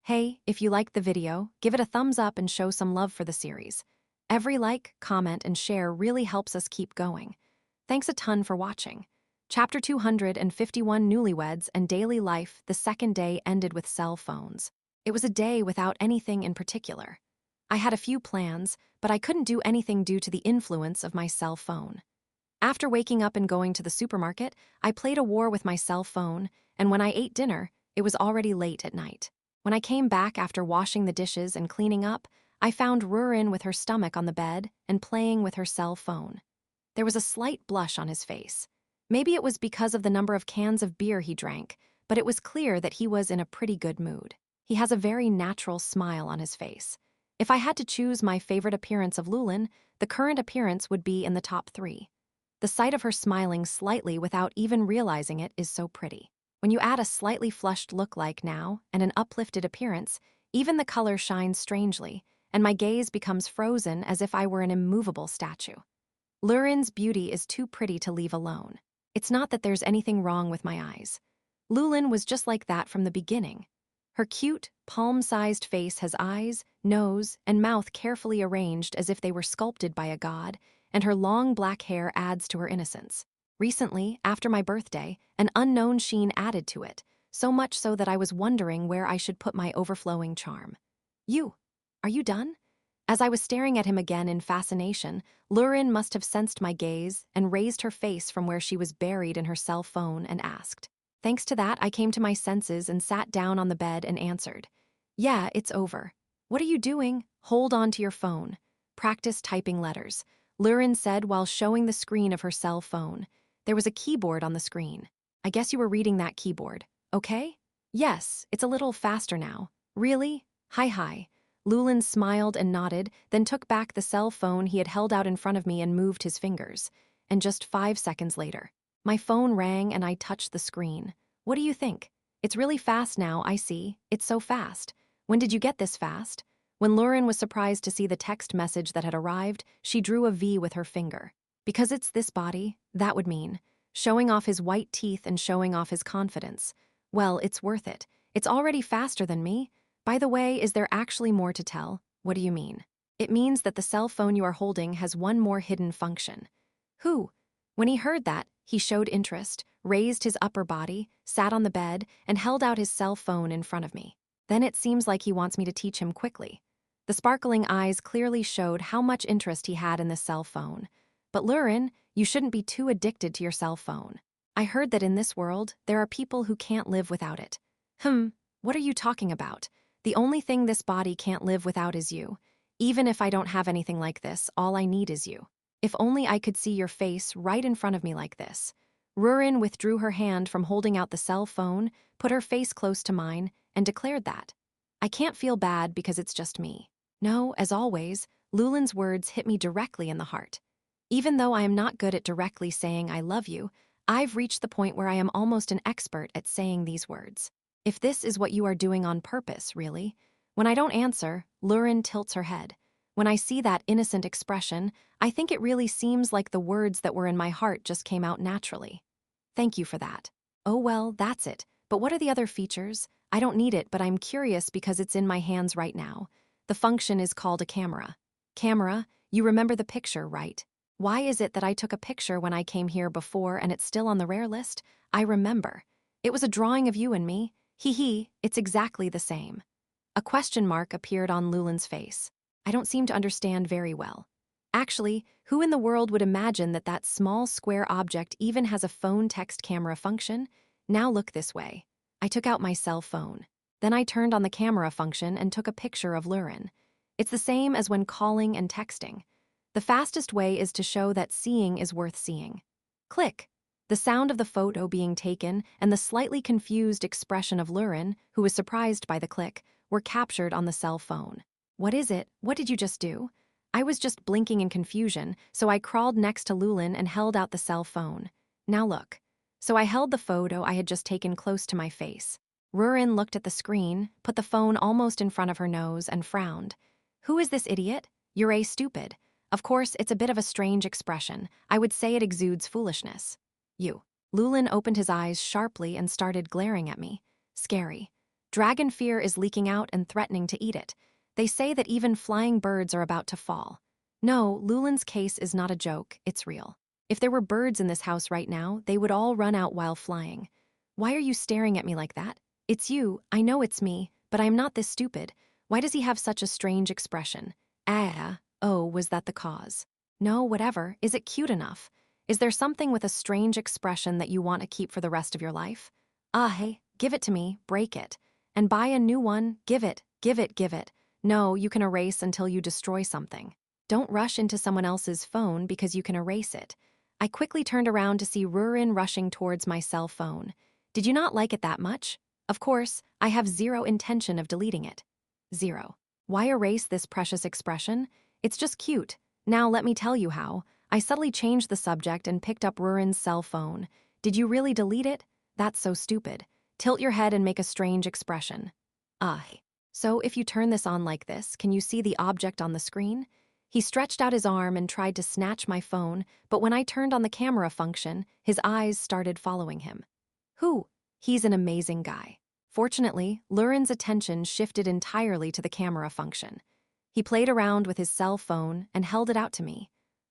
Hey, if you liked the video, give it a thumbs up and show some love for the series. Every like, comment, and share really helps us keep going. Thanks a ton for watching. Chapter 251 Newlyweds and Daily Life. The second day ended with cell phones. It was a day without anything in particular. I had a few plans, but I couldn't do anything due to the influence of my cell phone. After waking up and going to the supermarket, I played a war with my cell phone, and when I ate dinner, it was already late at night. When I came back after washing the dishes and cleaning up, I found Rurin with her stomach on the bed and playing with her cell phone. There was a slight blush on his face. Maybe it was because of the number of cans of beer he drank, but it was clear that he was in a pretty good mood. He has a very natural smile on his face. If I had to choose my favorite appearance of Lulin, the current appearance would be in the top 3. The sight of her smiling slightly without even realizing it is so pretty. When you add a slightly flushed look like now and an uplifted appearance, even the color shines strangely, and my gaze becomes frozen as if I were an immovable statue. Lurin's beauty is too pretty to leave alone. It's not that there's anything wrong with my eyes. Lulin was just like that from the beginning. Her cute, palm-sized face has eyes, nose, and mouth carefully arranged as if they were sculpted by a god, and her long black hair adds to her innocence. Recently, after my birthday, an unknown sheen added to it, so much so that I was wondering where I should put my overflowing charm. Are you done? As I was staring at him again in fascination, Lurin must have sensed my gaze and raised her face from where she was buried in her cell phone and asked. Thanks to that, I came to my senses and sat down on the bed and answered. Yeah, it's over. What are you doing? Hold on to your phone. Practice typing letters, Lurin said while showing the screen of her cell phone. There was a keyboard on the screen. I guess you were reading that keyboard, okay? Yes, it's a little faster now. Really? Hi. Lulin smiled and nodded, then took back the cell phone he had held out in front of me and moved his fingers. And just 5 seconds later, my phone rang and I touched the screen. What do you think? It's really fast now, I see. It's so fast. When did you get this fast? When Lurin was surprised to see the text message that had arrived, she drew a V with her finger. Because it's this body, that would mean showing off his white teeth and showing off his confidence. Well, it's worth it. It's already faster than me. By the way, is there actually more to tell? What do you mean? It means that the cell phone you are holding has one more hidden function. Who? When he heard that, he showed interest, raised his upper body, sat on the bed, and held out his cell phone in front of me. Then it seems like he wants me to teach him quickly. The sparkling eyes clearly showed how much interest he had in the cell phone. But Lurin, you shouldn't be too addicted to your cell phone. I heard that in this world, there are people who can't live without it. What are you talking about? The only thing this body can't live without is you. Even if I don't have anything like this, all I need is you. If only I could see your face right in front of me like this. Rurin withdrew her hand from holding out the cell phone, put her face close to mine, and declared that. I can't feel bad because it's just me. No, as always, Lulin's words hit me directly in the heart. Even though I am not good at directly saying I love you, I've reached the point where I am almost an expert at saying these words. If this is what you are doing on purpose, really. When I don't answer, Lurin tilts her head. When I see that innocent expression, I think it really seems like the words that were in my heart just came out naturally. Thank you for that. Oh well, that's it. But what are the other features? I don't need it, but I'm curious because it's in my hands right now. The function is called a camera. Camera, you remember the picture, right? Why is it that I took a picture when I came here before and it's still on the rare list? I remember. It was a drawing of you and me. It's exactly the same. A question mark appeared on Lulin's face. I don't seem to understand very well. Actually, who in the world would imagine that that small square object even has a phone text camera function? Now look this way. I took out my cell phone. Then I turned on the camera function and took a picture of Lurin. It's the same as when calling and texting. The fastest way is to show that seeing is worth seeing. Click. The sound of the photo being taken and the slightly confused expression of Lurin, who was surprised by the click, were captured on the cell phone. What is it? What did you just do? I was just blinking in confusion, so I crawled next to Lulin and held out the cell phone. Now look. So I held the photo I had just taken close to my face. Rurin looked at the screen, put the phone almost in front of her nose, and frowned. Who is this idiot? You're stupid. Of course, it's a bit of a strange expression. I would say it exudes foolishness. You. Lulin opened his eyes sharply and started glaring at me. Scary. Dragon fear is leaking out and threatening to eat it. They say that even flying birds are about to fall. No, Lulin's case is not a joke, it's real. If there were birds in this house right now, they would all run out while flying. Why are you staring at me like that? It's you, I know it's me, but I'm not this stupid. Why does he have such a strange expression? Oh, was that the cause? No, whatever, is it cute enough? Is there something with a strange expression that you want to keep for the rest of your life? Hey, give it to me, break it. And buy a new one, give it. No, you can erase until you destroy something. Don't rush into someone else's phone because you can erase it. I quickly turned around to see Rurin rushing towards my cell phone. Did you not like it that much? Of course, I have zero intention of deleting it. 0. Why erase this precious expression? It's just cute. Now let me tell you how. I subtly changed the subject and picked up Rurin's cell phone. Did you really delete it? That's so stupid. Tilt your head and make a strange expression. So if you turn this on like this, can you see the object on the screen? He stretched out his arm and tried to snatch my phone, but when I turned on the camera function, his eyes started following him. Who? He's an amazing guy. Fortunately, Lurin's attention shifted entirely to the camera function. He played around with his cell phone and held it out to me.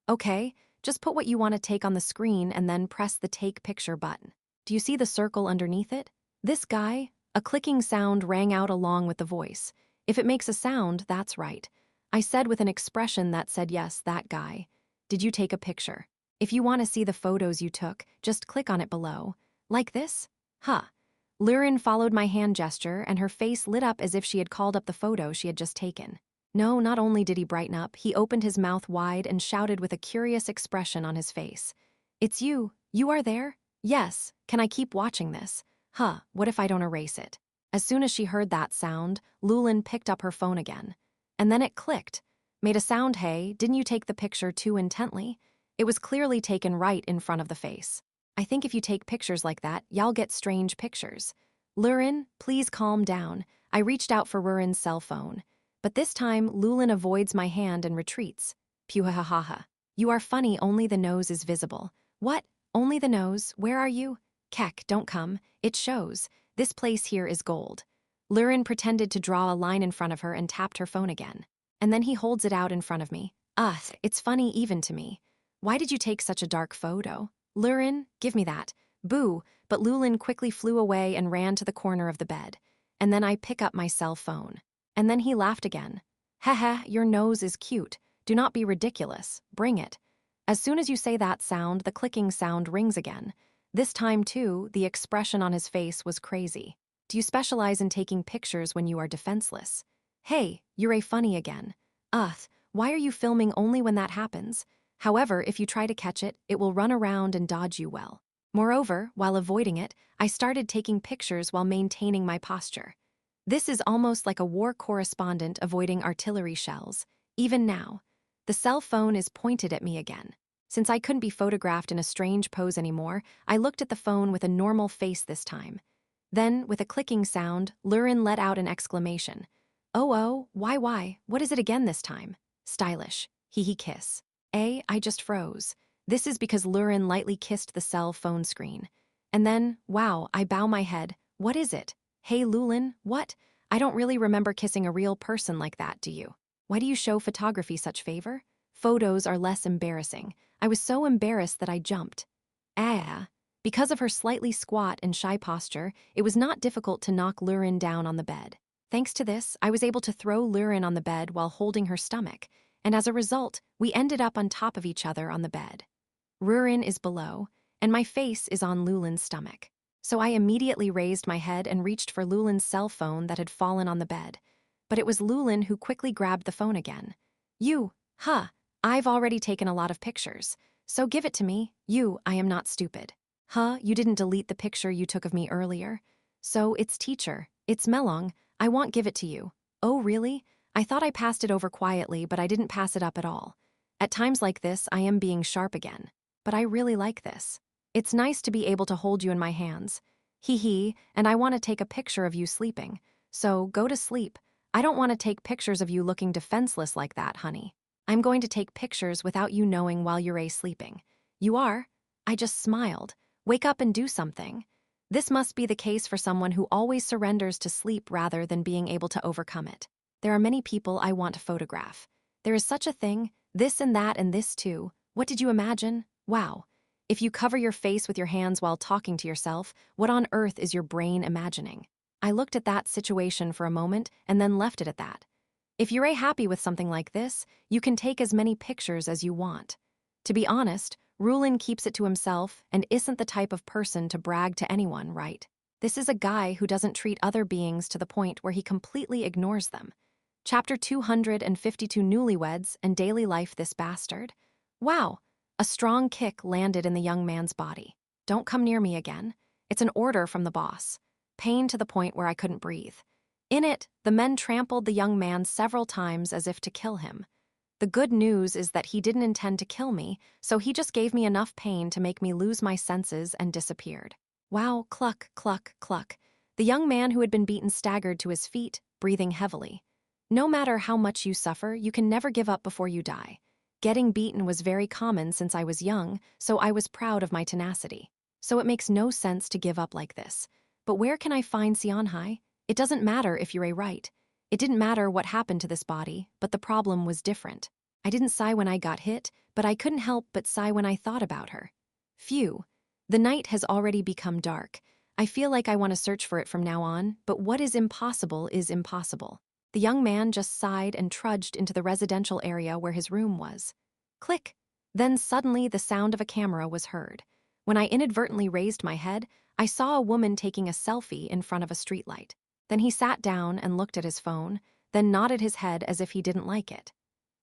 Okay, just put what you want to take on the screen and then press the take picture button. Do you see the circle underneath it? This guy? A clicking sound rang out along with the voice. If it makes a sound, that's right. I said with an expression that said yes, that guy. Did you take a picture? If you want to see the photos you took, just click on it below. Like this? Lurin followed my hand gesture and her face lit up as if she had called up the photo she had just taken. No, not only did he brighten up, he opened his mouth wide and shouted with a curious expression on his face. It's you. You are there? Yes. Can I keep watching this? What if I don't erase it? As soon as she heard that sound, Lulin picked up her phone again. And then it clicked. Made a sound, hey, didn't you take the picture too intently? It was clearly taken right in front of the face. I think if you take pictures like that, y'all get strange pictures. Lurin, please calm down. I reached out for Rurin's cell phone. But this time, Lulin avoids my hand and retreats. Puhahaha. You are funny, only the nose is visible. What? Only the nose? Where are you? Kek, don't come. It shows. This place here is gold. Lurin pretended to draw a line in front of her and tapped her phone again. And then he holds it out in front of me. It's funny even to me. Why did you take such a dark photo? Lurin, give me that. Boo, but Lulin quickly flew away and ran to the corner of the bed. And then I pick up my cell phone. And then he laughed again. Haha, your nose is cute. Do not be ridiculous. Bring it. As soon as you say that sound, the clicking sound rings again. This time, too, the expression on his face was crazy. Do you specialize in taking pictures when you are defenseless? Hey, you're a funny again. Why are you filming only when that happens? However, if you try to catch it, it will run around and dodge you well. Moreover, while avoiding it, I started taking pictures while maintaining my posture. This is almost like a war correspondent avoiding artillery shells. Even now, the cell phone is pointed at me again. Since I couldn't be photographed in a strange pose anymore, I looked at the phone with a normal face this time. Then, with a clicking sound, Lurin let out an exclamation. Oh, why, what is it again this time? Stylish. Hee kiss. I just froze. This is because Lurin lightly kissed the cell phone screen. And then, wow, I bow my head. What is it? Hey, Lulin, what? I don't really remember kissing a real person like that, do you? Why do you show photography such favor? Photos are less embarrassing. I was so embarrassed that I jumped. Because of her slightly squat and shy posture, it was not difficult to knock Lurin down on the bed. Thanks to this, I was able to throw Lurin on the bed while holding her stomach, and as a result, we ended up on top of each other on the bed. Rurin is below, and my face is on Lulin's stomach. So I immediately raised my head and reached for Lulin's cell phone that had fallen on the bed. But it was Lulin who quickly grabbed the phone again. I've already taken a lot of pictures, so give it to me. I am not stupid. You didn't delete the picture you took of me earlier? So it's teacher, it's Melong, I won't give it to you. Oh really? I thought I passed it over quietly, but I didn't pass it up at all. At times like this, I am being sharp again. But I really like this. It's nice to be able to hold you in my hands. And I want to take a picture of you sleeping. So go to sleep. I don't want to take pictures of you looking defenseless like that, honey. I'm going to take pictures without you knowing while you're sleeping. You are? I just smiled. Wake up and do something. This must be the case for someone who always surrenders to sleep rather than being able to overcome it. There are many people I want to photograph. There is such a thing, this and that and this too. What did you imagine? Wow. If you cover your face with your hands while talking to yourself, what on earth is your brain imagining? I looked at that situation for a moment and then left it at that. If you're happy with something like this, you can take as many pictures as you want. To be honest, Rurin keeps it to himself and isn't the type of person to brag to anyone, right? This is a guy who doesn't treat other beings to the point where he completely ignores them. Chapter 252 Newlyweds and Daily Life This Bastard. Wow, a strong kick landed in the young man's body. Don't come near me again. It's an order from the boss. Pain to the point where I couldn't breathe. In it, the men trampled the young man several times as if to kill him. The good news is that he didn't intend to kill me, so he just gave me enough pain to make me lose my senses and disappeared. Wow, cluck, cluck, cluck. The young man who had been beaten staggered to his feet, breathing heavily. No matter how much you suffer, you can never give up before you die. Getting beaten was very common since I was young, so I was proud of my tenacity. So it makes no sense to give up like this. But where can I find Sionhai? It doesn't matter if you're right. It didn't matter what happened to this body, but the problem was different. I didn't sigh when I got hit, but I couldn't help but sigh when I thought about her. Phew. The night has already become dark. I feel like I want to search for it from now on, but what is impossible is impossible. The young man just sighed and trudged into the residential area where his room was. Click! Then suddenly the sound of a camera was heard. When I inadvertently raised my head, I saw a woman taking a selfie in front of a streetlight. Then he sat down and looked at his phone, then nodded his head as if he didn't like it.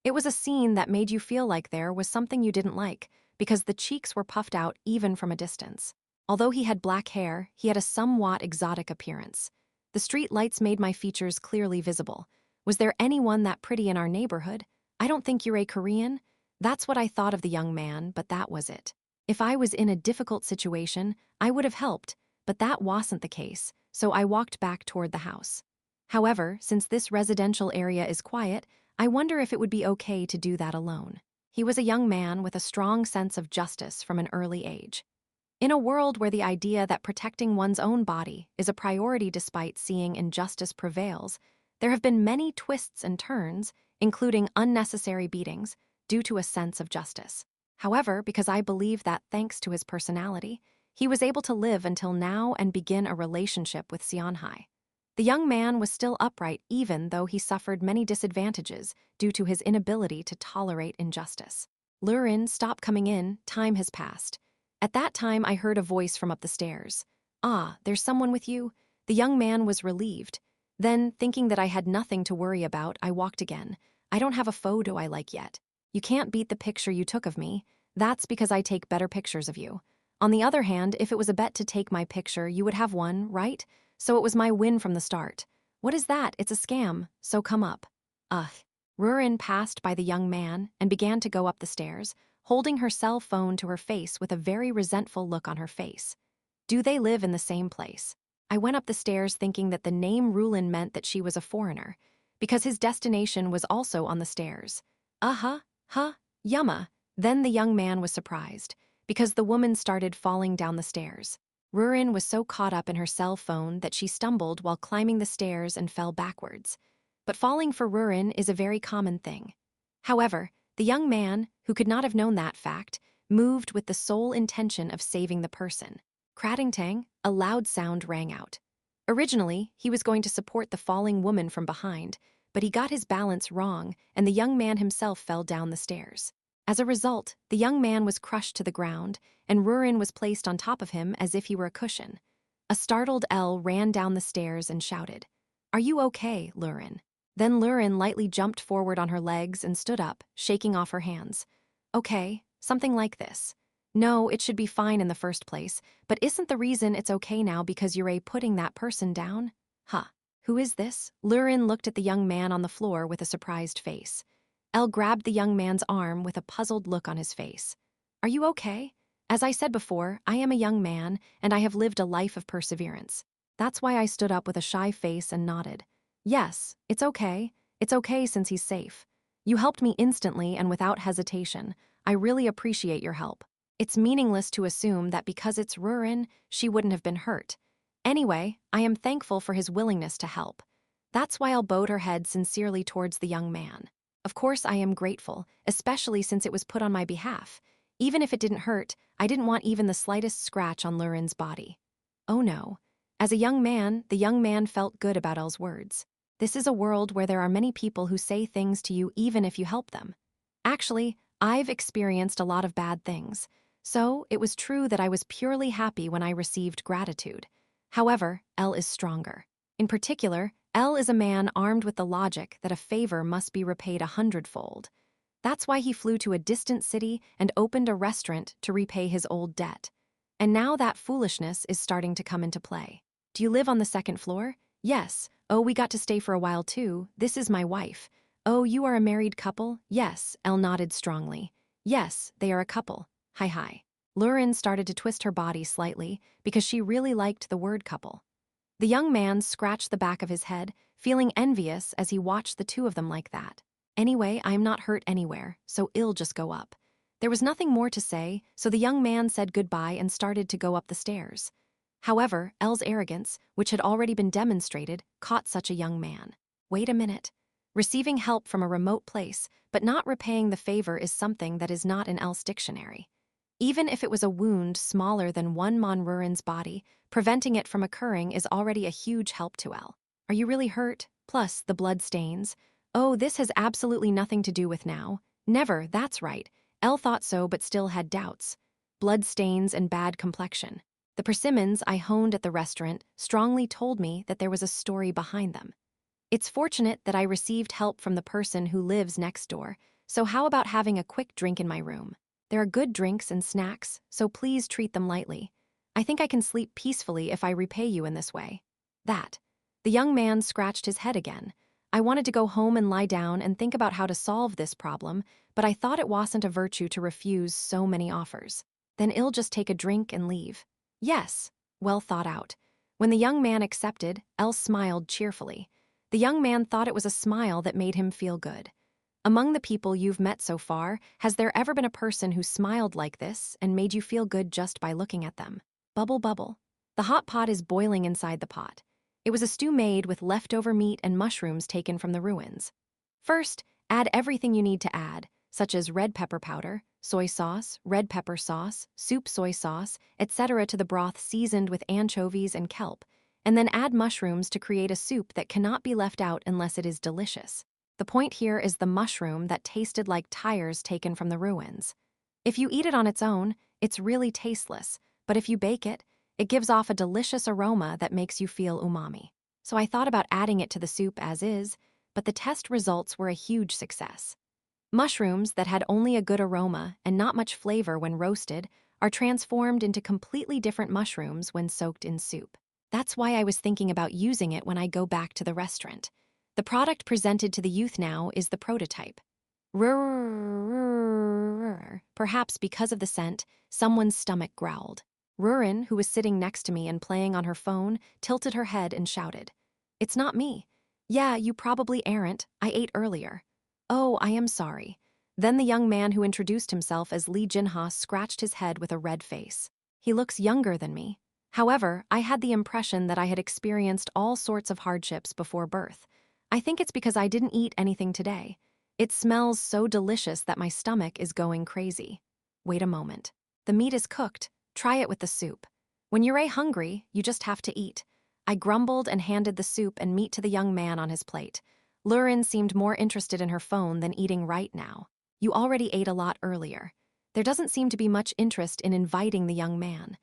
It was a scene that made you feel like there was something you didn't like, because the cheeks were puffed out even from a distance. Although he had black hair, he had a somewhat exotic appearance. The street lights made my features clearly visible. Was there anyone that pretty in our neighborhood? I don't think you're a Korean. That's what I thought of the young man, but that was it. If I was in a difficult situation, I would have helped, but that wasn't the case, so I walked back toward the house. However, since this residential area is quiet, I wonder if it would be okay to do that alone. He was a young man with a strong sense of justice from an early age. In a world where the idea that protecting one's own body is a priority despite seeing injustice prevails, there have been many twists and turns, including unnecessary beatings, due to a sense of justice. However, because I believe that thanks to his personality, he was able to live until now and begin a relationship with Sionhai. The young man was still upright even though he suffered many disadvantages due to his inability to tolerate injustice. Rurin, stop coming in, time has passed. At that time, I heard a voice from up the stairs. Ah, there's someone with you? The young man was relieved. Then, thinking that I had nothing to worry about, I walked again. I don't have a photo I like yet. You can't beat the picture you took of me. That's because I take better pictures of you. On the other hand, if it was a bet to take my picture, you would have won, right? So it was my win from the start. What is that? It's a scam, so come up. Ugh. Rurin passed by the young man and began to go up the stairs, holding her cell phone to her face with a very resentful look on her face. Do they live in the same place? I went up the stairs thinking that the name Rurin meant that she was a foreigner, because his destination was also on the stairs. Yumma. Then the young man was surprised, because the woman started falling down the stairs. Rurin was so caught up in her cell phone that she stumbled while climbing the stairs and fell backwards. But falling for Rurin is a very common thing. However, the young man, who could not have known that fact, moved with the sole intention of saving the person. Cratting-tang, a loud sound rang out. Originally, he was going to support the falling woman from behind, but he got his balance wrong and the young man himself fell down the stairs. As a result, the young man was crushed to the ground, and Rurin was placed on top of him as if he were a cushion. A startled Elle ran down the stairs and shouted, "Are you okay, Rurin?" Then Rurin lightly jumped forward on her legs and stood up, shaking off her hands. Okay, something like this. No, it should be fine in the first place, but isn't the reason it's okay now because you're putting that person down? Huh. Who is this? Rurin looked at the young man on the floor with a surprised face. Elle grabbed the young man's arm with a puzzled look on his face. Are you okay? As I said before, I am a young man, and I have lived a life of perseverance. That's why I stood up with a shy face and nodded. Yes, it's okay. It's okay since he's safe. You helped me instantly and without hesitation. I really appreciate your help. It's meaningless to assume that because it's Rurin, she wouldn't have been hurt. Anyway, I am thankful for his willingness to help. That's why I'll bowed her head sincerely towards the young man. Of course I am grateful, especially since it was put on my behalf. Even if it didn't hurt, I didn't want even the slightest scratch on Lurin's body. Oh no. As a young man, the young man felt good about Elle's words. This is a world where there are many people who say things to you even if you help them. Actually, I've experienced a lot of bad things. So, it was true that I was purely happy when I received gratitude. However, Elle is stronger. In particular, Elle is a man armed with the logic that a favor must be repaid 100-fold. That's why he flew to a distant city and opened a restaurant to repay his old debt. And now that foolishness is starting to come into play. Do you live on the second floor? Yes. Oh, we got to stay for a while too. This is my wife. Oh, you are a married couple? Yes, Elle nodded strongly. Yes, they are a couple. Hi. Lurin started to twist her body slightly because she really liked the word couple. The young man scratched the back of his head, feeling envious as he watched the two of them like that. Anyway, I am not hurt anywhere, so I'll just go up. There was nothing more to say, so the young man said goodbye and started to go up the stairs. However, Elle's arrogance, which had already been demonstrated, caught such a young man. Wait a minute. Receiving help from a remote place, but not repaying the favor is something that is not in Elle's dictionary. Even if it was a wound smaller than one Rurin's body, preventing it from occurring is already a huge help to Elle. Are you really hurt? Plus, the blood stains. Oh, this has absolutely nothing to do with now. Never, that's right. Elle thought so but still had doubts. Blood stains and bad complexion. The persimmons I honed at the restaurant strongly told me that there was a story behind them. It's fortunate that I received help from the person who lives next door, so how about having a quick drink in my room? There are good drinks and snacks, so please treat them lightly. I think I can sleep peacefully if I repay you in this way. That. The young man scratched his head again. I wanted to go home and lie down and think about how to solve this problem, but I thought it wasn't a virtue to refuse so many offers. Then I'll just take a drink and leave. Yes, well thought out. When the young man accepted, Elle smiled cheerfully. The young man thought it was a smile that made him feel good. Among the people you've met so far, has there ever been a person who smiled like this and made you feel good just by looking at them? Bubble, bubble. The hot pot is boiling inside the pot. It was a stew made with leftover meat and mushrooms taken from the ruins. First, add everything you need to add, such as red pepper powder, soy sauce, red pepper sauce, soup soy sauce, etc. to the broth seasoned with anchovies and kelp, and then add mushrooms to create a soup that cannot be left out unless it is delicious. The point here is the mushroom that tasted like tires taken from the ruins. If you eat it on its own, it's really tasteless, but if you bake it, it gives off a delicious aroma that makes you feel umami. So I thought about adding it to the soup as is, but the test results were a huge success. Mushrooms that had only a good aroma and not much flavor when roasted are transformed into completely different mushrooms when soaked in soup. That's why I was thinking about using it when I go back to the restaurant. The product presented to the youth now is the prototype. Perhaps because of the scent, someone's stomach growled. Rurin, who was sitting next to me and playing on her phone, tilted her head and shouted, "It's not me." "Yeah, you probably aren't. I ate earlier." "Oh, I am sorry." Then the young man who introduced himself as Lee Jinha scratched his head with a red face. He looks younger than me. However, I had the impression that I had experienced all sorts of hardships before birth. I think it's because I didn't eat anything today. It smells so delicious that my stomach is going crazy. Wait a moment. The meat is cooked. Try it with the soup. When you're hungry, you just have to eat. I grumbled and handed the soup and meat to the young man on his plate. Lurin seemed more interested in her phone than eating right now. You already ate a lot earlier. There doesn't seem to be much interest in inviting the young man.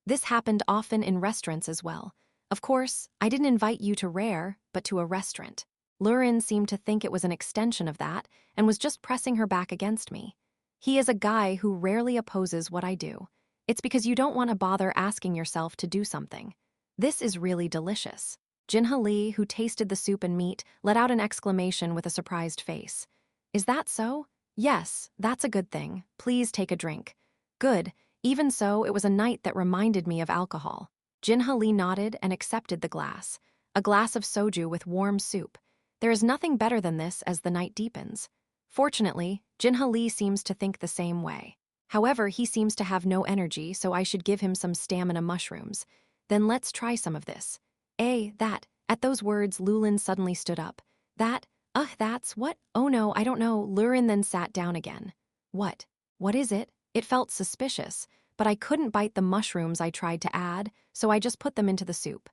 This happened often in restaurants as well. Of course, I didn't invite you to Rare, but to a restaurant. Lurin seemed to think it was an extension of that and was just pressing her back against me. He is a guy who rarely opposes what I do. It's because you don't want to bother asking yourself to do something. This is really delicious. Jinha Lee, who tasted the soup and meat, let out an exclamation with a surprised face. Is that so? Yes, that's a good thing. Please take a drink. Good. Even so, it was a night that reminded me of alcohol. Jinha Lee nodded and accepted the glass. A glass of soju with warm soup. There is nothing better than this as the night deepens. Fortunately, Jinha Lee seems to think the same way. However, he seems to have no energy, so I should give him some stamina mushrooms. Then let's try some of this. That. At those words, Lulin suddenly stood up. That's what? Oh no, I don't know. Lurin then sat down again. What? What is it? It felt suspicious, but I couldn't bite the mushrooms I tried to add, so I just put them into the soup.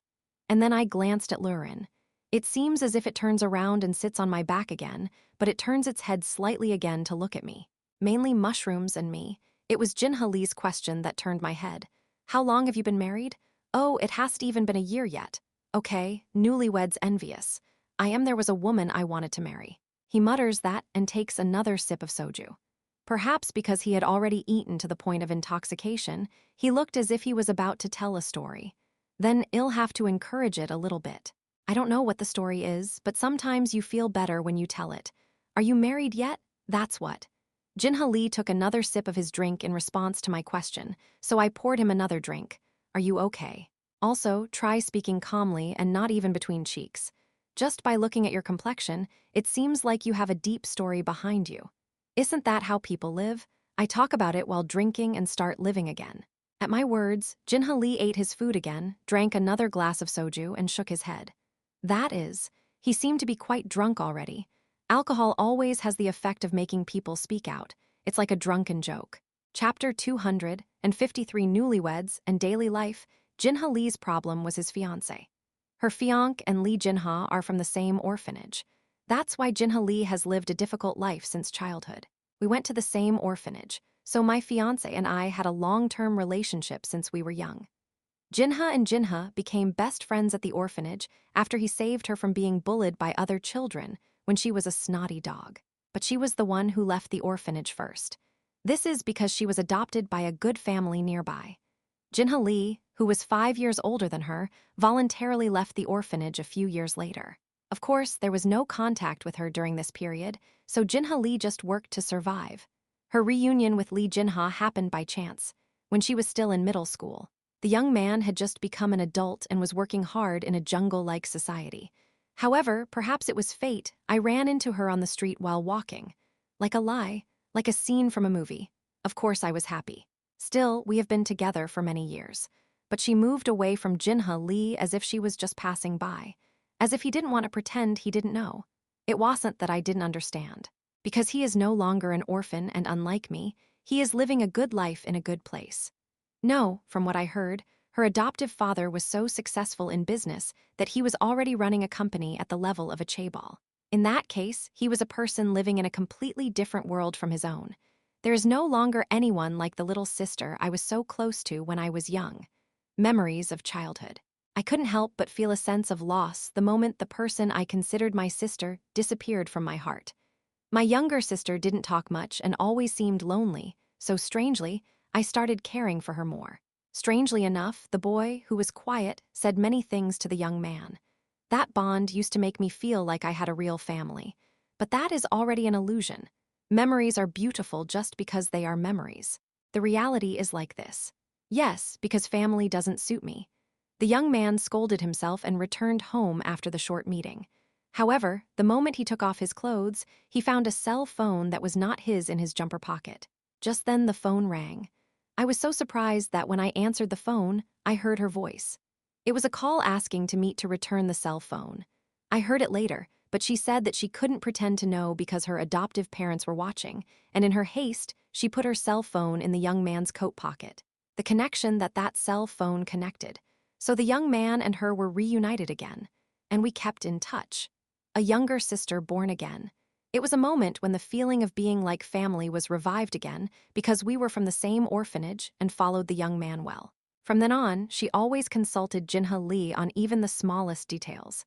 And then I glanced at Lurin. It seems as if it turns around and sits on my back again, but it turns its head slightly again to look at me. Mainly mushrooms and me. It was Jinha Lee's question that turned my head. How long have you been married? Oh, it hasn't even been a year yet. Okay, newlyweds envious. There was a woman I wanted to marry. He mutters that and takes another sip of soju. Perhaps because he had already eaten to the point of intoxication, he looked as if he was about to tell a story. Then I'll have to encourage it a little bit. I don't know what the story is, but sometimes you feel better when you tell it. Are you married yet? That's what. Jinha Lee took another sip of his drink in response to my question, so I poured him another drink. Are you okay? Also, try speaking calmly and not even between cheeks. Just by looking at your complexion, it seems like you have a deep story behind you. Isn't that how people live? I talk about it while drinking and start living again. At my words, Jinha Lee ate his food again, drank another glass of soju, and shook his head. That is, he seemed to be quite drunk already. Alcohol always has the effect of making people speak out. It's like a drunken joke. Chapter 253 Newlyweds and Daily Life. Jinha Lee's problem was his fiancée. Her fiancé and Lee Jinha are from the same orphanage. That's why Jinha Lee has lived a difficult life since childhood. We went to the same orphanage, so my fiancé and I had a long-term relationship since we were young. Jinha and Jinha became best friends at the orphanage after he saved her from being bullied by other children when she was a snotty dog. But she was the one who left the orphanage first. This is because she was adopted by a good family nearby. Jinha Lee, who was 5 years older than her, voluntarily left the orphanage a few years later. Of course, there was no contact with her during this period, so Jinha Lee just worked to survive. Her reunion with Lee Jinha happened by chance, when she was still in middle school. The young man had just become an adult and was working hard in a jungle-like society. However, perhaps it was fate, I ran into her on the street while walking. Like a lie, like a scene from a movie. Of course I was happy. Still, we have been together for many years. But she moved away from Jinha Lee as if she was just passing by. As if he didn't want to pretend he didn't know. It wasn't that I didn't understand. Because he is no longer an orphan and unlike me, he is living a good life in a good place. No, from what I heard, her adoptive father was so successful in business that he was already running a company at the level of a chaebol. In that case, he was a person living in a completely different world from his own. There is no longer anyone like the little sister I was so close to when I was young. Memories of childhood. I couldn't help but feel a sense of loss the moment the person I considered my sister disappeared from my heart. My younger sister didn't talk much and always seemed lonely, so strangely, I started caring for her more. Strangely enough, the boy, who was quiet, said many things to the young man. That bond used to make me feel like I had a real family. But that is already an illusion. Memories are beautiful just because they are memories. The reality is like this. Yes, because family doesn't suit me. The young man scolded himself and returned home after the short meeting. However, the moment he took off his clothes, he found a cell phone that was not his in his jumper pocket. Just then the phone rang. I was so surprised that when I answered the phone, I heard her voice. It was a call asking to meet to return the cell phone. I heard it later, but she said that she couldn't pretend to know because her adoptive parents were watching, and in her haste, she put her cell phone in the young man's coat pocket. The connection that cell phone connected. So the young man and her were reunited again, and we kept in touch. A younger sister born again. It was a moment when the feeling of being like family was revived again because we were from the same orphanage and followed the young man well. From then on, she always consulted Jinha Lee on even the smallest details.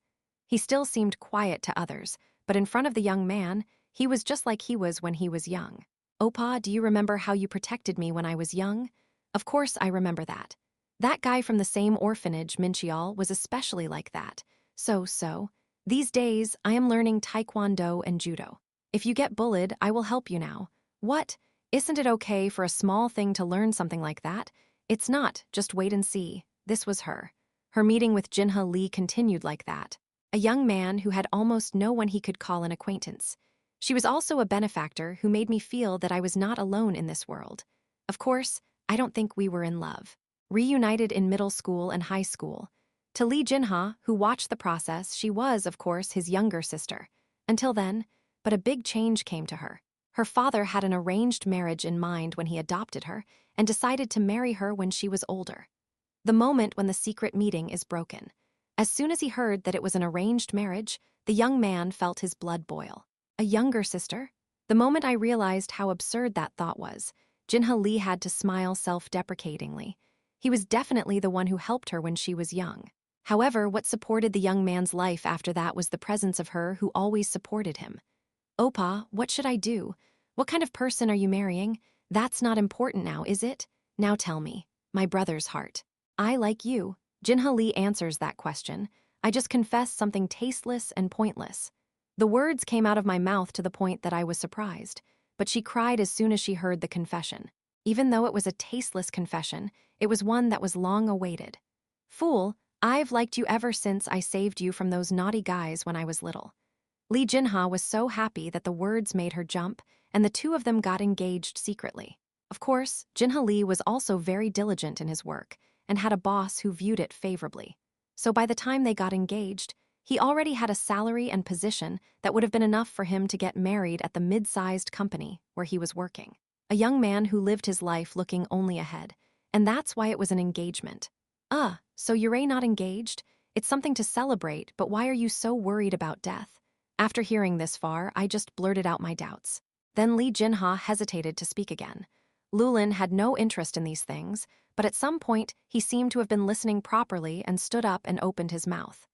He still seemed quiet to others, but in front of the young man, he was just like he was when he was young. Opa, do you remember how you protected me when I was young? Of course I remember that. That guy from the same orphanage, Minchial, was especially like that. So. These days, I am learning Taekwondo and Judo. If you get bullied, I will help you now. What? Isn't it okay for a small thing to learn something like that? It's not, just wait and see. This was her. Her meeting with Jinha Lee continued like that. A young man who had almost no one he could call an acquaintance. She was also a benefactor who made me feel that I was not alone in this world. Of course, I don't think we were in love. Reunited in middle school and high school. To Lee Jinha, who watched the process, she was, of course, his younger sister. Until then, but a big change came to her. Her father had an arranged marriage in mind when he adopted her and decided to marry her when she was older. The moment when the secret meeting is broken. As soon as he heard that it was an arranged marriage, the young man felt his blood boil. A younger sister? The moment I realized how absurd that thought was, Jinha Lee had to smile self-deprecatingly. He was definitely the one who helped her when she was young. However, what supported the young man's life after that was the presence of her who always supported him. Opa, what should I do? What kind of person are you marrying? That's not important now, is it? Now tell me. My brother's heart. I like you. Jinha Lee answers that question. I just confessed something tasteless and pointless. The words came out of my mouth to the point that I was surprised, but she cried as soon as she heard the confession. Even though it was a tasteless confession, it was one that was long awaited. Fool, I've liked you ever since I saved you from those naughty guys when I was little. Lee Jinha was so happy that the words made her jump, and the two of them got engaged secretly. Of course, Jinha Lee was also very diligent in his work, and had a boss who viewed it favorably. So by the time they got engaged, he already had a salary and position that would have been enough for him to get married at the mid-sized company where he was working. A young man who lived his life looking only ahead, and that's why it was an engagement. So you're not engaged? It's something to celebrate, but why are you so worried about death? After hearing this far, I just blurted out my doubts. Then Lee Jinha hesitated to speak again. Lulin had no interest in these things, but at some point he seemed to have been listening properly and stood up and opened his mouth.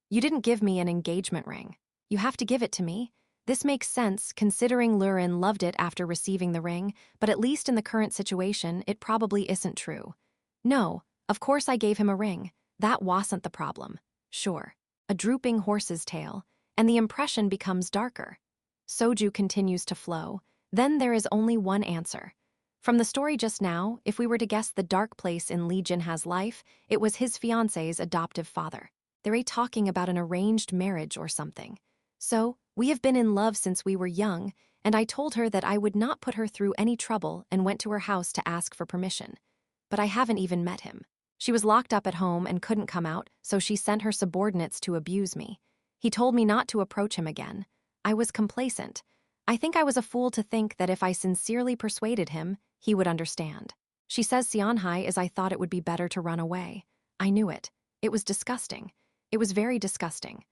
You didn't give me an engagement ring. You have to give it to me. This makes sense considering Rurin loved it after receiving the ring, but at least in the current situation, it probably isn't true. No, of course I gave him a ring. That wasn't the problem. Sure. A drooping horse's tail, and the impression becomes darker. Soju continues to flow. Then there is only one answer. From the story just now, if we were to guess the dark place in Lee Jinha's life, it was his fiancé's adoptive father. They're talking about an arranged marriage or something. So, we have been in love since we were young, and I told her that I would not put her through any trouble and went to her house to ask for permission. But I haven't even met him. She was locked up at home and couldn't come out, so she sent her subordinates to abuse me. He told me not to approach him again. I was complacent. I think I was a fool to think that if I sincerely persuaded him, he would understand. She says Xianhai as I thought it would be better to run away. I knew it. It was disgusting. It was very disgusting.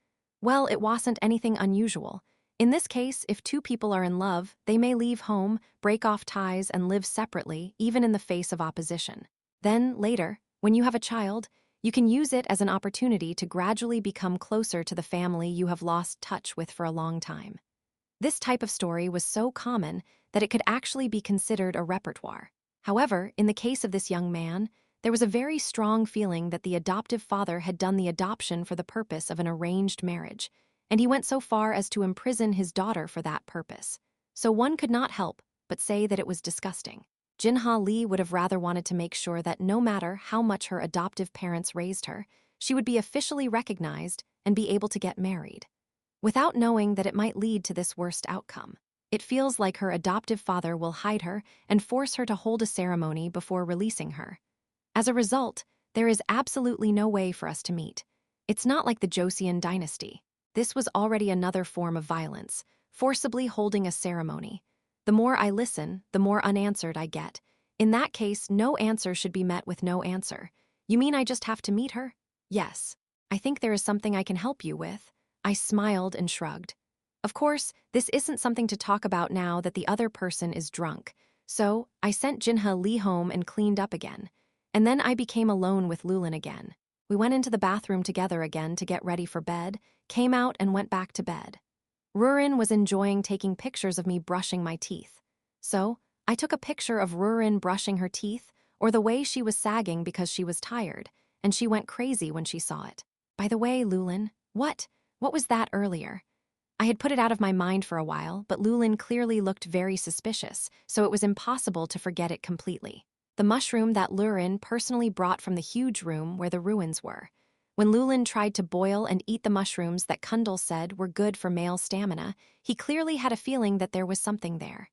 Well, it wasn't anything unusual. In this case, if two people are in love, they may leave home, break off ties, and live separately, even in the face of opposition. Then, later, when you have a child, you can use it as an opportunity to gradually become closer to the family you have lost touch with for a long time. This type of story was so common that it could actually be considered a repertoire. However, in the case of this young man, there was a very strong feeling that the adoptive father had done the adoption for the purpose of an arranged marriage, and he went so far as to imprison his daughter for that purpose. So one could not help but say that it was disgusting. Jinha Lee would have rather wanted to make sure that no matter how much her adoptive parents raised her, she would be officially recognized and be able to get married. Without knowing that it might lead to this worst outcome. It feels like her adoptive father will hide her and force her to hold a ceremony before releasing her. As a result, there is absolutely no way for us to meet. It's not like the Joseon dynasty. This was already another form of violence, forcibly holding a ceremony. The more I listen, the more unanswered I get. In that case, no answer should be met with no answer. You mean I just have to meet her? Yes. I think there is something I can help you with. I smiled and shrugged. Of course, this isn't something to talk about now that the other person is drunk. So, I sent Jinha Lee home and cleaned up again. And then I became alone with Lulin again. We went into the bathroom together again to get ready for bed, came out and went back to bed. Rurin was enjoying taking pictures of me brushing my teeth. So, I took a picture of Rurin brushing her teeth, or the way she was sagging because she was tired, and she went crazy when she saw it. By the way, Lulin, what was that earlier? I had put it out of my mind for a while, but Lulin clearly looked very suspicious, so it was impossible to forget it completely. The mushroom that Rurin personally brought from the huge room where the ruins were. When Lulin tried to boil and eat the mushrooms that Kundal said were good for male stamina, he clearly had a feeling that there was something there.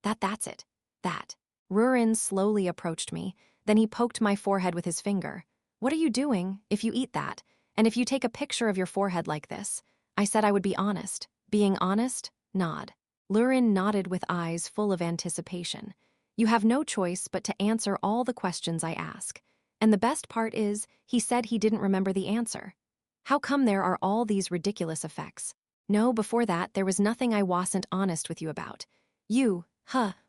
That's it. That. Rurin slowly approached me, then he poked my forehead with his finger. What are you doing if you eat that? And if you take a picture of your forehead like this? I said I would be honest. Being honest? Nod. Lurin nodded with eyes full of anticipation. You have no choice but to answer all the questions I ask. And the best part is, he said he didn't remember the answer. How come there are all these ridiculous effects? No, before that, there was nothing I wasn't honest with you about.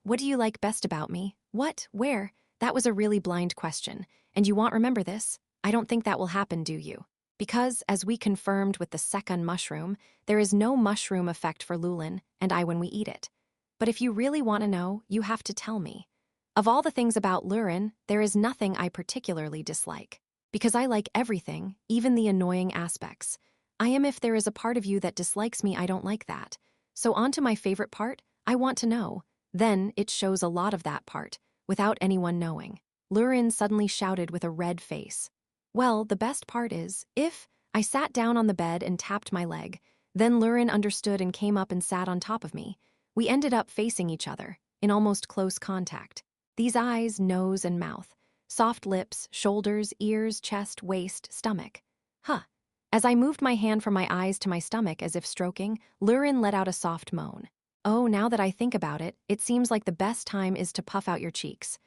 What do you like best about me? What? Where? That was a really blind question. And you won't remember this? I don't think that will happen, do you? Because, as we confirmed with the second mushroom, there is no mushroom effect for Lulin and I when we eat it. But if you really want to know, you have to tell me. Of all the things about Lurin, there is nothing I particularly dislike. Because I like everything, even the annoying aspects. I am if there is a part of you that dislikes me, I don't like that. So on to my favorite part, I want to know. Then it shows a lot of that part, without anyone knowing. Lurin suddenly shouted with a red face. Well, the best part is, I sat down on the bed and tapped my leg. Then Lurin understood and came up and sat on top of me. We ended up facing each other, in almost close contact. These eyes, nose, and mouth. Soft lips, shoulders, ears, chest, waist, stomach. As I moved my hand from my eyes to my stomach as if stroking, Lurin let out a soft moan. Oh, now that I think about it, it seems like the best time is to puff out your cheeks.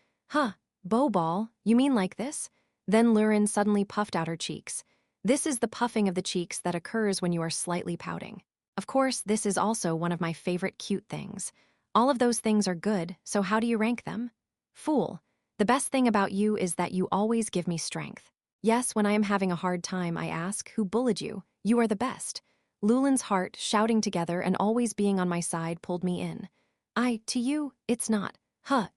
Bow ball, you mean like this? Then Lurin suddenly puffed out her cheeks. This is the puffing of the cheeks that occurs when you are slightly pouting. Of course, this is also one of my favorite cute things. All of those things are good, so how do you rank them? Fool. The best thing about you is that you always give me strength. Yes, when I am having a hard time, I ask, who bullied you? You are the best. Lulin's heart, shouting together and always being on my side, pulled me in. To you, it's not.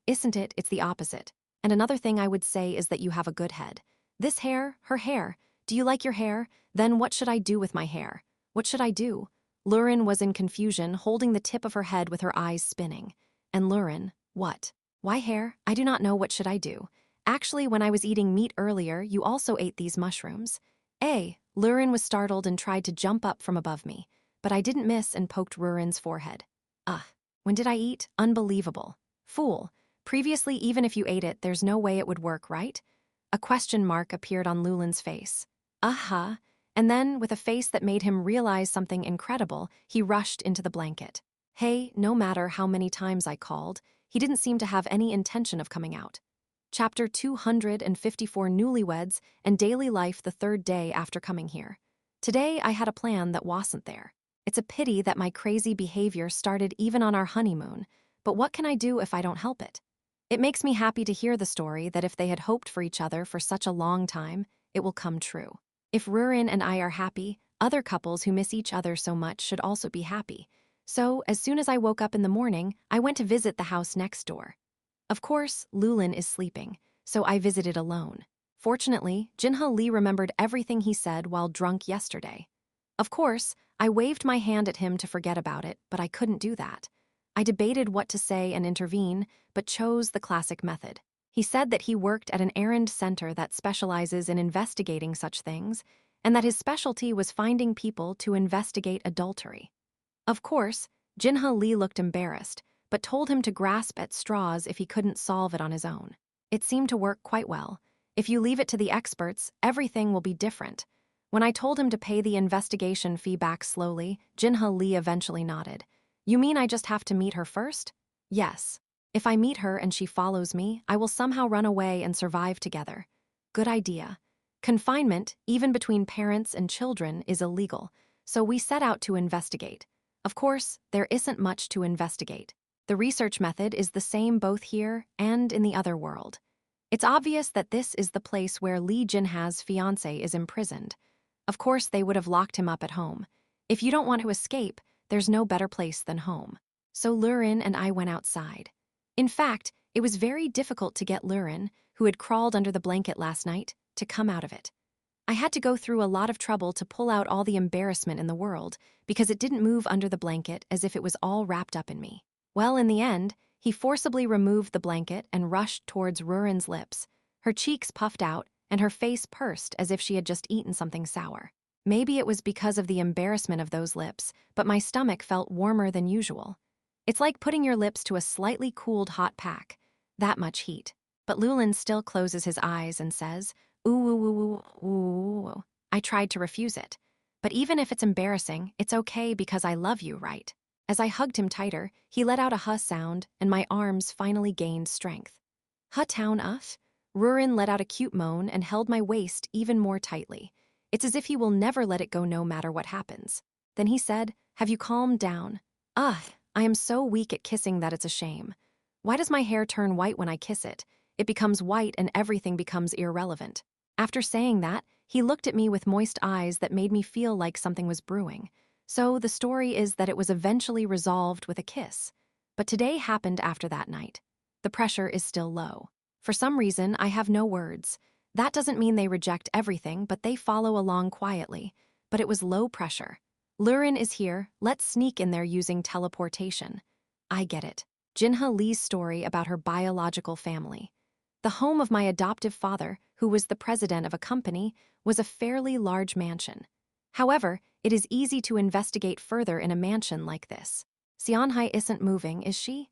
Isn't it? It's the opposite. And another thing I would say is that you have a good head. This hair, her hair. Do you like your hair? Then what should I do with my hair? What should I do? Lurin was in confusion, holding the tip of her head with her eyes spinning. And Lurin, what? Why hair? I do not know, what should I do? Actually, when I was eating meat earlier, you also ate these mushrooms. Lurin was startled and tried to jump up from above me, but I didn't miss and poked Rurin's forehead. When did I eat? Unbelievable. Fool. Previously, even if you ate it, there's no way it would work, right? A question mark appeared on Lulin's face. And then, with a face that made him realize something incredible, he rushed into the blanket. No matter how many times I called, he didn't seem to have any intention of coming out. Chapter 254, Newlyweds and Daily Life, the third day after coming here. Today, I had a plan that wasn't there. It's a pity that my crazy behavior started even on our honeymoon, but what can I do if I don't help it? It makes me happy to hear the story that if they had hoped for each other for such a long time, it will come true. If Rurin and I are happy, other couples who miss each other so much should also be happy. So, as soon as I woke up in the morning, I went to visit the house next door. Of course, Lulin is sleeping, so I visited alone. Fortunately, Jinha Lee remembered everything he said while drunk yesterday. Of course, I waved my hand at him to forget about it, but I couldn't do that. I debated what to say and intervene, but chose the classic method. He said that he worked at an errand center that specializes in investigating such things, and that his specialty was finding people to investigate adultery. Of course, Jinha Lee looked embarrassed, but told him to grasp at straws if he couldn't solve it on his own. It seemed to work quite well. If you leave it to the experts, everything will be different. When I told him to pay the investigation fee back slowly, Jinha Lee eventually nodded. You mean I just have to meet her first? Yes. If I meet her and she follows me, I will somehow run away and survive together. Good idea. Confinement, even between parents and children, is illegal, so we set out to investigate. Of course, there isn't much to investigate. The research method is the same both here and in the other world. It's obvious that this is the place where Lee Jinha's fiancé is imprisoned. Of course, they would have locked him up at home. If you don't want to escape, there's no better place than home. So Lurin and I went outside. In fact, it was very difficult to get Lurin, who had crawled under the blanket last night, to come out of it. I had to go through a lot of trouble to pull out all the embarrassment in the world, because it didn't move under the blanket as if it was all wrapped up in me. Well, in the end, he forcibly removed the blanket and rushed towards Rurin's lips. Her cheeks puffed out, and her face pursed as if she had just eaten something sour. Maybe it was because of the embarrassment of those lips, but my stomach felt warmer than usual. It's like putting your lips to a slightly cooled hot pack. That much heat. But Lulin still closes his eyes and says, ooh, ooh, ooh, ooh, ooh. I tried to refuse it. But even if it's embarrassing, it's okay because I love you, right? As I hugged him tighter, he let out a huh sound, and my arms finally gained strength. Huh town uff? Rurin let out a cute moan and held my waist even more tightly. It's as if he will never let it go no matter what happens. Then he said, have you calmed down? Ugh, I am so weak at kissing that it's a shame. Why does my hair turn white when I kiss it? It becomes white and everything becomes irrelevant. After saying that, he looked at me with moist eyes that made me feel like something was brewing. So the story is that it was eventually resolved with a kiss. But today happened after that night. The pressure is still low. For some reason, I have no words. That doesn't mean they reject everything, but they follow along quietly. But it was low pressure. Lurin is here, let's sneak in there using teleportation. I get it. Jinha Lee's story about her biological family. The home of my adoptive father, who was the president of a company, was a fairly large mansion. However, it is easy to investigate further in a mansion like this. Xianhai isn't moving, is she?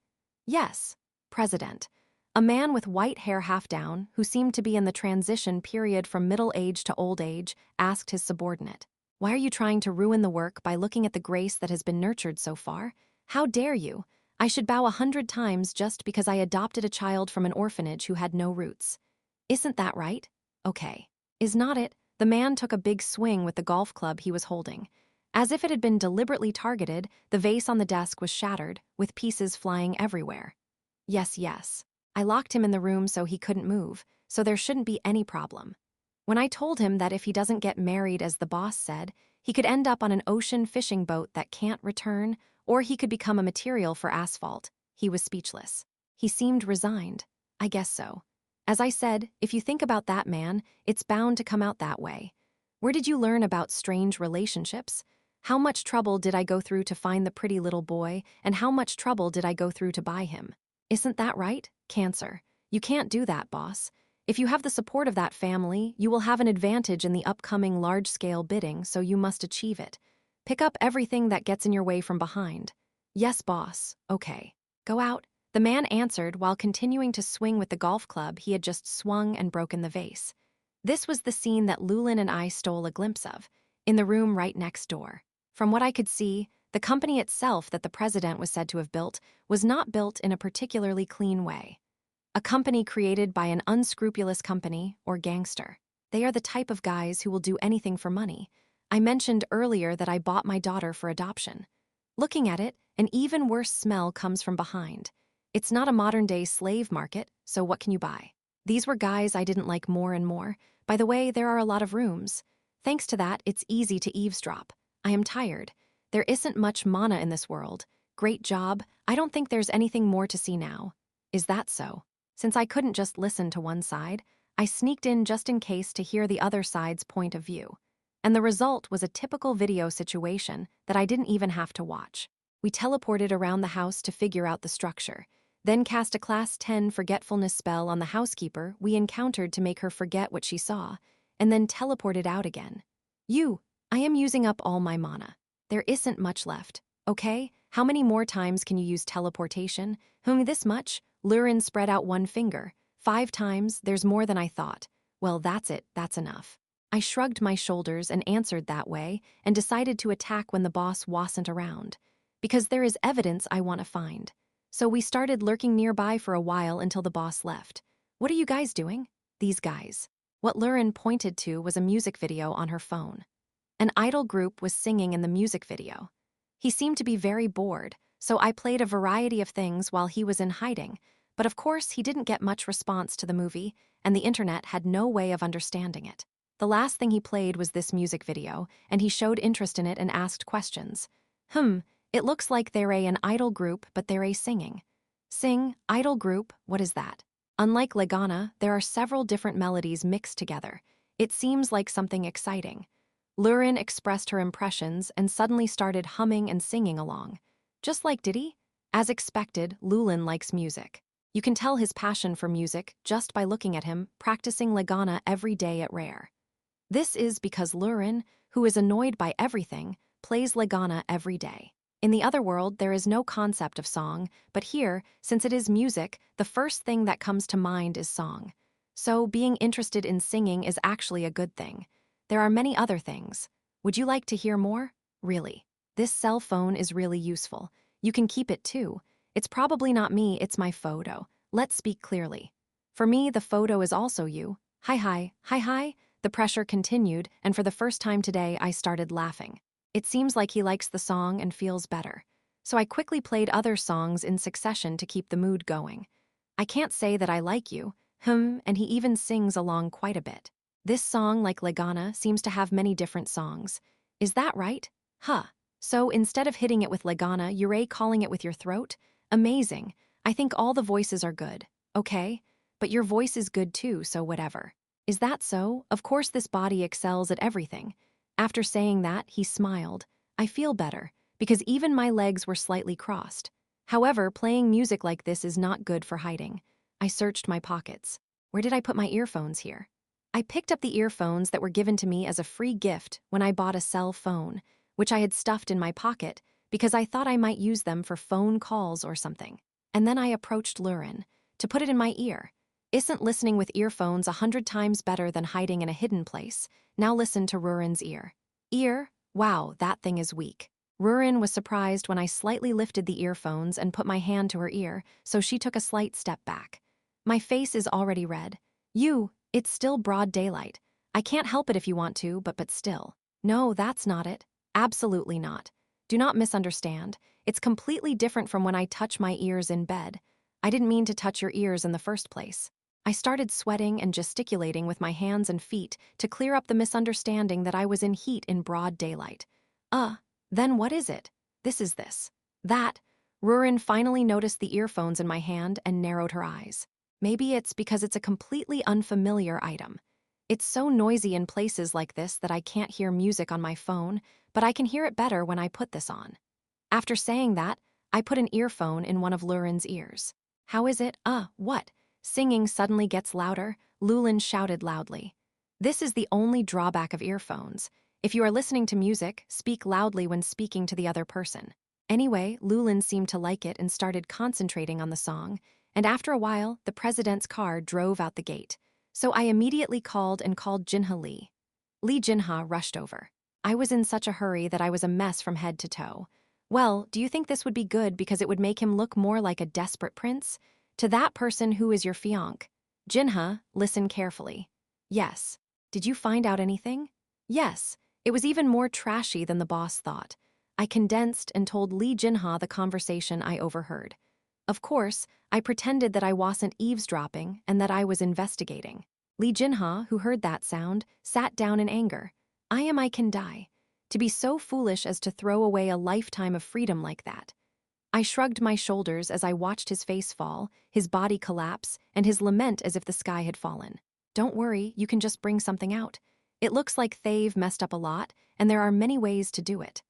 Yes. President. A man with white hair half down, who seemed to be in the transition period from middle age to old age, asked his subordinate, why are you trying to ruin the work by looking at the grace that has been nurtured so far? How dare you? I should bow 100 times just because I adopted a child from an orphanage who had no roots. Isn't that right? Okay. Is not it? The man took a big swing with the golf club he was holding. As if it had been deliberately targeted, the vase on the desk was shattered, with pieces flying everywhere. Yes, yes. I locked him in the room so he couldn't move, so there shouldn't be any problem. When I told him that if he doesn't get married, as the boss said, he could end up on an ocean fishing boat that can't return, or he could become a material for asphalt, he was speechless. He seemed resigned. I guess so. As I said, if you think about that man, it's bound to come out that way. Where did you learn about strange relationships? How much trouble did I go through to find the pretty little boy, and how much trouble did I go through to buy him? Isn't that right? Cancer. You can't do that, boss. If you have the support of that family, you will have an advantage in the upcoming large-scale bidding, so you must achieve it. Pick up everything that gets in your way from behind. Yes, boss. Okay. Go out. The man answered while continuing to swing with the golf club he had just swung and broken the vase. This was the scene that Lulin and I stole a glimpse of, in the room right next door. From what I could see, the company itself that the president was said to have built was not built in a particularly clean way. A company created by an unscrupulous company or gangster. They are the type of guys who will do anything for money. I mentioned earlier that I bought my daughter for adoption. Looking at it, an even worse smell comes from behind. It's not a modern-day slave market, so what can you buy? These were guys I didn't like more and more. By the way, there are a lot of rooms. Thanks to that, it's easy to eavesdrop. I am tired. There isn't much mana in this world. Great job. I don't think there's anything more to see now. Is that so? Since I couldn't just listen to one side, I sneaked in just in case to hear the other side's point of view. And the result was a typical video situation that I didn't even have to watch. We teleported around the house to figure out the structure, then cast a Class 10 forgetfulness spell on the housekeeper we encountered to make her forget what she saw, and then teleported out again. I am using up all my mana. There isn't much left, okay? How many more times can you use teleportation? This much? Lurin spread out one finger. 5 times, there's more than I thought. Well, that's it, that's enough. I shrugged my shoulders and answered that way, and decided to attack when the boss wasn't around. Because there is evidence I want to find. So we started lurking nearby for a while until the boss left. What are you guys doing? These guys. What Lurin pointed to was a music video on her phone. An idol group was singing in the music video. He seemed to be very bored, so I played a variety of things while he was in hiding, but of course he didn't get much response to the movie, and the internet had no way of understanding it. The last thing he played was this music video, and he showed interest in it and asked questions. It looks like they're an idol group, but they're a singing. Sing, idol group, what is that? Unlike Legana, there are several different melodies mixed together. It seems like something exciting. Lurin expressed her impressions and suddenly started humming and singing along. Just like Diddy? As expected, Lulin likes music. You can tell his passion for music just by looking at him practicing Legana every day at Rare. This is because Lurin, who is annoyed by everything, plays Legana every day. In the other world, there is no concept of song, but here, since it is music, the first thing that comes to mind is song. So being interested in singing is actually a good thing. There are many other things. Would you like to hear more? Really. This cell phone is really useful. You can keep it too. It's probably not me, it's my photo. Let's speak clearly. For me, the photo is also you. Hi hi, hi hi. The pressure continued, and for the first time today, I started laughing. It seems like he likes the song and feels better. So I quickly played other songs in succession to keep the mood going. I can't say that I like you, and he even sings along quite a bit. This song, like Legana, seems to have many different songs. Is that right? Huh. So instead of hitting it with Legana, you're calling it with your throat? Amazing. I think all the voices are good. Okay? But your voice is good too, so whatever. Is that so? Of course this body excels at everything. After saying that, he smiled. I feel better, because even my legs were slightly crossed. However, playing music like this is not good for hiding. I searched my pockets. Where did I put my earphones here? I picked up the earphones that were given to me as a free gift when I bought a cell phone, which I had stuffed in my pocket because I thought I might use them for phone calls or something. And then I approached Rurin to put it in my ear. Isn't listening with earphones 100 times better than hiding in a hidden place? Now listen to Rurin's ear. Ear? Wow, that thing is weak. Rurin was surprised when I slightly lifted the earphones and put my hand to her ear, so she took a slight step back. My face is already red. It's still broad daylight. I can't help it if you want to, but still. No, that's not it. Absolutely not. Do not misunderstand. It's completely different from when I touch my ears in bed. I didn't mean to touch your ears in the first place. I started sweating and gesticulating with my hands and feet to clear up the misunderstanding that I was in heat in broad daylight. Then what is it? This is this. That. Rurin finally noticed the earphones in my hand and narrowed her eyes. Maybe it's because it's a completely unfamiliar item. It's so noisy in places like this that I can't hear music on my phone, but I can hear it better when I put this on. After saying that, I put an earphone in one of Lurin's ears. How is it? What? Singing suddenly gets louder, Lulin shouted loudly. This is the only drawback of earphones. If you are listening to music, speak loudly when speaking to the other person. Anyway, Lulin seemed to like it and started concentrating on the song, and after a while, the president's car drove out the gate. So I immediately called Jinha Lee. Lee Jinha rushed over. I was in such a hurry that I was a mess from head to toe. Well, do you think this would be good because it would make him look more like a desperate prince? To that person who is your fiancé. Jinha, listen carefully. Yes. Did you find out anything? Yes. It was even more trashy than the boss thought. I condensed and told Lee Jinha the conversation I overheard. Of course, I pretended that I wasn't eavesdropping and that I was investigating. Lee Jinha, who heard that sound, sat down in anger. I can die. To be so foolish as to throw away a lifetime of freedom like that. I shrugged my shoulders as I watched his face fall, his body collapse, and his lament as if the sky had fallen. Don't worry, you can just bring something out. It looks like they've messed up a lot, and there are many ways to do it.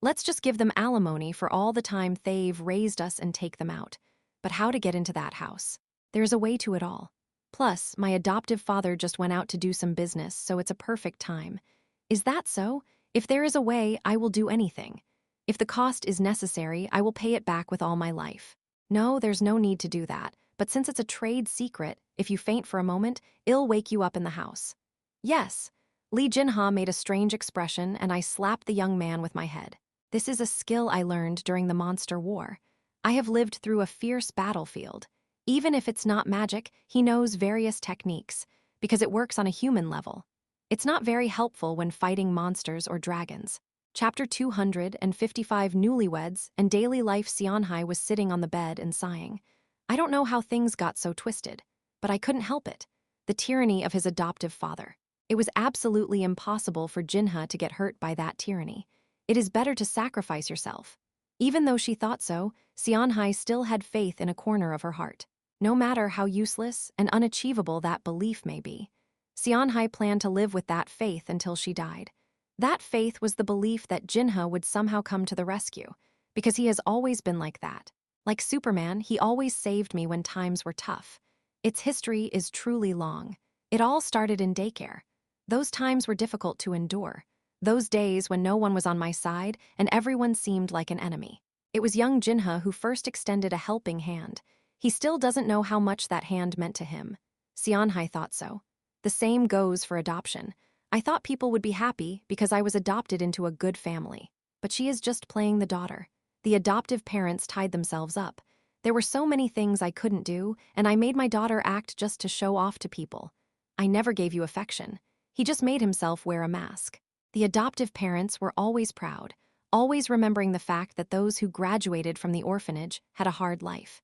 Let's just give them alimony for all the time they've raised us and take them out. But how to get into that house? There's a way to it all. Plus, my adoptive father just went out to do some business, so it's a perfect time. Is that so? If there is a way, I will do anything. If the cost is necessary, I will pay it back with all my life. No, there's no need to do that, but since it's a trade secret, if you faint for a moment, it'll wake you up in the house. Yes. Lee Jinha made a strange expression, and I slapped the young man with my head. This is a skill I learned during the monster war. I have lived through a fierce battlefield. Even if it's not magic, he knows various techniques, because it works on a human level. It's not very helpful when fighting monsters or dragons. Chapter 255 Newlyweds and Daily Life. Sionhai was sitting on the bed and sighing. I don't know how things got so twisted, but I couldn't help it. The tyranny of his adoptive father. It was absolutely impossible for Jinha to get hurt by that tyranny. It is better to sacrifice yourself. Even though she thought so, Sionhai still had faith in a corner of her heart. No matter how useless and unachievable that belief may be, Sionhai planned to live with that faith until she died. That faith was the belief that Jinha would somehow come to the rescue, because he has always been like that. Like Superman, he always saved me when times were tough. Its history is truly long. It all started in daycare. Those times were difficult to endure. Those days when no one was on my side and everyone seemed like an enemy. It was young Jinha who first extended a helping hand. He still doesn't know how much that hand meant to him. Xianhai thought so. The same goes for adoption. I thought people would be happy because I was adopted into a good family. But she is just playing the daughter. The adoptive parents tied themselves up. There were so many things I couldn't do, and I made my daughter act just to show off to people. I never gave you affection. He just made himself wear a mask. The adoptive parents were always proud, always remembering the fact that those who graduated from the orphanage had a hard life.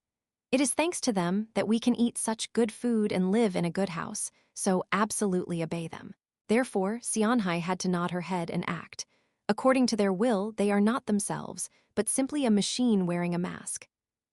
It is thanks to them that we can eat such good food and live in a good house, so absolutely obey them. Therefore, Xianhai had to nod her head and act. According to their will, they are not themselves, but simply a machine wearing a mask.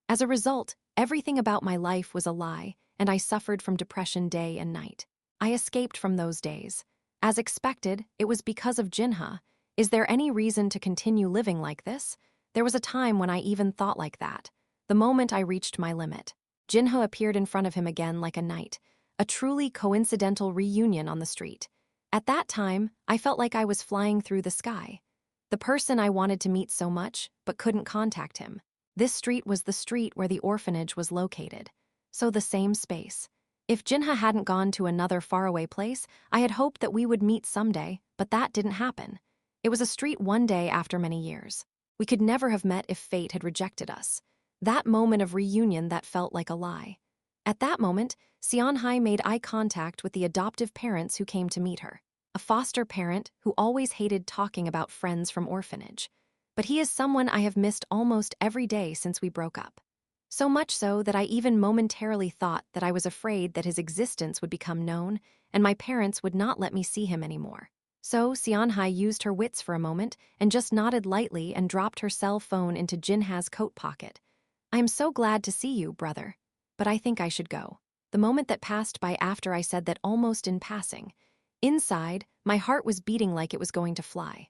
As a result, everything about my life was a lie, and I suffered from depression day and night. I escaped from those days. As expected, it was because of Jinha. Is there any reason to continue living like this? There was a time when I even thought like that. The moment I reached my limit, Jinha appeared in front of him again like a knight, a truly coincidental reunion on the street. At that time, I felt like I was flying through the sky. The person I wanted to meet so much, but couldn't contact him. This street was the street where the orphanage was located. So the same space. If Jinha hadn't gone to another faraway place, I had hoped that we would meet someday, but that didn't happen. It was a street one day after many years. We could never have met if fate had rejected us. That moment of reunion that felt like a lie. At that moment, Xianhai made eye contact with the adoptive parents who came to meet her. A foster parent who always hated talking about friends from orphanage. But he is someone I have missed almost every day since we broke up. So much so that I even momentarily thought that I was afraid that his existence would become known and my parents would not let me see him anymore. So Xianhai used her wits for a moment and just nodded lightly and dropped her cell phone into Jinha's coat pocket. I am so glad to see you, brother. But I think I should go. The moment that passed by after I said that almost in passing. Inside, my heart was beating like it was going to fly.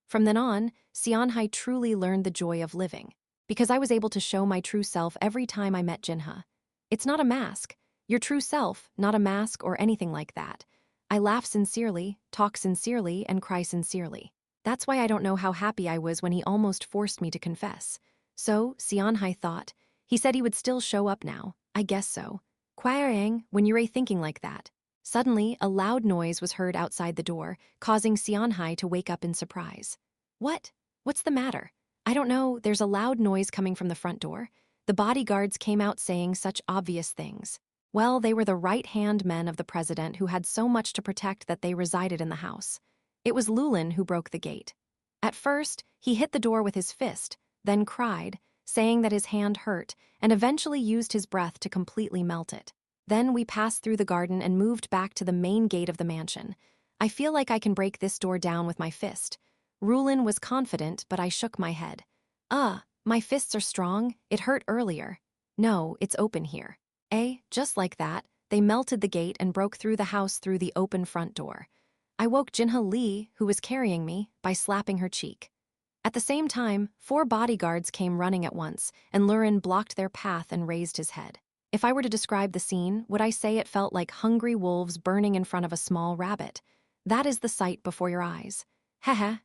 From then on, Xianhai truly learned the joy of living, because I was able to show my true self every time I met Jinha. It's not a mask. Your true self, not a mask or anything like that. I laugh sincerely, talk sincerely, and cry sincerely. That's why I don't know how happy I was when he almost forced me to confess. So, Xianhai thought, he said he would still show up now. I guess so. Quaang, when you're thinking like that. Suddenly, a loud noise was heard outside the door, causing Xianhai to wake up in surprise. What? What's the matter? I don't know, there's a loud noise coming from the front door. The bodyguards came out saying such obvious things. Well, they were the right-hand men of the president who had so much to protect that they resided in the house. It was Rurin who broke the gate. At first, he hit the door with his fist, then cried, saying that his hand hurt, and eventually used his breath to completely melt it. Then we passed through the garden and moved back to the main gate of the mansion. I feel like I can break this door down with my fist. Rurin was confident, but I shook my head. My fists are strong. It hurt earlier. No, it's open here. Just like that, they melted the gate and broke through the house through the open front door. I woke Jinha Li, who was carrying me, by slapping her cheek. At the same time, 4 bodyguards came running at once, and Rurin blocked their path and raised his head. If I were to describe the scene, would I say it felt like hungry wolves burning in front of a small rabbit? That is the sight before your eyes. Haha,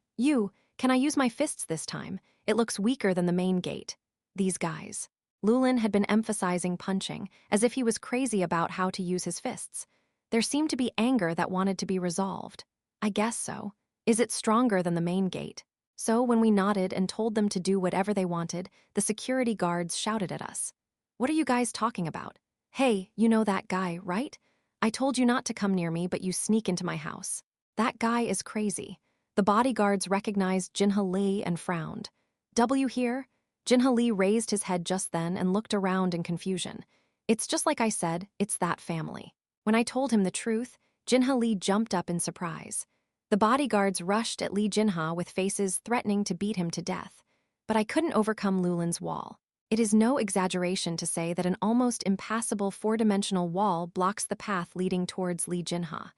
can I use my fists this time? It looks weaker than the main gate. These guys. Rurin had been emphasizing punching, as if he was crazy about how to use his fists. There seemed to be anger that wanted to be resolved. I guess so. Is it stronger than the main gate? So when we nodded and told them to do whatever they wanted, the security guards shouted at us. What are you guys talking about? Hey, you know that guy, right? I told you not to come near me, but you sneak into my house. That guy is crazy. The bodyguards recognized Jinha Li and frowned. W here? Jinha Li raised his head just then and looked around in confusion. It's just like I said, it's that family. When I told him the truth, Jinha Li jumped up in surprise. The bodyguards rushed at Li Jinha with faces threatening to beat him to death. But I couldn't overcome Lulin's wall. It is no exaggeration to say that an almost impassable 4-dimensional wall blocks the path leading towards Li Jinha.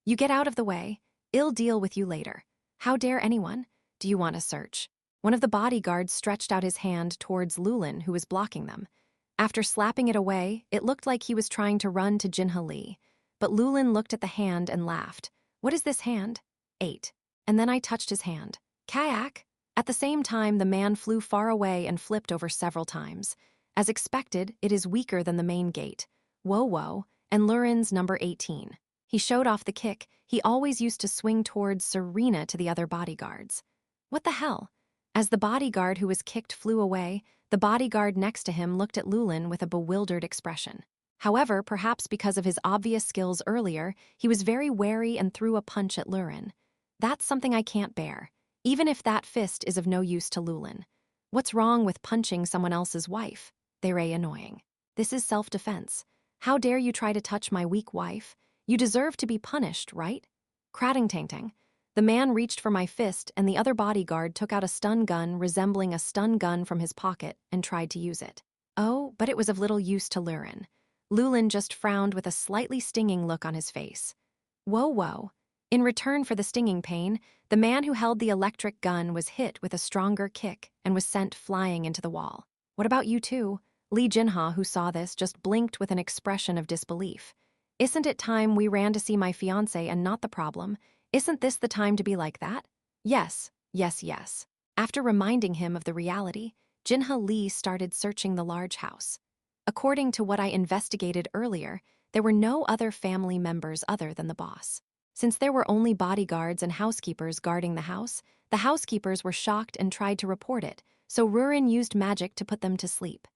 You get out of the way. I'll deal with you later. How dare anyone? Do you want a search? One of the bodyguards stretched out his hand towards Rurin, who was blocking them. After slapping it away, it looked like he was trying to run to Jinha Li. But Rurin looked at the hand and laughed. What is this hand? 8. and then I touched his hand. Kayak! At the same time, the man flew far away and flipped over several times. As expected, it is weaker than the main gate. Whoa, and Lurin's number 18. He showed off the kick he always used to swing towards Serena to the other bodyguards. What the hell? As the bodyguard who was kicked flew away, the bodyguard next to him looked at Lulin with a bewildered expression. However, perhaps because of his obvious skills earlier, he was very wary and threw a punch at Lurin. That's something I can't bear, even if that fist is of no use to Lulin. What's wrong with punching someone else's wife? They're annoying. This is self-defense. How dare you try to touch my weak wife? You deserve to be punished, right? Cratting-tang-tang. The man reached for my fist, and the other bodyguard took out a stun gun resembling a stun gun from his pocket and tried to use it. Oh, but it was of little use to Lurin. Lulin just frowned with a slightly stinging look on his face. Whoa. In return for the stinging pain, the man who held the electric gun was hit with a stronger kick and was sent flying into the wall. What about you two? Lee Jinha, who saw this, just blinked with an expression of disbelief. Isn't it time we ran to see my fiancé and not the problem? Isn't this the time to be like that? Yes. After reminding him of the reality, Jinha Lee started searching the large house. According to what I investigated earlier, there were no other family members other than the boss. Since there were only bodyguards and housekeepers guarding the housekeepers were shocked and tried to report it, so Rurin used magic to put them to sleep.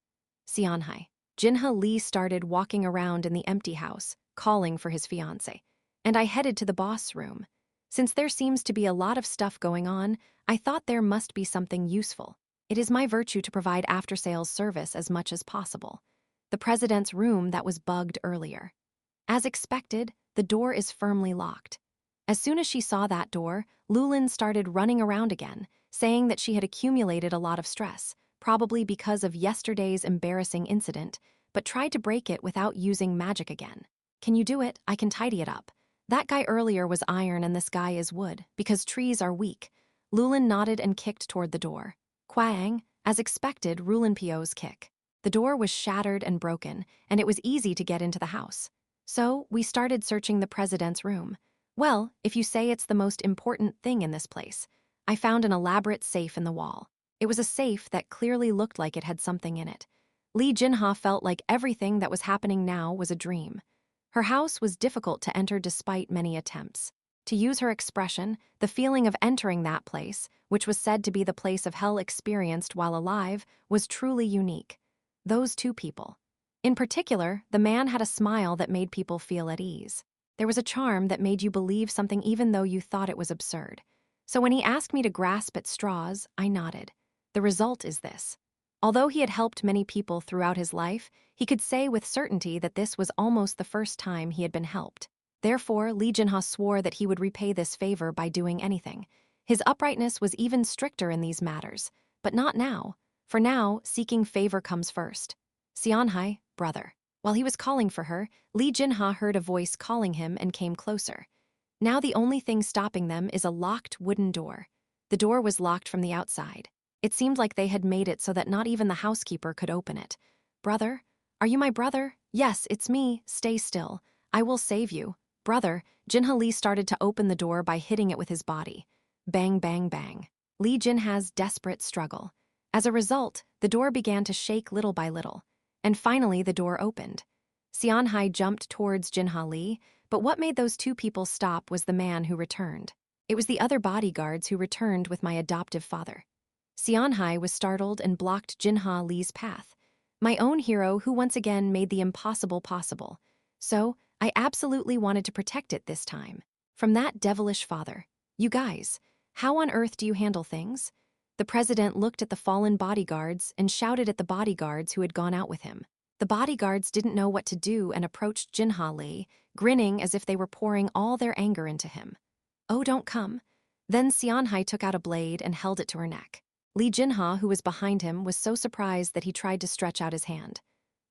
Xianhai. Jinha Lee started walking around in the empty house, calling for his fiancé, and I headed to the boss room. Since there seems to be a lot of stuff going on, I thought there must be something useful. It is my virtue to provide after-sales service as much as possible. The president's room that was bugged earlier. As expected, the door is firmly locked. As soon as she saw that door, Lulin started running around again, saying that she had accumulated a lot of stress, probably because of yesterday's embarrassing incident, but tried to break it without using magic again. Can you do it? I can tidy it up. That guy earlier was iron and this guy is wood, because trees are weak. Lulin nodded and kicked toward the door. Quang, as expected, Rulin Pio's kick. The door was shattered and broken, and it was easy to get into the house. So, we started searching the president's room. Well, if you say it's the most important thing in this place. I found an elaborate safe in the wall. It was a safe that clearly looked like it had something in it. Lee Jinha felt like everything that was happening now was a dream. Her house was difficult to enter despite many attempts. To use her expression, the feeling of entering that place, which was said to be the place of hell experienced while alive, was truly unique. Those two people. In particular, the man had a smile that made people feel at ease. There was a charm that made you believe something even though you thought it was absurd. So when he asked me to grasp at straws, I nodded. The result is this. Although he had helped many people throughout his life, he could say with certainty that this was almost the first time he had been helped. Therefore, Lee Jinha swore that he would repay this favor by doing anything. His uprightness was even stricter in these matters, but not now. For now, seeking favor comes first. Xianhai, brother. While he was calling for her, Lee Jinha heard a voice calling him and came closer. Now the only thing stopping them is a locked wooden door. The door was locked from the outside. It seemed like they had made it so that not even the housekeeper could open it. Brother? Are you my brother? Yes, it's me. Stay still. I will save you. Brother, Jinha Lee started to open the door by hitting it with his body. Bang, bang, bang. Lee Jinha's desperate struggle. As a result, the door began to shake little by little. And finally, the door opened. Xianhai jumped towards Jinha Lee, but what made those two people stop was the man who returned. It was the other bodyguards who returned with my adoptive father. Xianhai was startled and blocked Jinha Lee's path. My own hero who once again made the impossible possible. So, I absolutely wanted to protect it this time. From that devilish father. You guys, how on earth do you handle things? The president looked at the fallen bodyguards and shouted at the bodyguards who had gone out with him. The bodyguards didn't know what to do and approached Jinha Lee, grinning as if they were pouring all their anger into him. Oh, don't come. Then Xianhai took out a blade and held it to her neck. Lee Jinha, who was behind him, was so surprised that he tried to stretch out his hand.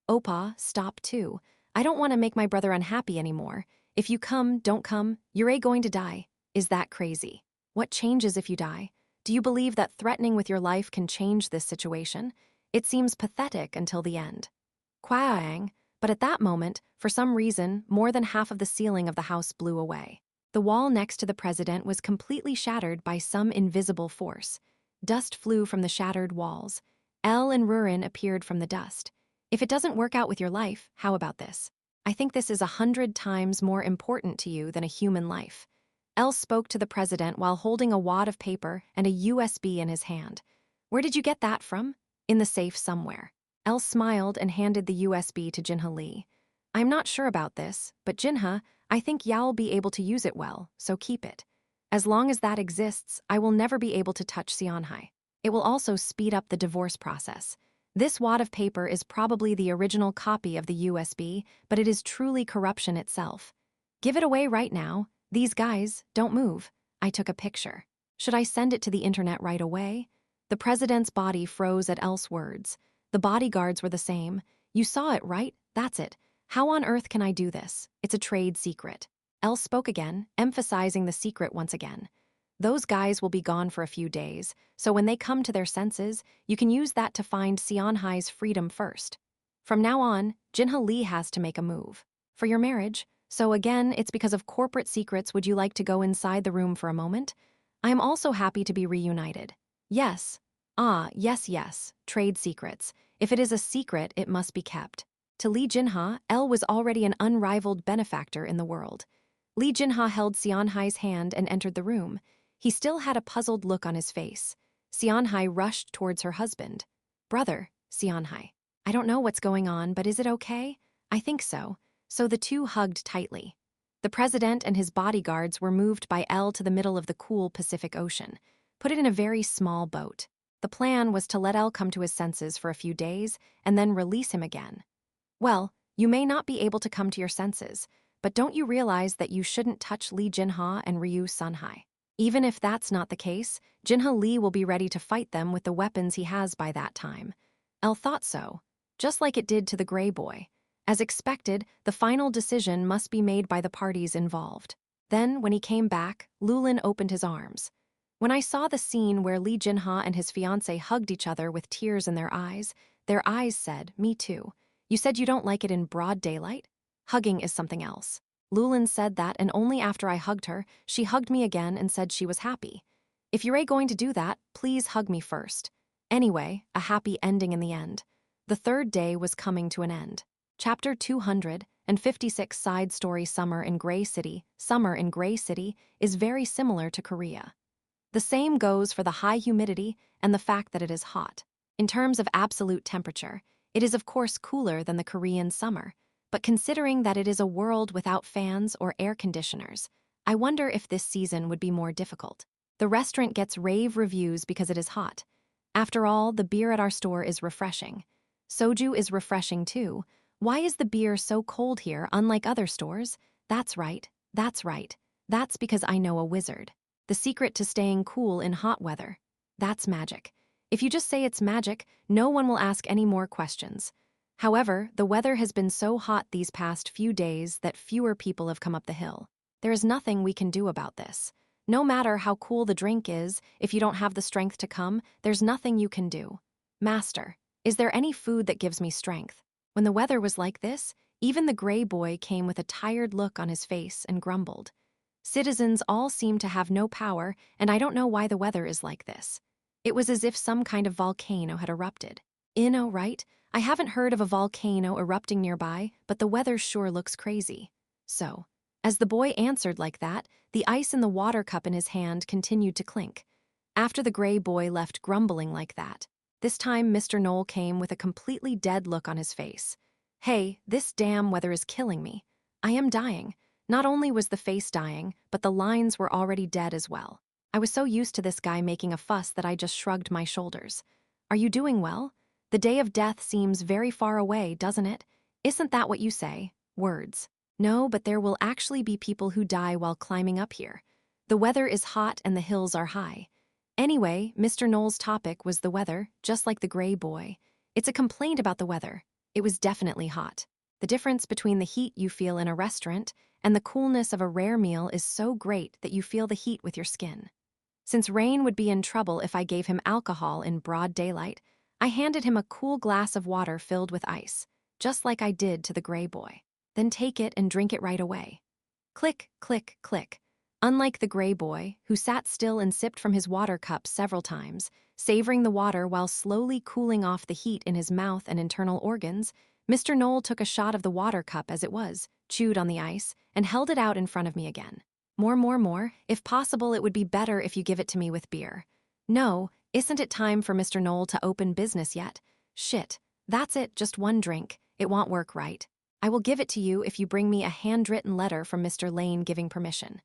Oppa, stop too. I don't want to make my brother unhappy anymore. If you come, don't come, you're going to die. Is that crazy? What changes if you die? Do you believe that threatening with your life can change this situation? It seems pathetic until the end. Quang, but at that moment, for some reason, more than half of the ceiling of the house blew away. The wall next to the president was completely shattered by some invisible force. Dust flew from the shattered walls. Elle and Rurin appeared from the dust. If it doesn't work out with your life, how about this? I think this is 100 times more important to you than a human life. Elle spoke to the president while holding a wad of paper and a USB in his hand. Where did you get that from? In the safe somewhere. Elle smiled and handed the USB to Jinha Lee. I'm not sure about this, but Jinha, I think Yao'll be able to use it well, so keep it. As long as that exists, I will never be able to touch Xianhai. It will also speed up the divorce process. This wad of paper is probably the original copy of the USB, but it is truly corruption itself. Give it away right now. These guys, don't move. I took a picture. Should I send it to the internet right away? The president's body froze at Elle's words. The bodyguards were the same. You saw it, right? That's it. How on earth can I do this? It's a trade secret. Elle spoke again, emphasizing the secret once again. Those guys will be gone for a few days, so when they come to their senses, you can use that to find Xianhai's freedom first. From now on, Jinha Lee has to make a move. For your marriage, so again, it's because of corporate secrets. Would you like to go inside the room for a moment? I am also happy to be reunited. Yes. Yes, trade secrets. If it is a secret, it must be kept. To Li Jinha, Elle was already an unrivaled benefactor in the world. Li Jinha held Xianhai's hand and entered the room. He still had a puzzled look on his face. Xianhai rushed towards her husband. Brother, Xianhai. I don't know what's going on, but is it okay? I think so. So the two hugged tightly. The president and his bodyguards were moved by Elle to the middle of the cool Pacific Ocean. Put it in a very small boat. The plan was to let Elle come to his senses for a few days and then release him again. Well, you may not be able to come to your senses, but don't you realize that you shouldn't touch Li Jinha and Ryu Sunhai? Even if that's not the case, Jinha Lee will be ready to fight them with the weapons he has by that time. Elle thought so, just like it did to the Grey Boy. As expected, the final decision must be made by the parties involved. Then, when he came back, Lulin opened his arms. When I saw the scene where Li Jinha and his fiancée hugged each other with tears in their eyes said, "Me too. You said you don't like it in broad daylight? Hugging is something else." Lulin said that, and only after I hugged her, she hugged me again and said she was happy. If you're going to do that, please hug me first. Anyway, a happy ending in the end. The third day was coming to an end. Chapter 256 Side Story Summer in Gray City. Summer in Gray City is very similar to Korea. The same goes for the high humidity and the fact that it is hot. In terms of absolute temperature, it is of course cooler than the Korean summer, but considering that it is a world without fans or air conditioners, I wonder if this season would be more difficult. The restaurant gets rave reviews because it is hot. After all, the beer at our store is refreshing. Soju is refreshing too. Why is the beer so cold here, unlike other stores? That's right. That's because I know a wizard. The secret to staying cool in hot weather. That's magic. If you just say it's magic, no one will ask any more questions. However, the weather has been so hot these past few days that fewer people have come up the hill. There is nothing we can do about this. No matter how cool the drink is, if you don't have the strength to come, there's nothing you can do. Master, is there any food that gives me strength? When the weather was like this, even the Grey Boy came with a tired look on his face and grumbled. Citizens all seem to have no power, and I don't know why the weather is like this. It was as if some kind of volcano had erupted. Inno, right? I haven't heard of a volcano erupting nearby, but the weather sure looks crazy. So, as the boy answered like that, the ice in the water cup in his hand continued to clink. After the Grey Boy left grumbling like that, this time Mr. Knoll came with a completely dead look on his face. Hey, this damn weather is killing me. I am dying. Not only was the face dying, but the lines were already dead as well. I was so used to this guy making a fuss that I just shrugged my shoulders. Are you doing well? The day of death seems very far away, doesn't it? Isn't that what you say? Words. No, but there will actually be people who die while climbing up here. The weather is hot and the hills are high. Anyway, Mr. Knoll's topic was the weather, just like the Grey Boy. It's a complaint about the weather. It was definitely hot. The difference between the heat you feel in a restaurant and the coolness of a rare meal is so great that you feel the heat with your skin. Since Rain would be in trouble if I gave him alcohol in broad daylight, I handed him a cool glass of water filled with ice, just like I did to the Grey Boy. Then take it and drink it right away. Click, click, click. Unlike the gray boy, who sat still and sipped from his water cup several times, savoring the water while slowly cooling off the heat in his mouth and internal organs, Mr. Knoll took a shot of the water cup as it was, chewed on the ice, and held it out in front of me again. More. If possible, it would be better if you give it to me with beer. No, isn't it time for Mr. Knoll to open business yet? Shit, that's it, just one drink. It won't work, right? I will give it to you if you bring me a handwritten letter from Mr. Lane giving permission.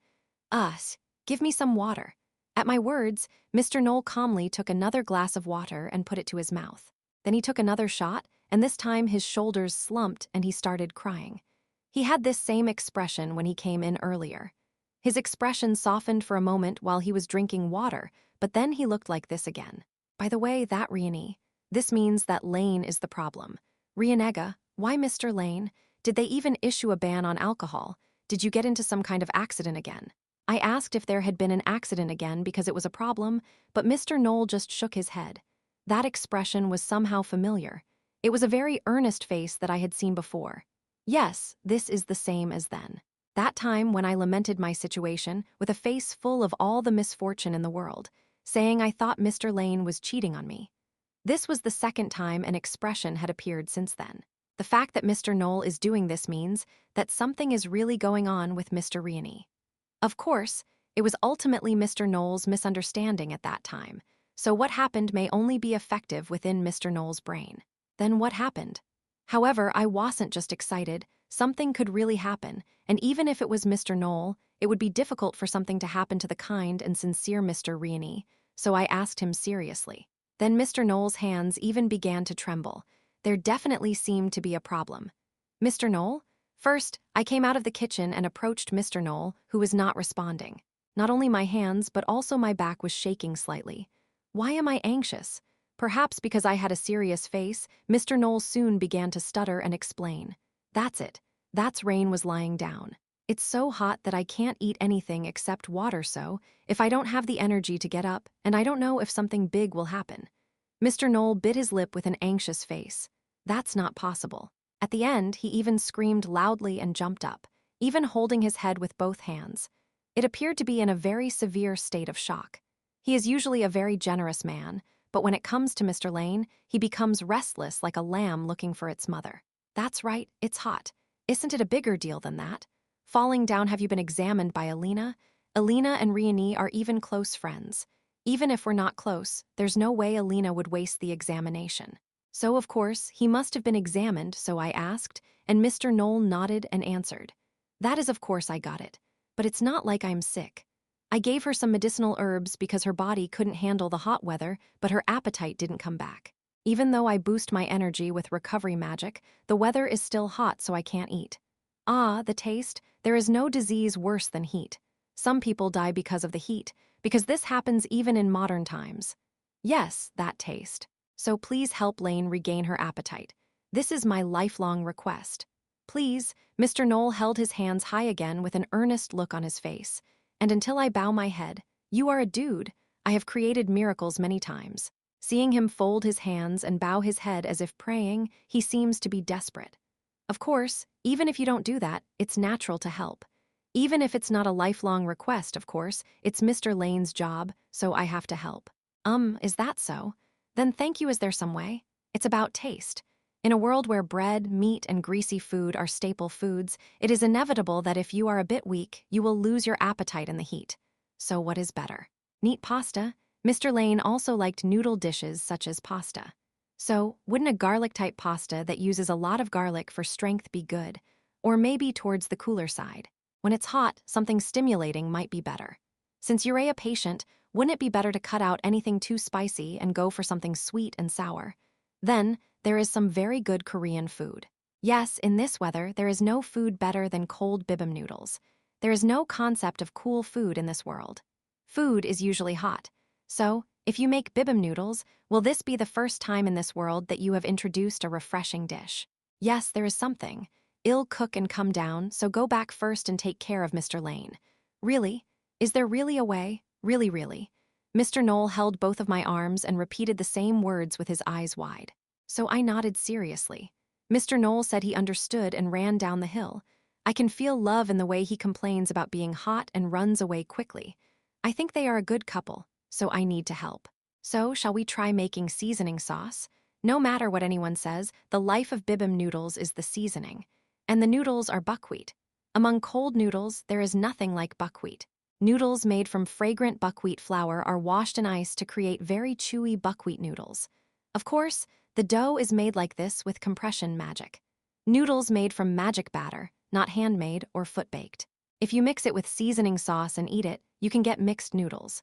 Give me some water. At my words, Mr. Knoll calmly took another glass of water and put it to his mouth. Then he took another shot, and this time his shoulders slumped and he started crying. He had this same expression when he came in earlier. His expression softened for a moment while he was drinking water, but then he looked like this again. By the way, that Riani. This means that Lane is the problem. Rianega, why Mr. Lane? Did they even issue a ban on alcohol? Did you get into some kind of accident again? I asked if there had been an accident again because it was a problem, but Mr. Knoll just shook his head. That expression was somehow familiar. It was a very earnest face that I had seen before. Yes, this is the same as then. That time when I lamented my situation with a face full of all the misfortune in the world, saying I thought Mr. Lane was cheating on me. This was the second time an expression had appeared since then. The fact that Mr. Knoll is doing this means that something is really going on with Mr. Riani. Of course, it was ultimately Mr. Knoll's misunderstanding at that time, so what happened may only be effective within Mr. Knoll's brain. Then what happened? However, I wasn't just excited, something could really happen, and even if it was Mr. Knoll, it would be difficult for something to happen to the kind and sincere Mr. Riani, so I asked him seriously. Then Mr. Knoll's hands even began to tremble. There definitely seemed to be a problem. Mr. Knoll? First, I came out of the kitchen and approached Mr. Knoll, who was not responding. Not only my hands, but also my back was shaking slightly. Why am I anxious? Perhaps because I had a serious face, Mr. Knoll soon began to stutter and explain. That's it. That's Rain was lying down. It's so hot that I can't eat anything except water, so if I don't have the energy to get up, and I don't know if something big will happen. Mr. Knoll bit his lip with an anxious face. That's not possible. At the end, he even screamed loudly and jumped up, even holding his head with both hands. It appeared to be in a very severe state of shock. He is usually a very generous man, but when it comes to Mr. Lane, he becomes restless like a lamb looking for its mother. That's right, it's hot. Isn't it a bigger deal than that? Falling down, have you been examined by Alina? Alina and Riani are even close friends. Even if we're not close, there's no way Alina would waste the examination. So, of course, he must have been examined, so I asked, and Mr. Knoll nodded and answered. That is, of course, I got it. But it's not like I'm sick. I gave her some medicinal herbs because her body couldn't handle the hot weather, but her appetite didn't come back. Even though I boost my energy with recovery magic, the weather is still hot, so I can't eat. Ah, the taste. There is no disease worse than heat. Some people die because of the heat, because this happens even in modern times. Yes, that taste. So please help Lane regain her appetite. This is my lifelong request. Please, Mr. Knoll held his hands high again with an earnest look on his face. And until I bow my head, you are a dude. I have created miracles many times. Seeing him fold his hands and bow his head as if praying, he seems to be desperate. Of course, even if you don't do that, it's natural to help. Even if it's not a lifelong request, of course, it's Mr. Lane's job, so I have to help. Is that so? Then thank you. Is there some way? It's about taste. In a world where bread, meat, and greasy food are staple foods, it is inevitable that if you are a bit weak, you will lose your appetite in the heat. So what is better? Neat pasta? Mr. Lane also liked noodle dishes such as pasta. So, wouldn't a garlic-type pasta that uses a lot of garlic for strength be good? Or maybe towards the cooler side. When it's hot, something stimulating might be better. Since you're a patient, wouldn't it be better to cut out anything too spicy and go for something sweet and sour? Then, there is some very good Korean food. Yes, in this weather, there is no food better than cold bibimbap noodles. There is no concept of cool food in this world. Food is usually hot. So, if you make bibimbap noodles, will this be the first time in this world that you have introduced a refreshing dish? Yes, there is something. I'll cook and come down, so go back first and take care of Mr. Lane. Really? Is there really a way? Really? Mr. Knoll held both of my arms and repeated the same words with his eyes wide. So I nodded seriously. Mr. Knoll said he understood and ran down the hill. I can feel love in the way he complains about being hot and runs away quickly. I think they are a good couple, so I need to help. So, shall we try making seasoning sauce? No matter what anyone says, the life of bibimbap noodles is the seasoning. And the noodles are buckwheat. Among cold noodles, there is nothing like buckwheat. Noodles made from fragrant buckwheat flour are washed in ice to create very chewy buckwheat noodles. Of course, the dough is made like this with compression magic. Noodles made from magic batter, not handmade or foot-baked. If you mix it with seasoning sauce and eat it, you can get mixed noodles.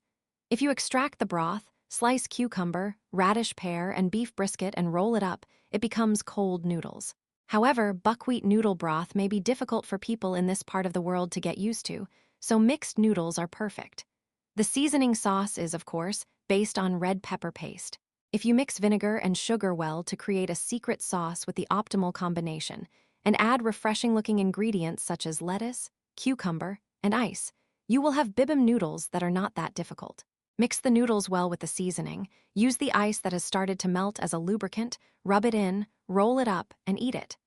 If you extract the broth, slice cucumber, radish pear, and beef brisket and roll it up, it becomes cold noodles. However, buckwheat noodle broth may be difficult for people in this part of the world to get used to, so mixed noodles are perfect. The seasoning sauce is, of course, based on red pepper paste. If you mix vinegar and sugar well to create a secret sauce with the optimal combination, and add refreshing-looking ingredients such as lettuce, cucumber, and ice, you will have bibimbap noodles that are not that difficult. Mix the noodles well with the seasoning, use the ice that has started to melt as a lubricant, rub it in, roll it up, and eat it.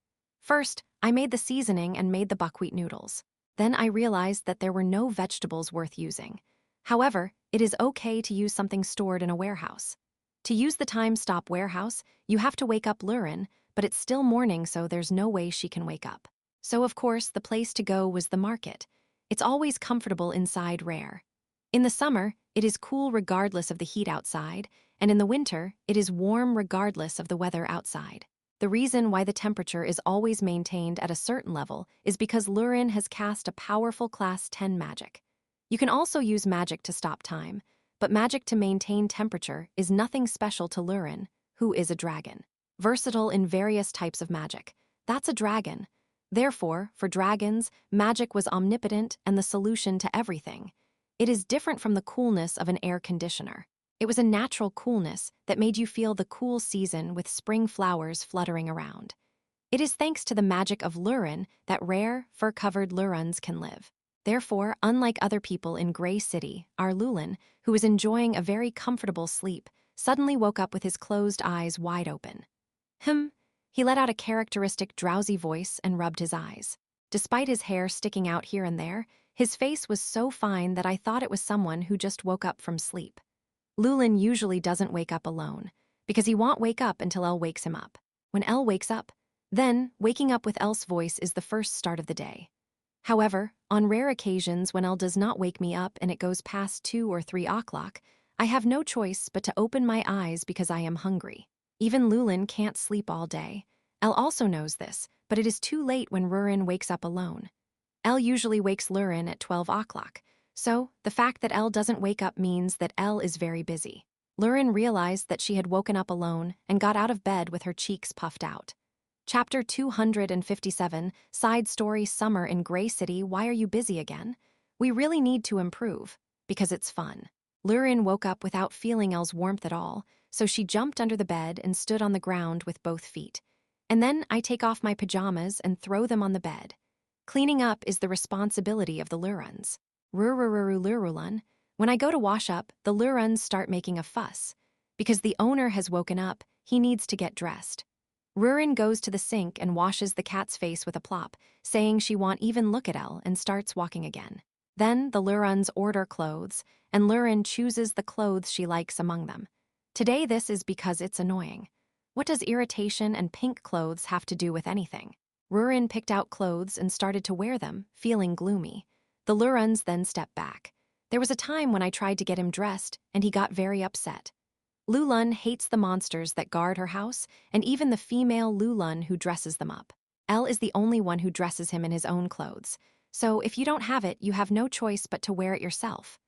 First, I made the seasoning and made the buckwheat noodles. Then I realized that there were no vegetables worth using. However, it is okay to use something stored in a warehouse. To use the time-stop warehouse, you have to wake up Rurin, but it's still morning, so there's no way she can wake up. So, of course, the place to go was the market. It's always comfortable inside Rare. In the summer, it is cool regardless of the heat outside, and in the winter, it is warm regardless of the weather outside. The reason why the temperature is always maintained at a certain level is because Rurin has cast a powerful Class 10 magic. You can also use magic to stop time, but magic to maintain temperature is nothing special to Rurin, who is a dragon. Versatile in various types of magic. That's a dragon. Therefore, for dragons, magic was omnipotent and the solution to everything. It is different from the coolness of an air conditioner. It was a natural coolness that made you feel the cool season with spring flowers fluttering around. It is thanks to the magic of Rurin that rare, fur-covered Lurons can live. Therefore, unlike other people in Grey City, our Lulin, who was enjoying a very comfortable sleep, suddenly woke up with his closed eyes wide open. He let out a characteristic drowsy voice and rubbed his eyes. Despite his hair sticking out here and there, his face was so fine that I thought it was someone who just woke up from sleep. Lulin usually doesn't wake up alone, because he won't wake up until Elle wakes him up. When Elle wakes up, then waking up with Elle's voice is the first start of the day. However, on rare occasions when Elle does not wake me up and it goes past 2 or 3 o'clock, I have no choice but to open my eyes because I am hungry. Even Lulin can't sleep all day. Elle also knows this, but it is too late when Rurin wakes up alone. Elle usually wakes Rurin at 12 o'clock, so the fact that Elle doesn't wake up means that Elle is very busy. Rurin realized that she had woken up alone and got out of bed with her cheeks puffed out. Chapter 257, Side Story Summer in Grey City. Why are you busy again? We really need to improve, because it's fun. Rurin woke up without feeling Elle's warmth at all, so she jumped under the bed and stood on the ground with both feet. And then I take off my pajamas and throw them on the bed. Cleaning up is the responsibility of the Lurons. Lurulun. When I go to wash up, the Lurons start making a fuss. Because the owner has woken up, he needs to get dressed. Rurin goes to the sink and washes the cat's face with a plop, saying she won't even look at Elle and starts walking again. Then the Lurons order clothes, and Rurin chooses the clothes she likes among them. Today this is because it's annoying. What does irritation and pink clothes have to do with anything? Rurin picked out clothes and started to wear them, feeling gloomy. The Lurons then stepped back. There was a time when I tried to get him dressed, and he got very upset. Lulun hates the monsters that guard her house, and even the female Lulun who dresses them up. Elle is the only one who dresses him in his own clothes. So if you don't have it, you have no choice but to wear it yourself.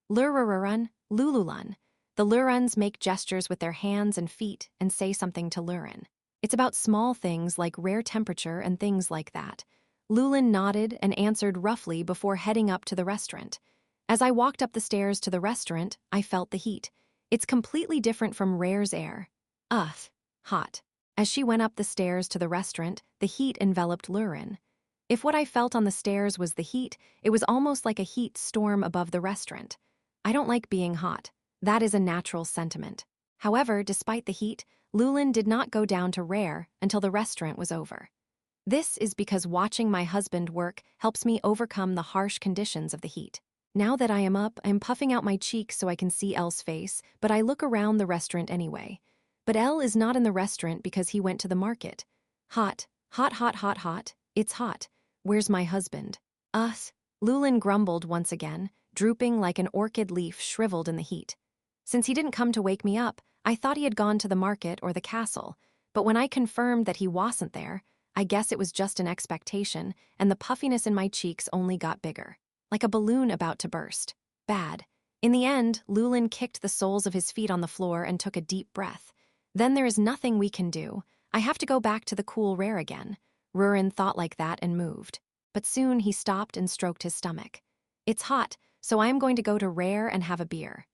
Lululun. The Lurons make gestures with their hands and feet and say something to Rurin. It's about small things like rare temperature and things like that. Lulun nodded and answered roughly before heading up to the restaurant. As I walked up the stairs to the restaurant, I felt the heat. It's completely different from Rare's air. Hot. As she went up the stairs to the restaurant, the heat enveloped Rurin. If what I felt on the stairs was the heat, it was almost like a heat storm above the restaurant. I don't like being hot. That is a natural sentiment. However, despite the heat, Lulun did not go down to Rare until the restaurant was over. This is because watching my husband work helps me overcome the harsh conditions of the heat. Now that I am up, I am puffing out my cheeks so I can see Elle's face, but I look around the restaurant anyway. But Elle is not in the restaurant because he went to the market. Hot, hot, hot, hot, hot. It's hot. Where's my husband? Us. Llewellyn grumbled once again, drooping like an orchid leaf shriveled in the heat. Since he didn't come to wake me up, I thought he had gone to the market or the castle, but when I confirmed that he wasn't there, I guess it was just an expectation, and the puffiness in my cheeks only got bigger, like a balloon about to burst. Bad. In the end, Llewellyn kicked the soles of his feet on the floor and took a deep breath. Then there is nothing we can do. I have to go back to the cool rare again. Rurin thought like that and moved. But soon he stopped and stroked his stomach. It's hot, so I am going to go to rare and have a beer.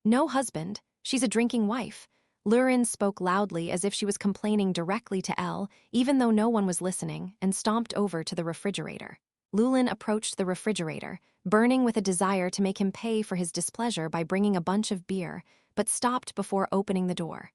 No husband. She's a drinking wife. Lurin spoke loudly as if she was complaining directly to Elle, even though no one was listening, and stomped over to the refrigerator. Llewellyn approached the refrigerator, burning with a desire to make him pay for his displeasure by bringing a bunch of beer, but stopped before opening the door.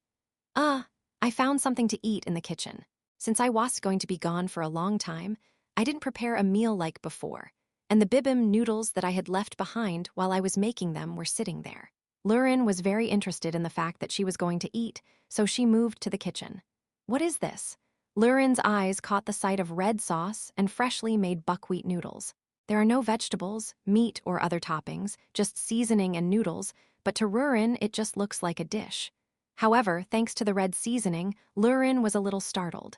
I found something to eat in the kitchen. Since I was going to be gone for a long time, I didn't prepare a meal like before, and the bibim noodles that I had left behind while I was making them were sitting there. Lurin was very interested in the fact that she was going to eat, so she moved to the kitchen. What is this? Lurin's eyes caught the sight of red sauce and freshly made buckwheat noodles. There are no vegetables, meat, or other toppings, just seasoning and noodles, but to Rurin it just looks like a dish. However, thanks to the red seasoning, Lurin was a little startled.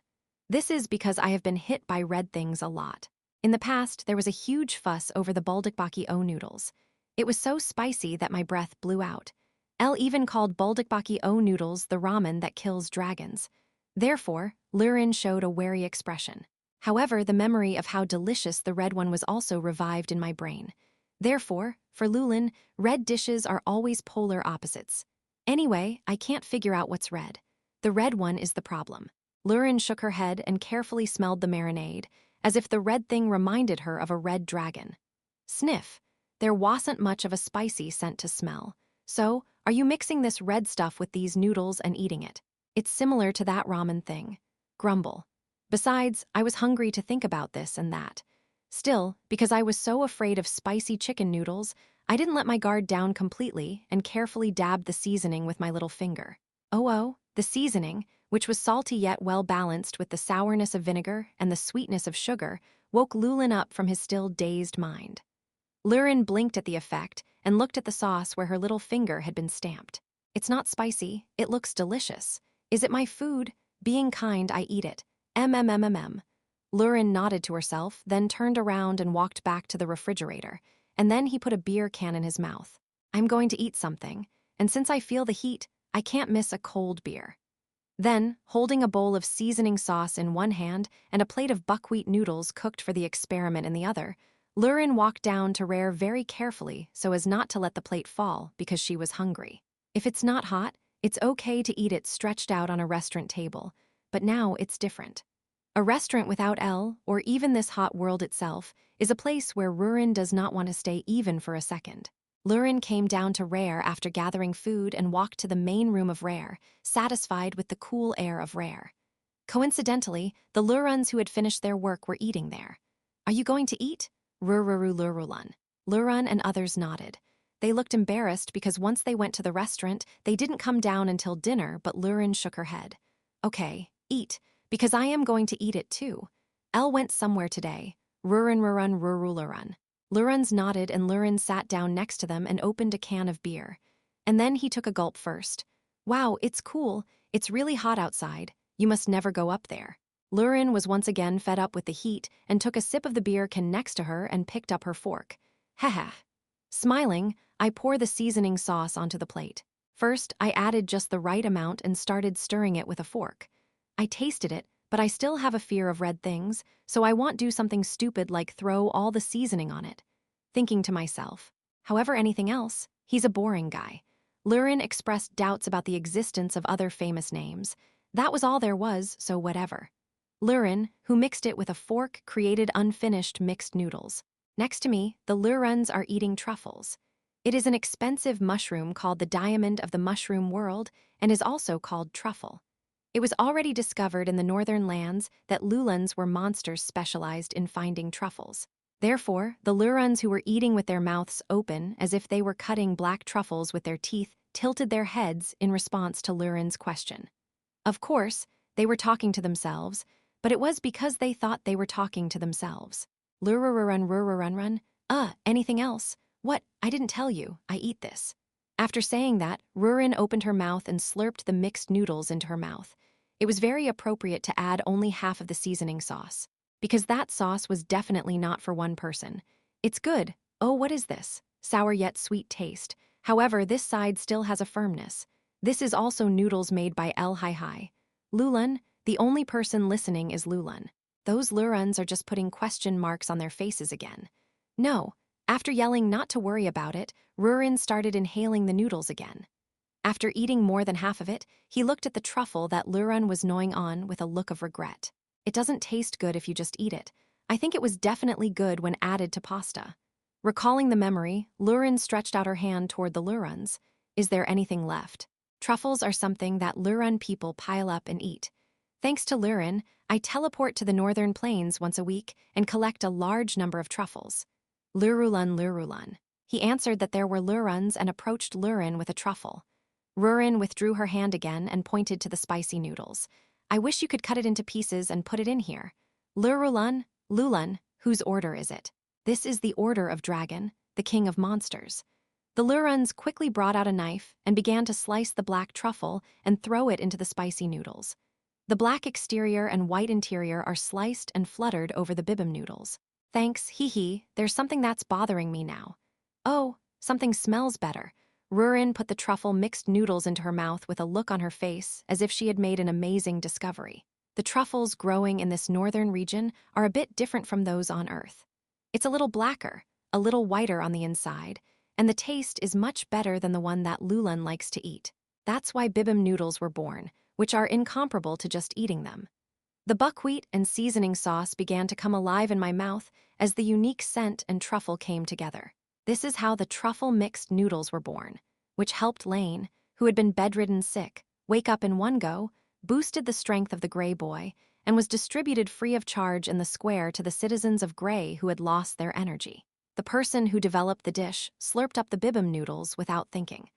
This is because I have been hit by red things a lot. In the past, there was a huge fuss over the Buldikbaki O noodles. It was so spicy that my breath blew out. Elle even called Buldikbaki O noodles the ramen that kills dragons. Therefore, Lurin showed a wary expression. However, the memory of how delicious the red one was also revived in my brain. Therefore, for Llewellyn, red dishes are always polar opposites. Anyway, I can't figure out what's red. The red one is the problem. Lurin shook her head and carefully smelled the marinade, as if the red thing reminded her of a red dragon. Sniff. There wasn't much of a spicy scent to smell. So, are you mixing this red stuff with these noodles and eating it? It's similar to that ramen thing. Grumble. Besides, I was hungry to think about this and that. Still, because I was so afraid of spicy chicken noodles, I didn't let my guard down completely and carefully dabbed the seasoning with my little finger. Oh, the seasoning, which was salty yet well balanced with the sourness of vinegar and the sweetness of sugar, woke Llewellyn up from his still dazed mind. Lurin blinked at the effect and looked at the sauce where her little finger had been stamped. It's not spicy, it looks delicious. Is it my food? Being kind, I eat it. Lurin nodded to herself, then turned around and walked back to the refrigerator, and then he put a beer can in his mouth. I'm going to eat something, and since I feel the heat, I can't miss a cold beer. Then, holding a bowl of seasoning sauce in one hand and a plate of buckwheat noodles cooked for the experiment in the other, Lurin walked down to Rare very carefully so as not to let the plate fall because she was hungry. If it's not hot, it's okay to eat it stretched out on a restaurant table, but now it's different. A restaurant without Elle, or even this hot world itself, is a place where Rurin does not want to stay even for a second. Lurin came down to Rare after gathering food and walked to the main room of Rare, satisfied with the cool air of Rare. Coincidentally, the Lurons who had finished their work were eating there. Are you going to eat? Lurulun. Luron and others nodded. They looked embarrassed because once they went to the restaurant, they didn't come down until dinner, but Lurin shook her head. Okay, eat, because I am going to eat it too. Elle went somewhere today. Rurun. Lurons nodded and Lurin sat down next to them and opened a can of beer. And then he took a gulp first. Wow, it's cool. It's really hot outside. You must never go up there. Lurin was once again fed up with the heat and took a sip of the beer can next to her and picked up her fork. Haha. Smiling, I pour the seasoning sauce onto the plate. First, I added just the right amount and started stirring it with a fork. I tasted it, but I still have a fear of red things, so I won't do something stupid like throw all the seasoning on it. Thinking to myself, however anything else, he's a boring guy. Lurin expressed doubts about the existence of other famous names. That was all there was, so whatever. Lurin, who mixed it with a fork, created unfinished mixed noodles. Next to me, the Lurons are eating truffles. It is an expensive mushroom called the diamond of the mushroom world and is also called truffle. It was already discovered in the northern lands that Lulans were monsters specialized in finding truffles. Therefore, the Lurons who were eating with their mouths open as if they were cutting black truffles with their teeth tilted their heads in response to Lurin's question. Of course, they were talking to themselves, but it was because they thought they were talking to themselves. Lururun, anything else? What? I didn't tell you, I eat this. After saying that, Rurin opened her mouth and slurped the mixed noodles into her mouth. It was very appropriate to add only half of the seasoning sauce, because that sauce was definitely not for one person. It's good. Oh, what is this? Sour yet sweet taste. However, this side still has a firmness. This is also noodles made by El Hai Hai. Lulan, the only person listening is Lulan. Those Lurons are just putting question marks on their faces again. No. After yelling not to worry about it, Rurin started inhaling the noodles again. After eating more than half of it, he looked at the truffle that Lurin was gnawing on with a look of regret. It doesn't taste good if you just eat it. I think it was definitely good when added to pasta. Recalling the memory, Lurin stretched out her hand toward the Lurons. Is there anything left? Truffles are something that Lurin people pile up and eat. Thanks to Lurin, I teleport to the northern plains once a week and collect a large number of truffles. Lurulan. He answered that there were Lurons and approached Lurin with a truffle. Rurin withdrew her hand again and pointed to the spicy noodles. I wish you could cut it into pieces and put it in here. Lulan, whose order is it? This is the Order of Dragon, the king of monsters. The Lurons quickly brought out a knife and began to slice the black truffle and throw it into the spicy noodles. The black exterior and white interior are sliced and fluttered over the bibim noodles. Thanks, there's something that's bothering me now. Oh, something smells better. Rurin put the truffle mixed noodles into her mouth with a look on her face as if she had made an amazing discovery. The truffles growing in this northern region are a bit different from those on Earth. It's a little blacker, a little whiter on the inside, and the taste is much better than the one that Lulan likes to eat. That's why bibim noodles were born, which are incomparable to just eating them. The buckwheat and seasoning sauce began to come alive in my mouth as the unique scent and truffle came together. This is how the truffle-mixed noodles were born, which helped Lane, who had been bedridden sick, wake up in one go, boosted the strength of the Grey Boy, and was distributed free of charge in the square to the citizens of Grey who had lost their energy. The person who developed the dish slurped up the bibim noodles without thinking,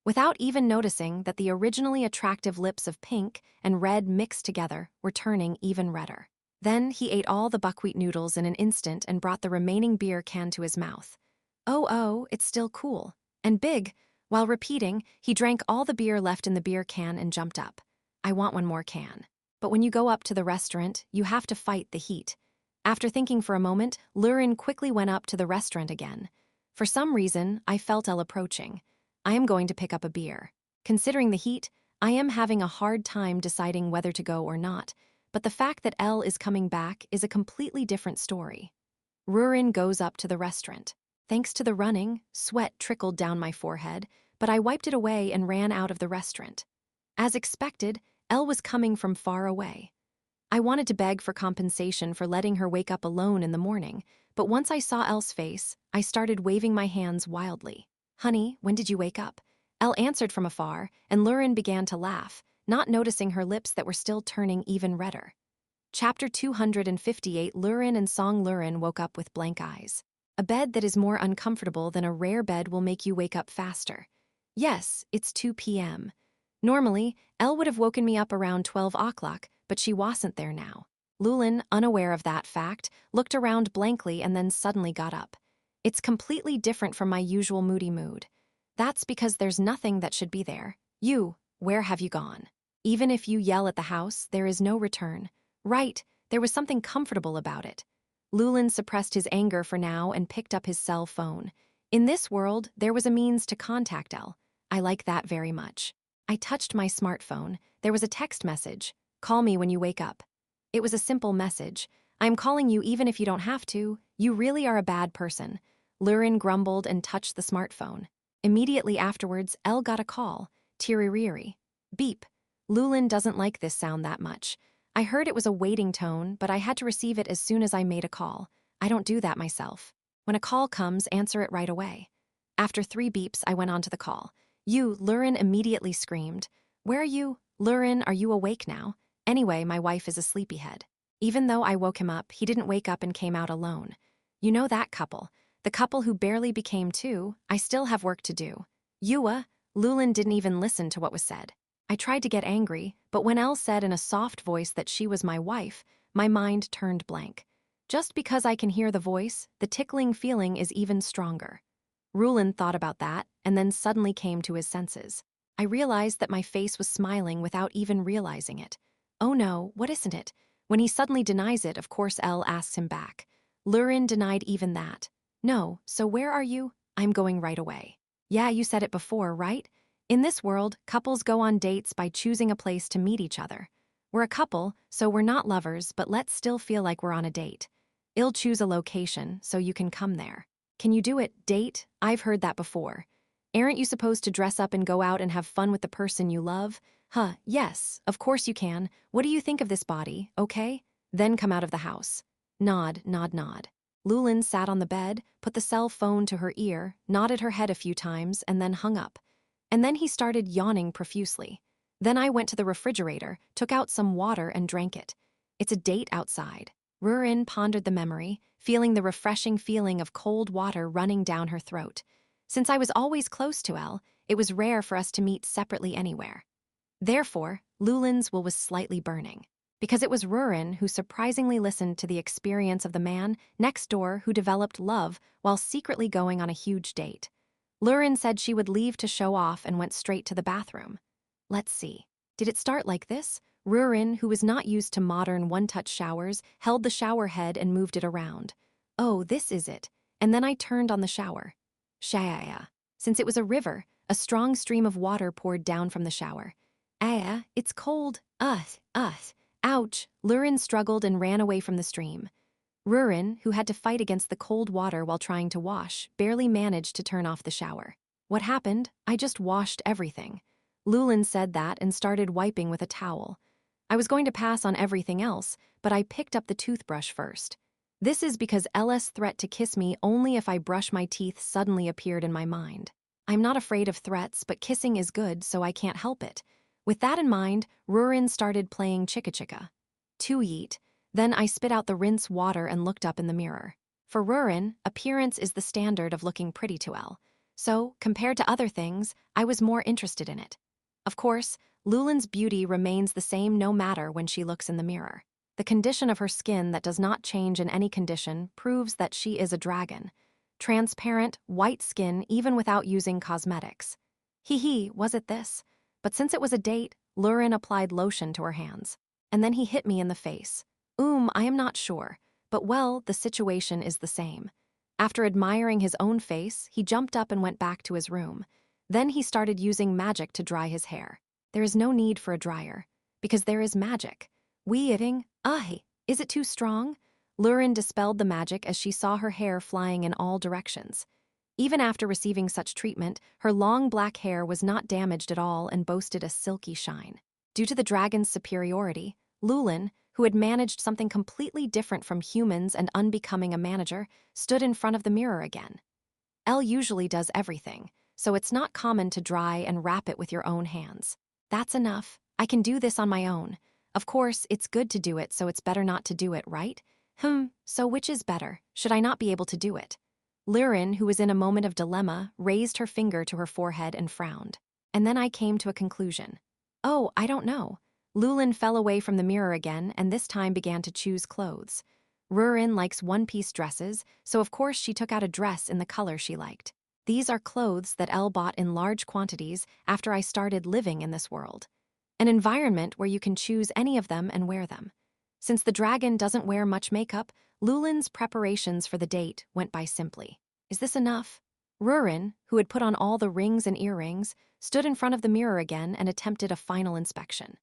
without even noticing that the originally attractive lips of pink and red mixed together were turning even redder. Then he ate all the buckwheat noodles in an instant and brought the remaining beer can to his mouth. Oh, it's still cool. And big. While repeating, he drank all the beer left in the beer can and jumped up. I want one more can. But when you go up to the restaurant, you have to fight the heat. After thinking for a moment, Lurin quickly went up to the restaurant again. For some reason, I felt Elle approaching. I am going to pick up a beer. Considering the heat, I am having a hard time deciding whether to go or not, but the fact that Elle is coming back is a completely different story. Rurin goes up to the restaurant. Thanks to the running, sweat trickled down my forehead, but I wiped it away and ran out of the restaurant. As expected, Elle was coming from far away. I wanted to beg for compensation for letting her wake up alone in the morning, but once I saw Elle's face, I started waving my hands wildly. Honey, when did you wake up? Elle answered from afar, and Lurin began to laugh, not noticing her lips that were still turning even redder. Chapter 258. Lurin and Song Lurin woke up with blank eyes. A bed that is more uncomfortable than a rare bed will make you wake up faster. Yes, it's 2 p.m. Normally, Elle would have woken me up around 12 o'clock, but she wasn't there now. Lulin, unaware of that fact, looked around blankly and then suddenly got up. It's completely different from my usual moody mood. That's because there's nothing that should be there. You, where have you gone? Even if you yell at the house, there is no return. Right, there was something comfortable about it. Lulin suppressed his anger for now and picked up his cell phone. In this world, there was a means to contact Elle. I like that very much. I touched my smartphone. There was a text message. Call me when you wake up. It was a simple message. I'm calling you even if you don't have to. You really are a bad person. Lurin grumbled and touched the smartphone. Immediately afterwards, Elle got a call. Tiririri. Beep. Lulin doesn't like this sound that much. I heard it was a waiting tone, but I had to receive it as soon as I made a call. I don't do that myself. When a call comes, answer it right away. After 3 beeps, I went on to the call. You, Lurin immediately screamed. Where are you? Lurin, are you awake now? Anyway, my wife is a sleepyhead. Even though I woke him up, he didn't wake up and came out alone. You know that couple. The couple who barely became two. I still have work to do. Yua, Lulin didn't even listen to what was said. I tried to get angry, but when Elle said in a soft voice that she was my wife, my mind turned blank. Just because I can hear the voice, the tickling feeling is even stronger. Rulin thought about that and then suddenly came to his senses. I realized that my face was smiling without even realizing it. Oh no, what isn't it? When he suddenly denies it, of course Elle asks him back. Lurin denied even that. No, so where are you? I'm going right away. Yeah, you said it before, right? In this world, couples go on dates by choosing a place to meet each other. We're a couple, so we're not lovers, but let's still feel like we're on a date. I'll choose a location, so you can come there. Can you do it, date? I've heard that before. Aren't you supposed to dress up and go out and have fun with the person you love? Huh, yes, of course you can. What do you think of this body, okay? Then come out of the house. Nod, nod, nod. Lulin sat on the bed, put the cell phone to her ear, nodded her head a few times, and then hung up. And then he started yawning profusely. Then I went to the refrigerator, took out some water and drank it. It's a date outside. Rurin pondered the memory, feeling the refreshing feeling of cold water running down her throat. Since I was always close to Elle, it was rare for us to meet separately anywhere. Therefore, Lulin's will was slightly burning, because it was Rurin who surprisingly listened to the experience of the man next door who developed love while secretly going on a huge date. Lurin said she would leave to show off and went straight to the bathroom. Let's see. Did it start like this? Rurin, who was not used to modern one-touch showers, held the shower head and moved it around. Oh, this is it. And then I turned on the shower. Shaya. Since it was a river, a strong stream of water poured down from the shower. It's cold. Ouch. Lurin struggled and ran away from the stream. Rurin, who had to fight against the cold water while trying to wash, barely managed to turn off the shower. What happened? I just washed everything. Lulin said that and started wiping with a towel. I was going to pass on everything else, but I picked up the toothbrush first. This is because Ella's threat to kiss me only if I brush my teeth suddenly appeared in my mind. I'm not afraid of threats, but kissing is good, so I can't help it. With that in mind, Rurin started playing chicka chicka. To yeet. Then I spit out the rinse water and looked up in the mirror. For Rurin, appearance is the standard of looking pretty to Elle. So, compared to other things, I was more interested in it. Of course, Lulin's beauty remains the same no matter when she looks in the mirror. The condition of her skin that does not change in any condition proves that she is a dragon. Transparent, white skin even without using cosmetics. Was it this? But since it was a date, Lurin applied lotion to her hands. And then he hit me in the face. I am not sure, but well, the situation is the same. After admiring his own face, he jumped up and went back to his room. Then he started using magic to dry his hair. There is no need for a dryer, because there is magic. Is it too strong? Lurin dispelled the magic as she saw her hair flying in all directions. Even after receiving such treatment, her long black hair was not damaged at all and boasted a silky shine. Due to the dragon's superiority, Lulin, who had managed something completely different from humans and unbecoming a manager, stood in front of the mirror again. Elle usually does everything, so it's not common to dry and wrap it with your own hands. That's enough. I can do this on my own. Of course, it's good to do it, so it's better not to do it, right? So which is better? Should I not be able to do it? Lurin, who was in a moment of dilemma, raised her finger to her forehead and frowned. And then I came to a conclusion. Oh, I don't know. Lulin fell away from the mirror again and this time began to choose clothes. Rurin likes one-piece dresses, so of course she took out a dress in the color she liked. These are clothes that Elle bought in large quantities after I started living in this world. An environment where you can choose any of them and wear them. Since the dragon doesn't wear much makeup, Lulin's preparations for the date went by simply. Is this enough? Rurin, who had put on all the rings and earrings, stood in front of the mirror again and attempted a final inspection.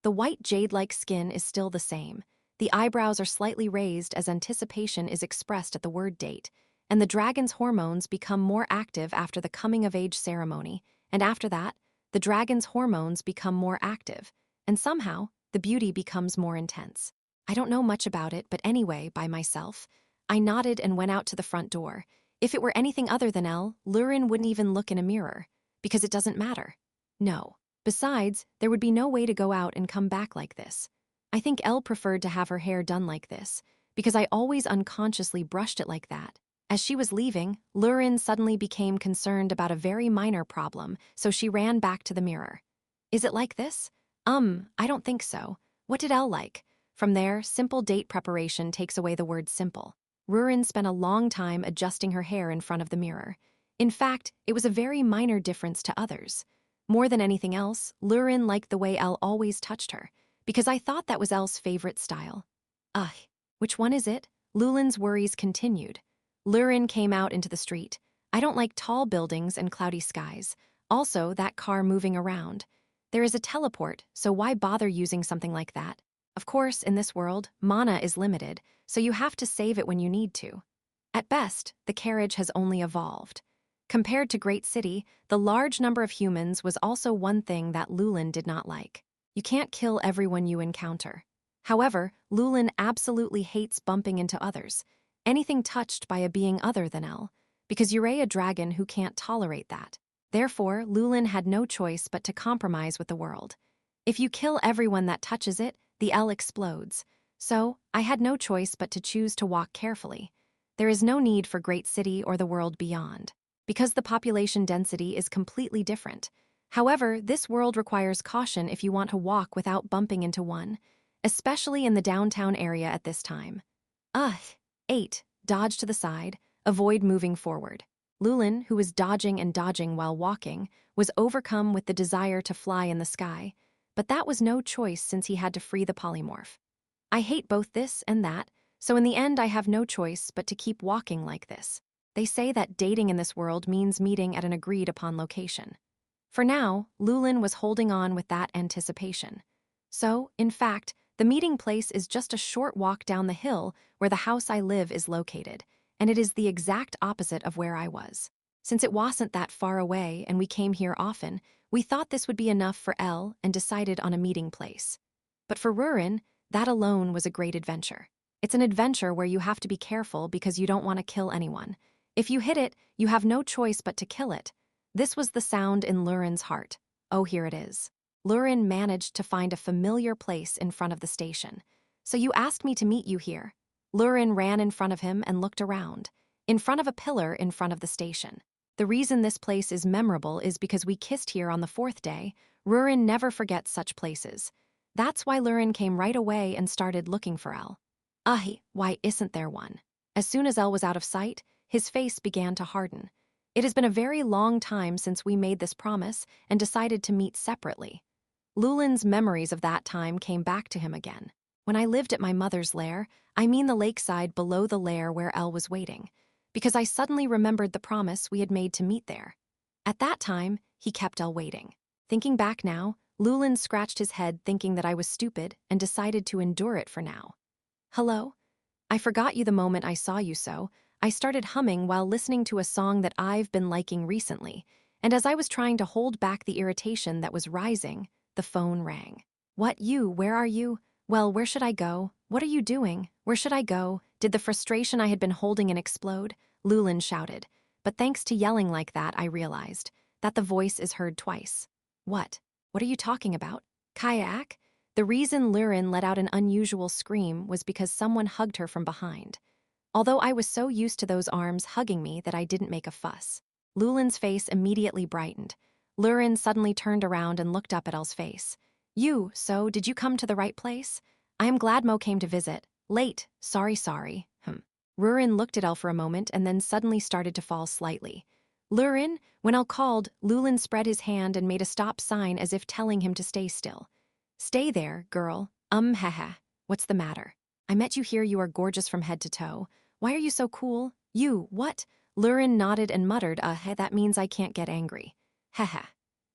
The white jade-like skin is still the same. The eyebrows are slightly raised as anticipation is expressed at the word date, and the dragon's hormones become more active after the coming-of-age ceremony, and after that, the dragon's hormones become more active, and somehow, the beauty becomes more intense. I don't know much about it, but anyway, by myself. I nodded and went out to the front door. If it were anything other than Elle, Lurin wouldn't even look in a mirror, because it doesn't matter. No. Besides, there would be no way to go out and come back like this. I think Elle preferred to have her hair done like this, because I always unconsciously brushed it like that. As she was leaving, Rurin suddenly became concerned about a very minor problem, so she ran back to the mirror. Is it like this? I don't think so. What did Elle like? From there, simple date preparation takes away the word simple. Rurin spent a long time adjusting her hair in front of the mirror. In fact, it was a very minor difference to others. More than anything else, Rurin liked the way Elle always touched her, because I thought that was Elle's favorite style. Ugh, which one is it? Lulin's worries continued. Rurin came out into the street. I don't like tall buildings and cloudy skies. Also, that car moving around. There is a teleport, so why bother using something like that? Of course, in this world, mana is limited, so you have to save it when you need to. At best, the carriage has only evolved. Compared to Great City, the large number of humans was also one thing that Lulin did not like. You can't kill everyone you encounter. However, Lulin absolutely hates bumping into others, anything touched by a being other than Elle, because you're a dragon who can't tolerate that. Therefore, Lulin had no choice but to compromise with the world. If you kill everyone that touches it, the Elle explodes. So, I had no choice but to choose to walk carefully. There is no need for Great City or the world beyond, because the population density is completely different. However, this world requires caution if you want to walk without bumping into one, especially in the downtown area at this time. 8. Dodge to the side, avoid moving forward. Lulin, who was dodging and dodging while walking, was overcome with the desire to fly in the sky, but that was no choice since he had to free the polymorph. I hate both this and that, so in the end I have no choice but to keep walking like this. They say that dating in this world means meeting at an agreed-upon location. For now, Lulin was holding on with that anticipation. So, in fact, the meeting place is just a short walk down the hill where the house I live is located, and it is the exact opposite of where I was. Since it wasn't that far away and we came here often, we thought this would be enough for Elle and decided on a meeting place. But for Rurin, that alone was a great adventure. It's an adventure where you have to be careful because you don't want to kill anyone. If you hit it, you have no choice but to kill it. This was the sound in Lurin's heart. Oh, here it is. Rurin managed to find a familiar place in front of the station. So you asked me to meet you here. Rurin ran in front of him and looked around, in front of a pillar in front of the station. The reason this place is memorable is because we kissed here on the 4th day. Rurin never forgets such places. That's why Rurin came right away and started looking for Elle. Why isn't there one? As soon as Elle was out of sight, his face began to harden. It has been a very long time since we made this promise and decided to meet separately. Lulin's memories of that time came back to him again. When I lived at my mother's lair, I mean the lakeside below the lair where Elle was waiting, because I suddenly remembered the promise we had made to meet there. At that time, he kept Elle waiting. Thinking back now, Lulin scratched his head thinking that I was stupid and decided to endure it for now. Hello? I forgot you the moment I saw you, so I started humming while listening to a song that I've been liking recently, and as I was trying to hold back the irritation that was rising, the phone rang. What, you? Where are you? Well, where should I go? What are you doing? Where should I go? Did the frustration I had been holding in explode? Lulin shouted. But thanks to yelling like that, I realized that the voice is heard twice. What? What are you talking about? Kayak? The reason Rurin let out an unusual scream was because someone hugged her from behind. Although I was so used to those arms hugging me that I didn't make a fuss. Lulin's face immediately brightened. Rurin suddenly turned around and looked up at Elle's face. So did you come to the right place? I am glad Mo came to visit. Late. Sorry. Rurin looked at Elle for a moment and then suddenly started to fall slightly. Rurin, when Elle called, Lulin spread his hand and made a stop sign as if telling him to stay still. Stay there, girl. Haha. What's the matter? I met you here. You are gorgeous from head to toe. Why are you so cool? You, what? Rurin nodded and muttered, that means I can't get angry. Haha.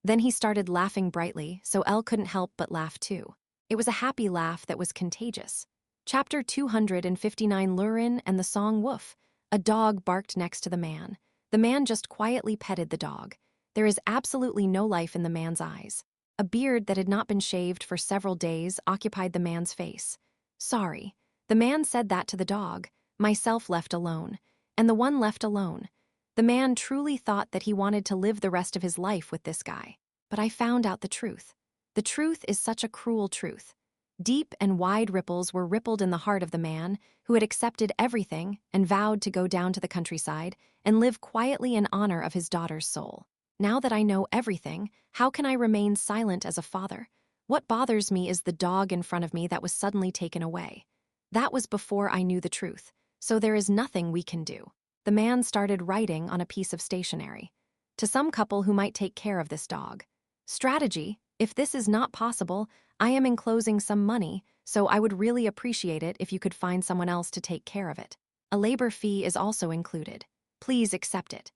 Then he started laughing brightly, so Elle couldn't help but laugh too. It was a happy laugh that was contagious. Chapter 259 Rurin and the Song Woof. A dog barked next to the man. The man just quietly petted the dog. There is absolutely no life in the man's eyes. A beard that had not been shaved for several days occupied the man's face. Sorry. The man said that to the dog, myself left alone, and the one left alone. The man truly thought that he wanted to live the rest of his life with this guy. But I found out the truth. The truth is such a cruel truth. Deep and wide ripples were rippled in the heart of the man who had accepted everything and vowed to go down to the countryside and live quietly in honor of his daughter's soul. Now that I know everything, how can I remain silent as a father? What bothers me is the dog in front of me that was suddenly taken away. That was before I knew the truth, so there is nothing we can do. The man started writing on a piece of stationery. To some couple who might take care of this dog. Strategy: if this is not possible, I am enclosing some money, so I would really appreciate it if you could find someone else to take care of it. A labor fee is also included. Please accept it.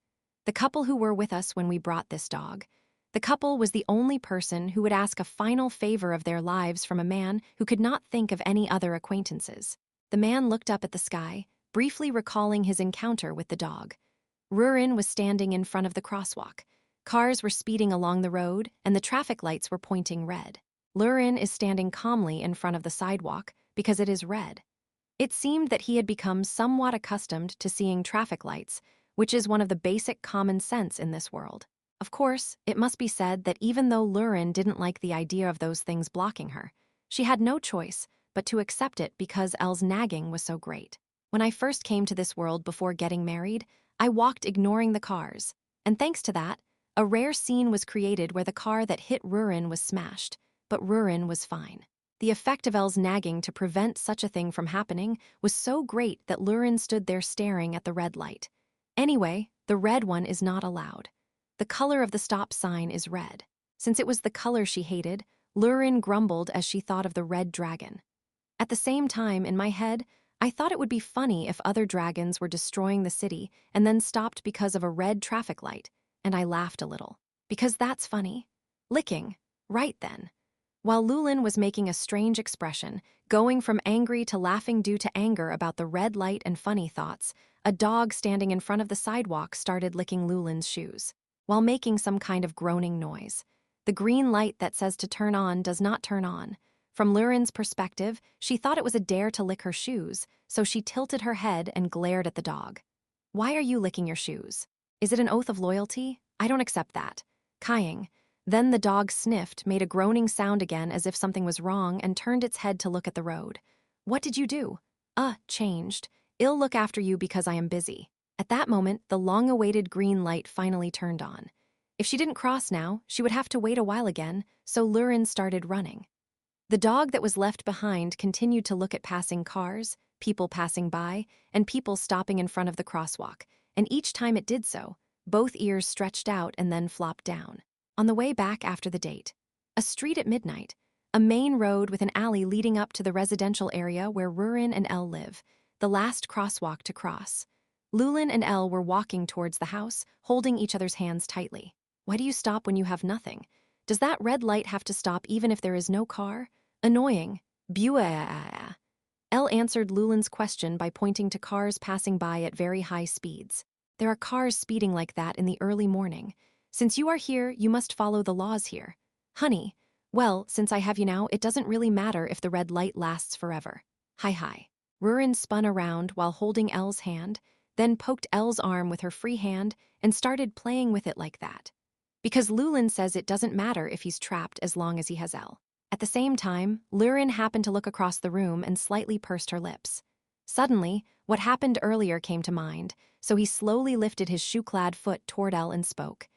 The couple who were with us when we brought this dog. The couple was the only person who would ask a final favor of their lives from a man who could not think of any other acquaintances. The man looked up at the sky, briefly recalling his encounter with the dog. Rurin was standing in front of the crosswalk. Cars were speeding along the road, and the traffic lights were pointing red. Rurin is standing calmly in front of the sidewalk because it is red. It seemed that he had become somewhat accustomed to seeing traffic lights, which is one of the basic common sense in this world. Of course, it must be said that even though Rurin didn't like the idea of those things blocking her, she had no choice but to accept it because Elle's nagging was so great. When I first came to this world before getting married, I walked ignoring the cars, and thanks to that, a rare scene was created where the car that hit Rurin was smashed, but Rurin was fine. The effect of Elle's nagging to prevent such a thing from happening was so great that Rurin stood there staring at the red light. Anyway, the red one is not allowed. The color of the stop sign is red. Since it was the color she hated, Rurin grumbled as she thought of the red dragon. At the same time, in my head, I thought it would be funny if other dragons were destroying the city and then stopped because of a red traffic light, and I laughed a little. Because that's funny. Licking. Right then. While Lulin was making a strange expression, going from angry to laughing due to anger about the red light and funny thoughts, a dog standing in front of the sidewalk started licking Lulin's shoes, while making some kind of groaning noise. The green light that says to turn on does not turn on. From Lurin's perspective, she thought it was a dare to lick her shoes, so she tilted her head and glared at the dog. Why are you licking your shoes? Is it an oath of loyalty? I don't accept that. Crying. Then the dog sniffed, made a groaning sound again as if something was wrong, and turned its head to look at the road. What did you do? Changed. I'll look after you because I am busy. At that moment, the long-awaited green light finally turned on. If she didn't cross now, she would have to wait a while again, so Lurin started running. The dog that was left behind continued to look at passing cars, people passing by, and people stopping in front of the crosswalk, and each time it did so, both ears stretched out and then flopped down. On the way back after the date, a street at midnight, a main road with an alley leading up to the residential area where Rurin and Elle live, the last crosswalk to cross. Lulin and Elle were walking towards the house, holding each other's hands tightly. Why do you stop when you have nothing? Does that red light have to stop even if there is no car? Annoying. Buah. Elle answered Lulin's question by pointing to cars passing by at very high speeds. There are cars speeding like that in the early morning. Since you are here, you must follow the laws here. Honey, well, since I have you now, it doesn't really matter if the red light lasts forever. Hi. Rurin spun around while holding Elle's hand, then poked Elle's arm with her free hand and started playing with it like that. Because Lulin says it doesn't matter if he's trapped as long as he has Elle. At the same time, Rurin happened to look across the room and slightly pursed her lips. Suddenly, what happened earlier came to mind, so he slowly lifted his shoe-clad foot toward Elle and spoke.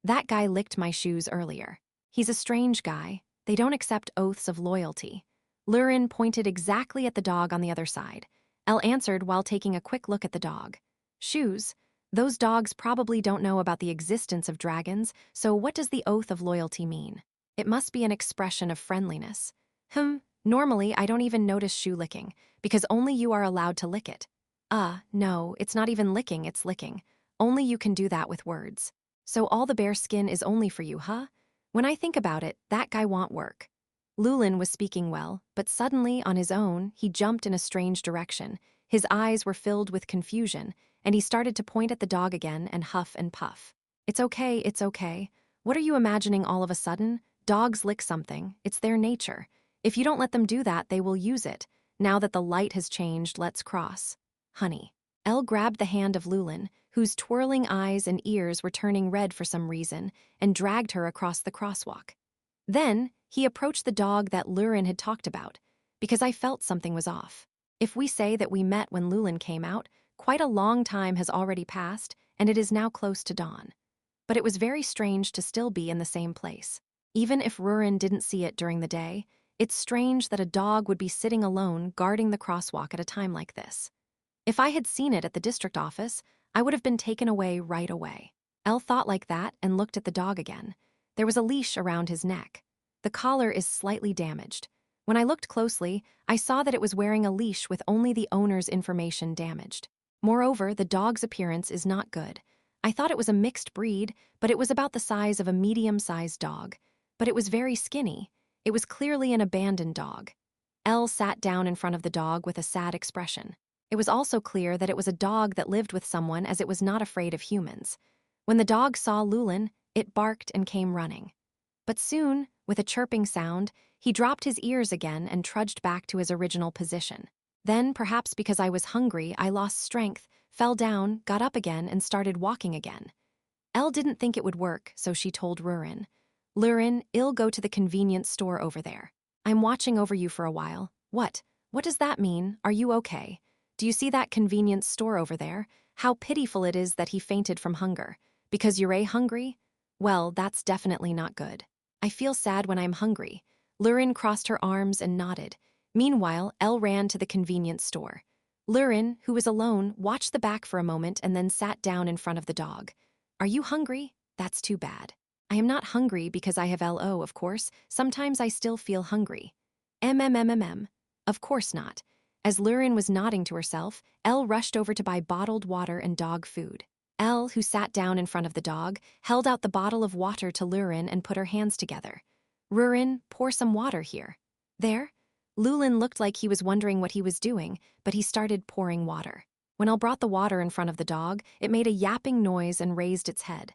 That guy licked my shoes earlier. He's a strange guy. They don't accept oaths of loyalty. Rurin pointed exactly at the dog on the other side. Elle answered while taking a quick look at the dog. Shoes? Those dogs probably don't know about the existence of dragons, so what does the oath of loyalty mean? It must be an expression of friendliness. Normally I don't even notice shoe licking, because only you are allowed to lick it. No, it's not even licking, it's licking. Only you can do that with words. So all the bare skin is only for you, huh? When I think about it, that guy won't work. Lulin was speaking well, but suddenly, on his own, he jumped in a strange direction. His eyes were filled with confusion, and he started to point at the dog again and huff and puff. It's okay. What are you imagining all of a sudden? Dogs lick something. It's their nature. If you don't let them do that, they will use it. Now that the light has changed, let's cross. Honey. Elle grabbed the hand of Lulin, whose twirling eyes and ears were turning red for some reason, and dragged her across the crosswalk. Then, he approached the dog that Rurin had talked about, because I felt something was off. If we say that we met when Lulin came out, quite a long time has already passed, and it is now close to dawn. But it was very strange to still be in the same place. Even if Rurin didn't see it during the day, it's strange that a dog would be sitting alone guarding the crosswalk at a time like this. If I had seen it at the district office, I would have been taken away right away. Elle thought like that and looked at the dog again. There was a leash around his neck. The collar is slightly damaged. When I looked closely, I saw that it was wearing a leash with only the owner's information damaged. Moreover, the dog's appearance is not good. I thought it was a mixed breed, but it was about the size of a medium-sized dog. But it was very skinny. It was clearly an abandoned dog. Elle sat down in front of the dog with a sad expression. It was also clear that it was a dog that lived with someone, as it was not afraid of humans. When the dog saw Lulin, it barked and came running. But soon, with a chirping sound, he dropped his ears again and trudged back to his original position. Then, perhaps because I was hungry, I lost strength, fell down, got up again, and started walking again. Elle didn't think it would work, so she told Rurin. Rurin, I'll go to the convenience store over there. I'm watching over you for a while. What? What does that mean? Are you okay? Do you see that convenience store over there? How pitiful it is that he fainted from hunger. Because you're hungry? Well, that's definitely not good. I feel sad when I'm hungry. Rurin crossed her arms and nodded. Meanwhile, Elle ran to the convenience store. Rurin, who was alone, watched the back for a moment and then sat down in front of the dog. Are you hungry? That's too bad. I am not hungry because I have LO, of course. Sometimes I still feel hungry. Of course not. As Rurin was nodding to herself, Elle rushed over to buy bottled water and dog food. Elle, who sat down in front of the dog, held out the bottle of water to Rurin and put her hands together. Rurin, pour some water here. There? Lulin looked like he was wondering what he was doing, but he started pouring water. When Elle brought the water in front of the dog, it made a yapping noise and raised its head.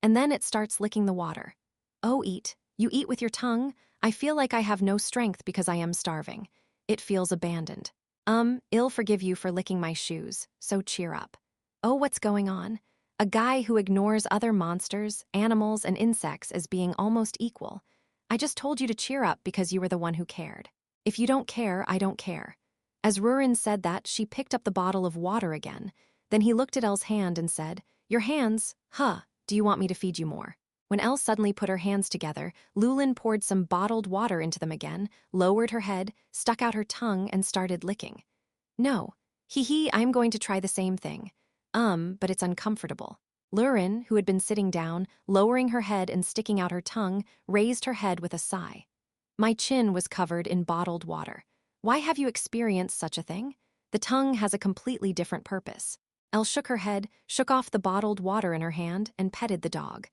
And then it starts licking the water. Oh, eat. You eat with your tongue? I feel like I have no strength because I am starving. It feels abandoned. I'll forgive you for licking my shoes, so cheer up. Oh, what's going on? A guy who ignores other monsters, animals, and insects as being almost equal. I just told you to cheer up because you were the one who cared. If you don't care, I don't care. As Rurin said that, she picked up the bottle of water again. Then he looked at Elle's hand and said, Your hands? Huh, do you want me to feed you more? When Elle suddenly put her hands together, Lulin poured some bottled water into them again, lowered her head, stuck out her tongue, and started licking. No. I'm going to try the same thing. But it's uncomfortable. Rurin, who had been sitting down, lowering her head and sticking out her tongue, raised her head with a sigh. My chin was covered in bottled water. Why have you experienced such a thing? The tongue has a completely different purpose. Elle shook her head, shook off the bottled water in her hand, and petted the dog.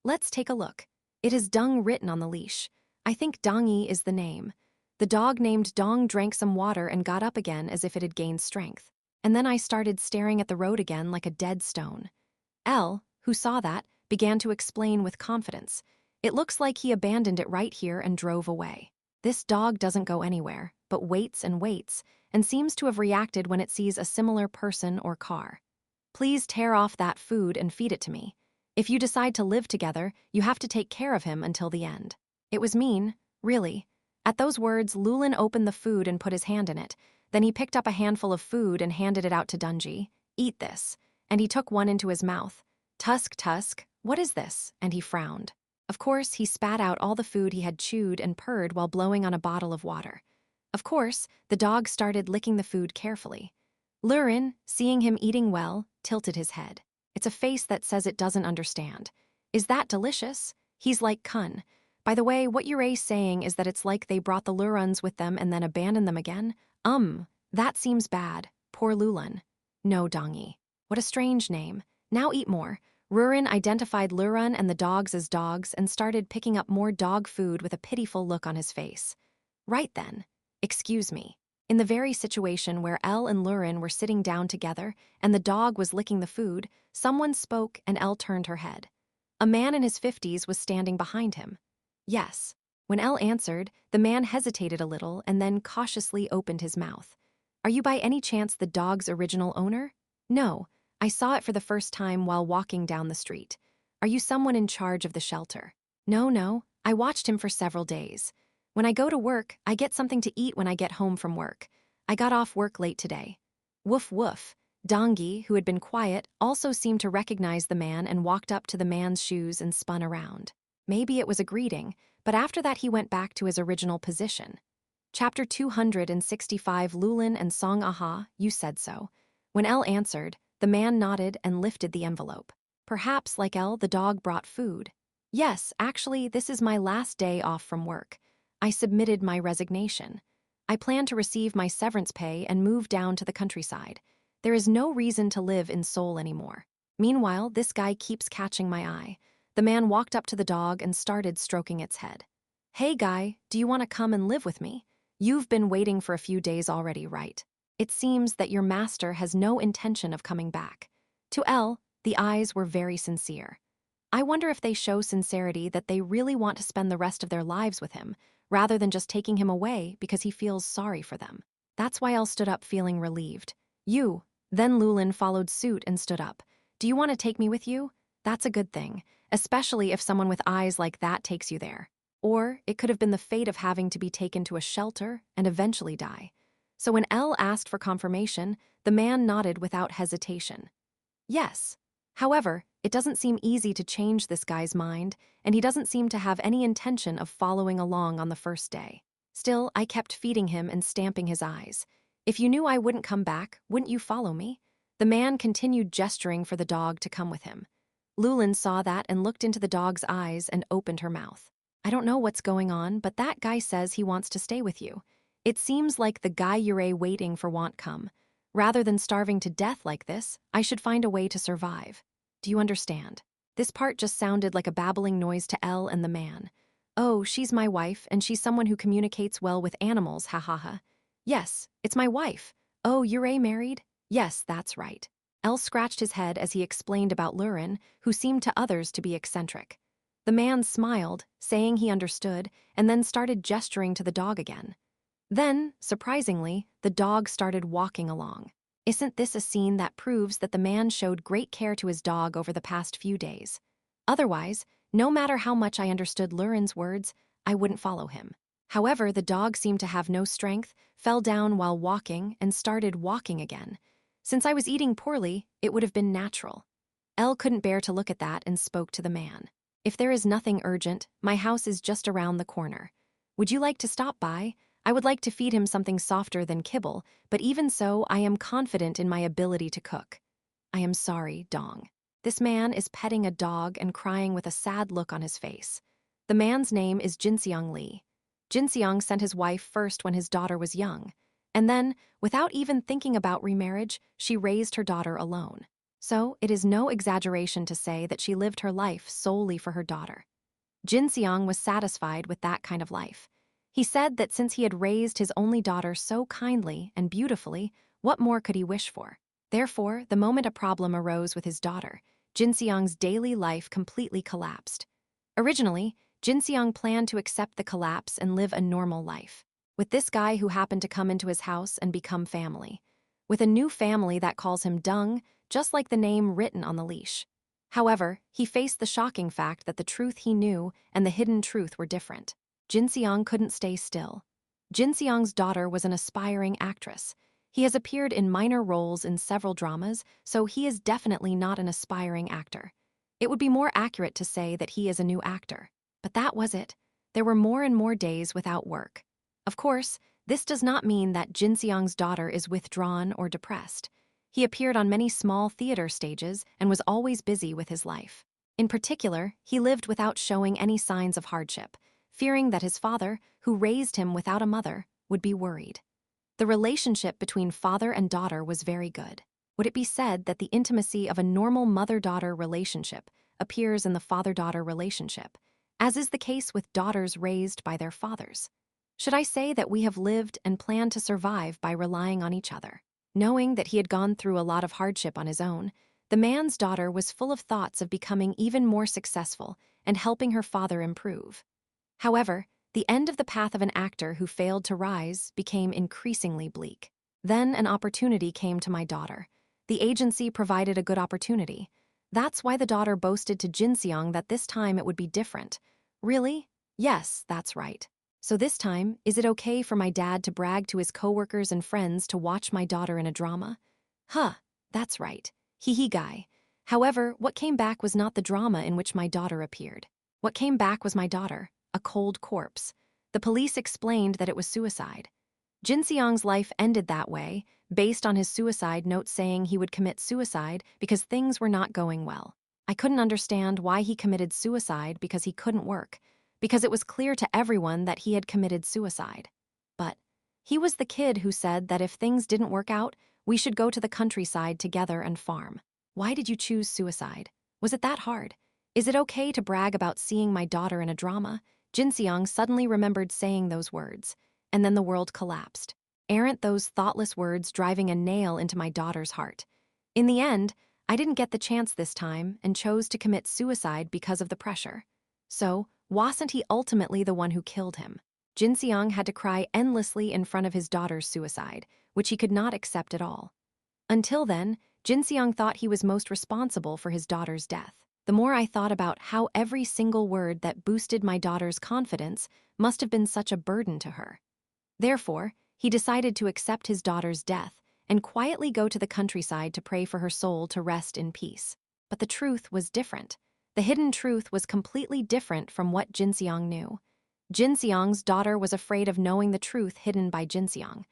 Let's take a look. It is Dung written on the leash. I think Dongi is the name. The dog named Dong drank some water and got up again as if it had gained strength. And then I started staring at the road again like a dead stone. Elle, who saw that, began to explain with confidence. It looks like he abandoned it right here and drove away. This dog doesn't go anywhere, but waits and seems to have reacted when it sees a similar person or car. Please tear off that food and feed it to me. If you decide to live together, you have to take care of him until the end. It was mean, really. At those words, Lulin opened the food and put his hand in it. Then he picked up a handful of food and handed it out to Dungy. Eat this. And he took one into his mouth. Tusk, what is this? And he frowned. Of course, he spat out all the food he had chewed and purred while blowing on a bottle of water. Of course, the dog started licking the food carefully. Rurin, seeing him eating well, tilted his head. It's a face that says it doesn't understand. Is that delicious? He's like Kun. By the way, what you're saying is that it's like they brought the Luruns with them and then abandoned them again? That seems bad. Poor Lulun. No, Dongi. What a strange name. Now eat more. Rurin identified Lurun and the dogs as dogs and started picking up more dog food with a pitiful look on his face. Right then. Excuse me. In the very situation where Elle and Rurin were sitting down together and the dog was licking the food, someone spoke and Elle turned her head. A man in his 50s was standing behind him. Yes. When Elle answered, the man hesitated a little and then cautiously opened his mouth. Are you by any chance the dog's original owner? No, I saw it for the first time while walking down the street. Are you someone in charge of the shelter? No, I watched him for several days. When I go to work, I get something to eat when I get home from work. I got off work late today. Woof woof. Dongi, who had been quiet, also seemed to recognize the man and walked up to the man's shoes and spun around. Maybe it was a greeting, but after that he went back to his original position. Chapter 265 Lulin and Song Aha, you said so. When Elle answered, the man nodded and lifted the envelope. Perhaps, like Elle, the dog brought food. Yes, actually, this is my last day off from work. I submitted my resignation. I plan to receive my severance pay and move down to the countryside. There is no reason to live in Seoul anymore. Meanwhile, this guy keeps catching my eye. The man walked up to the dog and started stroking its head. Hey guy, do you want to come and live with me? You've been waiting for a few days already, right? It seems that your master has no intention of coming back. To Elle, the eyes were very sincere. I wonder if they show sincerity that they really want to spend the rest of their lives with him, rather than just taking him away because he feels sorry for them. That's why Elle stood up feeling relieved. You. Then Lulin followed suit and stood up. Do you want to take me with you? That's a good thing, especially if someone with eyes like that takes you there. Or it could have been the fate of having to be taken to a shelter and eventually die. So when Elle asked for confirmation, the man nodded without hesitation. Yes. However, it doesn't seem easy to change this guy's mind, and he doesn't seem to have any intention of following along on the first day. Still, I kept feeding him and stamping his eyes. If you knew I wouldn't come back, wouldn't you follow me? The man continued gesturing for the dog to come with him. Lulin saw that and looked into the dog's eyes and opened her mouth. I don't know what's going on, but that guy says he wants to stay with you. It seems like the guy you're waiting for won't come. Rather than starving to death like this, I should find a way to survive. Do you understand? This part just sounded like a babbling noise to Elle and the man. Oh, she's my wife, and she's someone who communicates well with animals, ha ha ha. Yes, it's my wife. Oh, you're married? Yes, that's right. Elle scratched his head as he explained about Rurin, who seemed to others to be eccentric. The man smiled, saying he understood, and then started gesturing to the dog again. Then, surprisingly, the dog started walking along. Isn't this a scene that proves that the man showed great care to his dog over the past few days? Otherwise, no matter how much I understood Lurin's words, I wouldn't follow him. However, the dog seemed to have no strength, fell down while walking, and started walking again. Since I was eating poorly, it would have been natural. Elle couldn't bear to look at that and spoke to the man. If there is nothing urgent, my house is just around the corner. Would you like to stop by? I would like to feed him something softer than kibble, but even so, I am confident in my ability to cook. I am sorry, Dong. This man is petting a dog and crying with a sad look on his face. The man's name is Jinseong Lee. Jinseong sent his wife first when his daughter was young, and then, without even thinking about remarriage, she raised her daughter alone. So, it is no exaggeration to say that she lived her life solely for her daughter. Jinseong was satisfied with that kind of life. He said that since he had raised his only daughter so kindly and beautifully, what more could he wish for? Therefore, the moment a problem arose with his daughter, Jinseong's daily life completely collapsed. Originally, Jinseong planned to accept the collapse and live a normal life, with this guy who happened to come into his house and become family, with a new family that calls him Dung, just like the name written on the leash. However, he faced the shocking fact that the truth he knew and the hidden truth were different. Jinseong couldn't stay still. Jinseong's daughter was an aspiring actress. He has appeared in minor roles in several dramas, so he is definitely not an aspiring actor. It would be more accurate to say that he is a new actor. But that was it. There were more and more days without work. Of course, this does not mean that Jinseong's daughter is withdrawn or depressed. He appeared on many small theater stages and was always busy with his life. In particular, he lived without showing any signs of hardship, fearing that his father, who raised him without a mother, would be worried. The relationship between father and daughter was very good. Would it be said that the intimacy of a normal mother-daughter relationship appears in the father-daughter relationship, as is the case with daughters raised by their fathers? Should I say that we have lived and planned to survive by relying on each other? Knowing that he had gone through a lot of hardship on his own, the man's daughter was full of thoughts of becoming even more successful and helping her father improve. However, the end of the path of an actor who failed to rise became increasingly bleak. Then an opportunity came to my daughter. The agency provided a good opportunity. That's why the daughter boasted to Jinseong that this time it would be different. Really? Yes, that's right. So this time, is it okay for my dad to brag to his coworkers and friends to watch my daughter in a drama? Huh, that's right. Hee guy. However, what came back was not the drama in which my daughter appeared. What came back was my daughter, a cold corpse. The police explained that it was suicide. Jinseong's life ended that way, based on his suicide note saying he would commit suicide because things were not going well. I couldn't understand why he committed suicide because he couldn't work, because it was clear to everyone that he had committed suicide. But he was the kid who said that if things didn't work out, we should go to the countryside together and farm. Why did you choose suicide? Was it that hard? Is it okay to brag about seeing my daughter in a drama? Jinseong suddenly remembered saying those words, and then the world collapsed. Aren't those thoughtless words driving a nail into my daughter's heart? In the end, I didn't get the chance this time and chose to commit suicide because of the pressure. So, wasn't he ultimately the one who killed him? Jinseong had to cry endlessly in front of his daughter's suicide, which he could not accept at all. Until then, Jinseong thought he was most responsible for his daughter's death. The more I thought about how every single word that boosted my daughter's confidence must have been such a burden to her. Therefore, he decided to accept his daughter's death and quietly go to the countryside to pray for her soul to rest in peace. But the truth was different. The hidden truth was completely different from what Jinseong knew. Jinseong's daughter was afraid of knowing the truth hidden by Jinseong.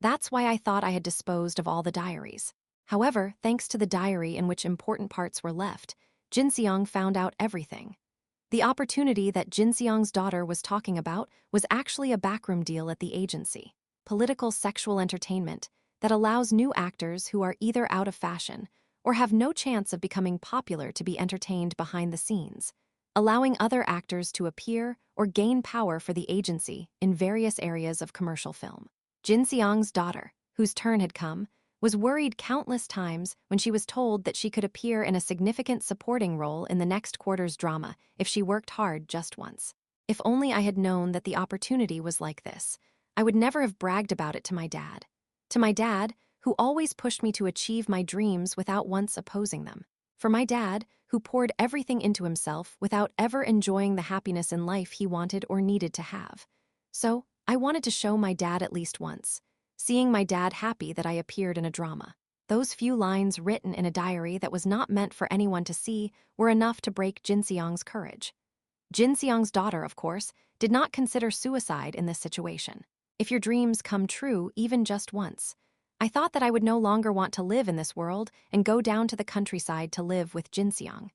That's why I thought I had disposed of all the diaries. However, thanks to the diary in which important parts were left, Jinseong found out everything. The opportunity that Jinseong's daughter was talking about was actually a backroom deal at the agency. Political sexual entertainment that allows new actors who are either out of fashion or have no chance of becoming popular to be entertained behind the scenes, allowing other actors to appear or gain power for the agency in various areas of commercial film. Jinseong's daughter, whose turn had come, was worried countless times when she was told that she could appear in a significant supporting role in the next quarter's drama if she worked hard just once. If only I had known that the opportunity was like this, I would never have bragged about it to my dad. To my dad, who always pushed me to achieve my dreams without once opposing them. For my dad, who poured everything into himself without ever enjoying the happiness in life he wanted or needed to have. So, I wanted to show my dad at least once. Seeing my dad happy that I appeared in a drama. Those few lines written in a diary that was not meant for anyone to see were enough to break Jinseong's courage. Jinseong's daughter, of course, did not consider suicide in this situation. If your dreams come true even just once. I thought that I would no longer want to live in this world and go down to the countryside to live with Jinseong.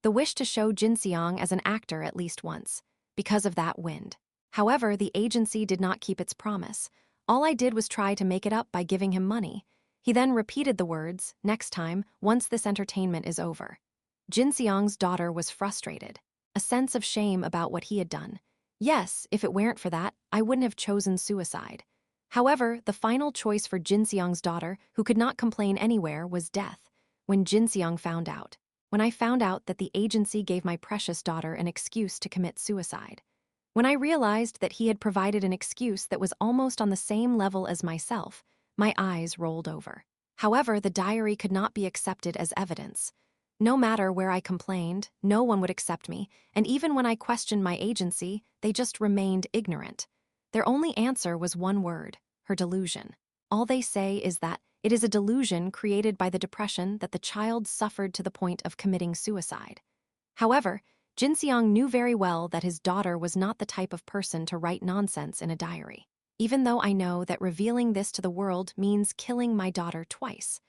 The wish to show Jinseong as an actor at least once, because of that wind. However, the agency did not keep its promise. All I did was try to make it up by giving him money. He then repeated the words, next time, once this entertainment is over. Jinseong's daughter was frustrated, a sense of shame about what he had done. Yes, if it weren't for that, I wouldn't have chosen suicide. However, the final choice for Jinseong's daughter, who could not complain anywhere, was death, when Jinseong found out. When I found out that the agency gave my precious daughter an excuse to commit suicide. When I realized that he had provided an excuse that was almost on the same level as myself, my eyes rolled over. However, the diary could not be accepted as evidence. No matter where I complained, no one would accept me, and even when I questioned my agency, they just remained ignorant. Their only answer was one word, her delusion. All they say is that it is a delusion created by the depression that the child suffered to the point of committing suicide. However, Jinseong knew very well that his daughter was not the type of person to write nonsense in a diary. Even though I know that revealing this to the world means killing my daughter twice.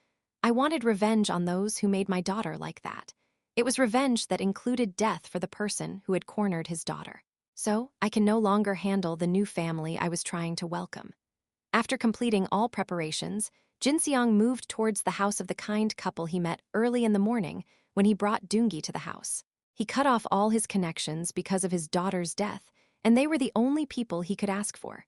I wanted revenge on those who made my daughter like that. It was revenge that included death for the person who had cornered his daughter. So, I can no longer handle the new family I was trying to welcome. After completing all preparations, Jinseong moved towards the house of the kind couple he met early in the morning when he brought Doongi to the house. He cut off all his connections because of his daughter's death, and they were the only people he could ask for.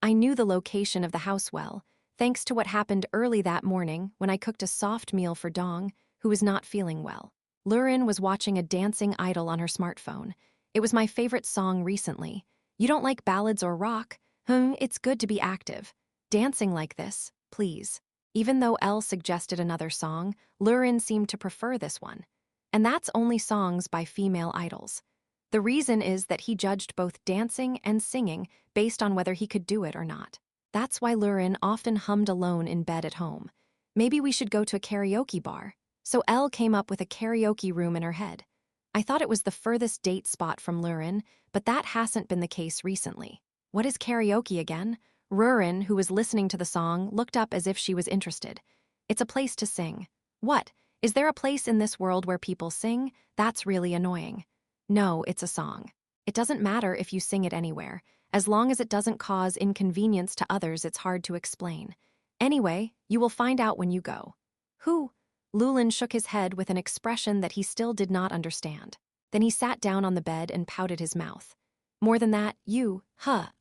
I knew the location of the house well, thanks to what happened early that morning when I cooked a soft meal for Dong, who was not feeling well. Rurin was watching a dancing idol on her smartphone. It was my favorite song recently. You don't like ballads or rock? It's good to be active. Dancing like this, please. Even though Elle suggested another song, Rurin seemed to prefer this one. And that's only songs by female idols. The reason is that he judged both dancing and singing based on whether he could do it or not. That's why Rurin often hummed alone in bed at home. Maybe we should go to a karaoke bar. So Elle came up with a karaoke room in her head. I thought it was the furthest date spot from Rurin, but that hasn't been the case recently. What is karaoke again? Rurin, who was listening to the song, looked up as if she was interested. It's a place to sing. What? Is there a place in this world where people sing? That's really annoying. No, it's a song. It doesn't matter if you sing it anywhere. As long as it doesn't cause inconvenience to others, it's hard to explain. Anyway, you will find out when you go. Who? Rurin shook his head with an expression that he still did not understand. Then he sat down on the bed and pouted his mouth. More than that, you,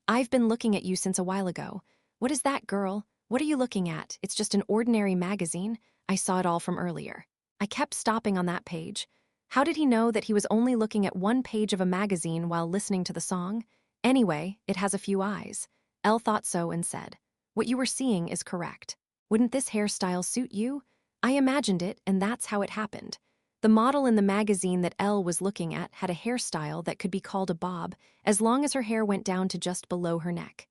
I've been looking at you since a while ago. What is that, girl? What are you looking at? It's just an ordinary magazine. I saw it all from earlier. I kept stopping on that page. How did he know that he was only looking at one page of a magazine while listening to the song? Anyway, it has a few eyes. Elle thought so and said, "What you were seeing is correct. Wouldn't this hairstyle suit you?" I imagined it, and that's how it happened. The model in the magazine that Elle was looking at had a hairstyle that could be called a bob, as long as her hair went down to just below her neck.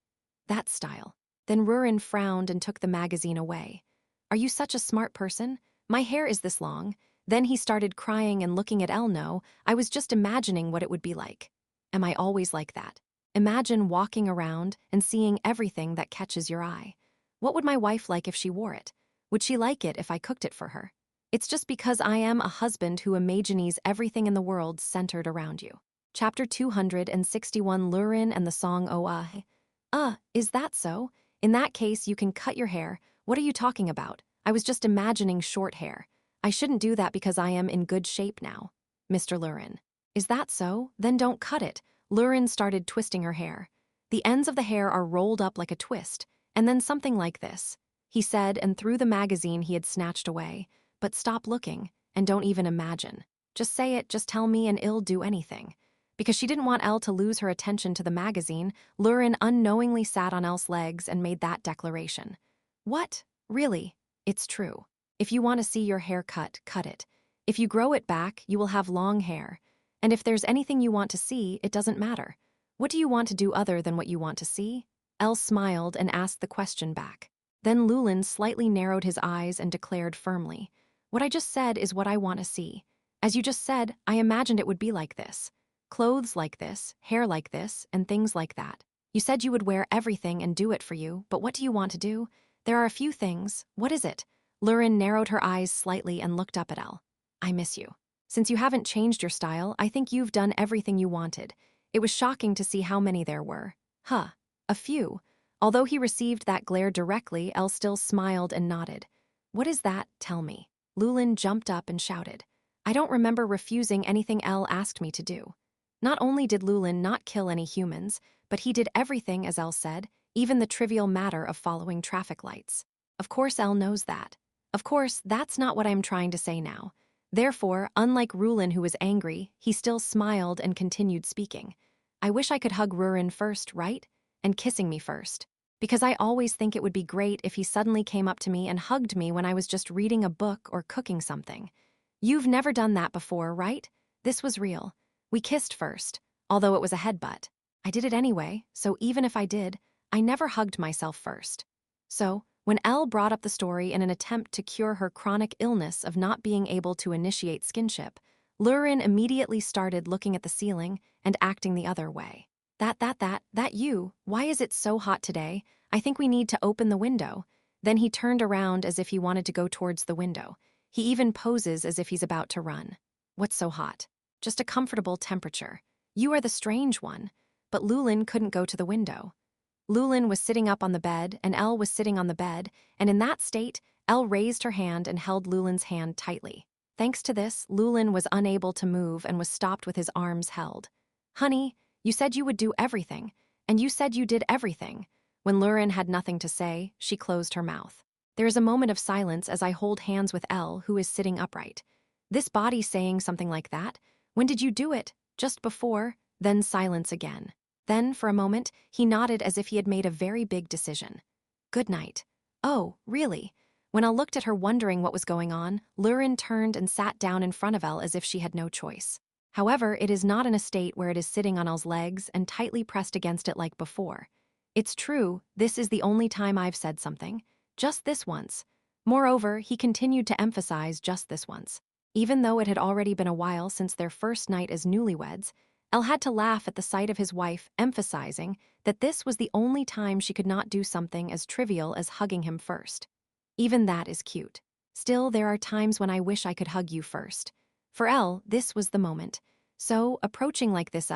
That style. Then Rurin frowned and took the magazine away. Are you such a smart person? My hair is this long. Then he started crying and looking at Elle. No, I was just imagining what it would be like. Am I always like that? Imagine walking around and seeing everything that catches your eye. What would my wife like if she wore it? Would she like it if I cooked it for her? It's just because I am a husband who imagines everything in the world centered around you. Chapter 261, Rurin and the song Oh is that so? In that case, you can cut your hair. What are you talking about? I was just imagining short hair. I shouldn't do that because I am in good shape now. Mr. Rurin. Is that so? Then don't cut it. Rurin started twisting her hair. The ends of the hair are rolled up like a twist, and then something like this, he said, and threw the magazine he had snatched away. But stop looking, and don't even imagine. Just say it, just tell me, and it'll do anything. Because she didn't want Elle to lose her attention to the magazine, Rurin unknowingly sat on Elle's legs and made that declaration. What? Really? It's true. If you want to see your hair cut, cut it. If you grow it back, you will have long hair. And if there's anything you want to see, it doesn't matter. What do you want to do other than what you want to see? Elle smiled and asked the question back. Then Rurin slightly narrowed his eyes and declared firmly, "What I just said is what I want to see. As you just said, I imagined it would be like this. Clothes like this, hair like this, and things like that. You said you would wear everything and do it for you, but what do you want to do? There are a few things. What is it?" Rurin narrowed her eyes slightly and looked up at Elle. "I miss you. Since you haven't changed your style, I think you've done everything you wanted." It was shocking to see how many there were. A few. Although he received that glare directly, Elle still smiled and nodded. "What is that? Tell me." Rurin jumped up and shouted. "I don't remember refusing anything Elle asked me to do." Not only did Rurin not kill any humans, but he did everything as Elle said, even the trivial matter of following traffic lights. Of course Elle knows that. Of course, that's not what I'm trying to say now. Therefore, unlike Rurin, who was angry, he still smiled and continued speaking. "I wish I could hug Rurin first, right? And kissing me first. Because I always think it would be great if he suddenly came up to me and hugged me when I was just reading a book or cooking something. You've never done that before, right? This was real. We kissed first, although it was a headbutt. I did it anyway, so even if I did, I never hugged myself first." So, when Elle brought up the story in an attempt to cure her chronic illness of not being able to initiate skinship, Rurin immediately started looking at the ceiling and acting the other way. That you, why is it so hot today? I think we need to open the window." Then he turned around as if he wanted to go towards the window. He even poses as if he's about to run. "What's so hot?" "Just a comfortable temperature. You are the strange one." But Rurin couldn't go to the window. Rurin was sitting up on the bed, and Elle was sitting on the bed, and in that state, Elle raised her hand and held Lulin's hand tightly. Thanks to this, Rurin was unable to move and was stopped with his arms held. "Honey, you said you would do everything, and you said you did everything." When Rurin had nothing to say, she closed her mouth. There is a moment of silence as I hold hands with Elle, who is sitting upright. This body saying something like that? When did you do it? Just before? Then silence again. Then, for a moment, he nodded as if he had made a very big decision. "Good night." "Oh, really? When Elle looked at her wondering what was going on, Rurin turned and sat down in front of Elle as if she had no choice. However, it is not in a state where it is sitting on Elle's legs and tightly pressed against it like before. It's true, this is the only time I've said something. Just this once. Moreover, he continued to emphasize just this once. Even though it had already been a while since their first night as newlyweds, Elle had to laugh at the sight of his wife emphasizing that this was the only time she could not do something as trivial as hugging him first. Even that is cute. Still, there are times when I wish I could hug you first. For Elle, this was the moment. So, approaching like this,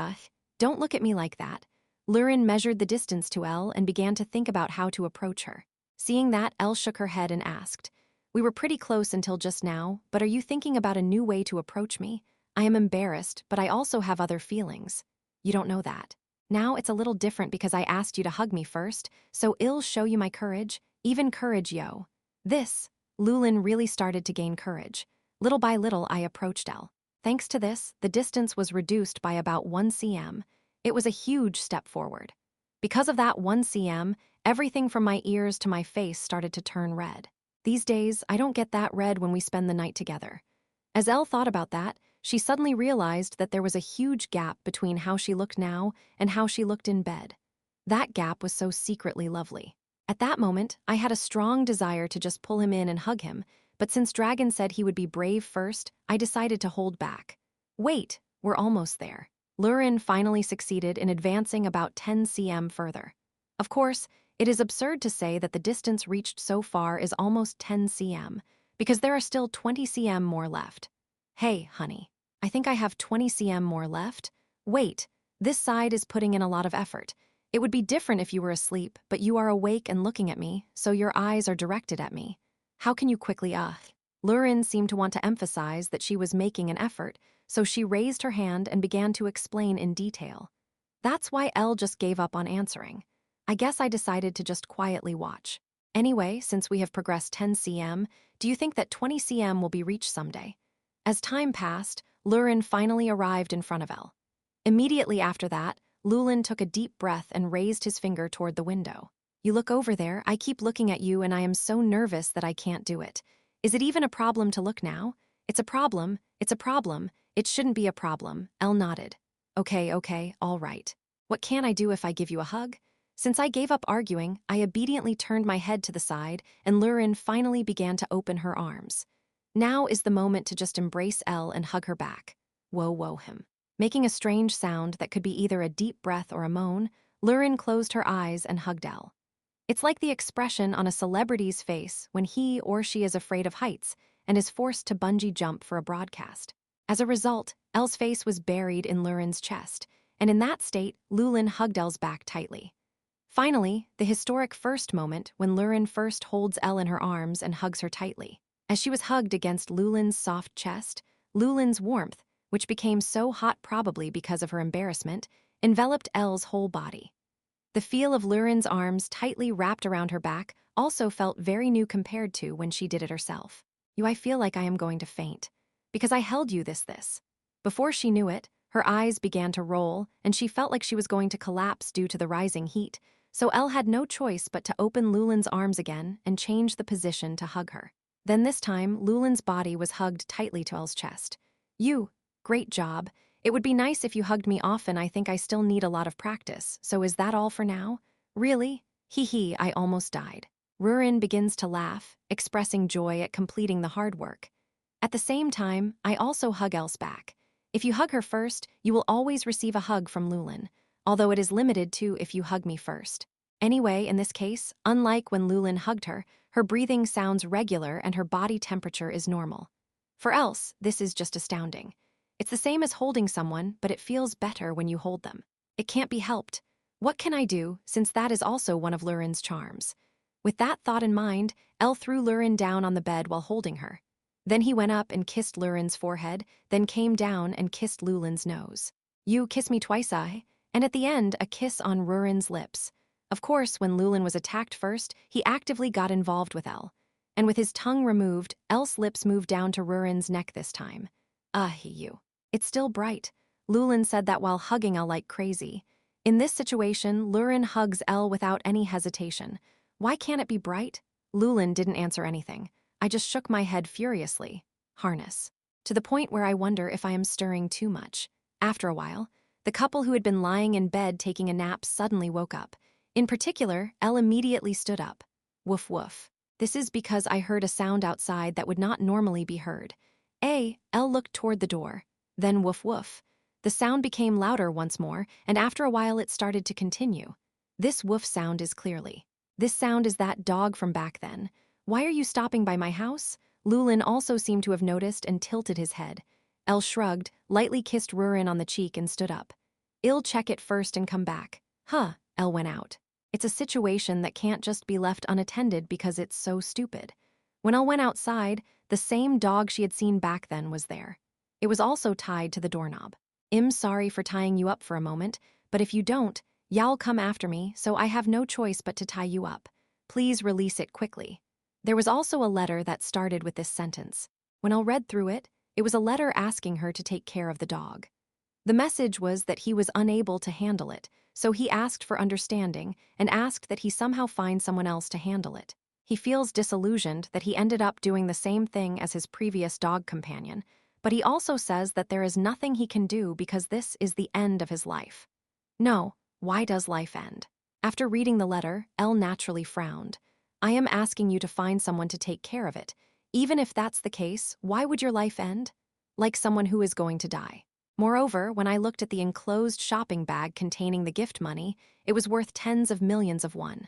don't look at me like that. Rurin measured the distance to Elle and began to think about how to approach her. Seeing that, Elle shook her head and asked, "We were pretty close until just now, but are you thinking about a new way to approach me? I am embarrassed, but I also have other feelings. You don't know that. Now it's a little different because I asked you to hug me first, so I'll show you my courage, even courage, yo." This, Rurin really started to gain courage. Little by little, I approached Elle. Thanks to this, the distance was reduced by about 1 cm. It was a huge step forward. Because of that 1 cm, everything from my ears to my face started to turn red. These days, I don't get that red when we spend the night together. As Elle thought about that, she suddenly realized that there was a huge gap between how she looked now and how she looked in bed. That gap was so secretly lovely. At that moment, I had a strong desire to just pull him in and hug him, but since Dragon said he would be brave first, I decided to hold back. Wait, we're almost there. Rurin finally succeeded in advancing about 10 cm further. Of course, it is absurd to say that the distance reached so far is almost 10 cm, because there are still 20 cm more left. Hey, honey, I think I have 20 cm more left. Wait, this side is putting in a lot of effort. It would be different if you were asleep, but you are awake and looking at me, so your eyes are directed at me. How can you quickly, Rurin seemed to want to emphasize that she was making an effort, so she raised her hand and began to explain in detail. That's why Elle just gave up on answering. I guess I decided to just quietly watch. Anyway, since we have progressed 10 cm, do you think that 20 cm will be reached someday? As time passed, Rurin finally arrived in front of Elle. Immediately after that, Rurin took a deep breath and raised his finger toward the window. You look over there, I keep looking at you and I am so nervous that I can't do it. Is it even a problem to look now? It's a problem, it shouldn't be a problem, Elle nodded. Okay, all right. What can I do if I give you a hug? Since I gave up arguing, I obediently turned my head to the side and Rurin finally began to open her arms. Now is the moment to just embrace Elle and hug her back. Whoa him. Making a strange sound that could be either a deep breath or a moan, Rurin closed her eyes and hugged Elle. It's like the expression on a celebrity's face when he or she is afraid of heights and is forced to bungee jump for a broadcast. As a result, Elle's face was buried in Rurin's chest, and in that state, Rurin hugged Elle's back tightly. Finally, the historic first moment when Rurin first holds Elle in her arms and hugs her tightly. As she was hugged against Rurin's soft chest, Rurin's warmth, which became so hot probably because of her embarrassment, enveloped Elle's whole body. The feel of Rurin's arms tightly wrapped around her back also felt very new compared to when she did it herself. I feel like I am going to faint. Because I held you this. Before she knew it, her eyes began to roll, and she felt like she was going to collapse due to the rising heat, so Elle had no choice but to open Rurin's arms again and change the position to hug her. Then this time, Rurin's body was hugged tightly to Elle's chest. Great job. It would be nice if you hugged me often. I think I still need a lot of practice, so is that all for now? Really? Hee, I almost died. Rurin begins to laugh, expressing joy at completing the hard work. At the same time, I also hug Elle's back. If you hug her first, you will always receive a hug from Rurin, although it is limited to if you hug me first. Anyway, in this case, unlike when Rurin hugged her, her breathing sounds regular and her body temperature is normal. For else, this is just astounding. It's the same as holding someone, but it feels better when you hold them. It can't be helped. What can I do, since that is also one of Rurin's charms? With that thought in mind, Elle threw Rurin down on the bed while holding her. Then he went up and kissed Rurin's forehead, then came down and kissed Rurin's nose. You kiss me twice, and at the end, a kiss on Rurin's lips. Of course, when Rurin was attacked first, he actively got involved with Elle. And with his tongue removed, Elle's lips moved down to Rurin's neck this time. It's still bright. Rurin said that while hugging Elle like crazy. In this situation, Rurin hugs Elle without any hesitation. Why can't it be bright? Lulin didn't answer anything. I just shook my head furiously. Harness. To the point where I wonder if I am stirring too much. After a while, the couple who had been lying in bed taking a nap suddenly woke up. In particular, Elle immediately stood up. Woof woof. This is because I heard a sound outside that would not normally be heard. Elle looked toward the door. Then woof woof. The sound became louder once more, and after a while it started to continue. This woof sound is clearly. This sound is that dog from back then. Why are you stopping by my house? Lulin also seemed to have noticed and tilted his head. Elle shrugged, lightly kissed Rurin on the cheek and stood up. I'll check it first and come back. Huh, Elle went out. It's a situation that can't just be left unattended because it's so stupid. When Elle went outside, the same dog she had seen back then was there. It was also tied to the doorknob. I'm sorry for tying you up for a moment, but if you don't, y'all come after me, so I have no choice but to tie you up. Please release it quickly. There was also a letter that started with this sentence. When Elle read through it, it was a letter asking her to take care of the dog. The message was that he was unable to handle it, so he asked for understanding and asked that he somehow find someone else to handle it. He feels disillusioned that he ended up doing the same thing as his previous dog companion, but he also says that there is nothing he can do because this is the end of his life. No, why does life end? After reading the letter, Elle naturally frowned. I am asking you to find someone to take care of it. Even if that's the case, why would your life end? Like someone who is going to die. Moreover, when I looked at the enclosed shopping bag containing the gift money, it was worth tens of millions of won.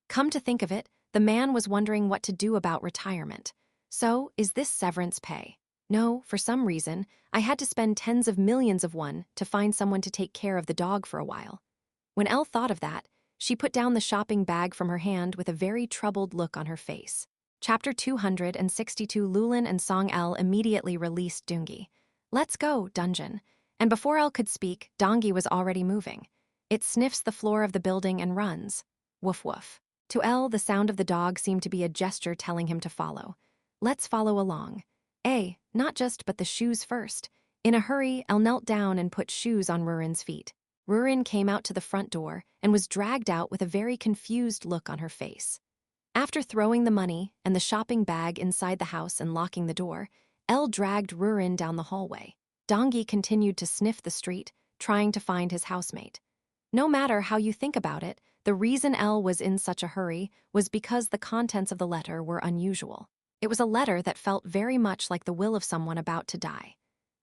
Come to think of it, the man was wondering what to do about retirement. So, is this severance pay? No, for some reason, I had to spend tens of millions of won to find someone to take care of the dog for a while. When Elle thought of that, she put down the shopping bag from her hand with a very troubled look on her face. Chapter 262. Lulin and Song Elle immediately released Dungi. Let's go, dungeon. And before Elle could speak, Dongi was already moving. It sniffs the floor of the building and runs. Woof woof. To Elle, the sound of the dog seemed to be a gesture telling him to follow. Let's follow along. Not just but the shoes first. In a hurry, Elle knelt down and put shoes on Rurin's feet. Rurin came out to the front door and was dragged out with a very confused look on her face. After throwing the money and the shopping bag inside the house and locking the door, Elle dragged Rurin down the hallway. Dongi continued to sniff the street, trying to find his housemate. No matter how you think about it, the reason Elle was in such a hurry was because the contents of the letter were unusual. It was a letter that felt very much like the will of someone about to die.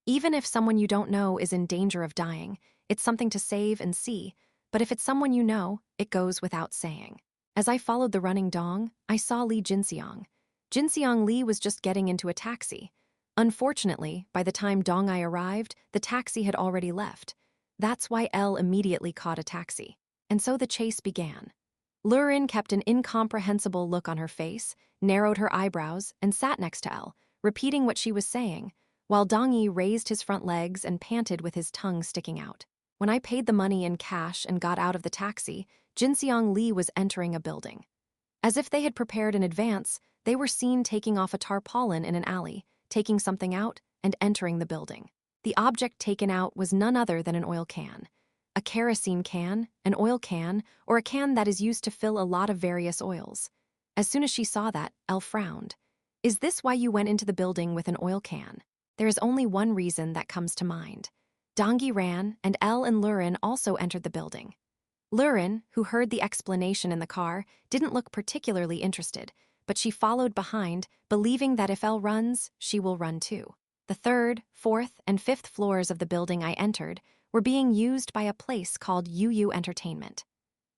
Even if someone you don't know is in danger of dying, it's something to save and see, but if it's someone you know, it goes without saying. As I followed the running dong, I saw Li Jinxiang. Jinxiang Li was just getting into a taxi. Unfortunately, by the time Dong I arrived, the taxi had already left. That's why Elle immediately caught a taxi. And so the chase began. Rurin kept an incomprehensible look on her face, narrowed her eyebrows, and sat next to Elle, repeating what she was saying, while Dongi raised his front legs and panted with his tongue sticking out. When I paid the money in cash and got out of the taxi, Jinxiang Li was entering a building. As if they had prepared in advance, they were seen taking off a tarpaulin in an alley, taking something out, and entering the building. The object taken out was none other than an oil can. A kerosene can, an oil can, or a can that is used to fill a lot of various oils. As soon as she saw that, Elle frowned. Is this why you went into the building with an oil can? There is only one reason that comes to mind. Dongi ran, and Elle and Rurin also entered the building. Rurin, who heard the explanation in the car, didn't look particularly interested, but she followed behind, believing that if Elle runs, she will run too. The third, fourth, and fifth floors of the building I entered were being used by a place called UU Entertainment.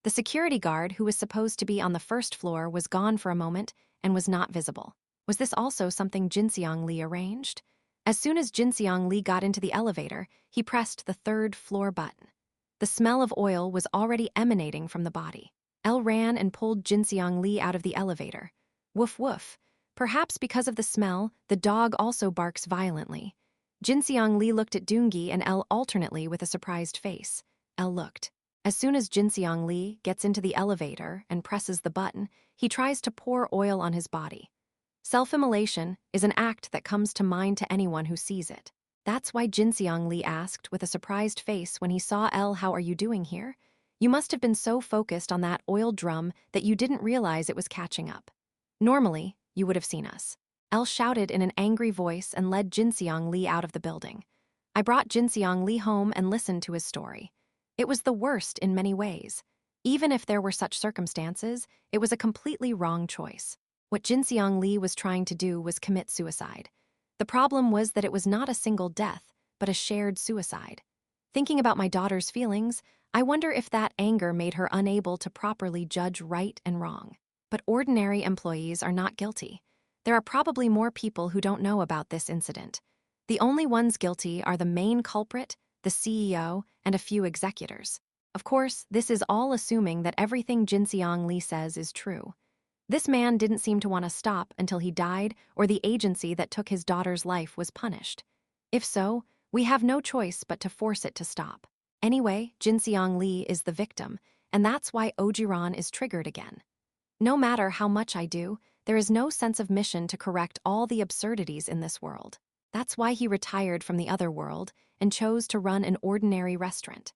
The security guard who was supposed to be on the first floor was gone for a moment and was not visible. Was this also something Jinxiang Li arranged? As soon as Jinxiang Li got into the elevator, he pressed the third floor button. The smell of oil was already emanating from the body. Elle ran and pulled Jinxiang Li out of the elevator. Woof woof. Perhaps because of the smell, the dog also barks violently. Jinxiang Li looked at Dungi and Elle alternately with a surprised face. Elle looked. As soon as Jinxiang Li gets into the elevator and presses the button, he tries to pour oil on his body. Self-immolation is an act that comes to mind to anyone who sees it. That's why Jinxiang Li asked with a surprised face when he saw Elle, "How are you doing here? You must have been so focused on that oil drum that you didn't realize it was catching up." Normally, you would have seen us. Elle shouted in an angry voice and led Jinseong Lee out of the building. I brought Jinseong Lee home and listened to his story. It was the worst in many ways. Even if there were such circumstances, it was a completely wrong choice. What Jinseong Lee was trying to do was commit suicide. The problem was that it was not a single death, but a shared suicide. Thinking about my daughter's feelings, I wonder if that anger made her unable to properly judge right and wrong. But ordinary employees are not guilty. There are probably more people who don't know about this incident. The only ones guilty are the main culprit, the CEO, and a few executors. Of course, this is all assuming that everything Jinseong Lee says is true. This man didn't seem to want to stop until he died or the agency that took his daughter's life was punished. If so, we have no choice but to force it to stop. Anyway, Jinseong Lee is the victim, and that's why Ojiran is triggered again. No matter how much I do, there is no sense of mission to correct all the absurdities in this world. That's why he retired from the other world and chose to run an ordinary restaurant.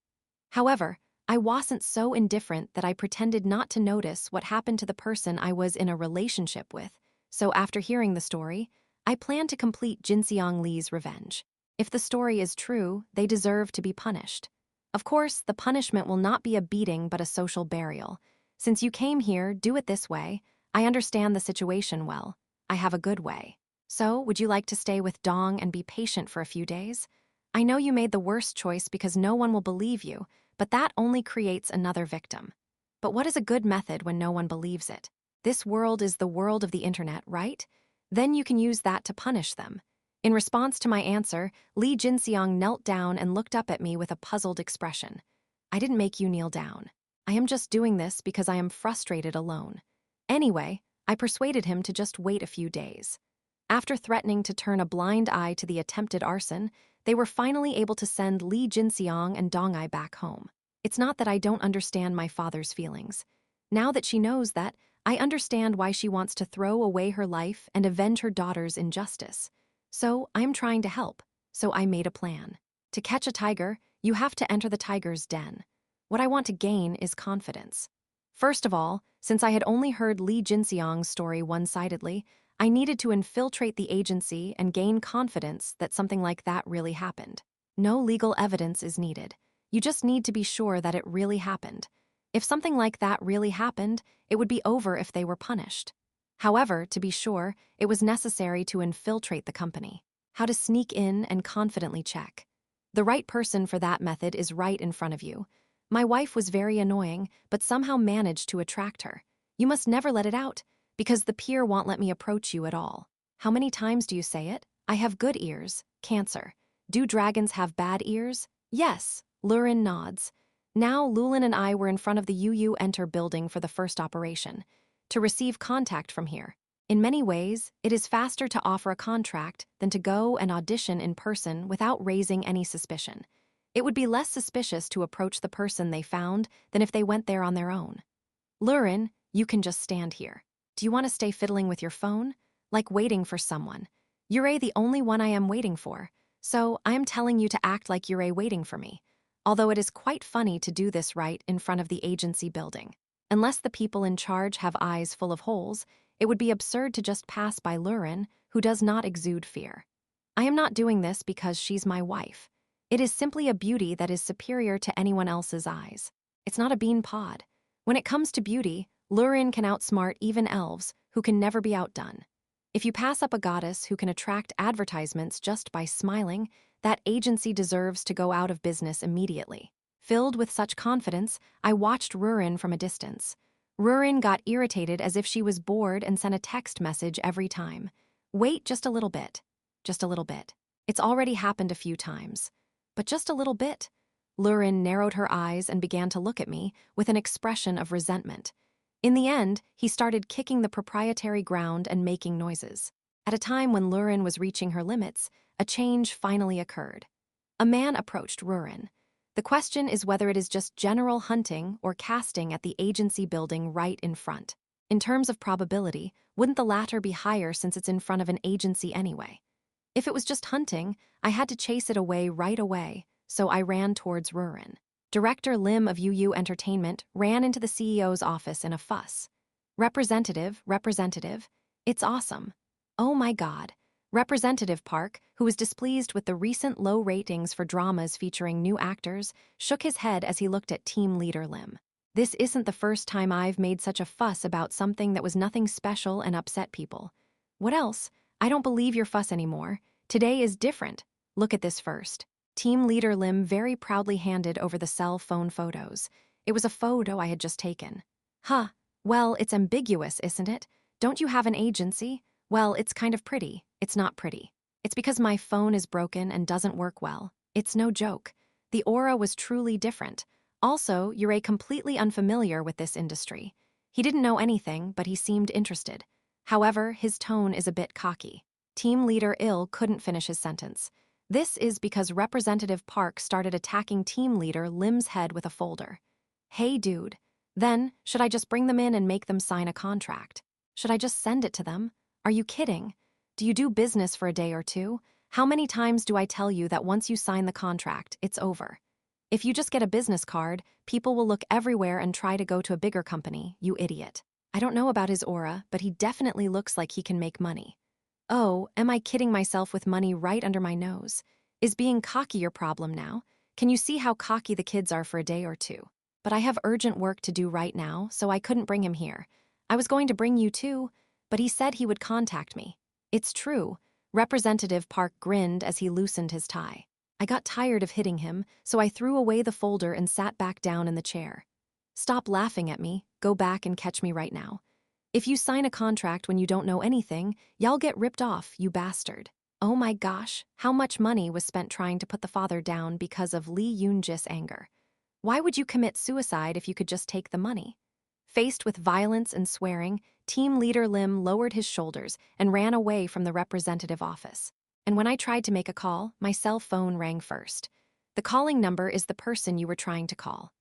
However, I wasn't so indifferent that I pretended not to notice what happened to the person I was in a relationship with, so after hearing the story, I plan to complete Jinseong Lee's revenge. If the story is true, they deserve to be punished. Of course, the punishment will not be a beating but a social burial. Since you came here, do it this way. I understand the situation well. I have a good way. So, would you like to stay with Dong and be patient for a few days? I know you made the worst choice because no one will believe you, but that only creates another victim. But what is a good method when no one believes it? This world is the world of the internet, right? Then you can use that to punish them. In response to my answer, Lee Jinseong knelt down and looked up at me with a puzzled expression. I didn't make you kneel down. I am just doing this because I am frustrated alone. Anyway, I persuaded him to just wait a few days. After threatening to turn a blind eye to the attempted arson, they were finally able to send Lee Jinseong and Dong-ai back home. It's not that I don't understand my father's feelings. Now that she knows that, I understand why she wants to throw away her life and avenge her daughter's injustice. So, I'm trying to help. So I made a plan. To catch a tiger, you have to enter the tiger's den. What I want to gain is confidence. First of all, since I had only heard Lee Jinseong's story one-sidedly, I needed to infiltrate the agency and gain confidence that something like that really happened. No legal evidence is needed. You just need to be sure that it really happened. If something like that really happened, it would be over if they were punished. However, to be sure, it was necessary to infiltrate the company. How to sneak in and confidently check. The right person for that method is right in front of you. My wife was very annoying, but somehow managed to attract her. You must never let it out, because the peer won't let me approach you at all. How many times do you say it? I have good ears. Cancer. Do dragons have bad ears? Yes. Rurin nods. Now Lulin and I were in front of the UU Enter building for the first operation, to receive contact from here. In many ways, it is faster to offer a contract than to go and audition in person without raising any suspicion. It would be less suspicious to approach the person they found than if they went there on their own. Rurin, you can just stand here. Do you want to stay fiddling with your phone? Like waiting for someone. You're the only one I am waiting for, so I am telling you to act like you're waiting for me. Although it is quite funny to do this right in front of the agency building. Unless the people in charge have eyes full of holes, it would be absurd to just pass by Rurin, who does not exude fear. I am not doing this because she's my wife. It is simply a beauty that is superior to anyone else's eyes. It's not a bean pod. When it comes to beauty, Rurin can outsmart even elves, who can never be outdone. If you pass up a goddess who can attract advertisements just by smiling, that agency deserves to go out of business immediately. Filled with such confidence, I watched Rurin from a distance. Rurin got irritated as if she was bored and sent a text message every time. Wait just a little bit. Just a little bit. It's already happened a few times. But just a little bit. Rurin narrowed her eyes and began to look at me with an expression of resentment. In the end, he started kicking the proprietary ground and making noises. At a time when Rurin was reaching her limits, a change finally occurred. A man approached Rurin. The question is whether it is just general hunting or casting at the agency building right in front. In terms of probability, wouldn't the latter be higher since it's in front of an agency anyway? If it was just hunting, I had to chase it away right away, so I ran towards Rurin. Director Lim of UU Entertainment ran into the CEO's office in a fuss. Representative. It's awesome. Oh my God. Representative Park, who was displeased with the recent low ratings for dramas featuring new actors, shook his head as he looked at team leader Lim. This isn't the first time I've made such a fuss about something that was nothing special and upset people. What else? I don't believe your fuss anymore. Today is different. Look at this first. Team leader Lim very proudly handed over the cell phone photos. It was a photo I had just taken. Huh. Well, it's ambiguous, isn't it? Don't you have an agency? Well, it's kind of pretty. It's not pretty. It's because my phone is broken and doesn't work well. It's no joke. The aura was truly different. Also, you're completely unfamiliar with this industry. He didn't know anything, but he seemed interested. However, his tone is a bit cocky. Team leader Il couldn't finish his sentence. This is because Representative Park started attacking team leader Lim's head with a folder. Hey, dude. Then, should I just bring them in and make them sign a contract? Should I just send it to them? Are you kidding? Do you do business for a day or two? How many times do I tell you that once you sign the contract, it's over? If you just get a business card, people will look everywhere and try to go to a bigger company, you idiot. I don't know about his aura, but he definitely looks like he can make money. Oh, am I kidding myself with money right under my nose? Is being cocky your problem now? Can you see how cocky the kids are for a day or two? But I have urgent work to do right now, so I couldn't bring him here. I was going to bring you too, but he said he would contact me. It's true. Representative Park grinned as he loosened his tie. I got tired of hitting him, so I threw away the folder and sat back down in the chair. Stop laughing at me. Go back and catch me right now. If you sign a contract when you don't know anything, y'all get ripped off, you bastard. Oh my gosh, how much money was spent trying to put the father down because of Lee Yoon-jis' anger? Why would you commit suicide if you could just take the money? Faced with violence and swearing, team leader Lim lowered his shoulders and ran away from the representative office. And when I tried to make a call, my cell phone rang first. The calling number is the person you were trying to call.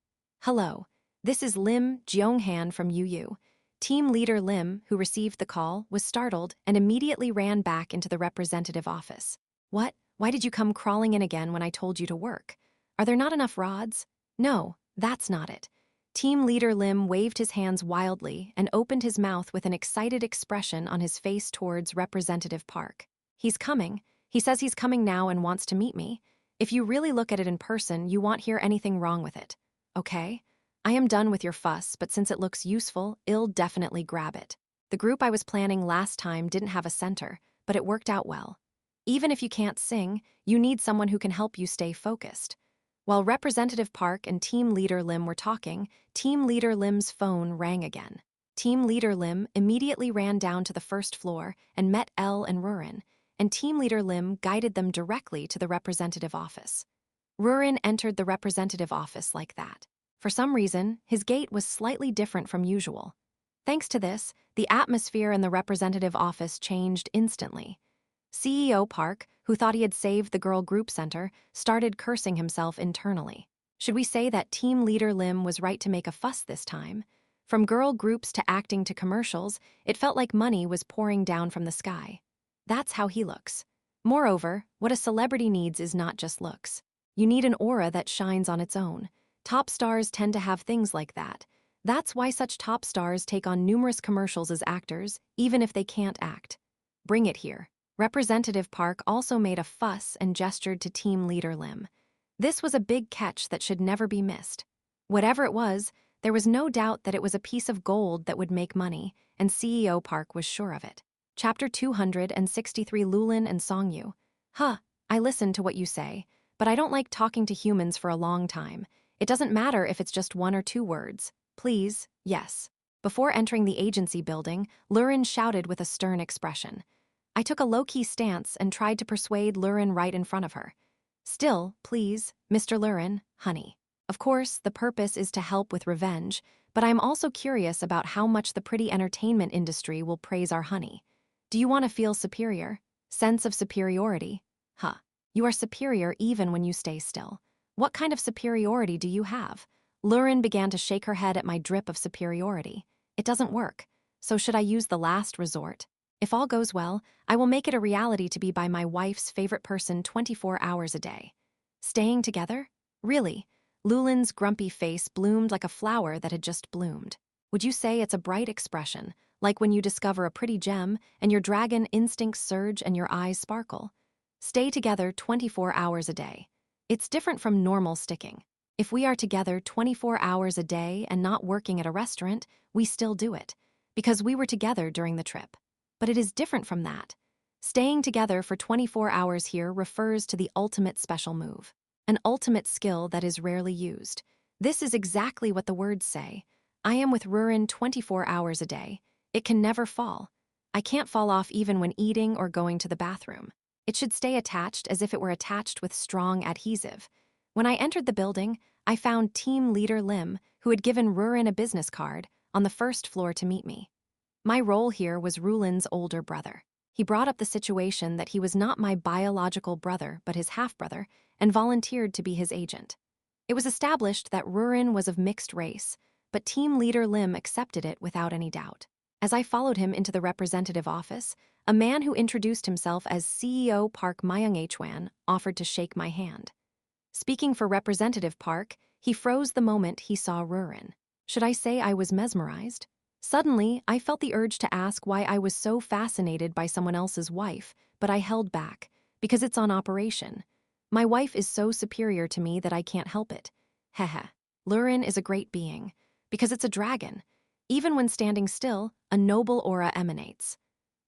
Hello, this is Lim Jeonghan from UU. Team leader Lim, who received the call, was startled and immediately ran back into the representative office. What? Why did you come crawling in again when I told you to work? Are there not enough rods? No, that's not it. Team leader Lim waved his hands wildly and opened his mouth with an excited expression on his face towards Representative Park. He's coming. He says he's coming now and wants to meet me. If you really look at it in person, you won't hear anything wrong with it. Okay? I am done with your fuss, but since it looks useful, I'll definitely grab it. The group I was planning last time didn't have a center, but it worked out well. Even if you can't sing, you need someone who can help you stay focused. While Representative Park and Team Leader Lim were talking, Team Leader Lim's phone rang again. Team Leader Lim immediately ran down to the first floor and met Elle and Rurin, and Team Leader Lim guided them directly to the representative office. Rurin entered the representative office like that. For some reason, his gait was slightly different from usual. Thanks to this, the atmosphere in the representative office changed instantly. CEO Park, who thought he had saved the girl group center, started cursing himself internally. Should we say that team leader Lim was right to make a fuss this time? From girl groups to acting to commercials, it felt like money was pouring down from the sky. That's how he looks. Moreover, what a celebrity needs is not just looks. You need an aura that shines on its own. Top stars tend to have things like that. That's why such top stars take on numerous commercials as actors, even if they can't act. Bring it here. Representative Park also made a fuss and gestured to team leader Lim. This was a big catch that should never be missed. Whatever it was, there was no doubt that it was a piece of gold that would make money, and CEO Park was sure of it. Chapter 263 Lulin and Songyu. Huh, I listened to what you say, but I don't like talking to humans for a long time. It doesn't matter if it's just 1 or 2 words. Please, yes. Before entering the agency building, Rurin shouted with a stern expression. I took a low-key stance and tried to persuade Rurin right in front of her. Still, please, Mr. Rurin, honey. Of course, the purpose is to help with revenge, but I'm also curious about how much the pretty entertainment industry will praise our honey. Do you want to feel superior? Sense of superiority? Huh. You are superior even when you stay still. What kind of superiority do you have? Rurin began to shake her head at my drip of superiority. It doesn't work. So should I use the last resort? If all goes well, I will make it a reality to be by my wife's favorite person 24 hours a day. Staying together? Really? Lulin's grumpy face bloomed like a flower that had just bloomed. Would you say it's a bright expression, like when you discover a pretty gem and your dragon instincts surge and your eyes sparkle? Stay together 24 hours a day. It's different from normal sticking. If we are together 24 hours a day and not working at a restaurant, we still do it, because we were together during the trip. But it is different from that. Staying together for 24 hours here refers to the ultimate special move, an ultimate skill that is rarely used. This is exactly what the words say. I am with Rurin 24 hours a day. It can never fall. I can't fall off even when eating or going to the bathroom. It should stay attached as if it were attached with strong adhesive. When I entered the building, I found Team Leader Lim, who had given Rurin a business card, on the first floor to meet me. My role here was Rulin's older brother. He brought up the situation that he was not my biological brother but his half-brother, and volunteered to be his agent. It was established that Rurin was of mixed race, but Team Leader Lim accepted it without any doubt. As I followed him into the representative office, a man who introduced himself as CEO Park Myung-hwan offered to shake my hand. Speaking for Representative Park, he froze the moment he saw Rurin. Should I say I was mesmerized? Suddenly, I felt the urge to ask why I was so fascinated by someone else's wife, but I held back, because it's on operation. My wife is so superior to me that I can't help it. Heh. Rurin is a great being, because it's a dragon. Even when standing still, a noble aura emanates.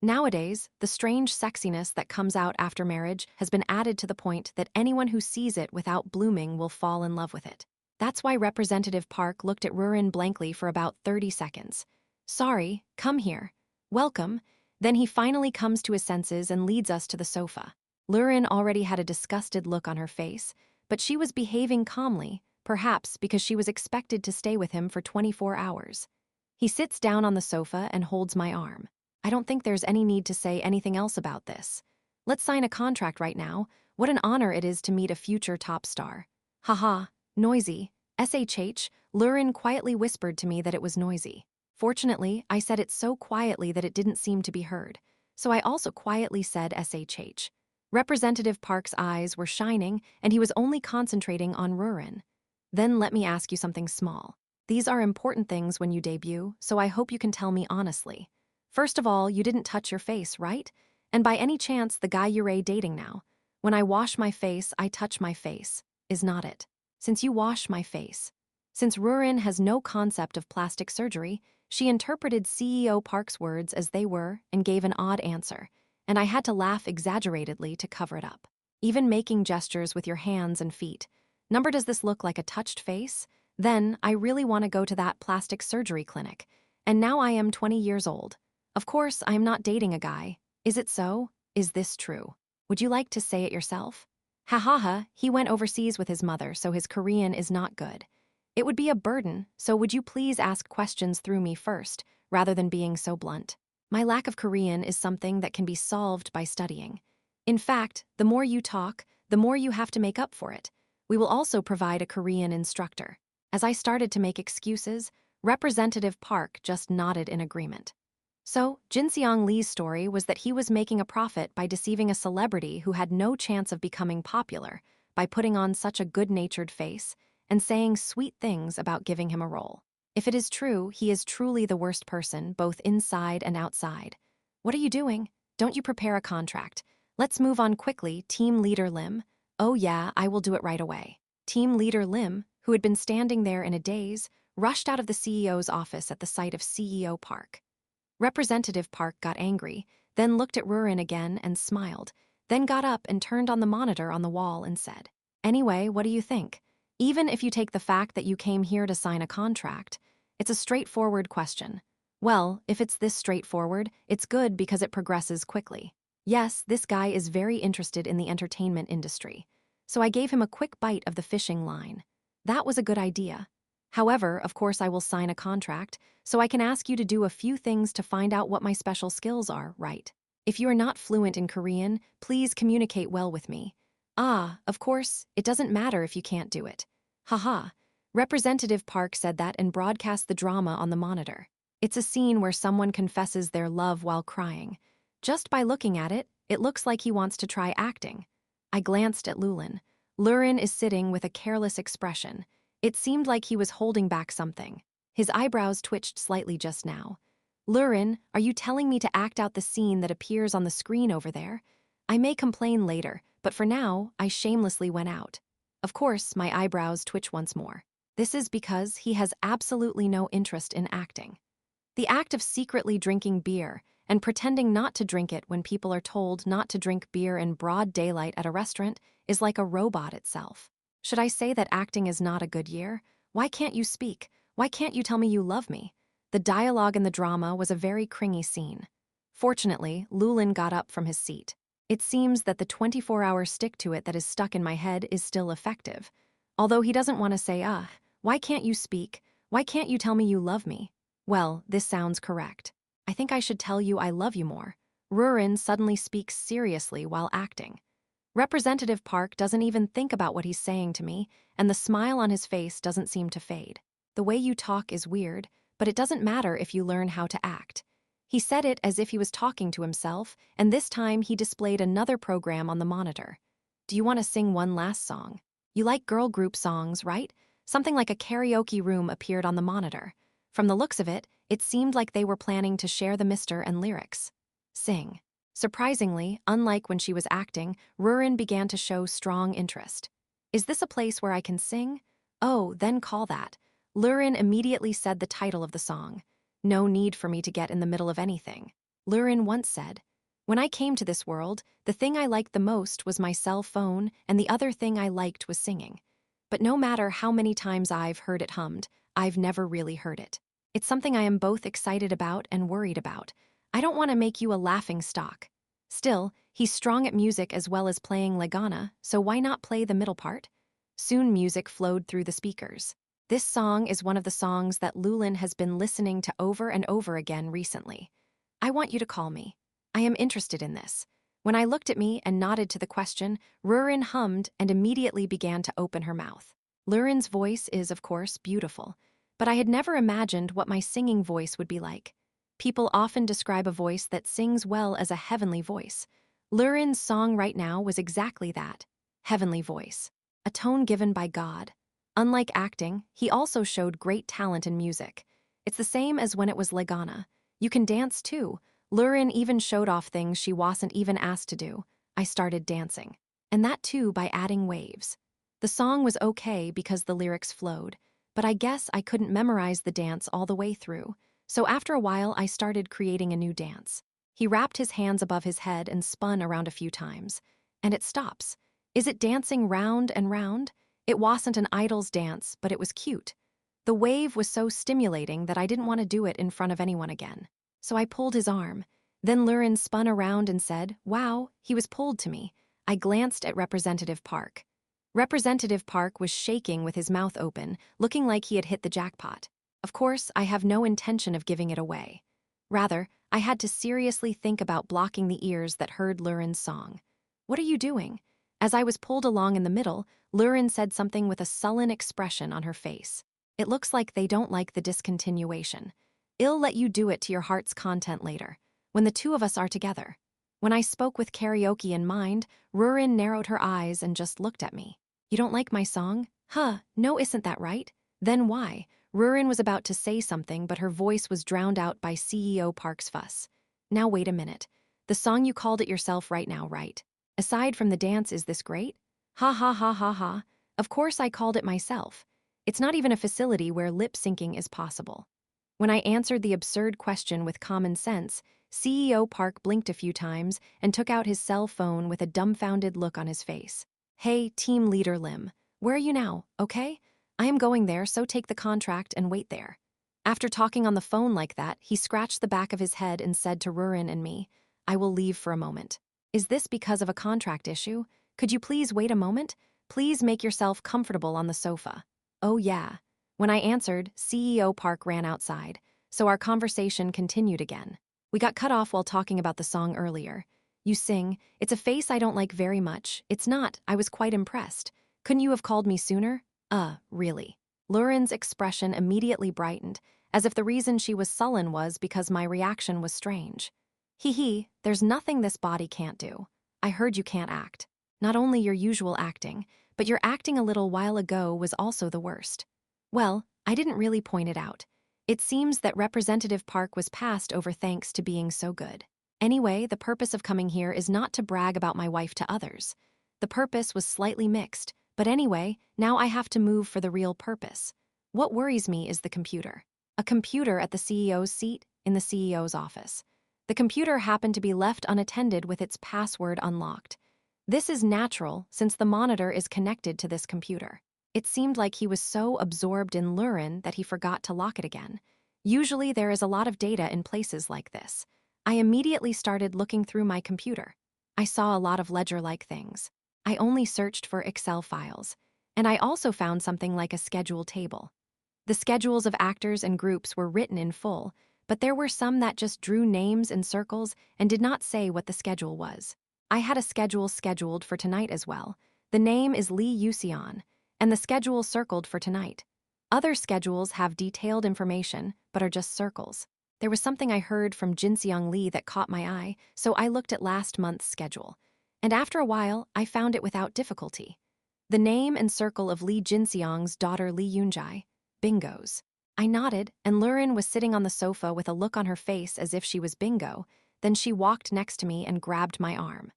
Nowadays, the strange sexiness that comes out after marriage has been added to the point that anyone who sees it without blooming will fall in love with it. That's why Representative Park looked at Rurin blankly for about 30 seconds. Sorry, come here. Welcome. Then he finally comes to his senses and leads us to the sofa. Rurin already had a disgusted look on her face, but she was behaving calmly, perhaps because she was expected to stay with him for 24 hours. He sits down on the sofa and holds my arm. I don't think there's any need to say anything else about this. Let's sign a contract right now. What an honor it is to meet a future top star. Haha, noisy. SHH, Rurin quietly whispered to me that it was noisy. Fortunately, I said it so quietly that it didn't seem to be heard, so I also quietly said SHH. Representative Park's eyes were shining, and he was only concentrating on Rurin. Then let me ask you something small. These are important things when you debut, so I hope you can tell me honestly. First of all, you didn't touch your face, right? And by any chance, the guy you're dating now. When I wash my face, I touch my face. Is not it? Since you wash my face. Since Rurin has no concept of plastic surgery, she interpreted CEO Park's words as they were and gave an odd answer, and I had to laugh exaggeratedly to cover it up. Even making gestures with your hands and feet. Number, does this look like a touched face? Then, I really want to go to that plastic surgery clinic. And now I am 20 years old. Of course, I am not dating a guy. Is it so? Is this true? Would you like to say it yourself? Ha ha ha, he went overseas with his mother, so his Korean is not good. It would be a burden, so would you please ask questions through me first, rather than being so blunt? My lack of Korean is something that can be solved by studying. In fact, the more you talk, the more you have to make up for it. We will also provide a Korean instructor. As I started to make excuses, Representative Park just nodded in agreement. So, Jinseong Lee's story was that he was making a profit by deceiving a celebrity who had no chance of becoming popular by putting on such a good-natured face and saying sweet things about giving him a role. If it is true, he is truly the worst person, both inside and outside. What are you doing? Don't you prepare a contract? Let's move on quickly, Team Leader Lim. Oh yeah, I will do it right away. Team Leader Lim, who had been standing there in a daze, rushed out of the CEO's office at the sight of CEO Park. Representative Park got angry, then looked at Rurin again and smiled, then got up and turned on the monitor on the wall and said, "Anyway, what do you think? Even if you take the fact that you came here to sign a contract, it's a straightforward question. Well, if it's this straightforward, it's good because it progresses quickly. Yes, this guy is very interested in the entertainment industry, so I gave him a quick bite of the fishing line. That was a good idea. However, of course I will sign a contract, so I can ask you to do a few things to find out what my special skills are, right? If you are not fluent in Korean, please communicate well with me. Ah, of course, it doesn't matter if you can't do it. Haha. Representative Park said that and broadcast the drama on the monitor. It's a scene where someone confesses their love while crying. Just by looking at it, it looks like he wants to try acting. I glanced at Lulin. Rurin is sitting with a careless expression. It seemed like he was holding back something. His eyebrows twitched slightly just now. Rurin, are you telling me to act out the scene that appears on the screen over there? I may complain later, but for now, I shamelessly went out. Of course, my eyebrows twitch once more. This is because he has absolutely no interest in acting. The act of secretly drinking beer and pretending not to drink it when people are told not to drink beer in broad daylight at a restaurant is like a robot itself. Should I say that acting is not a good year? Why can't you speak? Why can't you tell me you love me? The dialogue in the drama was a very cringy scene. Fortunately, Lulin got up from his seat. It seems that the 24-hour stick-to-it that is stuck in my head is still effective. Although he doesn't want to say, why can't you speak? Why can't you tell me you love me? Well, this sounds correct. I think I should tell you I love you more. Rurin suddenly speaks seriously while acting. Representative Park doesn't even think about what he's saying to me, and the smile on his face doesn't seem to fade. The way you talk is weird, but it doesn't matter if you learn how to act. He said it as if he was talking to himself, and this time he displayed another program on the monitor. Do you want to sing one last song? You like girl group songs, right? Something like a karaoke room appeared on the monitor. From the looks of it, it seemed like they were planning to share the mister and lyrics. Sing. Surprisingly, unlike when she was acting, Rurin began to show strong interest. Is this a place where I can sing? Oh, then call that. Rurin immediately said the title of the song. No need for me to get in the middle of anything. Rurin once said, when I came to this world, the thing I liked the most was my cell phone, and the other thing I liked was singing. But no matter how many times I've heard it hummed, I've never really heard it. It's something I am both excited about and worried about. I don't want to make you a laughing stock. Still, he's strong at music as well as playing legana, so why not play the middle part? Soon music flowed through the speakers. This song is one of the songs that Lulin has been listening to over and over again recently. I want you to call me. I am interested in this. When I looked at me and nodded to the question, Rurin hummed and immediately began to open her mouth. Lurin's voice is, of course, beautiful, but I had never imagined what my singing voice would be like. People often describe a voice that sings well as a heavenly voice. Lurin's song right now was exactly that. Heavenly voice. A tone given by God. Unlike acting, he also showed great talent in music. It's the same as when it was legana. You can dance too. Rurin even showed off things she wasn't even asked to do. I started dancing. And that too by adding waves. The song was okay because the lyrics flowed, but I guess I couldn't memorize the dance all the way through. So after a while, I started creating a new dance. He wrapped his hands above his head and spun around a few times. And it stops. Is it dancing round and round? It wasn't an idol's dance, but it was cute. The wave was so stimulating that I didn't want to do it in front of anyone again. So I pulled his arm. Then Rurin spun around and said, wow, he was pulled to me. I glanced at Representative Park. Representative Park was shaking with his mouth open, looking like he had hit the jackpot. Of course, I have no intention of giving it away. Rather, I had to seriously think about blocking the ears that heard Lurin's song. What are you doing? As I was pulled along in the middle, Rurin said something with a sullen expression on her face. It looks like they don't like the discontinuation. I'll let you do it to your heart's content later, when the two of us are together. When I spoke with karaoke in mind, Rurin narrowed her eyes and just looked at me. You don't like my song? No, isn't that right? Then why? Rurin was about to say something, but her voice was drowned out by CEO Park's fuss. Now wait a minute. The song you called it yourself right now, right? Aside from the dance, is this great? Ha ha ha ha ha. Of course I called it myself. It's not even a facility where lip syncing is possible. When I answered the absurd question with common sense, CEO Park blinked a few times and took out his cell phone with a dumbfounded look on his face. Hey, team leader Lim, where are you now, okay? I am going there, so take the contract and wait there. After talking on the phone like that, he scratched the back of his head and said to Rurin and me, I will leave for a moment. Is this because of a contract issue? Could you please wait a moment? Please make yourself comfortable on the sofa. Oh yeah. When I answered, CEO Park ran outside, so our conversation continued again. We got cut off while talking about the song earlier. You sing, it's a face I don't like very much. It's not, I was quite impressed. Couldn't you have called me sooner? Really. Lurin's expression immediately brightened, as if the reason she was sullen was because my reaction was strange. Hee, there's nothing this body can't do. I heard you can't act. Not only your usual acting, but your acting a little while ago was also the worst. Well, I didn't really point it out. It seems that Representative Park was passed over thanks to being so good. Anyway, the purpose of coming here is not to brag about my wife to others. The purpose was slightly mixed, but anyway, now I have to move for the real purpose. What worries me is the computer. A computer at the CEO's seat in the CEO's office. The computer happened to be left unattended with its password unlocked. This is natural since the monitor is connected to this computer. It seemed like he was so absorbed in Rurin that he forgot to lock it again. Usually there is a lot of data in places like this. I immediately started looking through my computer. I saw a lot of ledger-like things. I only searched for Excel files. And I also found something like a schedule table. The schedules of actors and groups were written in full, but there were some that just drew names in circles and did not say what the schedule was. I had a schedule scheduled for tonight as well. The name is Lee Yusion, and the schedule circled for tonight. Other schedules have detailed information, but are just circles. There was something I heard from Jinseong Lee that caught my eye, so I looked at last month's schedule. And after a while, I found it without difficulty. The name and circle of Lee Jinseong's daughter Lee Yoonjae. Bingos. I nodded, and Rurin was sitting on the sofa with a look on her face as if she was bingo. Then she walked next to me and grabbed my arm.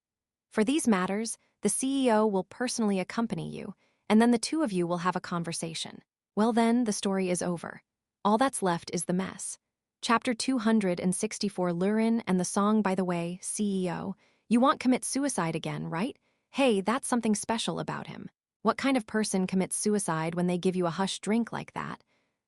For these matters, the CEO will personally accompany you, and then the two of you will have a conversation. Well then, the story is over. All that's left is the mess. Chapter 264 Rurin and the song by the way, CEO. You won't commit suicide again, right? Hey, that's something special about him. What kind of person commits suicide when they give you a hush drink like that?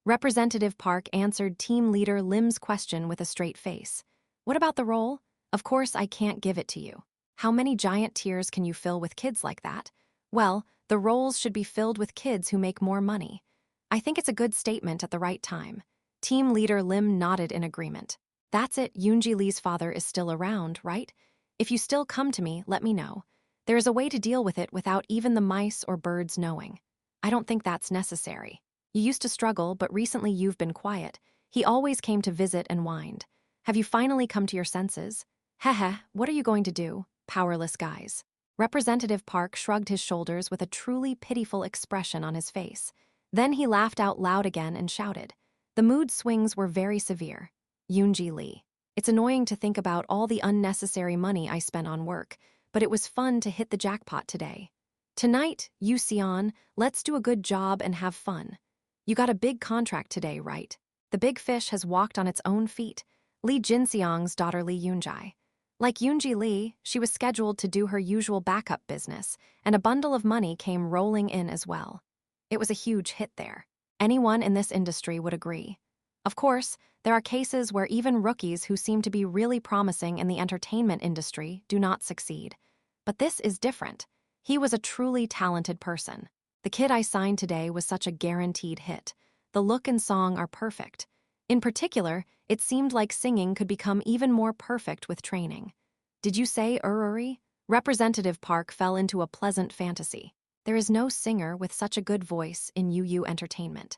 Representative Park answered Team Leader Lim's question with a straight face. What about the role? Of course I can't give it to you. How many giant tears can you fill with kids like that? Well, the roles should be filled with kids who make more money. I think it's a good statement at the right time. Team Leader Lim nodded in agreement. That's it, Yoonji Lee's father is still around, right? If you still come to me, let me know. There is a way to deal with it without even the mice or birds knowing. I don't think that's necessary. You used to struggle, but recently you've been quiet. He always came to visit and wind. Have you finally come to your senses? Heh, what are you going to do, powerless guys? Representative Park shrugged his shoulders with a truly pitiful expression on his face. Then he laughed out loud again and shouted. The mood swings were very severe. Yoonji Lee. It's annoying to think about all the unnecessary money I spent on work, but it was fun to hit the jackpot today. Tonight, Yusion, let's do a good job and have fun. You got a big contract today, right? The big fish has walked on its own feet. Lee Jinseong's daughter Lee Yoonjae. Like Yoonji Lee, she was scheduled to do her usual backup business, and a bundle of money came rolling in as well. It was a huge hit there. Anyone in this industry would agree. Of course, there are cases where even rookies who seem to be really promising in the entertainment industry do not succeed. But this is different. He was a truly talented person. The kid I signed today was such a guaranteed hit. The look and song are perfect. In particular, it seemed like singing could become even more perfect with training. Did you say Ururi? Representative Park fell into a pleasant fantasy. There is no singer with such a good voice in UU Entertainment.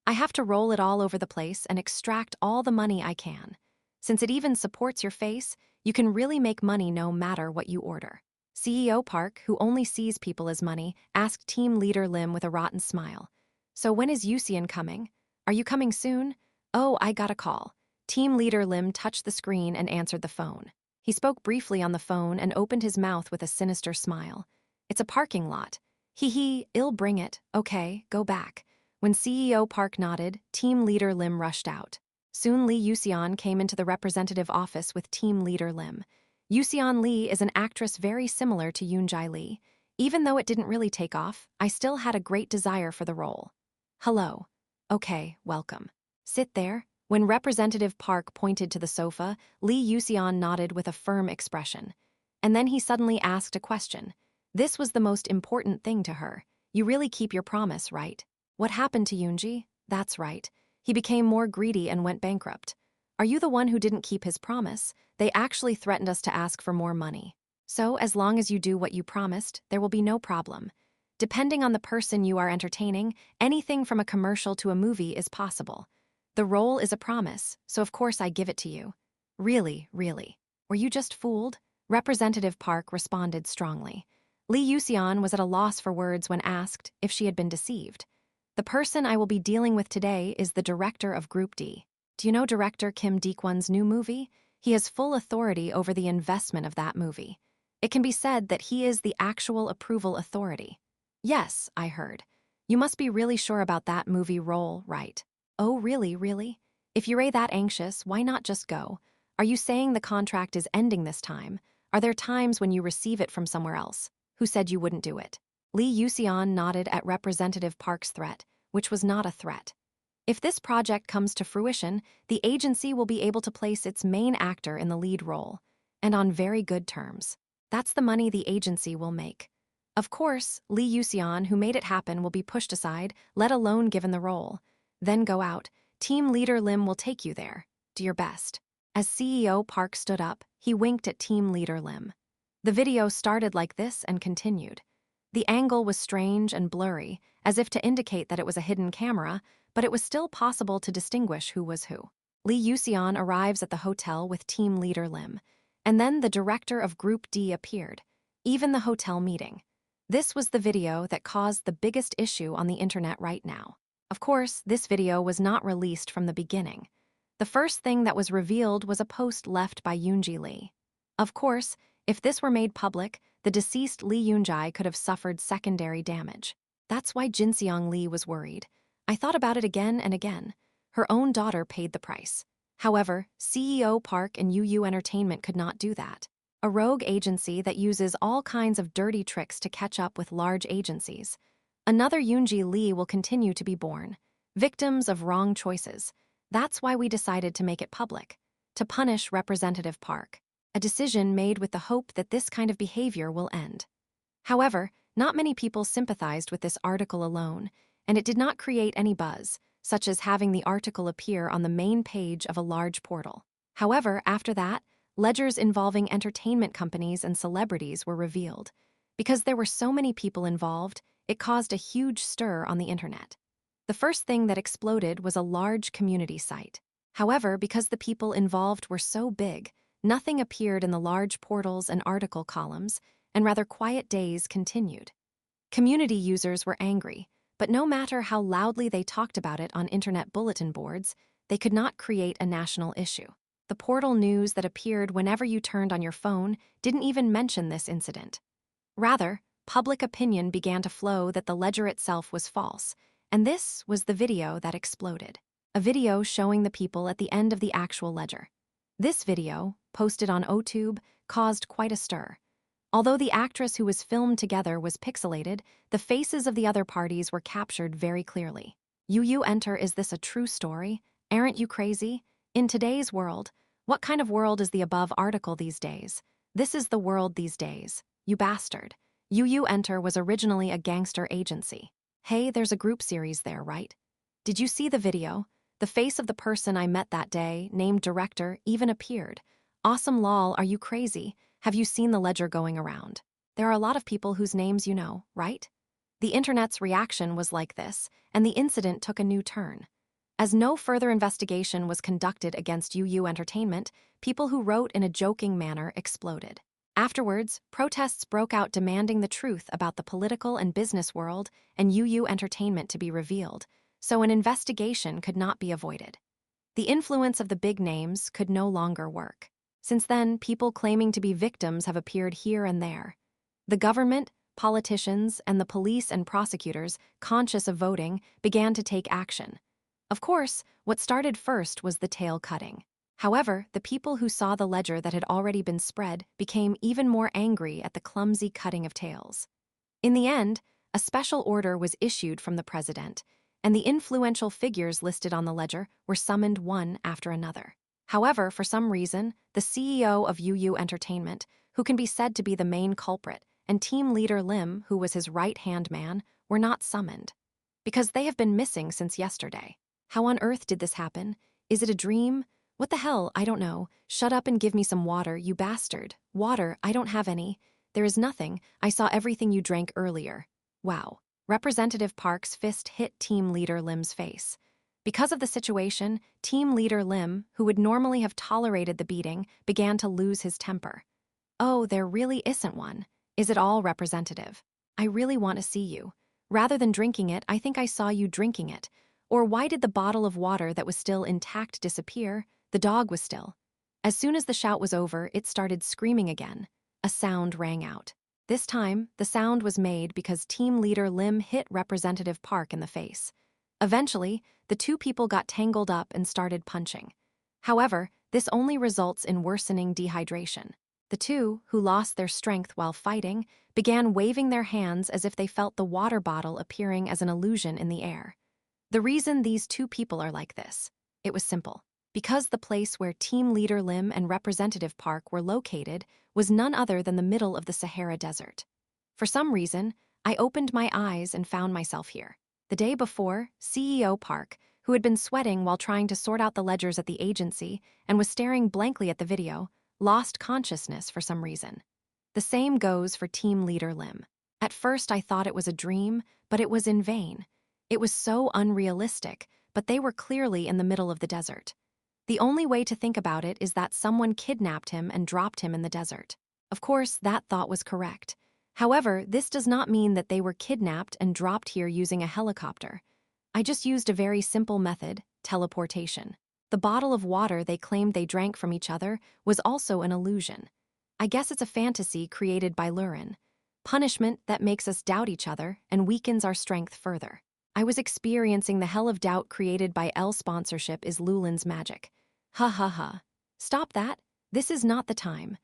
I have to roll it all over the place and extract all the money I can. Since it even supports your face, you can really make money no matter what you order. CEO Park, who only sees people as money, asked Team Leader Lim with a rotten smile. So when is Yusion coming? Are you coming soon? Oh, I got a call. Team Leader Lim touched the screen and answered the phone. He spoke briefly on the phone and opened his mouth with a sinister smile. It's a parking lot. Hee, I'll bring it. Okay, go back. When CEO Park nodded, Team Leader Lim rushed out. Soon Lee Yusion came into the representative office with Team Leader Lim. Yusion Lee is an actress very similar to Yoonjae Lee. Even though it didn't really take off, I still had a great desire for the role. Hello. Okay, welcome. Sit there. When Representative Park pointed to the sofa, Lee Yusion nodded with a firm expression. And then he suddenly asked a question. This was the most important thing to her. You really keep your promise, right? What happened to Yoonji? That's right. He became more greedy and went bankrupt. Are you the one who didn't keep his promise? They actually threatened us to ask for more money. So, as long as you do what you promised, there will be no problem. Depending on the person you are entertaining, anything from a commercial to a movie is possible. The role is a promise, so of course I give it to you. Really? Were you just fooled? Representative Park responded strongly. Lee Yusion was at a loss for words when asked if she had been deceived. The person I will be dealing with today is the director of Group D. Do you know director Kim Dekwon's new movie? He has full authority over the investment of that movie. It can be said that he is the actual approval authority. Yes, I heard. You must be really sure about that movie role, right? Oh, really, really? If you're that anxious, why not just go? Are you saying the contract is ending this time? Are there times when you receive it from somewhere else? Who said you wouldn't do it? Lee Yuseon nodded at Representative Park's threat, which was not a threat. If this project comes to fruition, the agency will be able to place its main actor in the lead role, and on very good terms. That's the money the agency will make. Of course, Lee Yuseon, who made it happen, will be pushed aside, let alone given the role. Then go out. Team leader Lim will take you there. Do your best. As CEO Park stood up, he winked at team leader Lim. The video started like this and continued. The angle was strange and blurry, as if to indicate that it was a hidden camera, but it was still possible to distinguish who was who. Lee Yuseon arrives at the hotel with team leader Lim, and then the director of Group D appeared, even the hotel meeting. This was the video that caused the biggest issue on the internet right now. Of course, this video was not released from the beginning. The first thing that was revealed was a post left by Yoonji Lee. Of course, if this were made public, the deceased Lee Yoonjae could have suffered secondary damage. That's why Jinseong Lee was worried. I thought about it again and again. Her own daughter paid the price. However, CEO Park and UU Entertainment could not do that. A rogue agency that uses all kinds of dirty tricks to catch up with large agencies. Another Yoonji Lee will continue to be born. Victims of wrong choices. That's why we decided to make it public. To punish Representative Park. A decision made with the hope that this kind of behavior will end. However, not many people sympathized with this article alone, and it did not create any buzz, such as having the article appear on the main page of a large portal. However, after that, ledgers involving entertainment companies and celebrities were revealed. Because there were so many people involved, it caused a huge stir on the internet. The first thing that exploded was a large community site. However, because the people involved were so big, nothing appeared in the large portals and article columns, and rather quiet days continued. Community users were angry, but no matter how loudly they talked about it on internet bulletin boards, they could not create a national issue. The portal news that appeared whenever you turned on your phone didn't even mention this incident. Rather, public opinion began to flow that the ledger itself was false, and this was the video that exploded. A video showing the people at the end of the actual ledger. This video, posted on Otube, caused quite a stir. Although the actress who was filmed together was pixelated, the faces of the other parties were captured very clearly. You enter, is this a true story? Aren't you crazy? In today's world, what kind of world is the above article these days? This is the world these days. You bastard. You enter was originally a gangster agency. Hey, there's a group series there, right? Did you see the video? The face of the person I met that day, named director, even appeared. Awesome lol, are you crazy? Have you seen the ledger going around? There are a lot of people whose names you know, right? The internet's reaction was like this, and the incident took a new turn. As no further investigation was conducted against UU Entertainment, people who wrote in a joking manner exploded. Afterwards, protests broke out demanding the truth about the political and business world and UU Entertainment to be revealed, so an investigation could not be avoided. The influence of the big names could no longer work. Since then, people claiming to be victims have appeared here and there. The government, politicians, and the police and prosecutors, conscious of voting, began to take action. Of course, what started first was the tail cutting. However, the people who saw the ledger that had already been spread became even more angry at the clumsy cutting of tails. In the end, a special order was issued from the president, and the influential figures listed on the ledger were summoned one after another. However, for some reason, the CEO of UU Entertainment, who can be said to be the main culprit, and team leader Lim, who was his right-hand man, were not summoned. Because they have been missing since yesterday. How on earth did this happen? Is it a dream? What the hell? I don't know. Shut up and give me some water, you bastard. Water? I don't have any. There is nothing. I saw everything you drank earlier. Wow. Representative Park's fist hit team leader Lim's face. Because of the situation, team leader Lim, who would normally have tolerated the beating, began to lose his temper. Oh, there really isn't one. Is it all representative? I really want to see you. Rather than drinking it, I think I saw you drinking it. Or why did the bottle of water that was still intact disappear? The dog was still. As soon as the shout was over, it started screaming again. A sound rang out. This time, the sound was made because team leader Lim hit Representative Park in the face. Eventually, the two people got tangled up and started punching. However, this only results in worsening dehydration. The two, who lost their strength while fighting, began waving their hands as if they felt the water bottle appearing as an illusion in the air. The reason these two people are like this, it was simple. Because the place where Team Leader Lim and Representative Park were located was none other than the middle of the Sahara Desert. For some reason, I opened my eyes and found myself here. The day before, CEO Park, who had been sweating while trying to sort out the ledgers at the agency and was staring blankly at the video, lost consciousness for some reason. The same goes for Team Leader Lim. At first I thought it was a dream, but it was in vain. It was so unrealistic, but they were clearly in the middle of the desert. The only way to think about it is that someone kidnapped him and dropped him in the desert. Of course, that thought was correct. However, this does not mean that they were kidnapped and dropped here using a helicopter. I just used a very simple method, teleportation. The bottle of water they claimed they drank from each other was also an illusion. I guess it's a fantasy created by Rurin. Punishment that makes us doubt each other and weakens our strength further. I was experiencing the hell of doubt created by L sponsorship is Lulin's magic. Ha ha ha. Stop that. This is not the time.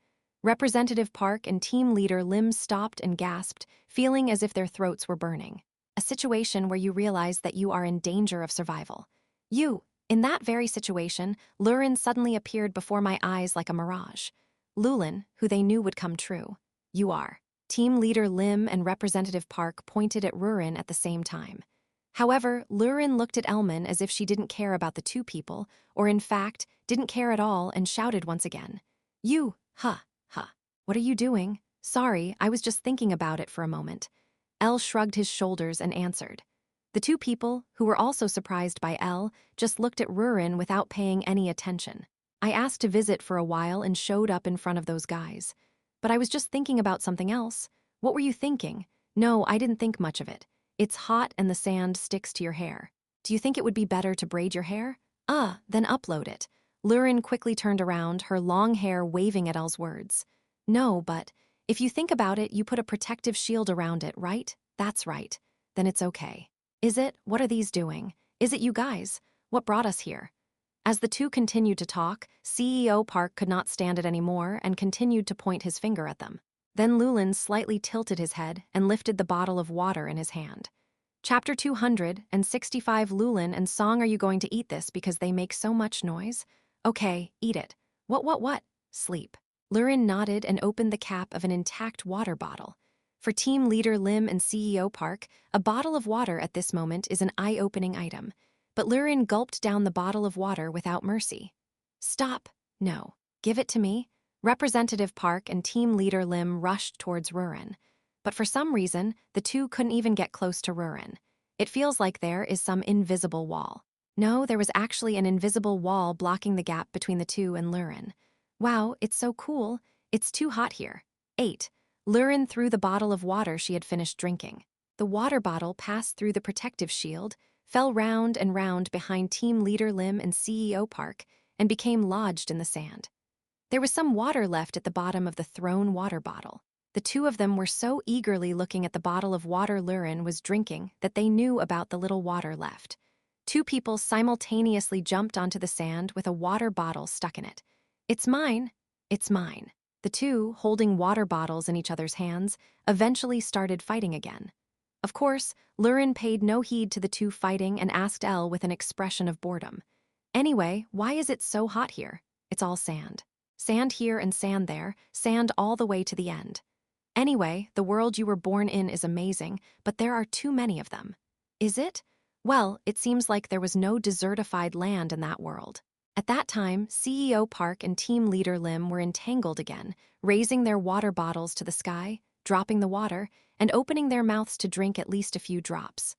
Representative Park and team leader Lim stopped and gasped, feeling as if their throats were burning. A situation where you realize that you are in danger of survival. In that very situation, Lurin suddenly appeared before my eyes like a mirage. Lulin, who they knew would come true. You are. Team leader Lim and Representative Park pointed at Rurin at the same time. However, Lurin looked at Elman as if she didn't care about the two people, or in fact, didn't care at all and shouted once again. Huh. What are you doing? Sorry, I was just thinking about it for a moment. El shrugged his shoulders and answered. The two people, who were also surprised by El, just looked at Rurin without paying any attention. I asked to visit for a while and showed up in front of those guys. But I was just thinking about something else. What were you thinking? No, I didn't think much of it. It's hot and the sand sticks to your hair. Do you think it would be better to braid your hair? Then upload it. Lurin quickly turned around, her long hair waving at El's words. No, but if you think about it, you put a protective shield around it, right? That's right. Then it's okay. Is it? What are these doing? Is it you guys? What brought us here? As the two continued to talk, CEO Park could not stand it anymore and continued to point his finger at them. Then Lulin slightly tilted his head and lifted the bottle of water in his hand. Chapter 265 Lulin and Song, are you going to eat this because they make so much noise? Okay, eat it. What? Sleep. Lurin nodded and opened the cap of an intact water bottle. For team leader Lim and CEO Park, a bottle of water at this moment is an eye-opening item. But Lurin gulped down the bottle of water without mercy. Stop. No. Give it to me. Representative Park and team leader Lim rushed towards Rurin. But for some reason, the two couldn't even get close to Rurin. It feels like there is some invisible wall. No, there was actually an invisible wall blocking the gap between the two and Lurin. Wow, it's so cool. It's too hot here. 8. Lurin threw the bottle of water she had finished drinking. The water bottle passed through the protective shield, fell round and round behind team leader Lim and CEO Park, and became lodged in the sand. There was some water left at the bottom of the thrown water bottle. The two of them were so eagerly looking at the bottle of water Lurin was drinking that they knew about the little water left. Two people simultaneously jumped onto the sand with a water bottle stuck in it. It's mine. It's mine. The two, holding water bottles in each other's hands, eventually started fighting again. Of course, Lurin paid no heed to the two fighting and asked Elle with an expression of boredom. Anyway, why is it so hot here? It's all sand. Sand here and sand there, sand all the way to the end. Anyway, the world you were born in is amazing, but there are too many of them. Is it? Well, it seems like there was no desertified land in that world. At that time, CEO Park and team leader Lim were entangled again, raising their water bottles to the sky, dropping the water, and opening their mouths to drink at least a few drops.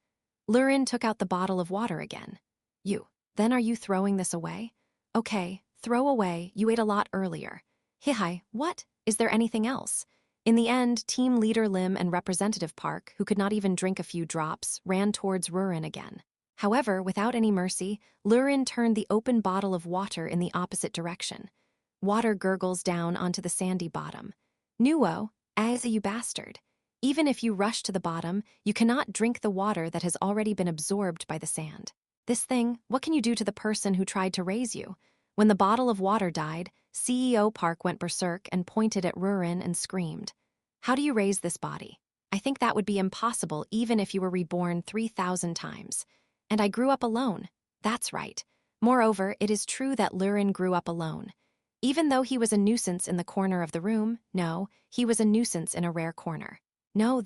Lurin took out the bottle of water again. Then are you throwing this away? Okay, throw away, you ate a lot earlier. Hi, what? Is there anything else? In the end, team leader Lim and Representative Park, who could not even drink a few drops, ran towards Rurin again. However, without any mercy, Rurin turned the open bottle of water in the opposite direction. Water gurgles down onto the sandy bottom. Nuo, as you bastard. Even if you rush to the bottom, you cannot drink the water that has already been absorbed by the sand. This thing, what can you do to the person who tried to raise you? When the bottle of water died, CEO Park went berserk and pointed at Rurin and screamed, "How do you raise this body? I think that would be impossible even if you were reborn 3,000 times. And I grew up alone. That's right. Moreover, it is true that Rurin grew up alone. Even though he was a nuisance in the corner of the room, no, he was a nuisance in a rare corner. No,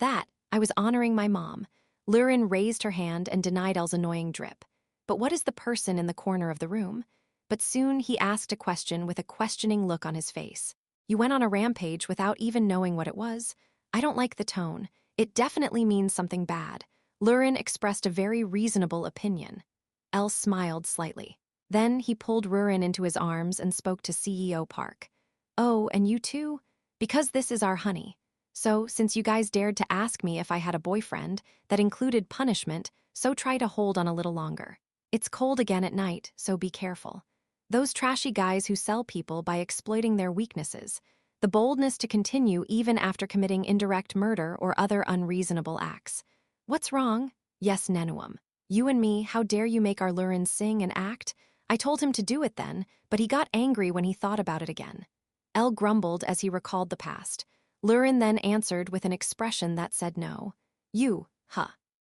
I was honoring my mom." Rurin raised her hand and denied Elle's annoying drip. "But what is the person in the corner of the room?" But soon he asked a question with a questioning look on his face. "You went on a rampage without even knowing what it was? I don't like the tone. It definitely means something bad." Rurin expressed a very reasonable opinion. Elle smiled slightly. Then he pulled Rurin into his arms and spoke to CEO Park. "Oh, and you too? Because this is our honey. So, since you guys dared to ask me if I had a boyfriend, that included punishment, so try to hold on a little longer. It's cold again at night, so be careful. Those trashy guys who sell people by exploiting their weaknesses. The boldness to continue even after committing indirect murder or other unreasonable acts. What's wrong? Yes, Nenuum. You and me, how dare you make our Rurin sing and act? I told him to do it then, but he got angry when he thought about it again." Elle grumbled as he recalled the past. Rurin then answered with an expression that said no.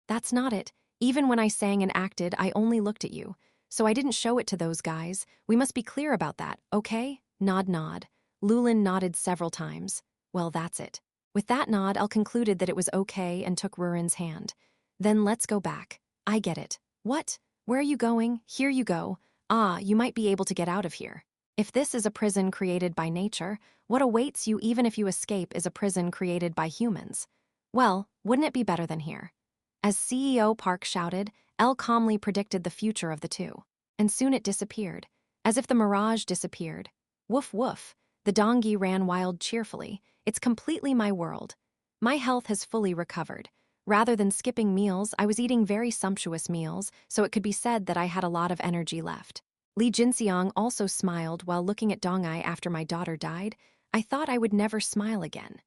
That's not it. Even when I sang and acted, I only looked at you. So I didn't show it to those guys. We must be clear about that, okay? Nod. Lulin nodded several times. Well, that's it. With that nod, Elle concluded that it was okay and took Rurin's hand. "Then let's go back. I get it. What? Where are you going? Here you go. You might be able to get out of here. If this is a prison created by nature, what awaits you even if you escape is a prison created by humans. Well, wouldn't it be better than here?" As CEO Park shouted, Elle calmly predicted the future of the two. And soon it disappeared, as if the mirage disappeared. Woof woof, the donkey ran wild cheerfully. "It's completely my world. My health has fully recovered. Rather than skipping meals, I was eating very sumptuous meals, so it could be said that I had a lot of energy left." Li Jinxiang also smiled while looking at Dongai after my daughter died. "I thought I would never smile again.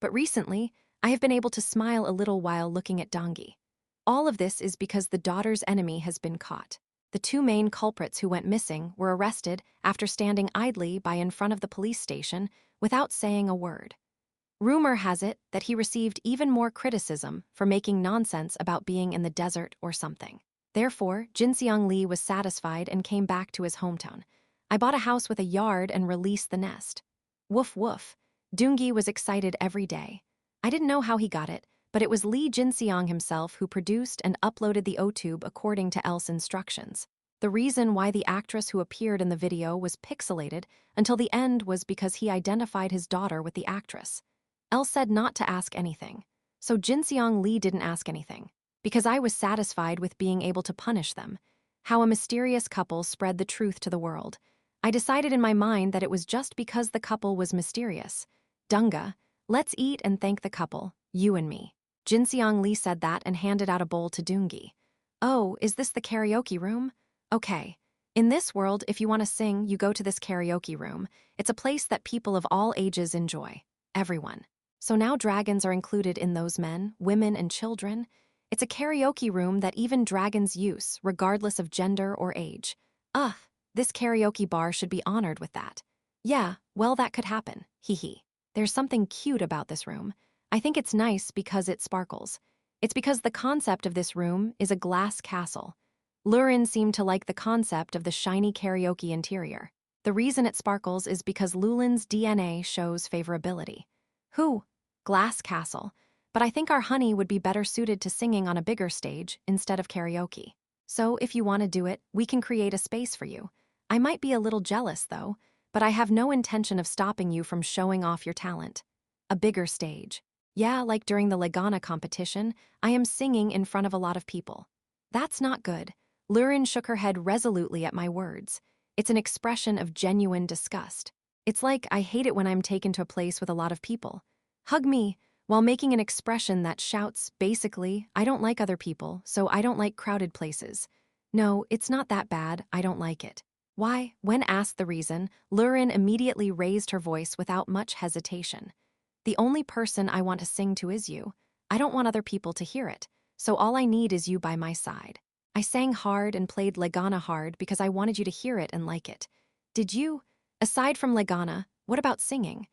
But recently, I have been able to smile a little while looking at Dongi. All of this is because the daughter's enemy has been caught. The two main culprits who went missing were arrested after standing idly by in front of the police station without saying a word. Rumor has it that he received even more criticism for making nonsense about being in the desert or something. Therefore, Jinxiang Li was satisfied and came back to his hometown. I bought a house with a yard and released the nest. Woof woof. Doongi was excited every day. I didn't know how he got it, but it was Li Jinxiang himself who produced and uploaded the O-tube according to Elle's instructions. The reason why the actress who appeared in the video was pixelated until the end was because he identified his daughter with the actress. Elle said not to ask anything, so Jinxiang Li didn't ask anything, because I was satisfied with being able to punish them. How a mysterious couple spread the truth to the world. I decided in my mind that it was just because the couple was mysterious. Dunga, let's eat and thank the couple, you and me. Jinxiang Li said that and handed out a bowl to Doongi. "Oh, is this the karaoke room? Okay. In this world, if you want to sing, you go to this karaoke room. It's a place that people of all ages enjoy. Everyone. So now dragons are included in those men, women, and children. It's a karaoke room that even dragons use, regardless of gender or age. This karaoke bar should be honored with that. Yeah, well, that could happen. Hee. There's something cute about this room. I think it's nice because it sparkles. It's because the concept of this room is a glass castle. Rurin seemed to like the concept of the shiny karaoke interior. The reason it sparkles is because Lulin's DNA shows favorability. Glass castle. But I think our honey would be better suited to singing on a bigger stage instead of karaoke. So if you want to do it, we can create a space for you. I might be a little jealous, though, but I have no intention of stopping you from showing off your talent. A bigger stage. Yeah, like during the Legana competition, I am singing in front of a lot of people. That's not good. Rurin shook her head resolutely at my words. It's an expression of genuine disgust. It's like I hate it when I'm taken to a place with a lot of people. Hug me, while making an expression that shouts, basically, I don't like other people, so I don't like crowded places. No, it's not that bad, I don't like it. Why? When asked the reason, Lurin immediately raised her voice without much hesitation. The only person I want to sing to is you. I don't want other people to hear it, so all I need is you by my side. I sang hard and played Legana hard because I wanted you to hear it and like it. Did you? Aside from Legana, what about singing?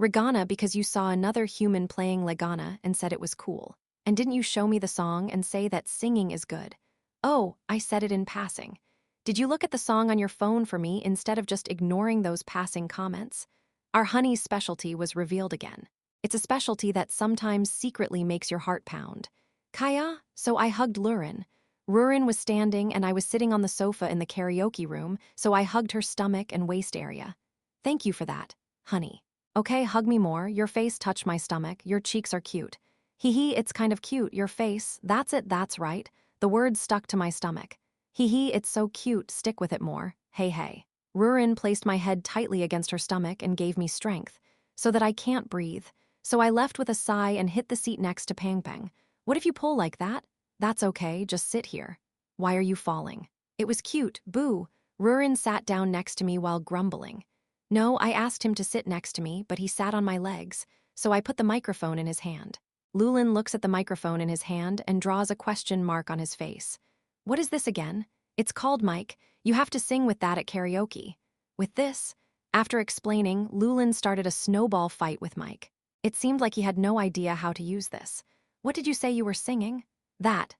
Regana because you saw another human playing Legana and said it was cool. And didn't you show me the song and say that singing is good? Oh, I said it in passing. Did you look at the song on your phone for me instead of just ignoring those passing comments? Our honey's specialty was revealed again. It's a specialty that sometimes secretly makes your heart pound. Kaya, so I hugged Lurin. Rurin was standing and I was sitting on the sofa in the karaoke room, so I hugged her stomach and waist area. Thank you for that, honey. Okay, hug me more, your face touched my stomach, your cheeks are cute. Hee hee, it's kind of cute, your face, that's it, that's right. The words stuck to my stomach. Hee hee, it's so cute, stick with it more, hey hey. Rurin placed my head tightly against her stomach and gave me strength, so that I can't breathe. So I left with a sigh and hit the seat next to Pang Pang. What if you pull like that? That's okay, just sit here. Why are you falling? It was cute, boo. Rurin sat down next to me while grumbling. No, I asked him to sit next to me, but he sat on my legs, so I put the microphone in his hand. Lulin looks at the microphone in his hand and draws a question mark on his face. What is this again? It's called Mike. You have to sing with that at karaoke. With this? After explaining, Lulin started a snowball fight with Mike. It seemed like he had no idea how to use this. What did you say you were singing? That.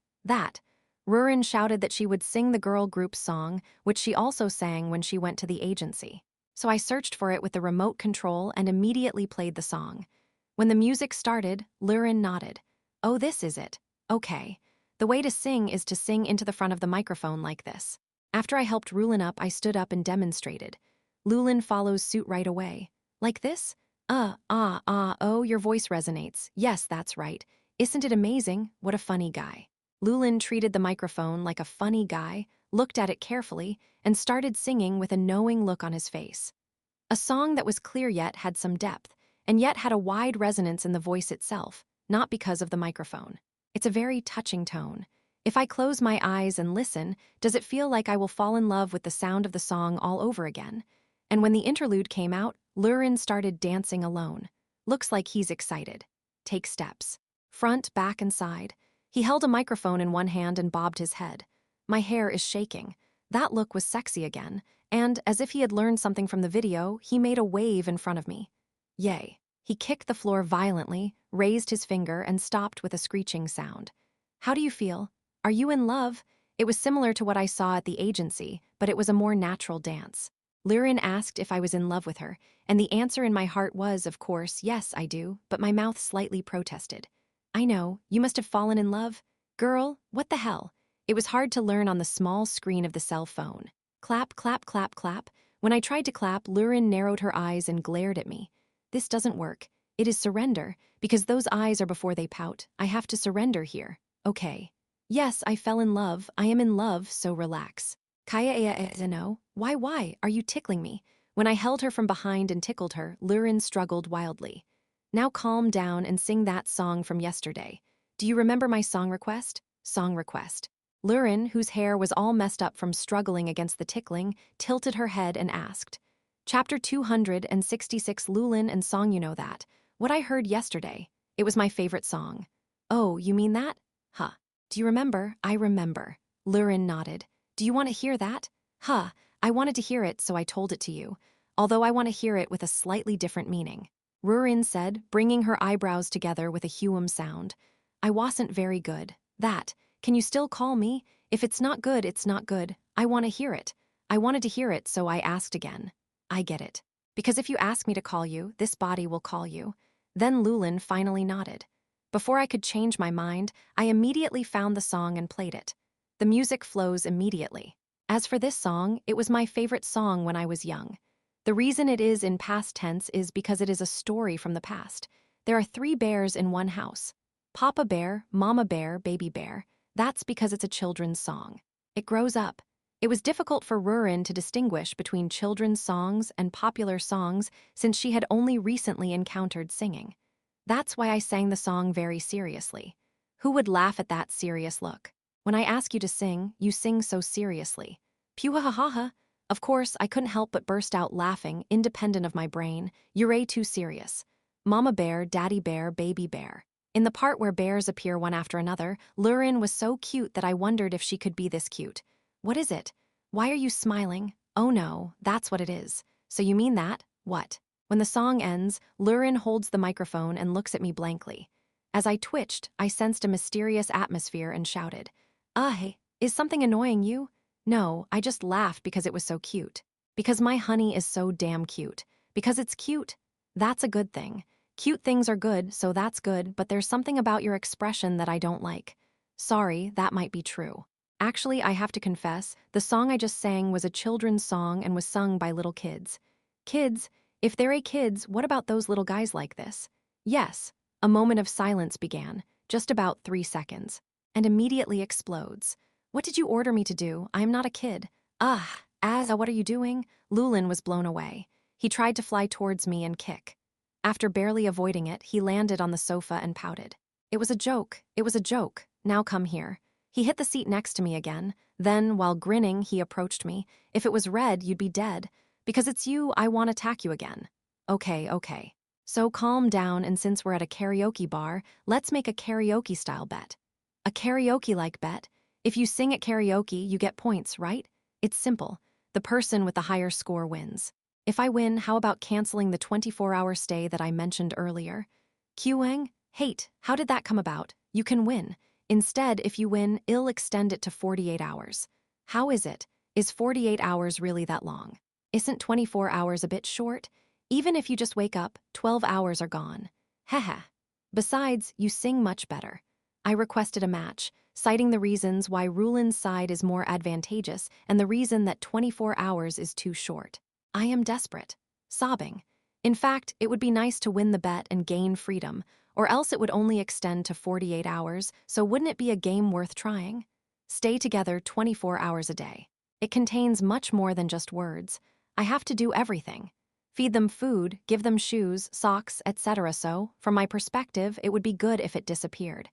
Rurin shouted that she would sing the girl group's song, which she also sang when she went to the agency. So I searched for it with the remote control and immediately played the song. When the music started, Lurin nodded. Oh, this is it. Okay. The way to sing is to sing into the front of the microphone like this. After I helped Rulin up, I stood up and demonstrated. Lulin follows suit right away. Like this? Oh, your voice resonates. Yes, that's right. Isn't it amazing? What a funny guy. Lulin treated the microphone like a funny guy, looked at it carefully, and started singing with a knowing look on his face. A song that was clear yet had some depth, and yet had a wide resonance in the voice itself, not because of the microphone. It's a very touching tone. If I close my eyes and listen, does it feel like I will fall in love with the sound of the song all over again? And when the interlude came out, Lurin started dancing alone. Looks like he's excited. Take steps. Front, back, and side. He held a microphone in one hand and bobbed his head. My hair is shaking. That look was sexy again, and, as if he had learned something from the video, he made a wave in front of me. Yay. He kicked the floor violently, raised his finger, and stopped with a screeching sound. How do you feel? Are you in love? It was similar to what I saw at the agency, but it was a more natural dance. Lurin asked if I was in love with her, and the answer in my heart was, of course, yes, I do, but my mouth slightly protested. I know, you must have fallen in love. Girl, what the hell? It was hard to learn on the small screen of the cell phone. Clap, clap, clap, clap. When I tried to clap, Lurin narrowed her eyes and glared at me. This doesn't work. It is surrender, because those eyes are before they pout. I have to surrender here. Okay. Yes, I fell in love. I am in love, so relax. Kaya no. Why? Are you tickling me? When I held her from behind and tickled her, Lurin struggled wildly. Now calm down and sing that song from yesterday. Do you remember my song request? Song request. Lurin, whose hair was all messed up from struggling against the tickling, tilted her head and asked. Chapter 266 Lulin and Song, you know that. What I heard yesterday. It was my favorite song. Oh, you mean that? Huh. Do you remember? I remember. Lurin nodded. Do you want to hear that? Huh. I wanted to hear it, so I told it to you. Although I want to hear it with a slightly different meaning. Rurin said, bringing her eyebrows together with a hum sound. I wasn't very good. That. Can you still call me? If it's not good, it's not good. I want to hear it. I wanted to hear it, so I asked again. I get it. Because if you ask me to call you, this body will call you. Then Lulin finally nodded. Before I could change my mind, I immediately found the song and played it. The music flows immediately. As for this song, it was my favorite song when I was young. The reason it is in past tense is because it is a story from the past. There are 3 bears in one house. Papa bear, mama bear, baby bear. That's because it's a children's song. It grows up. It was difficult for Rurin to distinguish between children's songs and popular songs since she had only recently encountered singing. That's why I sang the song very seriously. Who would laugh at that serious look? When I ask you to sing, you sing so seriously. Pew-ha-ha-ha. Of course, I couldn't help but burst out laughing, independent of my brain. You're too serious. Mama bear, daddy bear, baby bear. In the part where bears appear one after another, Rurin was so cute that I wondered if she could be this cute. What is it? Why are you smiling? Oh no, that's what it is. So you mean that? What? When the song ends, Rurin holds the microphone and looks at me blankly. As I twitched, I sensed a mysterious atmosphere and shouted, Hey, is something annoying you? No, I just laughed because it was so cute. Because my honey is so damn cute. Because it's cute. That's a good thing. Cute things are good, so that's good, but there's something about your expression that I don't like. Sorry, that might be true. Actually, I have to confess, the song I just sang was a children's song and was sung by little kids. Kids? If they're kids, what about those little guys like this? Yes. A moment of silence began, just about 3 seconds, and immediately explodes. What did you order me to do? I am not a kid. What are you doing? Lulin was blown away. He tried to fly towards me and kick. After barely avoiding it, he landed on the sofa and pouted. It was a joke. It was a joke. Now come here. He hit the seat next to me again. Then, while grinning, he approached me. If it was red, you'd be dead. Because it's you, I won't attack you again. Okay. So calm down, and since we're at a karaoke bar, let's make a karaoke-style bet. A karaoke-like bet? If you sing at karaoke, you get points, right? It's simple. The person with the higher score wins. If I win, how about canceling the 24-hour stay that I mentioned earlier? Qing? Hate, how did that come about? You can win. Instead, if you win, I'll extend it to 48 hours. How is it? Is 48 hours really that long? Isn't 24 hours a bit short? Even if you just wake up, 12 hours are gone. Haha. Besides, you sing much better. I requested a match, citing the reasons why Rulin's side is more advantageous and the reason that 24 hours is too short. I am desperate. Sobbing. In fact, it would be nice to win the bet and gain freedom, or else it would only extend to 48 hours, so wouldn't it be a game worth trying? Stay together 24 hours a day. It contains much more than just words. I have to do everything. Feed them food, give them shoes, socks, etc. So, from my perspective, it would be good if it disappeared.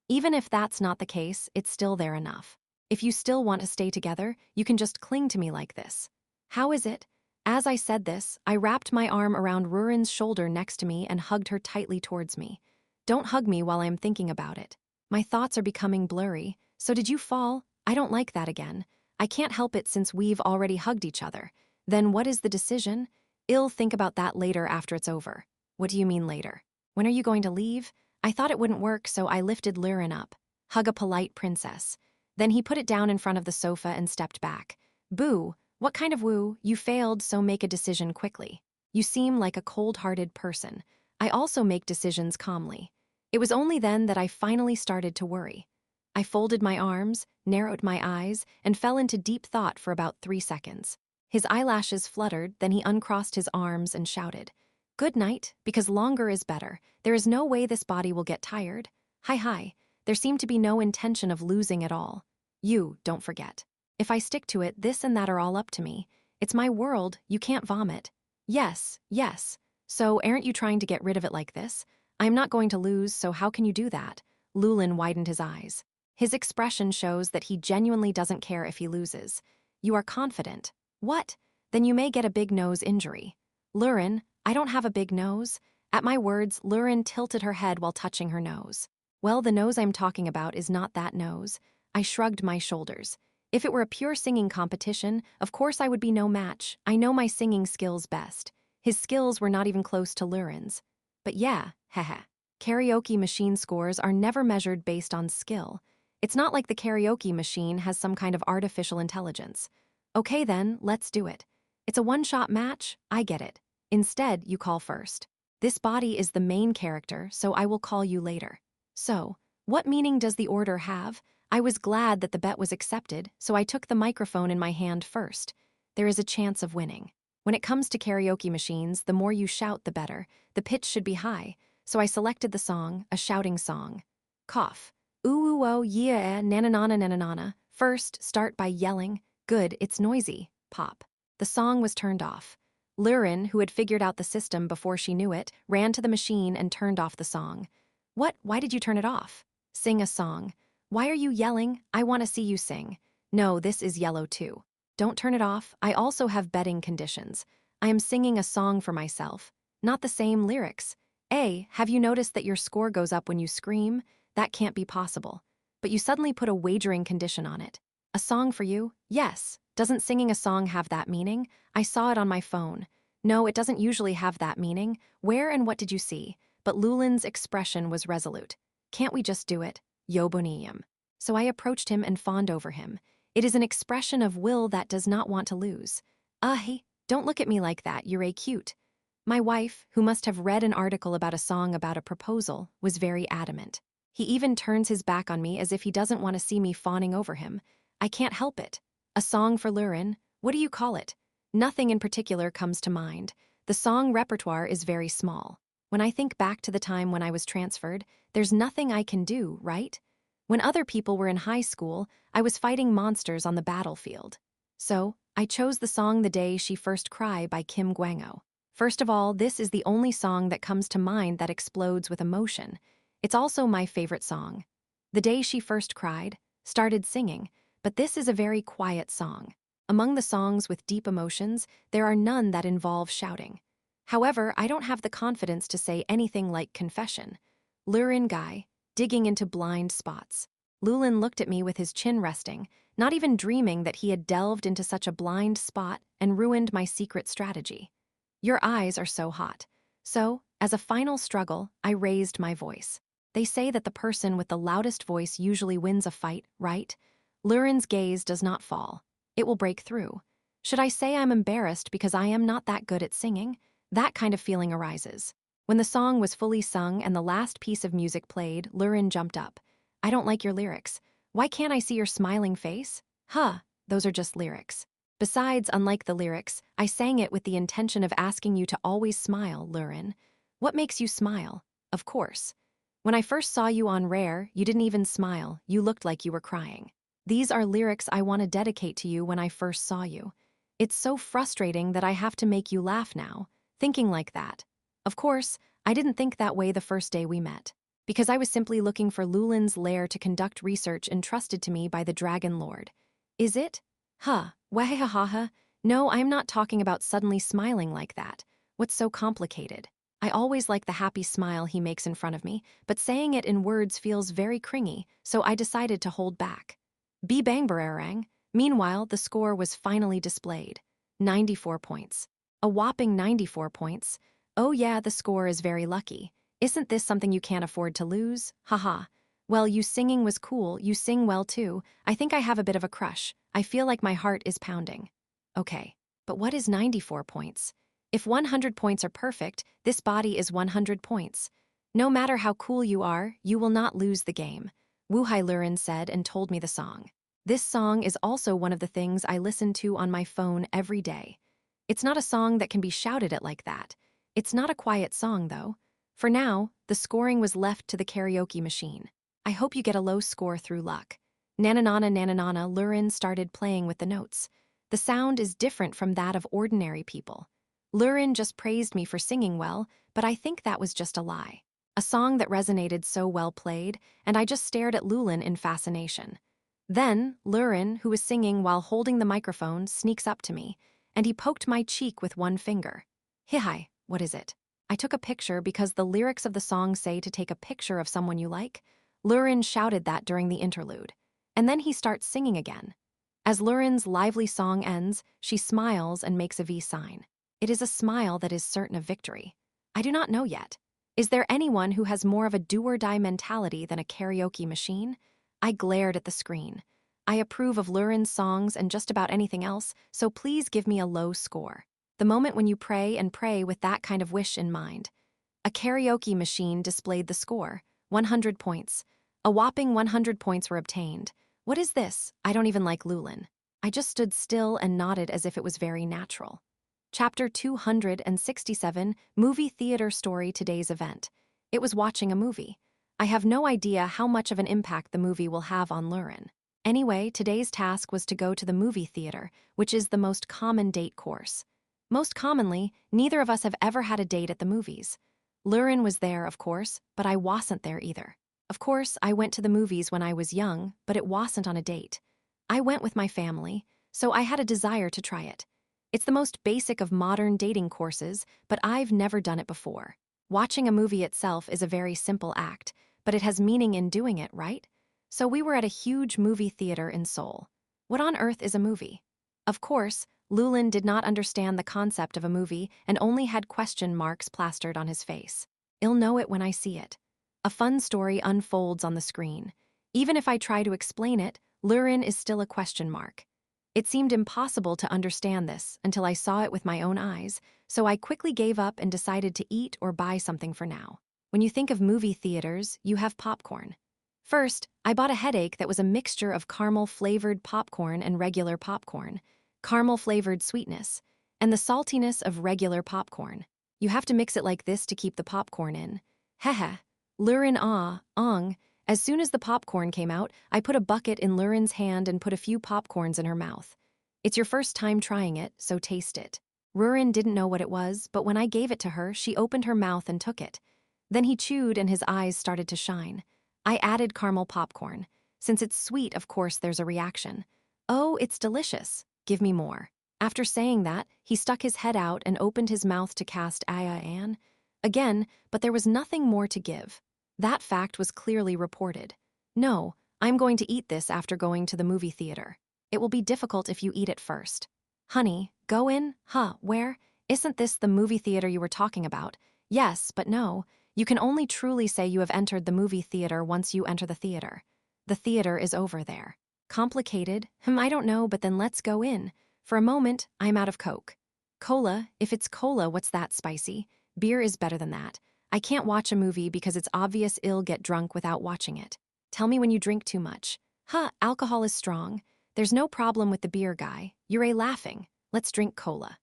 Even if that's not the case, it's still there enough. If you still want to stay together, you can just cling to me like this. How is it? As I said this, I wrapped my arm around Rurin's shoulder next to me and hugged her tightly towards me. Don't hug me while I'm thinking about it. My thoughts are becoming blurry. So did you fall? I don't like that again. I can't help it since we've already hugged each other. Then what is the decision? I'll think about that later after it's over. What do you mean later? When are you going to leave? I thought it wouldn't work, so I lifted Rurin up. Hug a polite princess. Then he put it down in front of the sofa and stepped back. Boo! What kind of woo? You failed, so make a decision quickly. You seem like a cold-hearted person. I also make decisions calmly. It was only then that I finally started to worry. I folded my arms, narrowed my eyes, and fell into deep thought for about 3 seconds. His eyelashes fluttered, then he uncrossed his arms and shouted, Good night, because longer is better. There is no way this body will get tired. Hi. There seemed to be no intention of losing at all. You, don't forget. If I stick to it, this and that are all up to me. It's my world, you can't vomit. Yes. So aren't you trying to get rid of it like this? I'm not going to lose, so how can you do that? Lulin widened his eyes. His expression shows that he genuinely doesn't care if he loses. You are confident. What? Then you may get a big nose injury. Rurin, I don't have a big nose. At my words, Rurin tilted her head while touching her nose. Well, the nose I'm talking about is not that nose. I shrugged my shoulders. If it were a pure singing competition, of course I would be no match. I know my singing skills best. His skills were not even close to Lurin's. But yeah, haha. Karaoke machine scores are never measured based on skill. It's not like the karaoke machine has some kind of artificial intelligence. Okay then, let's do it. It's a one-shot match, I get it. Instead, you call first. This body is the main character, so I will call you later. So, what meaning does the order have? I was glad that the bet was accepted, so I took the microphone in my hand first. There is a chance of winning. When it comes to karaoke machines, the more you shout, the better. The pitch should be high, so I selected the song, a shouting song. Cough. Ooh, oh, yeah, nananana. First, start by yelling. Good, it's noisy. Pop. The song was turned off. Rurin, who had figured out the system before she knew it, ran to the machine and turned off the song. What? Why did you turn it off? Sing a song. Why are you yelling? I want to see you sing. No, this is yellow too. Don't turn it off. I also have betting conditions. I am singing a song for myself. Not the same lyrics. A, have you noticed that your score goes up when you scream? That can't be possible. But you suddenly put a wagering condition on it. A song for you? Yes. Doesn't singing a song have that meaning? I saw it on my phone. No, it doesn't usually have that meaning. Where and what did you see? But Lulin's expression was resolute. Can't we just do it? Yobonium. So I approached him and fawned over him. It is an expression of will that does not want to lose. Hey, don't look at me like that, you're a cute. My wife, who must have read an article about a song about a proposal, was very adamant. He even turns his back on me as if he doesn't want to see me fawning over him. I can't help it. A song for Rurin? What do you call it? Nothing in particular comes to mind. The song repertoire is very small. When I think back to the time when I was transferred, there's nothing I can do, right? When other people were in high school, I was fighting monsters on the battlefield. So, I chose the song The Day She First Cried by Kim Gwango. First of all, this is the only song that comes to mind that explodes with emotion. It's also my favorite song. The Day She First Cried, started singing, but this is a very quiet song. Among the songs with deep emotions, there are none that involve shouting. However, I don't have the confidence to say anything like confession. Lurin guy, digging into blind spots. Lulin looked at me with his chin resting, not even dreaming that he had delved into such a blind spot and ruined my secret strategy. Your eyes are so hot. So, as a final struggle, I raised my voice. They say that the person with the loudest voice usually wins a fight, right? Lurin's gaze does not fall. It will break through. Should I say I'm embarrassed because I am not that good at singing? That kind of feeling arises. When the song was fully sung and the last piece of music played, Lurin jumped up. I don't like your lyrics. Why can't I see your smiling face? Those are just lyrics. Besides, unlike the lyrics, I sang it with the intention of asking you to always smile, Lurin. What makes you smile? Of course. When I first saw you on Rare, you didn't even smile. You looked like you were crying. These are lyrics I want to dedicate to you when I first saw you. It's so frustrating that I have to make you laugh now, thinking like that. Of course, I didn't think that way the first day we met, because I was simply looking for Lulin's lair to conduct research entrusted to me by the Dragon Lord. Is it? Wahahaha. No, I'm not talking about suddenly smiling like that. What's so complicated? I always like the happy smile he makes in front of me, but saying it in words feels very cringy, so I decided to hold back. Bangbararang. Meanwhile, the score was finally displayed. 94 points. A whopping 94 points. Oh yeah, the score is very lucky. Isn't this something you can't afford to lose? Haha. Well, you singing was cool, you sing well too. I think I have a bit of a crush. I feel like my heart is pounding. Okay, but what is 94 points? If 100 points are perfect, this body is 100 points. No matter how cool you are, you will not lose the game. Wuhai Lurin said and told me the song. This song is also one of the things I listen to on my phone every day. It's not a song that can be shouted at like that. It's not a quiet song, though. For now, the scoring was left to the karaoke machine. I hope you get a low score through luck. Nananana nananana, Lurin started playing with the notes. The sound is different from that of ordinary people. Lurin just praised me for singing well, but I think that was just a lie. A song that resonated so well played, and I just stared at Lulin in fascination. Then, Lurin, who was singing while holding the microphone, sneaks up to me, and he poked my cheek with one finger. Hi, what is it? I took a picture because the lyrics of the song say to take a picture of someone you like. Lurin shouted that during the interlude. And then he starts singing again. As Lurin's lively song ends, she smiles and makes a V sign. It is a smile that is certain of victory. I do not know yet. Is there anyone who has more of a do-or-die mentality than a karaoke machine? I glared at the screen. I approve of Lurin's songs and just about anything else, so please give me a low score. The moment when you pray and pray with that kind of wish in mind. A karaoke machine displayed the score, 100 points. A whopping 100 points were obtained. What is this? I don't even like Lulin. I just stood still and nodded as if it was very natural. Chapter 267, Movie Theater Story Today's Event. It was watching a movie. I have no idea how much of an impact the movie will have on Lurin. Anyway, today's task was to go to the movie theater, which is the most common date course. Most commonly, neither of us have ever had a date at the movies. Lurin was there, of course, but I wasn't there either. Of course, I went to the movies when I was young, but it wasn't on a date. I went with my family, so I had a desire to try it. It's the most basic of modern dating courses, but I've never done it before. Watching a movie itself is a very simple act, but it has meaning in doing it, right? So we were at a huge movie theater in Seoul. What on earth is a movie? Of course, Lulin did not understand the concept of a movie and only had question marks plastered on his face. I'll know it when I see it. A fun story unfolds on the screen. Even if I try to explain it, Rurin is still a question mark. It seemed impossible to understand this until I saw it with my own eyes, so I quickly gave up and decided to eat or buy something for now. When you think of movie theaters, you have popcorn. First, I bought a headache that was a mixture of caramel-flavored popcorn and regular popcorn, caramel-flavored sweetness, and the saltiness of regular popcorn. You have to mix it like this to keep the popcorn in. Heh. Lurin ong. As soon as the popcorn came out, I put a bucket in Lurin's hand and put a few popcorns in her mouth. It's your first time trying it, so taste it. Rurin didn't know what it was, but when I gave it to her, she opened her mouth and took it. Then he chewed and his eyes started to shine. I added caramel popcorn. Since it's sweet, of course, there's a reaction. Oh, it's delicious. Give me more. After saying that, he stuck his head out and opened his mouth to cast Aya An. Again, but there was nothing more to give. That fact was clearly reported. No, I'm going to eat this after going to the movie theater. It will be difficult if you eat it first. Honey, go in? Where? Isn't this the movie theater you were talking about? Yes, but no. You can only truly say you have entered the movie theater once you enter the theater. The theater is over there. Complicated? I don't know, but then let's go in. For a moment, I'm out of Coke. Cola? If it's cola, what's that spicy? Beer is better than that. I can't watch a movie because it's obvious I'll get drunk without watching it. Tell me when you drink too much. Alcohol is strong. There's no problem with the beer guy. You're laughing. Let's drink cola.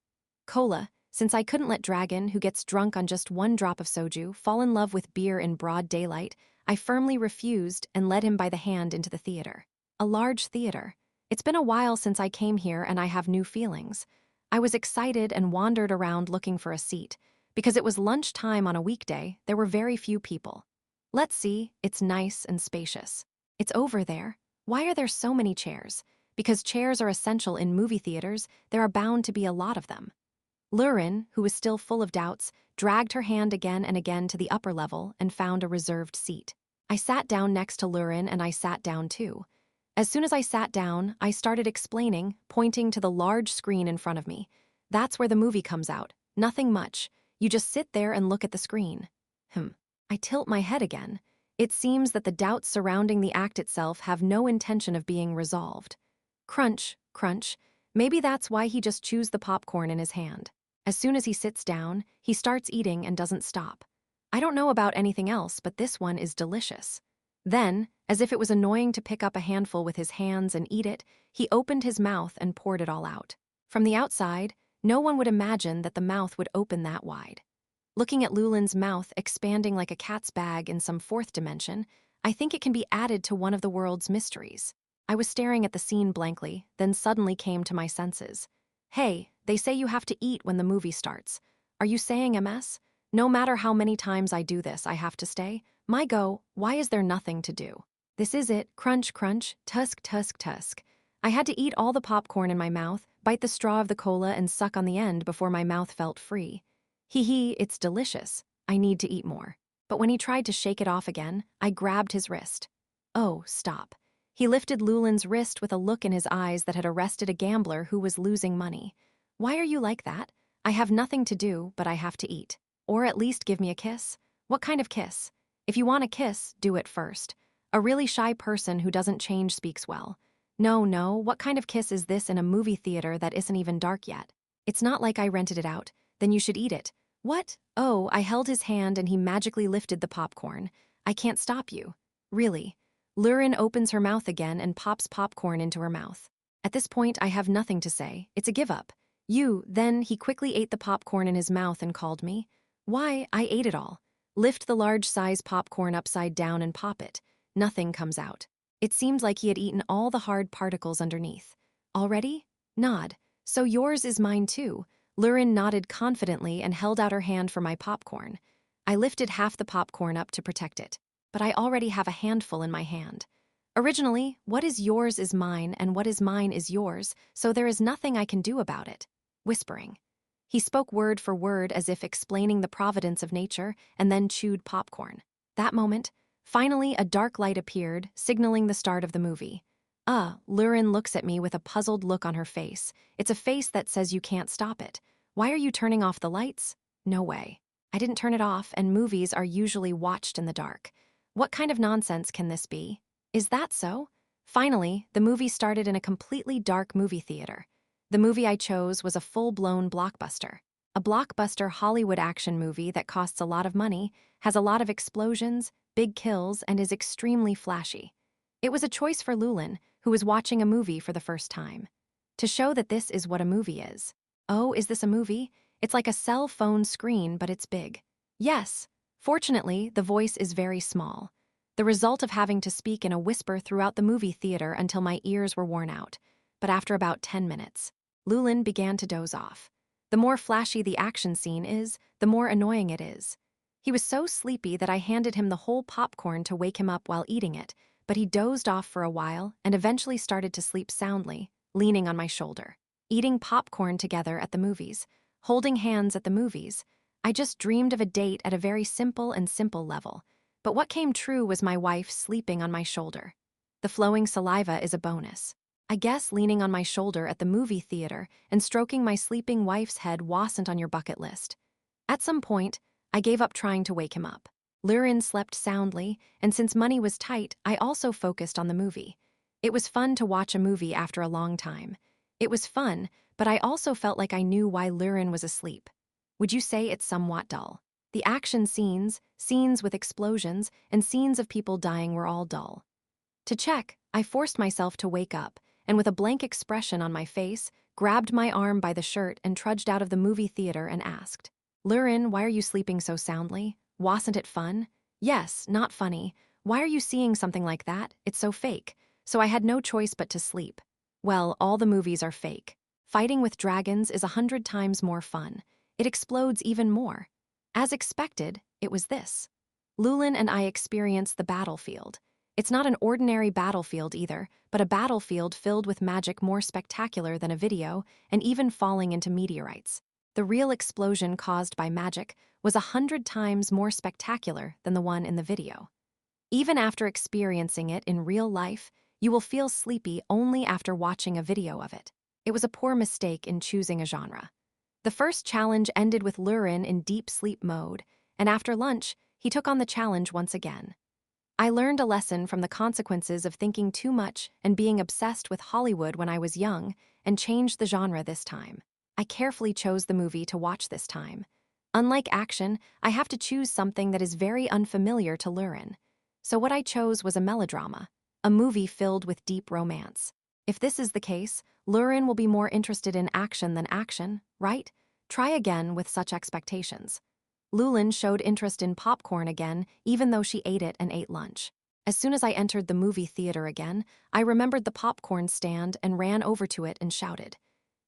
Cola, since I couldn't let Dragon, who gets drunk on just one drop of soju, fall in love with beer in broad daylight, I firmly refused and led him by the hand into the theater. A large theater. It's been a while since I came here and I have new feelings. I was excited and wandered around looking for a seat. Because it was lunchtime on a weekday, there were very few people. Let's see, it's nice and spacious. It's over there. Why are there so many chairs? Because chairs are essential in movie theaters, there are bound to be a lot of them. Lurin, who was still full of doubts, dragged her hand again and again to the upper level and found a reserved seat. I sat down next to Lurin and I sat down too. As soon as I sat down, I started explaining, pointing to the large screen in front of me. That's where the movie comes out. Nothing much. You just sit there and look at the screen. I tilt my head again. It seems that the doubts surrounding the act itself have no intention of being resolved. Crunch, crunch. Maybe that's why he just chews the popcorn in his hand. As soon as he sits down, he starts eating and doesn't stop. I don't know about anything else, but this one is delicious. Then, as if it was annoying to pick up a handful with his hands and eat it, he opened his mouth and poured it all out. From the outside, no one would imagine that the mouth would open that wide. Looking at Lulin's mouth expanding like a cat's bag in some fourth dimension, I think it can be added to one of the world's mysteries. I was staring at the scene blankly, then suddenly came to my senses. Hey, they say you have to eat when the movie starts. Are you saying MS? No matter how many times I do this, I have to stay? My go, why is there nothing to do? This is it, crunch, crunch, tusk, tusk, tusk. I had to eat all the popcorn in my mouth, bite the straw of the cola and suck on the end before my mouth felt free. It's delicious. I need to eat more. But when he tried to shake it off again, I grabbed his wrist. Oh, stop. He lifted Lulin's wrist with a look in his eyes that had arrested a gambler who was losing money. Why are you like that? I have nothing to do, but I have to eat. Or at least give me a kiss. What kind of kiss? If you want a kiss, do it first. A really shy person who doesn't change speaks well. No, what kind of kiss is this in a movie theater that isn't even dark yet? It's not like I rented it out. Then you should eat it. What? Oh, I held his hand and he magically lifted the popcorn. I can't stop you. Really. Lurin opens her mouth again and pops popcorn into her mouth. At this point, I have nothing to say. It's a give-up. Then he quickly ate the popcorn in his mouth and called me. Why, I ate it all. Lift the large-size popcorn upside down and pop it. Nothing comes out. It seemed like he had eaten all the hard particles underneath. Already? Nod. So yours is mine too. Lurin nodded confidently and held out her hand for my popcorn. I lifted half the popcorn up to protect it. but I already have a handful in my hand. Originally, what is yours is mine, and what is mine is yours, so there is nothing I can do about it. Whispering. He spoke word for word as if explaining the providence of nature, and then chewed popcorn. That moment, finally a dark light appeared, signaling the start of the movie. Rurin looks at me with a puzzled look on her face. It's a face that says you can't stop it. Why are you turning off the lights? No way. I didn't turn it off, and movies are usually watched in the dark. What kind of nonsense can this be? Is that so? Finally, the movie started in a completely dark movie theater. The movie I chose was a full-blown blockbuster. A blockbuster Hollywood action movie that costs a lot of money, has a lot of explosions, big kills, and is extremely flashy. It was a choice for Lulin, who was watching a movie for the first time. To show that this is what a movie is. Oh, is this a movie? It's like a cell phone screen, but it's big. Yes. Fortunately, the voice is very small. The result of having to speak in a whisper throughout the movie theater until my ears were worn out. But after about 10 minutes, Lulin began to doze off. The more flashy the action scene is, the more annoying it is. He was so sleepy that I handed him the whole popcorn to wake him up while eating it, but he dozed off for a while and eventually started to sleep soundly, leaning on my shoulder. Eating popcorn together at the movies, holding hands at the movies. I just dreamed of a date at a very simple level. But what came true was my wife sleeping on my shoulder. The flowing saliva is a bonus. I guess leaning on my shoulder at the movie theater and stroking my sleeping wife's head wasn't on your bucket list. At some point, I gave up trying to wake him up. Rurin slept soundly, and since money was tight, I also focused on the movie. It was fun to watch a movie after a long time. It was fun, but I also felt like I knew why Rurin was asleep. Would you say it's somewhat dull? The action scenes, scenes with explosions, and scenes of people dying were all dull. To check, I forced myself to wake up, and with a blank expression on my face, grabbed my arm by the shirt and trudged out of the movie theater and asked, "Rurin, why are you sleeping so soundly? Wasn't it fun?" "Yes, not funny. Why are you seeing something like that? It's so fake." So I had no choice but to sleep. Well, all the movies are fake. Fighting with dragons is 100 times more fun. It explodes even more. As expected, it was this. Lulin and I experienced the battlefield. It's not an ordinary battlefield either, but a battlefield filled with magic more spectacular than a video, and even falling into meteorites. The real explosion caused by magic was 100 times more spectacular than the one in the video. Even after experiencing it in real life, you will feel sleepy only after watching a video of it. It was a poor mistake in choosing a genre. The first challenge ended with Rurin in deep sleep mode, and after lunch, he took on the challenge once again. I learned a lesson from the consequences of thinking too much and being obsessed with Hollywood when I was young, and changed the genre this time. I carefully chose the movie to watch this time. Unlike action, I have to choose something that is very unfamiliar to Rurin. So what I chose was a melodrama, a movie filled with deep romance. If this is the case, Rurin will be more interested in action than action, right? Try again with such expectations. Lulin showed interest in popcorn again, even though she ate it and ate lunch. As soon as I entered the movie theater again, I remembered the popcorn stand and ran over to it and shouted,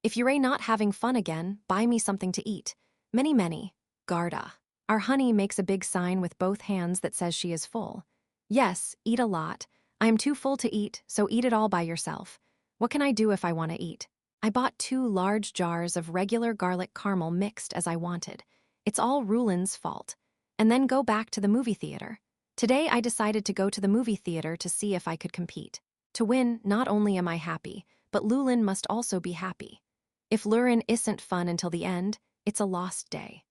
"If you're not having fun again, buy me something to eat. Many, Garda." Our honey makes a big sign with both hands that says she is full. Yes, eat a lot. I am too full to eat, so eat it all by yourself. What can I do if I want to eat? I bought 2 large jars of regular garlic caramel mixed as I wanted. It's all Rulin's fault. And then go back to the movie theater. Today I decided to go to the movie theater to see if I could compete. To win, not only am I happy, but Lulin must also be happy. If Rurin isn't fun until the end, it's a lost day.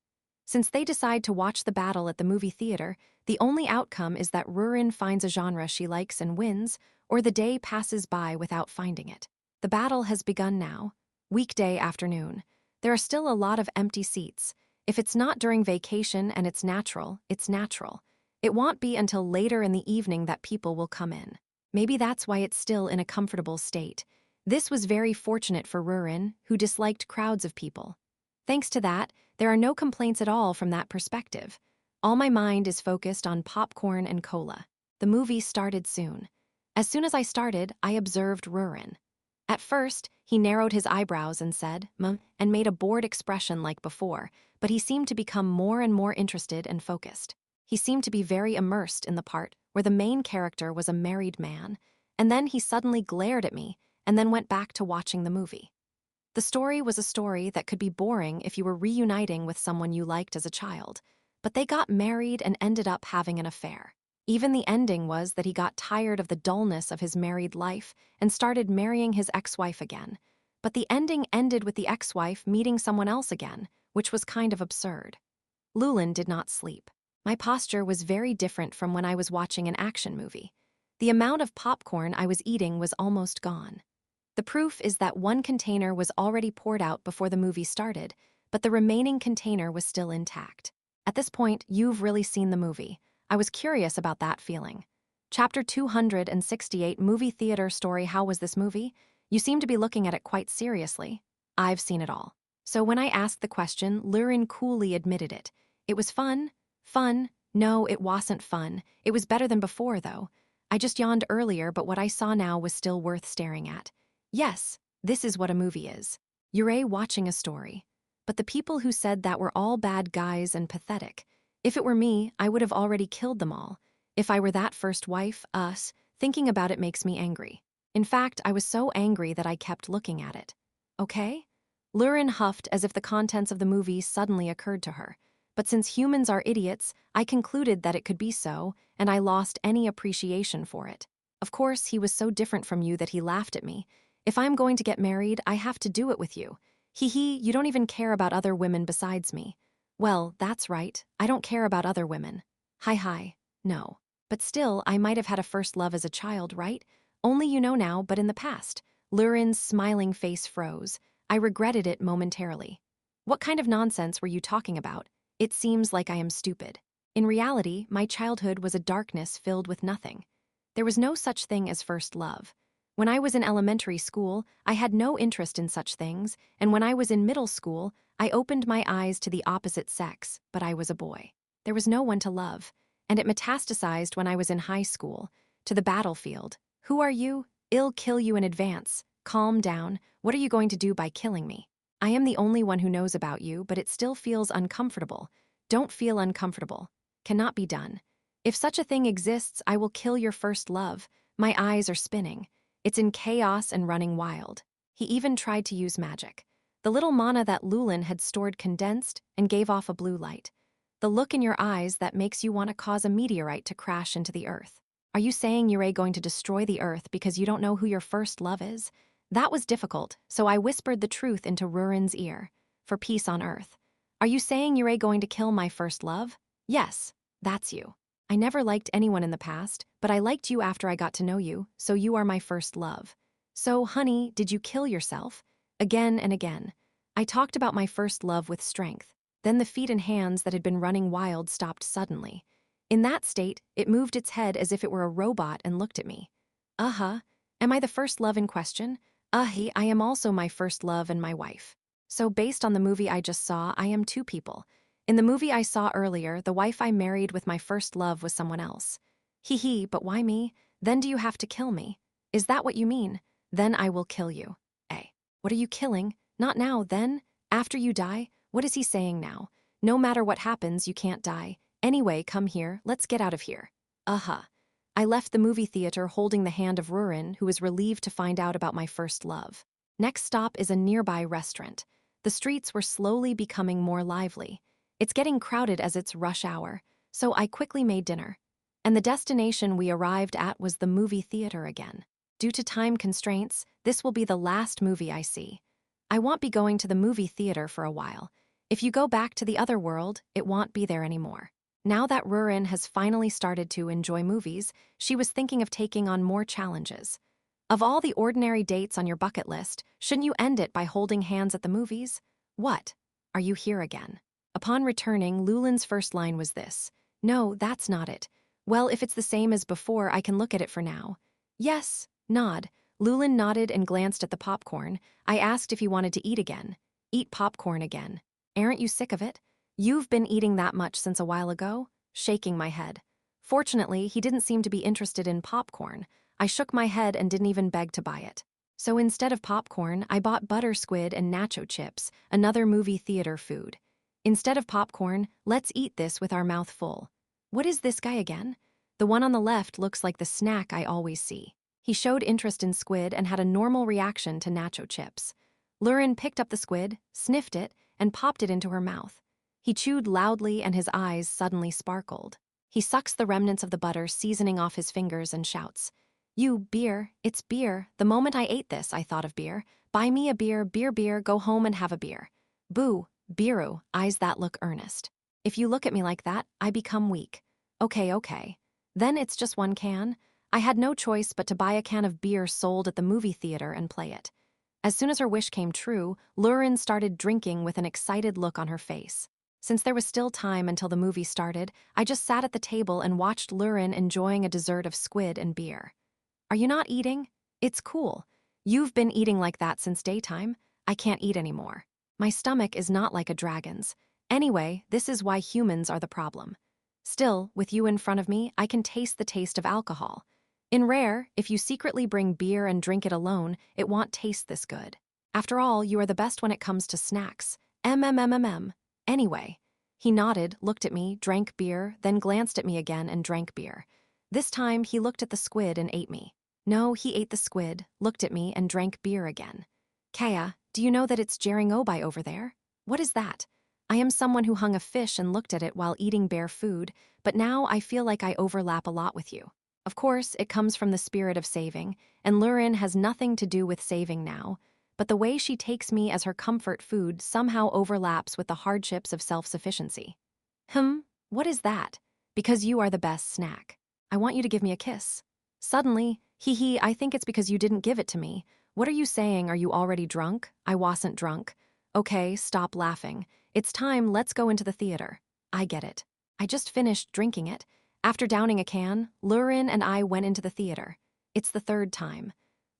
Since they decide to watch the battle at the movie theater, the only outcome is that Rurin finds a genre she likes and wins, or the day passes by without finding it. The battle has begun now. Weekday afternoon. There are still a lot of empty seats. If it's not during vacation and it's natural, it's natural. It won't be until later in the evening that people will come in. Maybe that's why it's still in a comfortable state. This was very fortunate for Rurin, who disliked crowds of people. Thanks to that, there are no complaints at all from that perspective. All my mind is focused on popcorn and cola. The movie started soon. As soon as I started, I observed Rurin. At first, he narrowed his eyebrows and said, and made a bored expression like before, but he seemed to become more and more interested and focused. He seemed to be very immersed in the part where the main character was a married man, and then he suddenly glared at me and then went back to watching the movie. The story was a story that could be boring if you were reuniting with someone you liked as a child, but they got married and ended up having an affair. Even the ending was that he got tired of the dullness of his married life and started marrying his ex-wife again. But the ending ended with the ex-wife meeting someone else again, which was kind of absurd. Rurin did not sleep. My posture was very different from when I was watching an action movie. The amount of popcorn I was eating was almost gone. The proof is that one container was already poured out before the movie started, but the remaining container was still intact. At this point, you've really seen the movie. I was curious about that feeling. Chapter 268, Movie Theater Story. How was this movie? You seem to be looking at it quite seriously. I've seen it all. So when I asked the question, Rurin coolly admitted it. It was fun. Fun? No, it wasn't fun. It was better than before, though. I just yawned earlier, but what I saw now was still worth staring at. Yes, this is what a movie is. You're watching a story. But the people who said that were all bad guys and pathetic. If it were me, I would have already killed them all. If I were that first wife, us, thinking about it makes me angry. In fact, I was so angry that I kept looking at it. Okay? Rurin huffed as if the contents of the movie suddenly occurred to her. But since humans are idiots, I concluded that it could be so, and I lost any appreciation for it. Of course, he was so different from you that he laughed at me. If I'm going to get married, I have to do it with you. Hee, you don't even care about other women besides me. Well, that's right, I don't care about other women. Hi, no. But still, I might have had a first love as a child, right? Only you know now, but in the past. Rurin's smiling face froze. I regretted it momentarily. What kind of nonsense were you talking about? It seems like I am stupid. In reality, my childhood was a darkness filled with nothing. There was no such thing as first love. When I was in elementary school, I had no interest in such things, and when I was in middle school, I opened my eyes to the opposite sex, but I was a boy. There was no one to love, and it metastasized when I was in high school, to the battlefield. Who are you? I'll kill you in advance. Calm down. What are you going to do by killing me? I am the only one who knows about you, but it still feels uncomfortable. Don't feel uncomfortable. Cannot be done. If such a thing exists, I will kill your first love. My eyes are spinning. It's in chaos and running wild. He even tried to use magic. The little mana that Rurin had stored condensed and gave off a blue light. The look in your eyes that makes you want to cause a meteorite to crash into the earth. Are you saying you're going to destroy the earth because you don't know who your first love is? That was difficult, so I whispered the truth into Rurin's ear. For peace on earth. Are you saying you're going to kill my first love? Yes, that's you. I never liked anyone in the past, but I liked you after I got to know you, so you are my first love. So, honey, did you kill yourself? Again and again. I talked about my first love with strength. Then the feet and hands that had been running wild stopped suddenly. In that state, it moved its head as if it were a robot and looked at me. Am I the first love in question? I am also my first love and my wife. So based on the movie I just saw, I am two people. In the movie I saw earlier, the wife I married with my first love was someone else. But why me? Then do you have to kill me? Is that what you mean? Then I will kill you. What are you killing? Not now, then? After you die? What is he saying now? No matter what happens, you can't die. Anyway, come here, let's get out of here. I left the movie theater holding the hand of Rurin, who was relieved to find out about my first love. Next stop is a nearby restaurant. The streets were slowly becoming more lively. It's getting crowded as it's rush hour, so I quickly made dinner. And the destination we arrived at was the movie theater again. Due to time constraints, this will be the last movie I see. I won't be going to the movie theater for a while. If you go back to the other world, it won't be there anymore. Now that Rurin has finally started to enjoy movies, she was thinking of taking on more challenges. Of all the ordinary dates on your bucket list, shouldn't you end it by holding hands at the movies? What? Are you here again? Upon returning, Rurin's first line was this. No, that's not it. Well, if it's the same as before, I can look at it for now. Yes, nod. Rurin nodded and glanced at the popcorn. I asked if he wanted to eat again. Eat popcorn again. Aren't you sick of it? You've been eating that much since a while ago? Shaking my head. Fortunately, he didn't seem to be interested in popcorn. I shook my head and didn't even beg to buy it. So instead of popcorn, I bought butter squid and nacho chips, another movie theater food. Instead of popcorn, let's eat this with our mouth full. What is this guy again? The one on the left looks like the snack I always see. He showed interest in squid and had a normal reaction to nacho chips. Rurin picked up the squid, sniffed it, and popped it into her mouth. He chewed loudly and his eyes suddenly sparkled. He sucks the remnants of the butter seasoning off his fingers and shouts, "You, beer, it's beer. The moment I ate this, I thought of beer. Buy me a beer, beer, beer, go home and have a beer." Boo, Biru, eyes that look earnest. If you look at me like that, I become weak. Okay. Then it's just one can? I had no choice but to buy a can of beer sold at the movie theater and play it. As soon as her wish came true, Rurin started drinking with an excited look on her face. Since there was still time until the movie started, I just sat at the table and watched Rurin enjoying a dessert of squid and beer. Are you not eating? It's cool. You've been eating like that since daytime. I can't eat anymore. My stomach is not like a dragon's. Anyway, this is why humans are the problem. Still, with you in front of me, I can taste the taste of alcohol. In Rare, if you secretly bring beer and drink it alone, it won't taste this good. After all, you are the best when it comes to snacks. MMMMM. Anyway. He nodded, looked at me, drank beer, then glanced at me again and drank beer. This time, he looked at the squid and ate me. No, he ate the squid, looked at me, and drank beer again. Kaya, do you know that it's Jeringobai over there? What is that? I am someone who hung a fish and looked at it while eating bear food, but now I feel like I overlap a lot with you. Of course, it comes from the spirit of saving, and Rurin has nothing to do with saving now, but the way she takes me as her comfort food somehow overlaps with the hardships of self-sufficiency. What is that? Because you are the best snack. I want you to give me a kiss. Suddenly, I think it's because you didn't give it to me. What are you saying? Are you already drunk? I wasn't drunk. Okay, stop laughing. It's time, let's go into the theater. I get it. I just finished drinking it. After downing a can, Rurin and I went into the theater. It's the third time.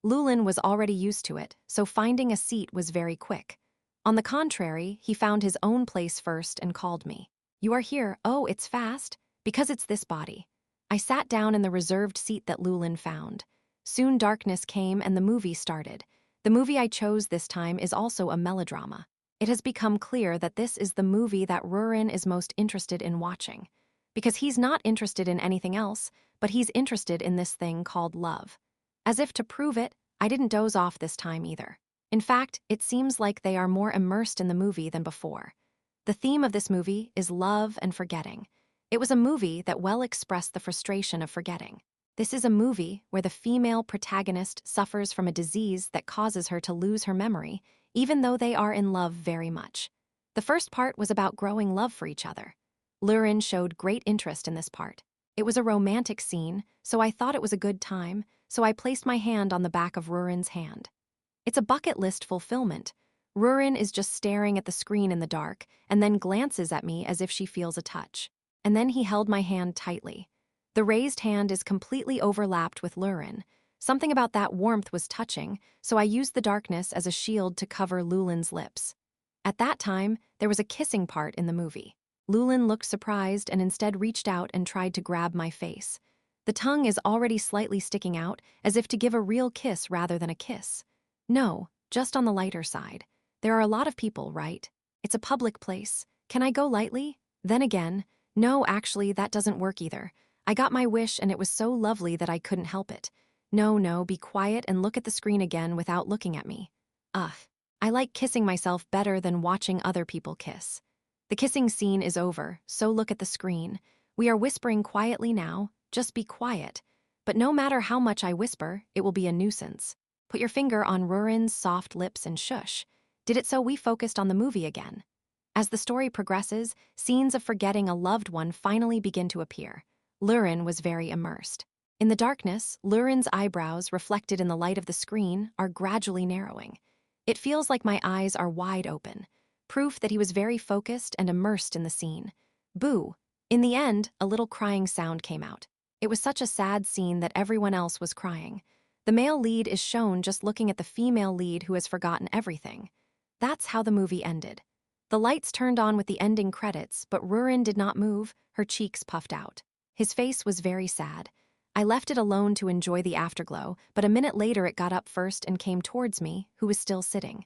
Lulin was already used to it, so finding a seat was very quick. On the contrary, he found his own place first and called me. You are here. Oh, it's fast? Because it's this body. I sat down in the reserved seat that Lulin found. Soon darkness came and the movie started. The movie I chose this time is also a melodrama. It has become clear that this is the movie that Rurin is most interested in watching. Because he's not interested in anything else, but he's interested in this thing called love. As if to prove it, I didn't doze off this time either. In fact, it seems like they are more immersed in the movie than before. The theme of this movie is love and forgetting. It was a movie that well expressed the frustration of forgetting. This is a movie where the female protagonist suffers from a disease that causes her to lose her memory, even though they are in love very much. The first part was about growing love for each other. Rurin showed great interest in this part. It was a romantic scene, so I thought it was a good time, so I placed my hand on the back of Rurin's hand. It's a bucket list fulfillment. Rurin is just staring at the screen in the dark, and then glances at me as if she feels a touch. And then he held my hand tightly. The raised hand is completely overlapped with Rurin. Something about that warmth was touching, so I used the darkness as a shield to cover Lulin's lips. At that time, there was a kissing part in the movie. Lulin looked surprised and instead reached out and tried to grab my face. The tongue is already slightly sticking out, as if to give a real kiss rather than a kiss. No, just on the lighter side. There are a lot of people, right? It's a public place. Can I go lightly? Then again, no, actually, that doesn't work either. I got my wish and it was so lovely that I couldn't help it. No, be quiet and look at the screen again without looking at me. Ugh, I like kissing myself better than watching other people kiss. The kissing scene is over, so look at the screen. We are whispering quietly now, just be quiet. But no matter how much I whisper, it will be a nuisance. Put your finger on Rurin's soft lips and shush. Did it so we focused on the movie again. As the story progresses, scenes of forgetting a loved one finally begin to appear. Rurin was very immersed. In the darkness, Rurin's eyebrows, reflected in the light of the screen, are gradually narrowing. It feels like my eyes are wide open. Proof that he was very focused and immersed in the scene. Boo! In the end, a little crying sound came out. It was such a sad scene that everyone else was crying. The male lead is shown just looking at the female lead who has forgotten everything. That's how the movie ended. The lights turned on with the ending credits, but Rurin did not move, her cheeks puffed out. His face was very sad. I left it alone to enjoy the afterglow, but a minute later it got up first and came towards me, who was still sitting.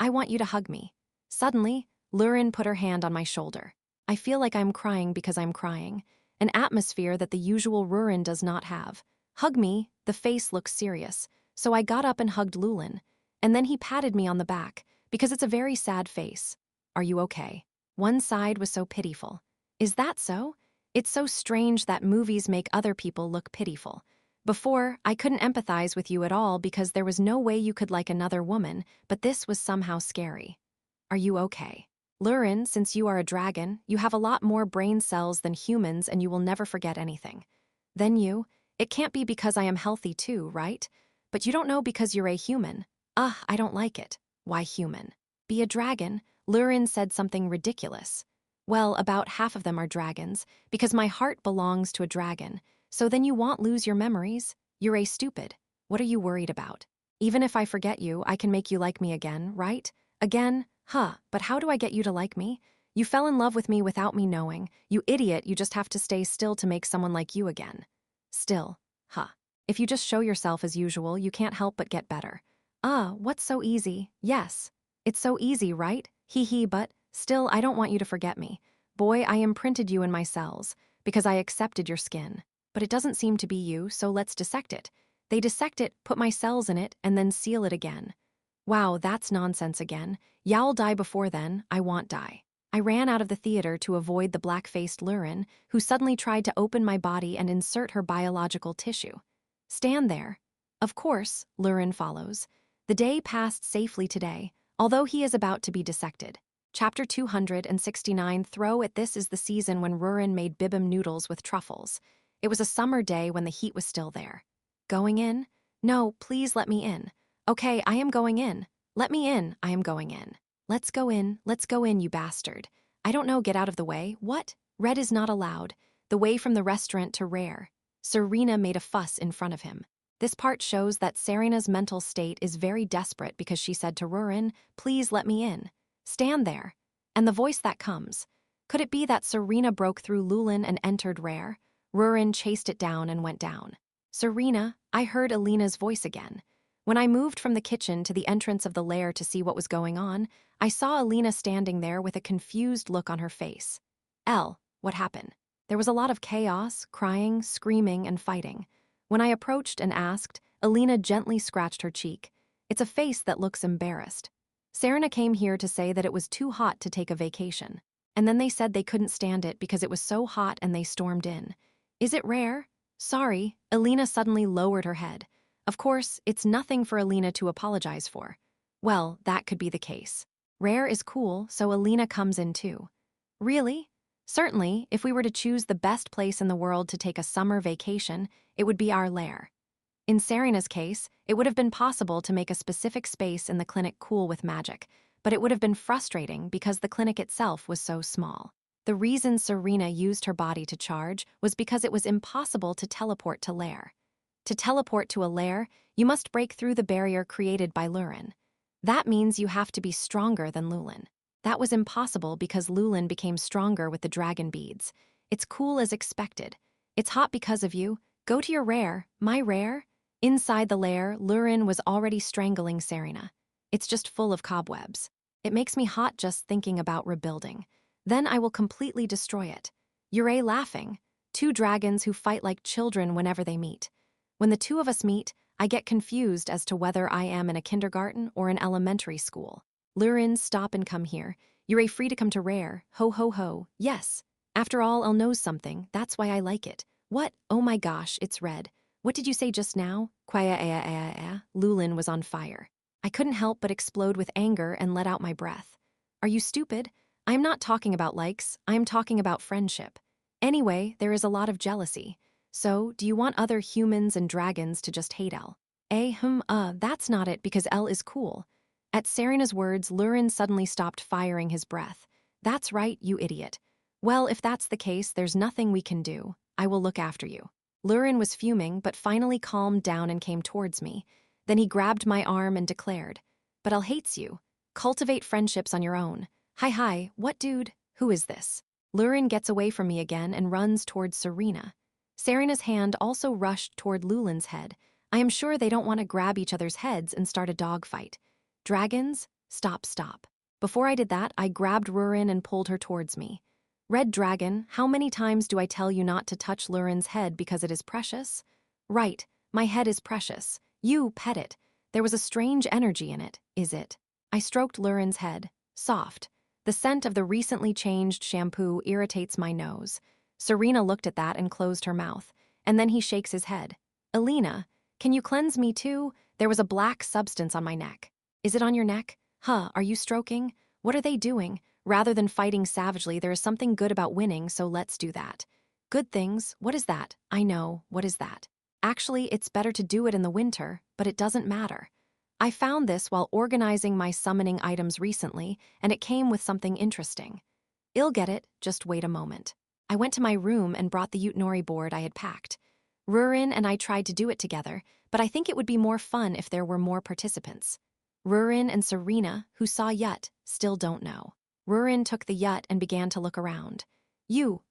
I want you to hug me. Suddenly, Rurin put her hand on my shoulder. I feel like I'm crying because I'm crying. an atmosphere that the usual Rurin does not have. Hug me, the face looks serious, so I got up and hugged Lulin, and then he patted me on the back, because it's a very sad face. Are you okay? One side was so pitiful. Is that so? It's so strange that movies make other people look pitiful. Before, I couldn't empathize with you at all because there was no way you could like another woman, but this was somehow scary. Are you okay? Lurin, since you are a dragon, you have a lot more brain cells than humans and you will never forget anything. Then you, it can't be because I am healthy too, right? But you don't know because you're a human. I don't like it. Why human? Be a dragon? Lurin said something ridiculous. Well, about half of them are dragons, because my heart belongs to a dragon. So then you won't lose your memories? You're a stupid. What are you worried about? Even if I forget you, I can make you like me again, right? Again? But how do I get you to like me? You fell in love with me without me knowing. You idiot, you just have to stay still to make someone like you again. Still. If you just show yourself as usual, you can't help but get better. What's so easy? Yes. It's so easy, right? But still, I don't want you to forget me. Boy, I imprinted you in my cells, because I accepted your skin. But it doesn't seem to be you, so let's dissect it. They dissect it, put my cells in it, and then seal it again. Wow, that's nonsense again. Y'all die before then, I won't die. I ran out of the theater to avoid the black-faced Lurin, who suddenly tried to open my body and insert her biological tissue. Stand there. Of course, Lurin follows. The day passed safely today, although he is about to be dissected. Chapter 269 Throw at This is the season when Rurin made bibim noodles with truffles. It was a summer day when the heat was still there. Going in? No, please let me in. Okay, I am going in. Let me in, I am going in. Let's go in, you bastard. I don't know, get out of the way. What? Red is not allowed. The way from the restaurant to Rare. Serena made a fuss in front of him. This part shows that Serena's mental state is very desperate because she said to Rurin, please let me in. Stand there. And the voice that comes. Could it be that Serena broke through Lulin and entered Rare? Rurin chased it down and went down. Serena, I heard Alina's voice again. When I moved from the kitchen to the entrance of the lair to see what was going on, I saw Alina standing there with a confused look on her face. What happened? There was a lot of chaos, crying, screaming, and fighting. When I approached and asked, Alina gently scratched her cheek. It's a face that looks embarrassed. Serena came here to say that it was too hot to take a vacation. And then they said they couldn't stand it because it was so hot and they stormed in. Is it Rare? Sorry, Alina suddenly lowered her head. Of course, it's nothing for Alina to apologize for. Well, that could be the case. Rare is cool, so Alina comes in too. Really? Certainly, if we were to choose the best place in the world to take a summer vacation, it would be our lair. In Serena's case, it would have been possible to make a specific space in the clinic cool with magic, but it would have been frustrating because the clinic itself was so small. The reason Serena used her body to charge was because it was impossible to teleport to lair. To teleport to a lair, you must break through the barrier created by Lurin. That means you have to be stronger than Lulin. That was impossible because Lulin became stronger with the dragon beads. It's cool as expected. It's hot because of you. Go to your Rare. My Rare? Inside the lair, Lurin was already strangling Serena. It's just full of cobwebs. It makes me hot just thinking about rebuilding. Then I will completely destroy it. You're laughing. Two dragons who fight like children whenever they meet. When the two of us meet, I get confused as to whether I am in a kindergarten or an elementary school. Lurin, stop and come here. You're free to come to Rare. Ho ho ho. Yes. After all, I'll know something. That's why I like it. What? Oh my gosh, it's red. What did you say just now? Lulin was on fire. I couldn't help but explode with anger and let out my breath. Are you stupid? I am not talking about likes. I am talking about friendship. Anyway, there is a lot of jealousy. So, do you want other humans and dragons to just hate Elle? That's not it because Elle is cool. At Serena's words, Lurin suddenly stopped firing his breath. That's right, you idiot. Well, if that's the case, there's nothing we can do. I will look after you. Lurin was fuming, but finally calmed down and came towards me. Then he grabbed my arm and declared, but Elle hates you. Cultivate friendships on your own. Hi, what dude? Who is this? Lurin gets away from me again and runs towards Serena. Serena's hand also rushed toward Lulin's head. I am sure they don't want to grab each other's heads and start a dogfight. Dragons? Stop. Before I did that, I grabbed Rurin and pulled her towards me. Red dragon, how many times do I tell you not to touch Lurin's head because it is precious? Right, my head is precious. You pet it. There was a strange energy in it, is it? I stroked Lurin's head. Soft. The scent of the recently changed shampoo irritates my nose. Serena looked at that and closed her mouth. And then he shakes his head. Elena, can you cleanse me too? There was a black substance on my neck. Is it on your neck? Huh, are you stroking? What are they doing? Rather than fighting savagely, there is something good about winning, so let's do that. Good things? What is that? I know, what is that? Actually, it's better to do it in the winter, but it doesn't matter. I found this while organizing my summoning items recently, and it came with something interesting. You'll get it, just wait a moment. I went to my room and brought the Utnori board I had packed. Rurin and I tried to do it together, but I think it would be more fun if there were more participants. Rurin and Serena, who saw Yut, still don't know. Rurin took the Yut and began to look around.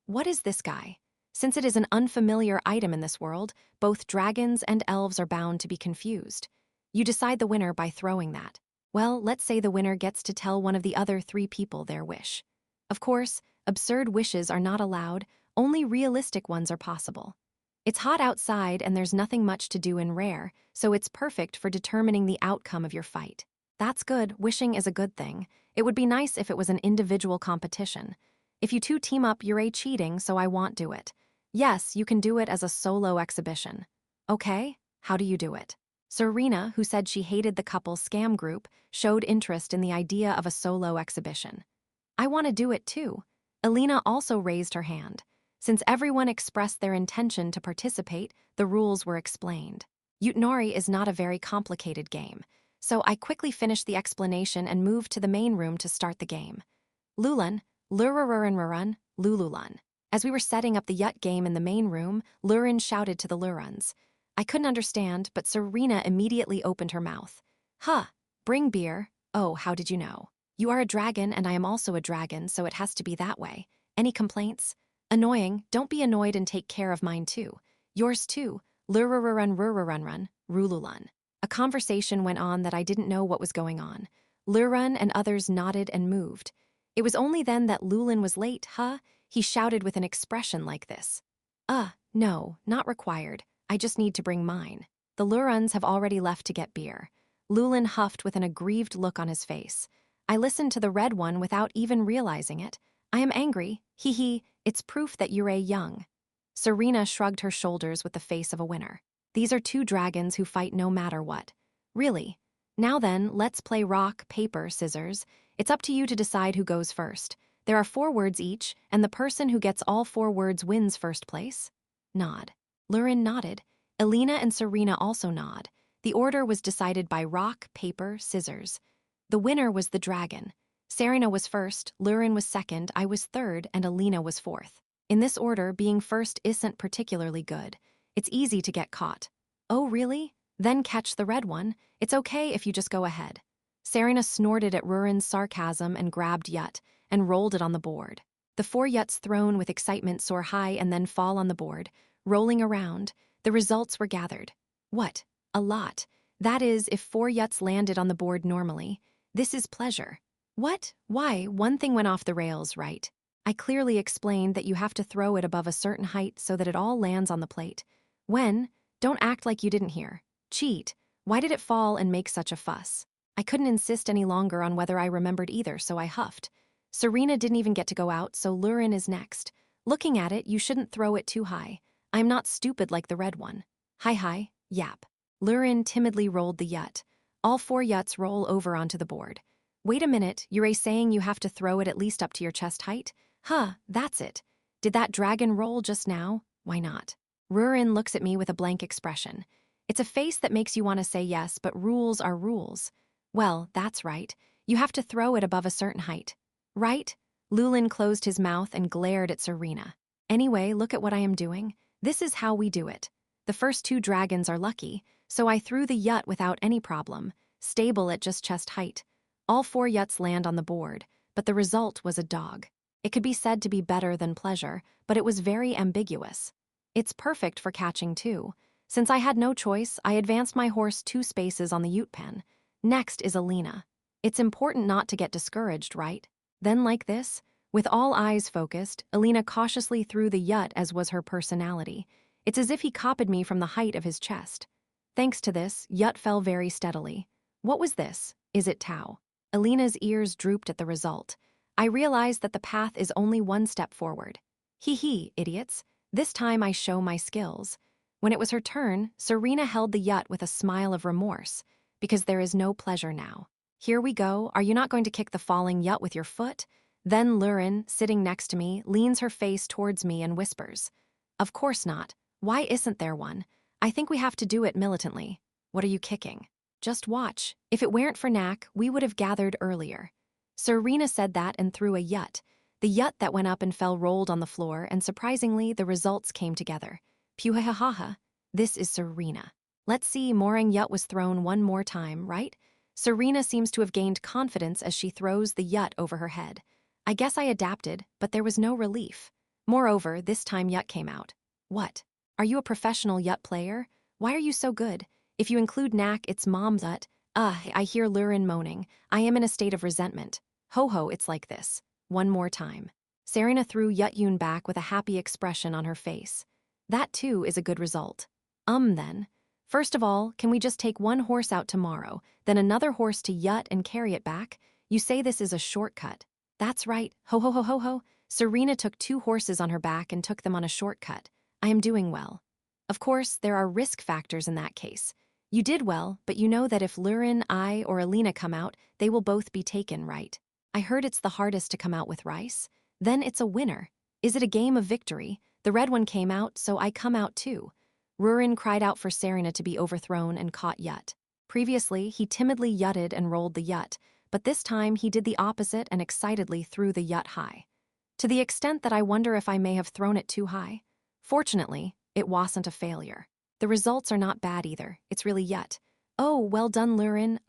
What is this guy? Since it is an unfamiliar item in this world, both dragons and elves are bound to be confused. You decide the winner by throwing that. Well, let's say the winner gets to tell one of the other 3 people their wish. Of course, absurd wishes are not allowed, only realistic ones are possible. It's hot outside and there's nothing much to do in Rare, so it's perfect for determining the outcome of your fight. That's good, wishing is a good thing. It would be nice if it was an individual competition. If you 2 team up, you're cheating, so I won't do it. Yes, you can do it as a solo exhibition. Okay, how do you do it? Serena, who said she hated the couple's scam group, showed interest in the idea of a solo exhibition. I want to do it too. Elena also raised her hand. Since everyone expressed their intention to participate, the rules were explained. Utnori is not a very complicated game, so I quickly finished the explanation and moved to the main room to start the game. Lulan, Lururun, Lululan. As we were setting up the Yut game in the main room, Lurin shouted to the Luruns. I couldn't understand, but Serena immediately opened her mouth. Huh, bring beer. Oh, how did you know? You are a dragon and I am also a dragon, so it has to be that way. Any complaints? Annoying, don't be annoyed and take care of mine too. Yours too, Lururun, Rululan. A conversation went on that I didn't know what was going on. Lurun and others nodded and moved. It was only then that Lulin was late, huh? He shouted with an expression like this. No, not required. I just need to bring mine. The Luruns have already left to get beer. Lulin huffed with an aggrieved look on his face. I listened to the red one without even realizing it. I am angry. Hee, it's proof that you're young. Serena shrugged her shoulders with the face of a winner. These are 2 dragons who fight no matter what. Really? Now then, let's play rock, paper, scissors. It's up to you to decide who goes first. There are 4 words each, and the person who gets all 4 words wins first place. Nod. Lurin nodded. Elena and Serena also nod. The order was decided by rock, paper, scissors. The winner was the dragon. Serena was first, Lurin was second, I was third, and Elena was fourth. In this order, being first isn't particularly good. It's easy to get caught. Oh, really? Then catch the red one. It's okay if you just go ahead. Serena snorted at Rurin's sarcasm and grabbed Yut, and rolled it on the board. The 4 Yuts thrown with excitement soar high and then fall on the board, rolling around. The results were gathered. What? A lot. That is, if 4 Yuts landed on the board normally. This is pleasure. What? Why? One thing went off the rails, right? I clearly explained that you have to throw it above a certain height so that it all lands on the plate. When? Don't act like you didn't hear. Cheat. Why did it fall and make such a fuss? I couldn't insist any longer on whether I remembered either, so I huffed. Serena didn't even get to go out, so Lurin is next. Looking at it, you shouldn't throw it too high. I'm not stupid like the red one. Hi, yap. Lurin timidly rolled the Yut. All 4 Yuts roll over onto the board. Wait a minute, you're saying you have to throw it at least up to your chest height? Huh, that's it. Did that dragon roll just now? Why not? Rurin looks at me with a blank expression. It's a face that makes you want to say yes, but rules are rules. Well, that's right. You have to throw it above a certain height. Right? Lulin closed his mouth and glared at Serena. Anyway, look at what I am doing. This is how we do it. The first 2 dragons are lucky, so I threw the Yut without any problem, stable at just chest height. All 4 Yuts land on the board, but the result was a dog. It could be said to be better than pleasure, but it was very ambiguous. It's perfect for catching too. Since I had no choice, I advanced my horse 2 spaces on the Ute pen. Next is Elena. It's important not to get discouraged, right? Then like this, With all eyes focused, Alina cautiously threw the yut as was her personality. It's as if he copied me from the height of his chest. Thanks to this, yut fell very steadily. What was this? Is it Tau? Alina's ears drooped at the result. I realized that the path is only one step forward. Hee, idiots. This time I show my skills. When it was her turn, Serena held the yut with a smile of remorse, because there is no pleasure now. Here we go. Are you not going to kick the falling yut with your foot? Then Rurin, sitting next to me, leans her face towards me and whispers, "Of course not. Why isn't there one? I think we have to do it militantly. What are you kicking? Just watch. If it weren't for Knack, we would have gathered earlier." Serena said that and threw a yut. The yut that went up and fell rolled on the floor, and surprisingly, the results came together. Puhahaha. This is Serena. Let's see, Morang yut was thrown one more time, right? Serena seems to have gained confidence as she throws the yut over her head. I guess I adapted, but there was no relief. Moreover, this time yut came out. What? Are you a professional yut player? Why are you so good? If you include Knack, it's mom's yut. I hear Rurin moaning. I am in a state of resentment. Ho, it's like this. One more time. Serena threw Yut-Yun back with a happy expression on her face. That too is a good result. Then. First of all, can we just take one horse out tomorrow, then another horse to Yut and carry it back? You say this is a shortcut. That's right. Ho. Serena took 2 horses on her back and took them on a shortcut. I am doing well. Of course, there are risk factors in that case. You did well, but you know that if Rurin, I, or Alina come out, they will both be taken, right? I heard it's the hardest to come out with rice. Then it's a winner. Is it a game of victory? The red one came out, so I come out too. Rurin cried out for Serena to be overthrown and caught yut. Previously, he timidly yutted and rolled the yut, but this time he did the opposite and excitedly threw the yut high. To the extent that I wonder if I may have thrown it too high. Fortunately, it wasn't a failure. The results are not bad either. It's really yut. Oh, well done, Rurin.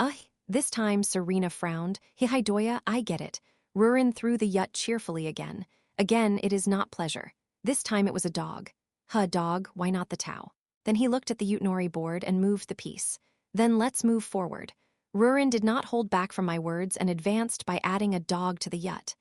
This time Serena frowned. Hihidoya, I get it. Rurin threw the yut cheerfully again. Again, it is not pleasure. This time it was a dog. Dog, why not the Tau? Then he looked at the Utnori board and moved the piece. Then let's move forward. Rurin did not hold back from my words and advanced by adding a dog to the yut.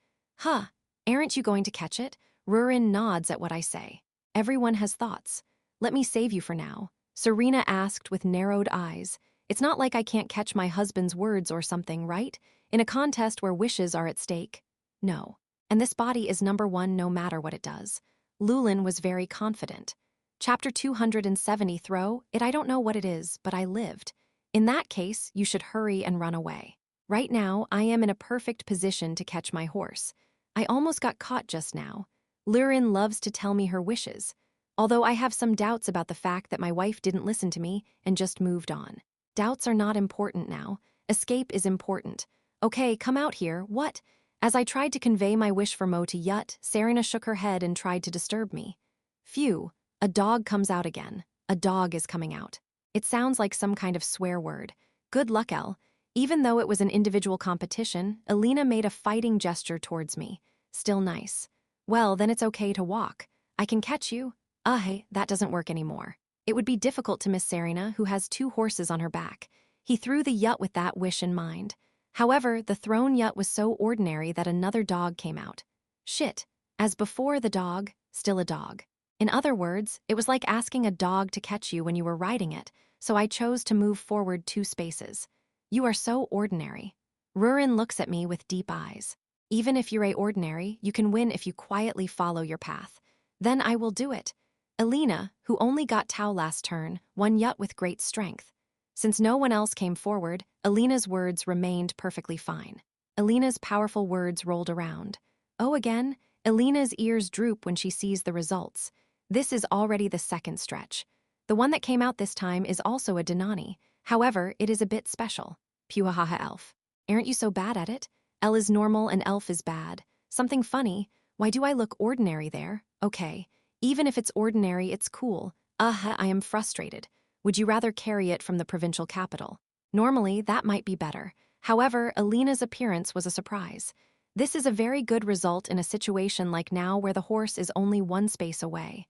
Aren't you going to catch it? Rurin nods at what I say. Everyone has thoughts. Let me save you for now. Serena asked with narrowed eyes. It's not like I can't catch my husband's words or something, right? In a contest where wishes are at stake? No. And this body is number 1 no matter what it does. Lulin was very confident. Chapter 270 throw, I don't know what it is, but I lived. In that case, you should hurry and run away. Right now, I am in a perfect position to catch my horse. I almost got caught just now. Rurin loves to tell me her wishes, although I have some doubts about the fact that my wife didn't listen to me and just moved on. Doubts are not important now. Escape is important. Okay, come out here. What? As I tried to convey my wish for Mo to Yut, Serena shook her head and tried to disturb me. Phew, a dog comes out again. A dog is coming out. It sounds like some kind of swear word. Good luck, El. Even though it was an individual competition, Alina made a fighting gesture towards me. Still nice. Well, then it's okay to walk. I can catch you. That doesn't work anymore. It would be difficult to miss Serena, who has 2 horses on her back. He threw the yut with that wish in mind. However, the thrown yut was so ordinary that another dog came out. Shit. As before the dog, still a dog. In other words, it was like asking a dog to catch you when you were riding it, so I chose to move forward 2 spaces. You are so ordinary. Rurin looks at me with deep eyes. Even if you're ordinary, you can win if you quietly follow your path. Then I will do it. Alina, who only got Tau last turn, won yut with great strength. Since no one else came forward, Alina's words remained perfectly fine. Alina's powerful words rolled around. Oh, again? Alina's ears droop when she sees the results. This is already the 2nd stretch. The one that came out this time is also a Denani. However, it is a bit special. Puhahaha elf. Aren't you so bad at it? El is normal and elf is bad. Something funny. Why do I look ordinary there? Okay. Even if it's ordinary, it's cool. I am frustrated. Would you rather carry it from the provincial capital? Normally, that might be better. However, Alina's appearance was a surprise. This is a very good result in a situation like now where the horse is only 1 space away.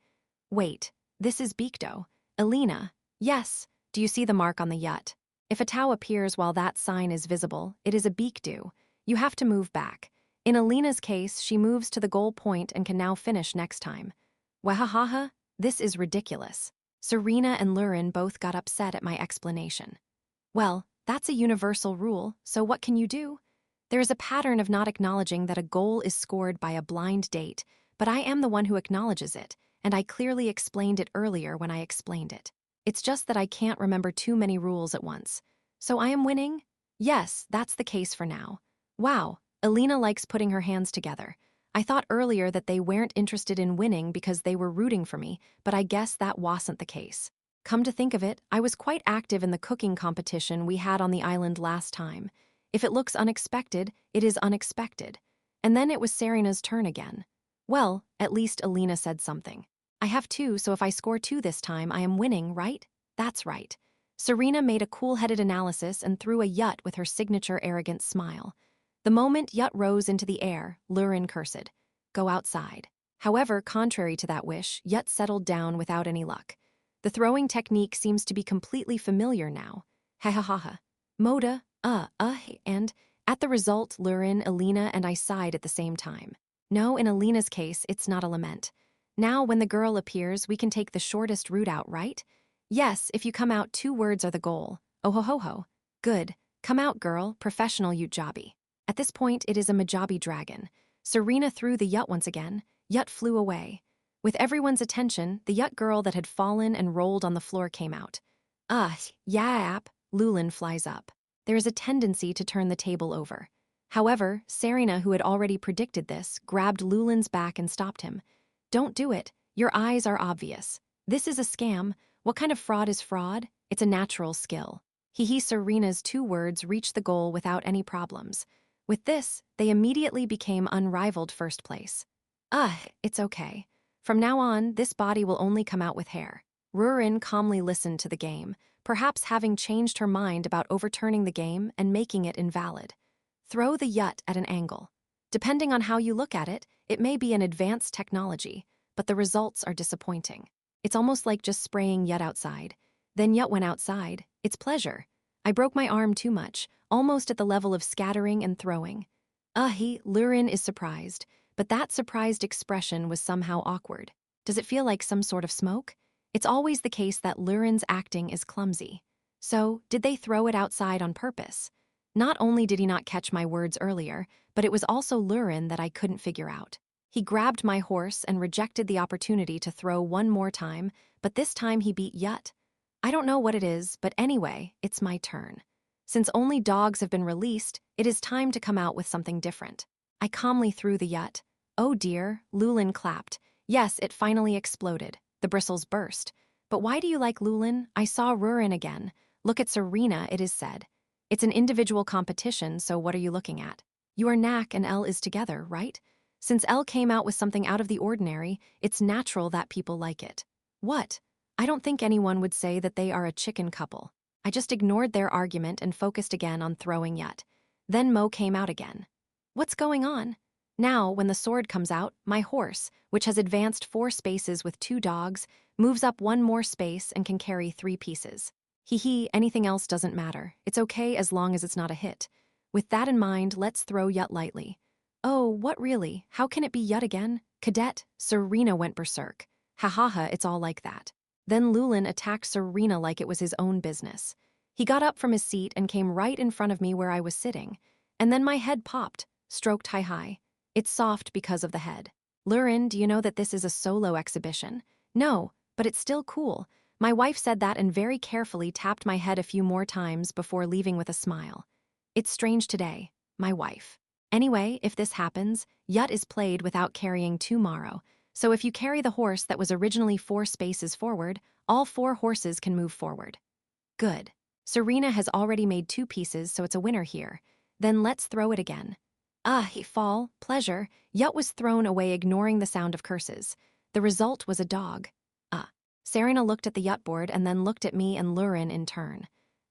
Wait, this is Beekdo. Alina. Yes. Do you see the mark on the yut? If a Tau appears while that sign is visible, it is a Beekdo. You have to move back. In Alina's case, she moves to the goal point and can now finish next time. Wahahaha, this is ridiculous. Serena and Lurin both got upset at my explanation. Well, that's a universal rule, so what can you do? There is a pattern of not acknowledging that a goal is scored by a blind date, but I am the one who acknowledges it, and I clearly explained it earlier when I explained it. It's just that I can't remember too many rules at once. So I am winning? Yes, that's the case for now. Wow, Alina likes putting her hands together. I thought earlier that they weren't interested in winning because they were rooting for me, but I guess that wasn't the case. Come to think of it, I was quite active in the cooking competition we had on the island last time. If it looks unexpected, it is unexpected. And then it was Serena's turn again. Well, at least Alina said something. I have 2, so if I score 2 this time, I am winning, right? That's right. Serena made a cool-headed analysis and threw a yut with her signature arrogant smile. The moment yut rose into the air, Lurin cursed. Go outside. However, contrary to that wish, yut settled down without any luck. The throwing technique seems to be completely familiar now. Ha ha ha ha. Moda, and, at the result, Lurin, Alina, and I sighed at the same time. No, in Alina's case, it's not a lament. Now, when the girl appears, we can take the shortest route out, right? Yes, if you come out, 2 words are the goal. Oh ho ho ho. Good. Come out, girl, professional you jobby. At this point, it is a Majabi dragon. Serena threw the yut once again. Yut flew away. With everyone's attention, the yut girl that had fallen and rolled on the floor came out. Yap, Lulin flies up. There is a tendency to turn the table over. However, Serena, who had already predicted this, grabbed Lulin's back and stopped him. Don't do it. Your eyes are obvious. This is a scam. What kind of fraud is fraud? It's a natural skill. Serena's 2 words reached the goal without any problems. With this, they immediately became unrivaled first place. It's okay. From now on, this body will only come out with hair. Rurin calmly listened to the game, perhaps having changed her mind about overturning the game and making it invalid. Throw the yut at an angle. Depending on how you look at it, it may be an advanced technology, but the results are disappointing. It's almost like just spraying yut outside. Then yut went outside. It's pleasure. I broke my arm too much, almost at the level of scattering and throwing. Lurin is surprised, but that surprised expression was somehow awkward. Does it feel like some sort of smoke? It's always the case that Lurin's acting is clumsy. So, did they throw it outside on purpose? Not only did he not catch my words earlier, but it was also Lurin that I couldn't figure out. He grabbed my horse and rejected the opportunity to throw one more time, but this time he beat Yut. I don't know what it is, but anyway, it's my turn. Since only dogs have been released, it is time to come out with something different. I calmly threw the Yut. Oh dear, Lulin clapped. Yes, it finally exploded. The bristles burst. But why do you like Lulin? I saw Rurin again. Look at Serena, it is said. It's an individual competition, so what are you looking at? You are Knack and L is together, right? Since L came out with something out of the ordinary, it's natural that people like it. What? I don't think anyone would say that they are a chicken couple. I just ignored their argument and focused again on throwing Yut. Then Mo came out again. What's going on? Now, when the sword comes out, my horse, which has advanced 4 spaces with 2 dogs, moves up 1 more space and can carry 3 pieces. Anything else doesn't matter. It's okay as long as it's not a hit. With that in mind, let's throw Yut lightly. Oh, what really? How can it be Yut again? Cadet, Serena went berserk. Ha ha ha, it's all like that. Then Lulin attacked Serena like it was his own business. He got up from his seat and came right in front of me where I was sitting. And then my head popped, stroked high. It's soft because of the head. Lurin, do you know that this is a solo exhibition? No, but it's still cool. My wife said that and very carefully tapped my head a few more times before leaving with a smile. It's strange today, my wife. Anyway, if this happens, Yut is played without carrying 2 Morrow. So if you carry the horse that was originally 4 spaces forward, all 4 horses can move forward. Good. Serena has already made 2 pieces, so it's a winner here. Then let's throw it again. Fall, pleasure. Yut was thrown away, ignoring the sound of curses. The result was a dog. Serena looked at the Yut board and then looked at me and Lurin in turn.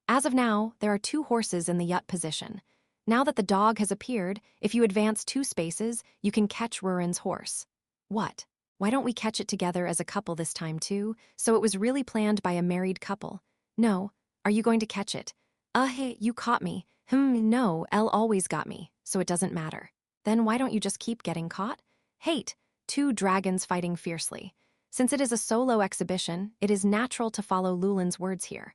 As of now, there are 2 horses in the Yut position. Now that the dog has appeared, if you advance 2 spaces, you can catch Rurin's horse. What? Why don't we catch it together as a couple this time too? So it was really planned by a married couple. No. Are you going to catch it? Hey, you caught me. No, Elle always got me, so it doesn't matter. then why don't you just keep getting caught? Hate. Two dragons fighting fiercely. Since it is a solo exhibition, it is natural to follow Lulin's words here.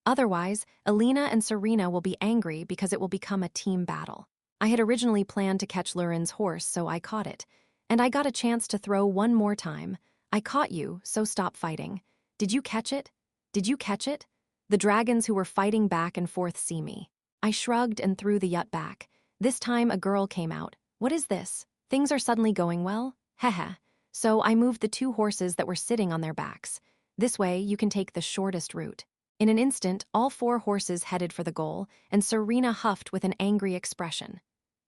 Otherwise, Alina and Serena will be angry because it will become a team battle. I had originally planned to catch Lurin's horse, so I caught it. And I got a chance to throw one more time. I caught you, so stop fighting. Did you catch it? Did you catch it? The dragons who were fighting back and forth see me. I shrugged and threw the yacht back. This time a girl came out. What is this? Things are suddenly going well? Heh. So I moved the two horses that were sitting on their backs. This way you can take the shortest route. In an instant, all four horses headed for the goal, and Serena huffed with an angry expression.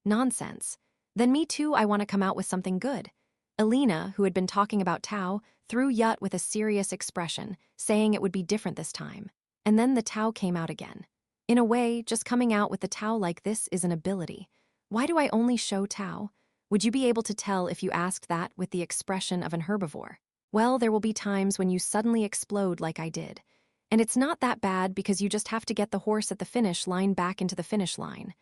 Nonsense. Then me too, I want to come out with something good. Alina, who had been talking about Tao, threw Yut with a serious expression, saying it would be different this time. And then the Tao came out again. In a way, just coming out with the Tao like this is an ability. Why do I only show Tao? Would you be able to tell if you asked that with the expression of an herbivore? Well, there will be times when you suddenly explode like I did. And it's not that bad because you just have to get the horse at the finish line back into the finish line.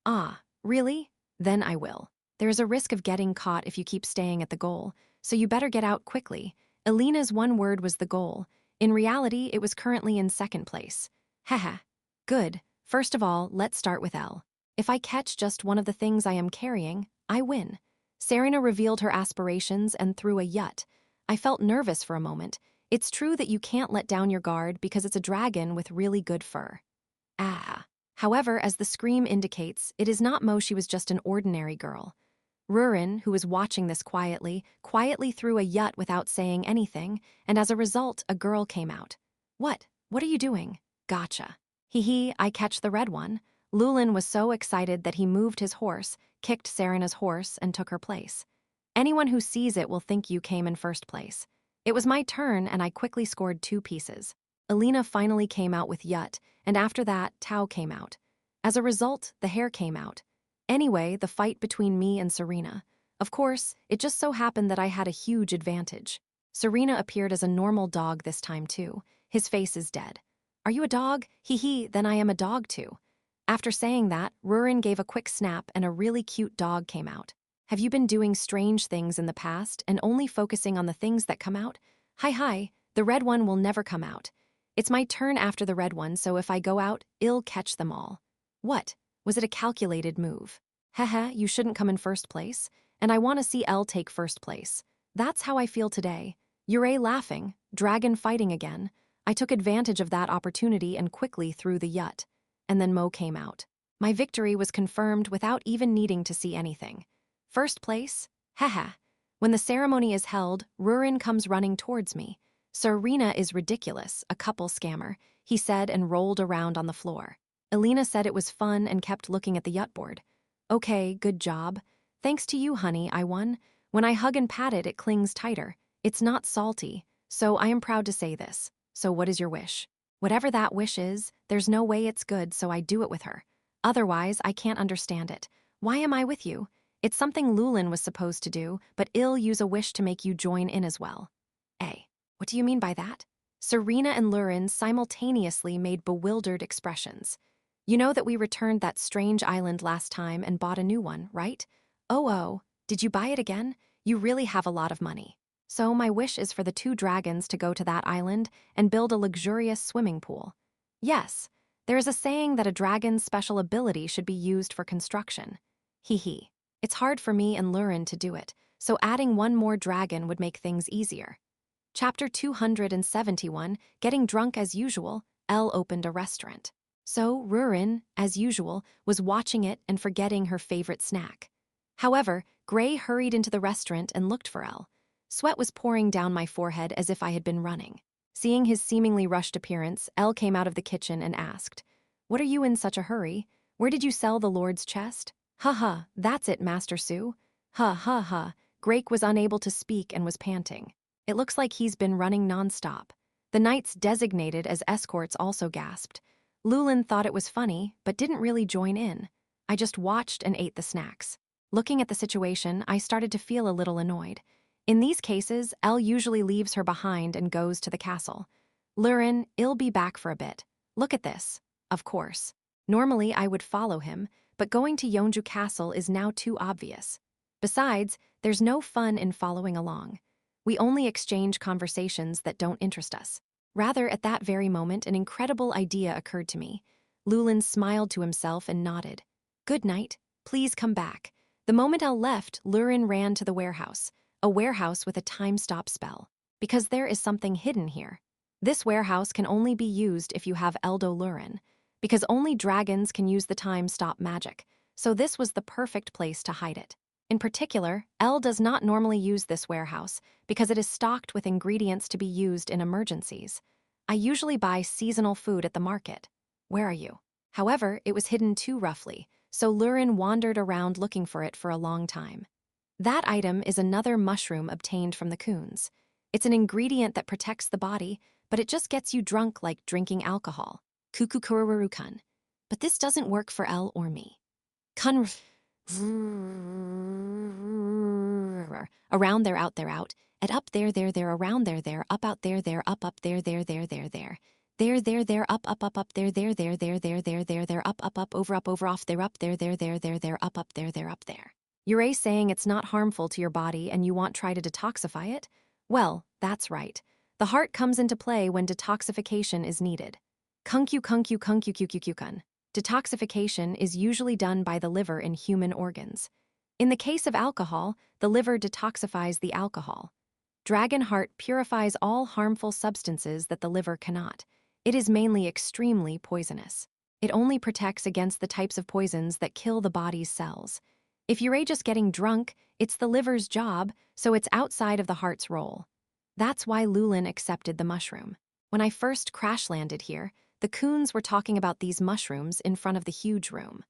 Ah, really? Then I will. There is a risk of getting caught if you keep staying at the goal, so you better get out quickly. Alina's one word was the goal. In reality, it was currently in second place. Haha. Good. First of all, let's start with L. If I catch just one of the things I am carrying, I win. Serena revealed her aspirations and threw a yut. I felt nervous for a moment. It's true that you can't let down your guard because it's a dragon with really good fur. Ah. However, as the scream indicates, it is not Mo, she was just an ordinary girl. Rurin, who was watching this quietly threw a yut without saying anything, and as a result, a girl came out. What? What are you doing? Gotcha. Hee, I catch the red one. Lulin was so excited that he moved his horse, kicked Serena's horse, and took her place. Anyone who sees it will think you came in first place. It was my turn, and I quickly scored 2 pieces. Alina finally came out with Yut, and after that, Tao came out. As a result, the hare came out. Anyway, the fight between me and Serena. Of course, it just so happened that I had a huge advantage. Serena appeared as a normal dog this time too. His face is dead. Are you a dog? Hee, then I am a dog too. After saying that, Rurin gave a quick snap and a really cute dog came out. Have you been doing strange things in the past and only focusing on the things that come out? Hi, the red one will never come out. It's my turn after the red one, so if I go out, I'll catch them all. What? Was it a calculated move? Haha, you shouldn't come in first place, and I want to see Elle take first place. That's how I feel today. Yurei laughing, dragon fighting again. I took advantage of that opportunity and quickly threw the yut. And then Mo came out. My victory was confirmed without even needing to see anything. First place? Haha. When the ceremony is held, Rurin comes running towards me. Serena is ridiculous, a couple scammer, he said and rolled around on the floor. Alina said it was fun and kept looking at the yut board. Okay, good job. Thanks to you, honey, I won. When I hug and pat it, it clings tighter. It's not salty, so I am proud to say this. So what is your wish? Whatever that wish is, there's no way it's good, so I do it with her. Otherwise, I can't understand it. Why am I with you? It's something Lulin was supposed to do, but I'll use a wish to make you join in as well. What do you mean by that? Serena and Lurin simultaneously made bewildered expressions. You know that we returned that strange island last time and bought a new one, right? Oh, did you buy it again? You really have a lot of money. So my wish is for the 2 dragons to go to that island and build a luxurious swimming pool. Yes, there is a saying that a dragon's special ability should be used for construction. Hee. It's hard for me and Lurin to do it, so adding one more dragon would make things easier. Chapter 271, Getting Drunk as Usual, Elle opened a restaurant. So Rurin, as usual, was watching it and forgetting her favorite snack. However, Gray hurried into the restaurant and looked for Elle. Sweat was pouring down my forehead as if I had been running. Seeing his seemingly rushed appearance, Elle came out of the kitchen and asked, "What are you in such a hurry? Where did you sell the Lord's chest?" Ha, that's it, Master Sue. Ha. Grake was unable to speak and was panting. It looks like he's been running nonstop. The knights designated as escorts also gasped. Lulin thought it was funny, but didn't really join in. I just watched and ate the snacks. Looking at the situation, I started to feel a little annoyed. In these cases, Elle usually leaves her behind and goes to the castle. Lurin, I'll be back for a bit. Look at this. Of course. Normally I would follow him, but going to Yeonju Castle is now too obvious. Besides, there's no fun in following along. We only exchange conversations that don't interest us. Rather, at that very moment, an incredible idea occurred to me. Lulin smiled to himself and nodded. Good night. Please come back. The moment Elle left, Lurin ran to the warehouse, a warehouse with a time-stop spell. Because there is something hidden here. This warehouse can only be used if you have Eldo Lurin, because only dragons can use the time-stop magic, so this was the perfect place to hide it. In particular, Elle does not normally use this warehouse because it is stocked with ingredients to be used in emergencies. I usually buy seasonal food at the market. Where are you? However, it was hidden too roughly, so Lurin wandered around looking for it for a long time. That item is another mushroom obtained from the coons. It's an ingredient that protects the body, but it just gets you drunk like drinking alcohol. Kukukururukan. But this doesn't work for Elle or me. Kun around there, out there, out, at up there, around there, up out there, up there, there. There, up there, there, up, over, off, there, up there, up there. You're saying it's not harmful to your body and you won't try to detoxify it? Well, that's right. The heart comes into play when detoxification is needed. Kunkyu. Detoxification is usually done by the liver in human organs. In the case of alcohol, the liver detoxifies the alcohol. Dragon heart purifies all harmful substances that the liver cannot. It is mainly extremely poisonous. It only protects against the types of poisons that kill the body's cells. If you're just getting drunk, it's the liver's job, so it's outside of the heart's role. That's why Lulin accepted the mushroom. When I first crash-landed here, the coons were talking about these mushrooms in front of the huge room.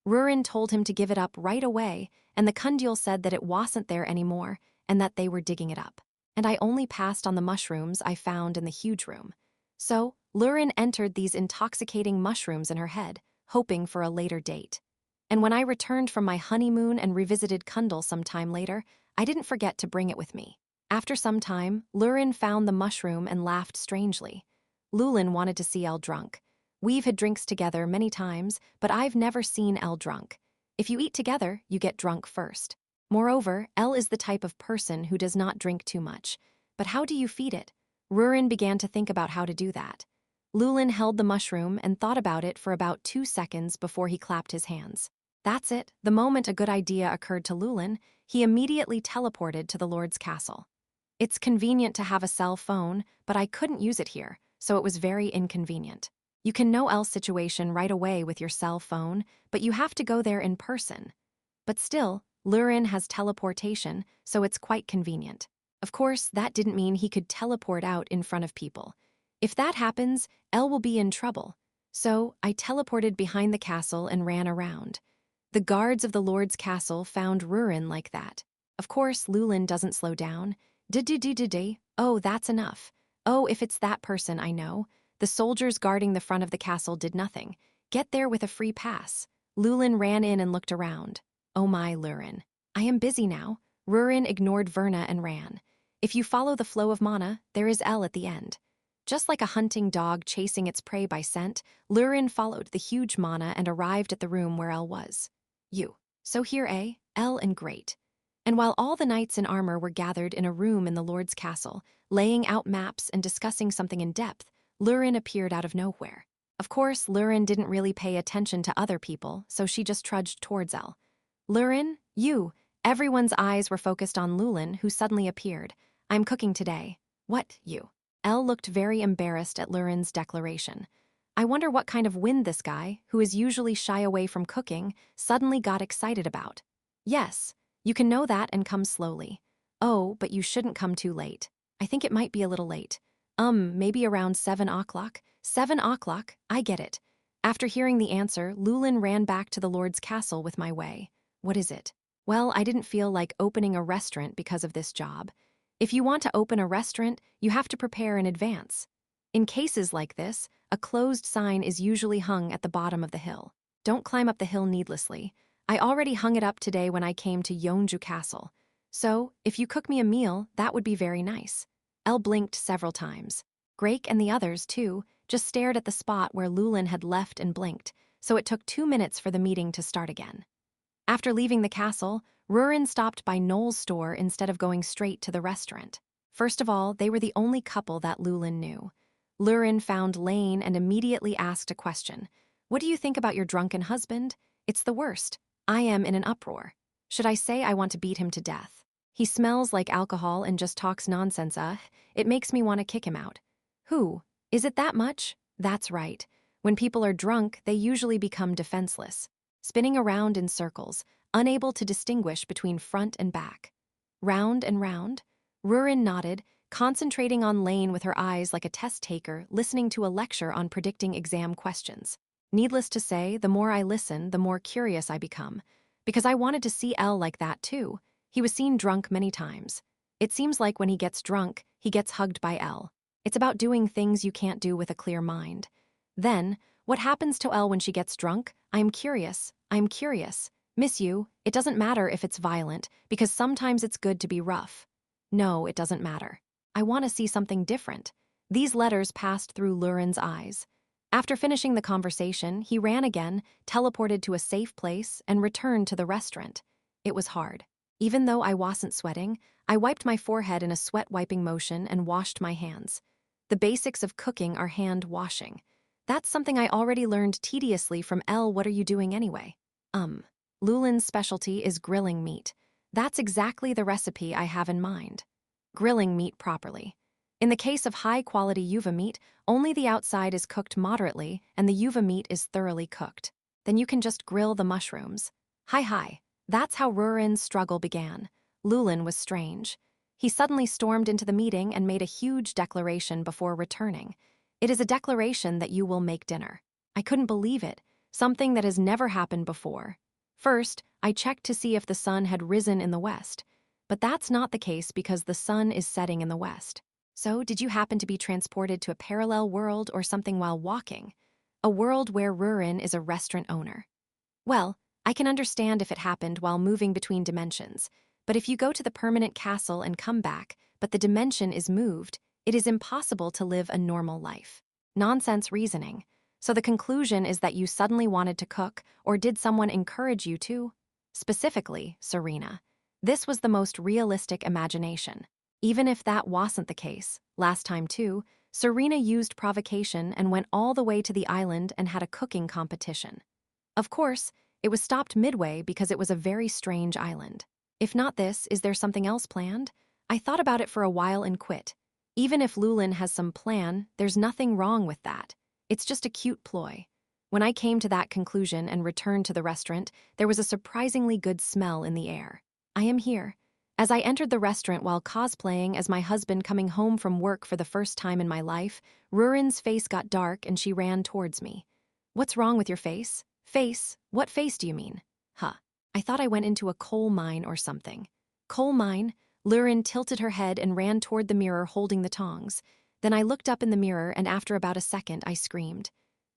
Rurin told him to give it up right away, and the Kundul said that it wasn't there anymore and that they were digging it up. And I only passed on the mushrooms I found in the huge room. So, Lurin entered these intoxicating mushrooms in her head, hoping for a later date. And when I returned from my honeymoon and revisited Kundul some time later, I didn't forget to bring it with me. After some time, Lurin found the mushroom and laughed strangely. Lulin wanted to see Elle drunk. We've had drinks together many times, but I've never seen Elle drunk. If you eat together, you get drunk first. Moreover, Elle is the type of person who does not drink too much. But how do you feed it? Rurin began to think about how to do that. Lulin held the mushroom and thought about it for about 2 seconds before he clapped his hands. That's it. The moment a good idea occurred to Lulin, he immediately teleported to the Lord's castle. It's convenient to have a cell phone, but I couldn't use it here, so it was very inconvenient. You can know Elle's situation right away with your cell phone, but you have to go there in person. But still, Lurin has teleportation, so it's quite convenient. Of course, that didn't mean he could teleport out in front of people. If that happens, Elle will be in trouble. So, I teleported behind the castle and ran around. The guards of the Lord's castle found Rurin like that. Of course, Lulin doesn't slow down. Oh, that's enough. Oh, if it's that person, I know. The soldiers guarding the front of the castle did nothing. Get there with a free pass. Lulin ran in and looked around. Oh my, Lurin. I am busy now. Rurin ignored Verna and ran. If you follow the flow of mana, there is Elle at the end. Just like a hunting dog chasing its prey by scent, Lurin followed the huge mana and arrived at the room where Elle was. So here, Elle and great. And while all the knights in armor were gathered in a room in the Lord's castle, laying out maps and discussing something in depth, Lurin appeared out of nowhere. Of course, Lurin didn't really pay attention to other people, so she just trudged towards Elle. Lurin, you. Everyone's eyes were focused on Lulin, who suddenly appeared. I'm cooking today. What, you? Elle looked very embarrassed at Lurin's declaration. I wonder what kind of wind this guy, who is usually shy away from cooking, suddenly got excited about. Yes, you can know that and come slowly. Oh, but you shouldn't come too late. I think it might be a little late. Maybe around 7 o'clock. 7 o'clock, I get it. After hearing the answer, Lulin ran back to the Lord's castle with my way. What is it? Well, I didn't feel like opening a restaurant because of this job. If you want to open a restaurant, you have to prepare in advance. In cases like this, a closed sign is usually hung at the bottom of the hill. Don't climb up the hill needlessly. I already hung it up today when I came to Yeonju Castle. So, if you cook me a meal, that would be very nice. Elle blinked several times. Grake and the others, too, just stared at the spot where Lulin had left and blinked, so it took 2 minutes for the meeting to start again. After leaving the castle, Rurin stopped by Noel's store instead of going straight to the restaurant. First of all, they were the only couple that Llewellyn knew. Rurin found Lane and immediately asked a question. "What do you think about your drunken husband? It's the worst. I am in an uproar. Should I say I want to beat him to death? He smells like alcohol and just talks nonsense. It makes me want to kick him out." "Who? Is it that much?" "That's right. When people are drunk, they usually become defenseless, spinning around in circles, unable to distinguish between front and back." "Round and round?" Rurin nodded, concentrating on Lane with her eyes like a test taker listening to a lecture on predicting exam questions. Needless to say, the more I listen, the more curious I become, because I wanted to see Elle like that too. He was seen drunk many times. It seems like when he gets drunk, he gets hugged by Elle. It's about doing things you can't do with a clear mind. Then, what happens to Elle when she gets drunk? I'm curious. Miss you, it doesn't matter if it's violent, because sometimes it's good to be rough. No, it doesn't matter. I want to see something different. These letters passed through Lurin's eyes. After finishing the conversation, he ran again, teleported to a safe place, and returned to the restaurant. It was hard. Even though I wasn't sweating, I wiped my forehead in a sweat-wiping motion and washed my hands. The basics of cooking are hand washing. That's something I already learned tediously from Elle. What are you doing anyway? Llewellyn's specialty is grilling meat. That's exactly the recipe I have in mind. Grilling meat properly. In the case of high-quality uva meat, only the outside is cooked moderately and the uva meat is thoroughly cooked. Then you can just grill the mushrooms. Hi. That's how Rurin's struggle began. Llewellyn was strange. He suddenly stormed into the meeting and made a huge declaration before returning. It is a declaration that you will make dinner. I couldn't believe it, something that has never happened before. First, I checked to see if the sun had risen in the west, but that's not the case because the sun is setting in the west. So, did you happen to be transported to a parallel world or something while walking? A world where Rurin is a restaurant owner. Well, I can understand if it happened while moving between dimensions, but if you go to the permanent castle and come back, but the dimension is moved, it is impossible to live a normal life. Nonsense reasoning. So the conclusion is that you suddenly wanted to cook, or did someone encourage you to? Specifically, Serena. This was the most realistic imagination. Even if that wasn't the case, last time too, Serena used provocation and went all the way to the island and had a cooking competition. Of course, it was stopped midway because it was a very strange island. If not this, is there something else planned? I thought about it for a while and quit. Even if Llewellyn has some plan, there's nothing wrong with that. It's just a cute ploy. When I came to that conclusion and returned to the restaurant, there was a surprisingly good smell in the air. I am here. As I entered the restaurant while cosplaying as my husband coming home from work for the first time in my life, Rurin's face got dark and she ran towards me. "What's wrong with your face?" "Face? What face do you mean?" I thought I went into a coal mine or something." "Coal mine?" Rurin tilted her head and ran toward the mirror holding the tongs. Then I looked up in the mirror and after about a second I screamed.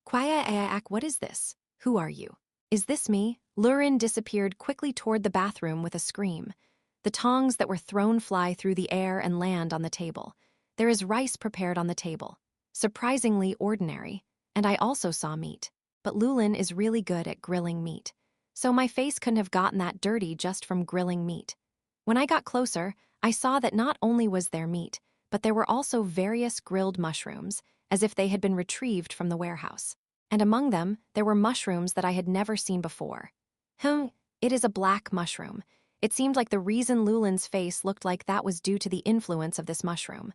"Kwaya, what is this? Who are you? Is this me?" Rurin disappeared quickly toward the bathroom with a scream. The tongs that were thrown fly through the air and land on the table. There is rice prepared on the table. Surprisingly ordinary. And I also saw meat. But Llewellyn is really good at grilling meat. So my face couldn't have gotten that dirty just from grilling meat. When I got closer, I saw that not only was there meat, but there were also various grilled mushrooms, as if they had been retrieved from the warehouse. And among them, there were mushrooms that I had never seen before. It is a black mushroom. It seemed like the reason Llewellyn's face looked like that was due to the influence of this mushroom.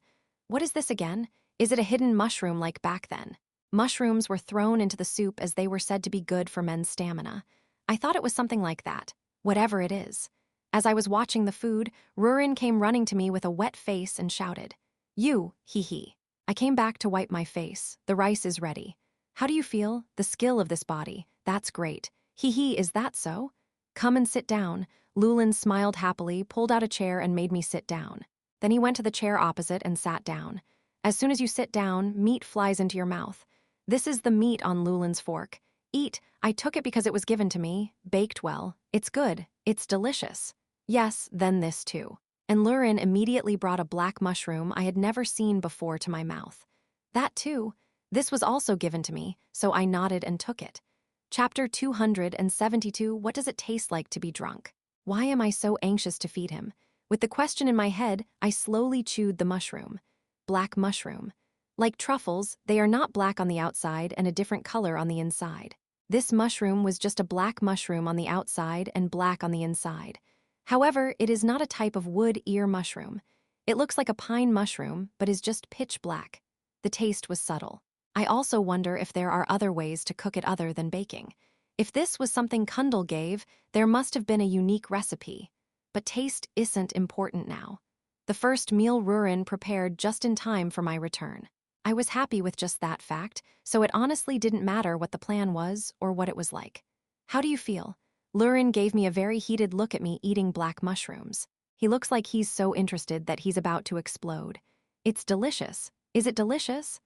What is this again? Is it a hidden mushroom like back then? Mushrooms were thrown into the soup as they were said to be good for men's stamina. I thought it was something like that, whatever it is. As I was watching the food, Rurin came running to me with a wet face and shouted, "You, hee." I came back to wipe my face. "The rice is ready." "How do you feel? The skill of this body. That's great. Hee, is that so?" "Come and sit down." Llewellyn smiled happily, pulled out a chair and made me sit down. Then he went to the chair opposite and sat down. "As soon as you sit down, meat flies into your mouth. This is the meat on Llewellyn's fork. Eat. I took it because it was given to me. Baked well. It's good. It's delicious." "Yes, then this too." And Rurin immediately brought a black mushroom I had never seen before to my mouth. "That too. This was also given to me, so I nodded and took it." Chapter 272. What does it taste like to be drunk? Why am I so anxious to feed him? With the question in my head, I slowly chewed the mushroom. Black mushroom. Like truffles, they are not black on the outside and a different color on the inside. This mushroom was just a black mushroom on the outside and black on the inside. However, it is not a type of wood ear mushroom. It looks like a pine mushroom, but is just pitch black. The taste was subtle. I also wonder if there are other ways to cook it other than baking. If this was something Kundal gave, there must have been a unique recipe. But taste isn't important now. The first meal Rurin prepared just in time for my return. I was happy with just that fact, so it honestly didn't matter what the plan was or what it was like. How do you feel? Rurin gave me a very heated look at me eating black mushrooms. He looks like he's so interested that he's about to explode. It's delicious. Is it delicious?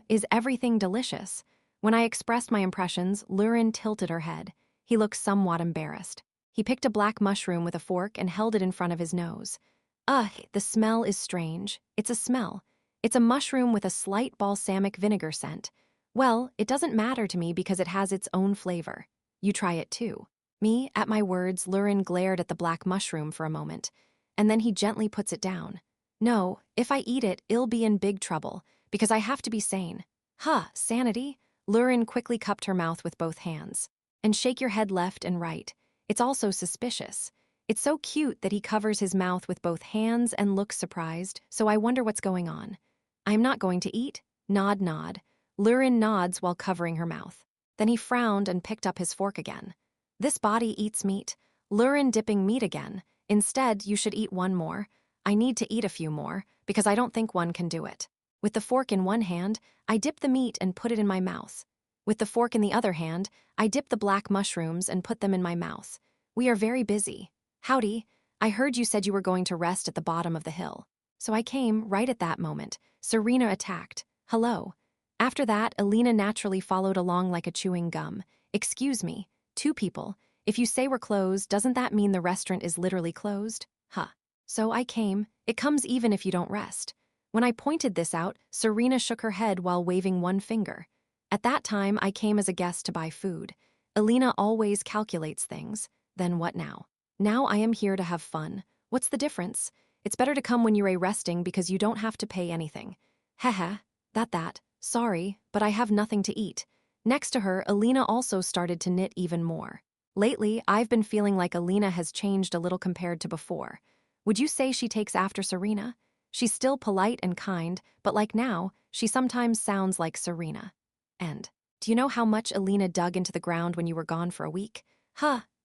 Is everything delicious? When I expressed my impressions, Rurin tilted her head. He looked somewhat embarrassed. He picked a black mushroom with a fork and held it in front of his nose. The smell is strange. It's a smell. It's a mushroom with a slight balsamic vinegar scent. Well, it doesn't matter to me because it has its own flavor. You try it too. Me, at my words, Rurin glared at the black mushroom for a moment, and then he gently puts it down. No, if I eat it, I'll be in big trouble, because I have to be sane. Sanity? Rurin quickly cupped her mouth with both hands. And shake your head left and right. It's also suspicious. It's so cute that he covers his mouth with both hands and looks surprised, so I wonder what's going on. I'm not going to eat. Nod, nod. Rurin nods while covering her mouth. Then he frowned and picked up his fork again. This body eats meat. Rurin dipping meat again. Instead, you should eat one more. I need to eat a few more, because I don't think one can do it. With the fork in one hand, I dip the meat and put it in my mouth. With the fork in the other hand, I dip the black mushrooms and put them in my mouth. We are very busy. Howdy, I heard you said you were going to rest at the bottom of the hill. So I came right at that moment. Serena attacked. Hello. After that, Alina naturally followed along like a chewing gum. Excuse me, 2 people. If you say we're closed, doesn't that mean the restaurant is literally closed? So I came. It comes even if you don't rest. When I pointed this out, Serena shook her head while waving one finger. At that time, I came as a guest to buy food. Alina always calculates things. Then what now? Now I am here to have fun. What's the difference? It's better to come when you're resting because you don't have to pay anything. Haha, that. Sorry, but I have nothing to eat. Next to her, Alina also started to knit even more. Lately, I've been feeling like Alina has changed a little compared to before. Would you say she takes after Serena? She's still polite and kind, but like now, she sometimes sounds like Serena. And, do you know how much Alina dug into the ground when you were gone for a week?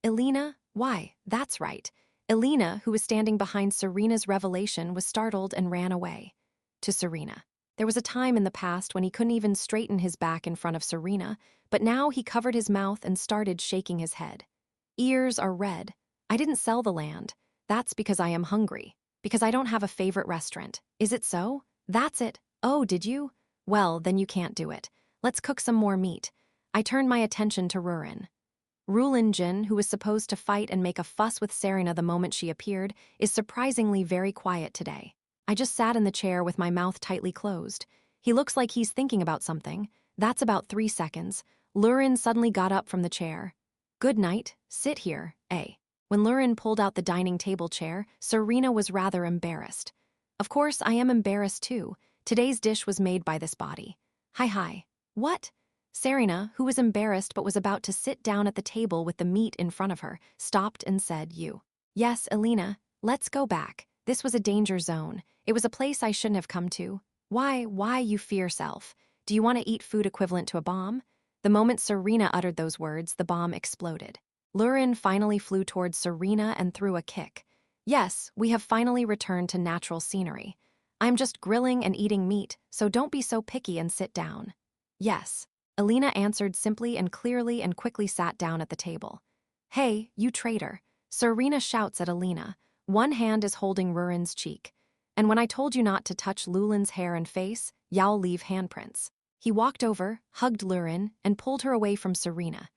Alina? Why, that's right. Alina, who was standing behind Serena's revelation, was startled and ran away. To Serena. There was a time in the past when he couldn't even straighten his back in front of Serena, but now he covered his mouth and started shaking his head. Ears are red. I didn't sell the land. That's because I am hungry. Because I don't have a favorite restaurant. Is it so? That's it. Oh, did you? Well, then you can't do it. Let's cook some more meat. I turned my attention to Rurin. Rurin, who was supposed to fight and make a fuss with Serena the moment she appeared, is surprisingly very quiet today. I just sat in the chair with my mouth tightly closed. He looks like he's thinking about something. That's about 3 seconds. Rurin suddenly got up from the chair. Good night. Sit here, eh? When Rurin pulled out the dining table chair, Serena was rather embarrassed. Of course, I am embarrassed too. Today's dish was made by this body. Hi. What? Serena, who was embarrassed but was about to sit down at the table with the meat in front of her, stopped and said, You. Yes, Alina, let's go back. This was a danger zone. It was a place I shouldn't have come to. Why, you fear self? Do you want to eat food equivalent to a bomb? The moment Serena uttered those words, the bomb exploded. Rurin finally flew towards Serena and threw a kick. Yes, we have finally returned to natural scenery. I'm just grilling and eating meat, so don't be so picky and sit down. Yes. Alina answered simply and clearly and quickly sat down at the table. Hey, you traitor. Serena shouts at Alina. One hand is holding Rurin's cheek. And when I told you not to touch Lulin's hair and face, y'all leave handprints. He walked over, hugged Rurin, and pulled her away from Serena.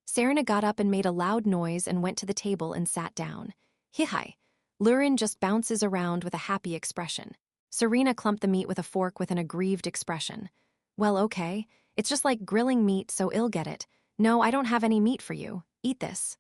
Serena got up and made a loud noise and went to the table and sat down. Hi. Rurin just bounces around with a happy expression. Serena clumped the meat with a fork with an aggrieved expression. Well, okay. It's just like grilling meat, so I'll get it. No, I don't have any meat for you. Eat this.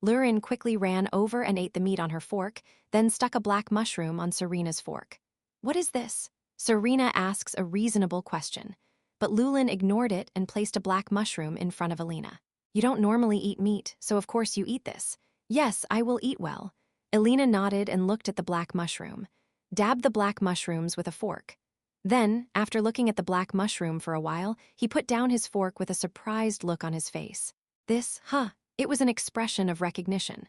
Lurin quickly ran over and ate the meat on her fork, then stuck a black mushroom on Serena's fork. What is this? Serena asks a reasonable question. But Lulin ignored it and placed a black mushroom in front of Alina. You don't normally eat meat, so of course you eat this. Yes, I will eat well. Alina nodded and looked at the black mushroom. Dabbed the black mushrooms with a fork. Then, after looking at the black mushroom for a while, he put down his fork with a surprised look on his face. This, it was an expression of recognition.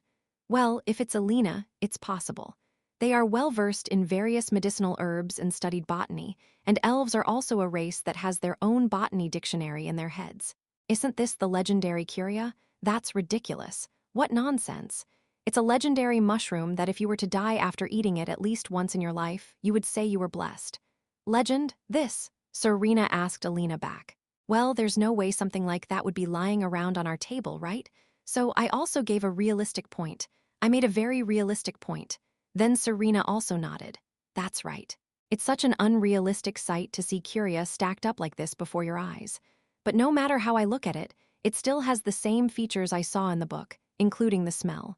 Well, if it's Alina, it's possible. They are well-versed in various medicinal herbs and studied botany, and elves are also a race that has their own botany dictionary in their heads. Isn't this the legendary curia? That's ridiculous. What nonsense. It's a legendary mushroom that if you were to die after eating it at least once in your life, you would say you were blessed. Legend? This? Serena asked Alina back. Well, there's no way something like that would be lying around on our table, right? So I also gave a realistic point. I made a very realistic point. Then Serena also nodded. That's right. It's such an unrealistic sight to see curia stacked up like this before your eyes. But no matter how I look at it, it still has the same features I saw in the book, including the smell.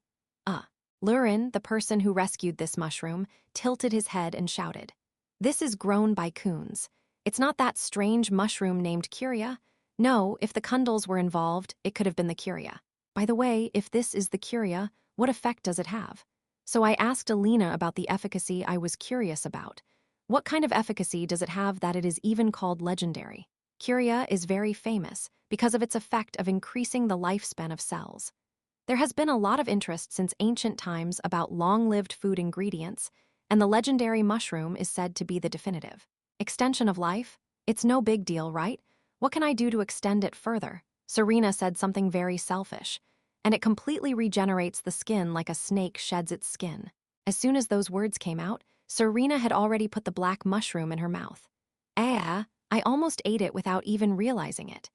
Lurin, the person who rescued this mushroom, tilted his head and shouted. This is grown by coons. It's not that strange mushroom named curia. No, if the Kundals were involved, it could have been the curia. By the way, if this is the curia, what effect does it have? So I asked Alina about the efficacy I was curious about. What kind of efficacy does it have that it is even called legendary? Curia is very famous because of its effect of increasing the lifespan of cells. There has been a lot of interest since ancient times about long-lived food ingredients, and the legendary mushroom is said to be the definitive. Extension of life? It's no big deal, right? What can I do to extend it further? Serena said something very selfish. And it completely regenerates the skin like a snake sheds its skin. As soon as those words came out, Serena had already put the black mushroom in her mouth. I almost ate it without even realizing it.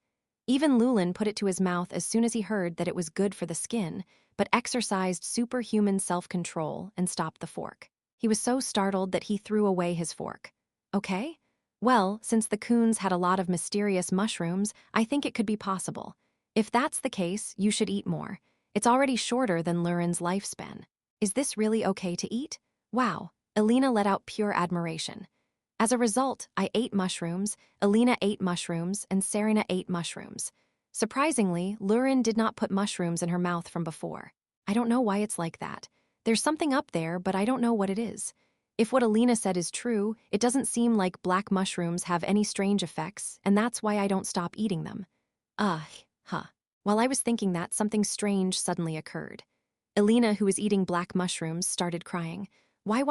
Even Lulin put it to his mouth as soon as he heard that it was good for the skin, but exercised superhuman self-control and stopped the fork. He was so startled that he threw away his fork. Okay? Well, since the coons had a lot of mysterious mushrooms, I think it could be possible. If that's the case, you should eat more. It's already shorter than Lurin's lifespan. Is this really okay to eat? Wow, Alina let out pure admiration. As a result, I ate mushrooms, Alina ate mushrooms, and Serena ate mushrooms. Surprisingly, Lurin did not put mushrooms in her mouth from before. I don't know why it's like that. There's something up there, but I don't know what it is. If what Alina said is true, it doesn't seem like black mushrooms have any strange effects, and that's why I don't stop eating them. While I was thinking that, something strange suddenly occurred. Alina, who was eating black mushrooms, started crying. Why,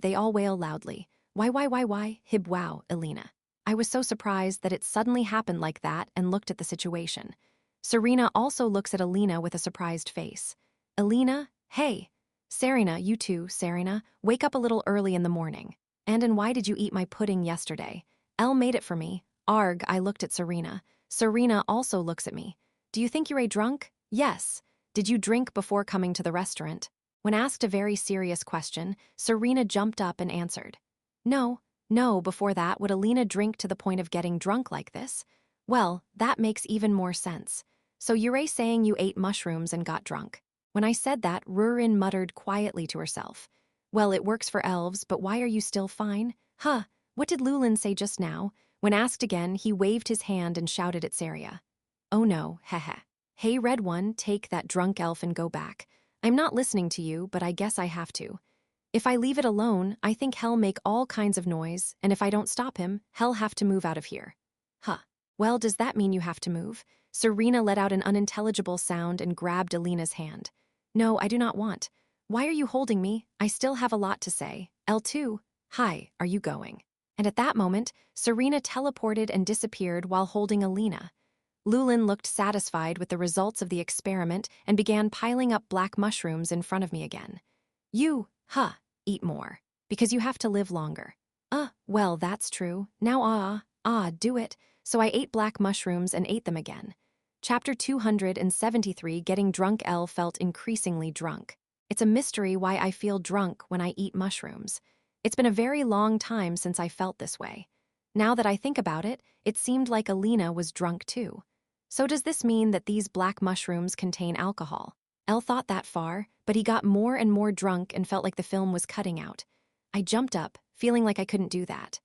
they all wail loudly. Why, hib wow, Alina. I was so surprised that it suddenly happened like that and looked at the situation. Serena also looks at Alina with a surprised face. Alina, hey. Serena, you too, Serena, wake up a little early in the morning. And why did you eat my pudding yesterday? Elle made it for me. Arg, I looked at Serena. Serena also looks at me. Do you think you're a drunk? Yes. Did you drink before coming to the restaurant? When asked a very serious question, Serena jumped up and answered. No, before that, would Alina drink to the point of getting drunk like this? Well, that makes even more sense. So you're saying you ate mushrooms and got drunk. When I said that, Rurin muttered quietly to herself. Well, it works for elves, but why are you still fine? What did Lulin say just now? When asked again, he waved his hand and shouted at Saria. Oh no, hehe. Hey, Red One, take that drunk elf and go back. I'm not listening to you, but I guess I have to. If I leave it alone, I think he'll make all kinds of noise, and if I don't stop him, he'll have to move out of here. Well, does that mean you have to move? Serena let out an unintelligible sound and grabbed Alina's hand. No, I do not want. Why are you holding me? I still have a lot to say. L2, hi, are you going? And at that moment, Serena teleported and disappeared while holding Alina. Lulin looked satisfied with the results of the experiment and began piling up black mushrooms in front of me again. You, eat more. Because you have to live longer. Well, that's true. Now, do it. So I ate black mushrooms and ate them again. Chapter 273, Getting Drunk. Elle felt increasingly drunk. It's a mystery why I feel drunk when I eat mushrooms. It's been a very long time since I felt this way. Now that I think about it, it seemed like Alina was drunk too. So does this mean that these black mushrooms contain alcohol? El thought that far, but he got more and more drunk and felt like the film was cutting out. I jumped up, feeling like I couldn't do that.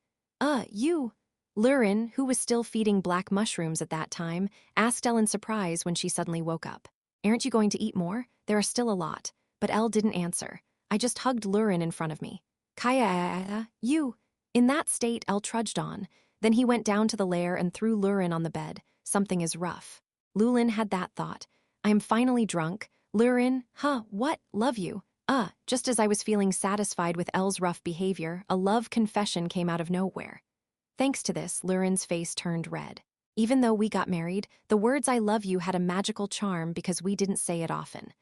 You. Lurin, who was still feeding black mushrooms at that time, asked Elle in surprise when she suddenly woke up. Aren't you going to eat more? There are still a lot. But Elle didn't answer. I just hugged Lurin in front of me. Kaya, you. In that state, Elle trudged on. Then he went down to the lair and threw Lurin on the bed. Something is rough. Lulin had that thought. I am finally drunk. Lurin, what? Love you. Just as I was feeling satisfied with Elle's rough behavior, a love confession came out of nowhere. Thanks to this, Lurin's face turned red. Even though we got married, the words I love you had a magical charm because we didn't say it often.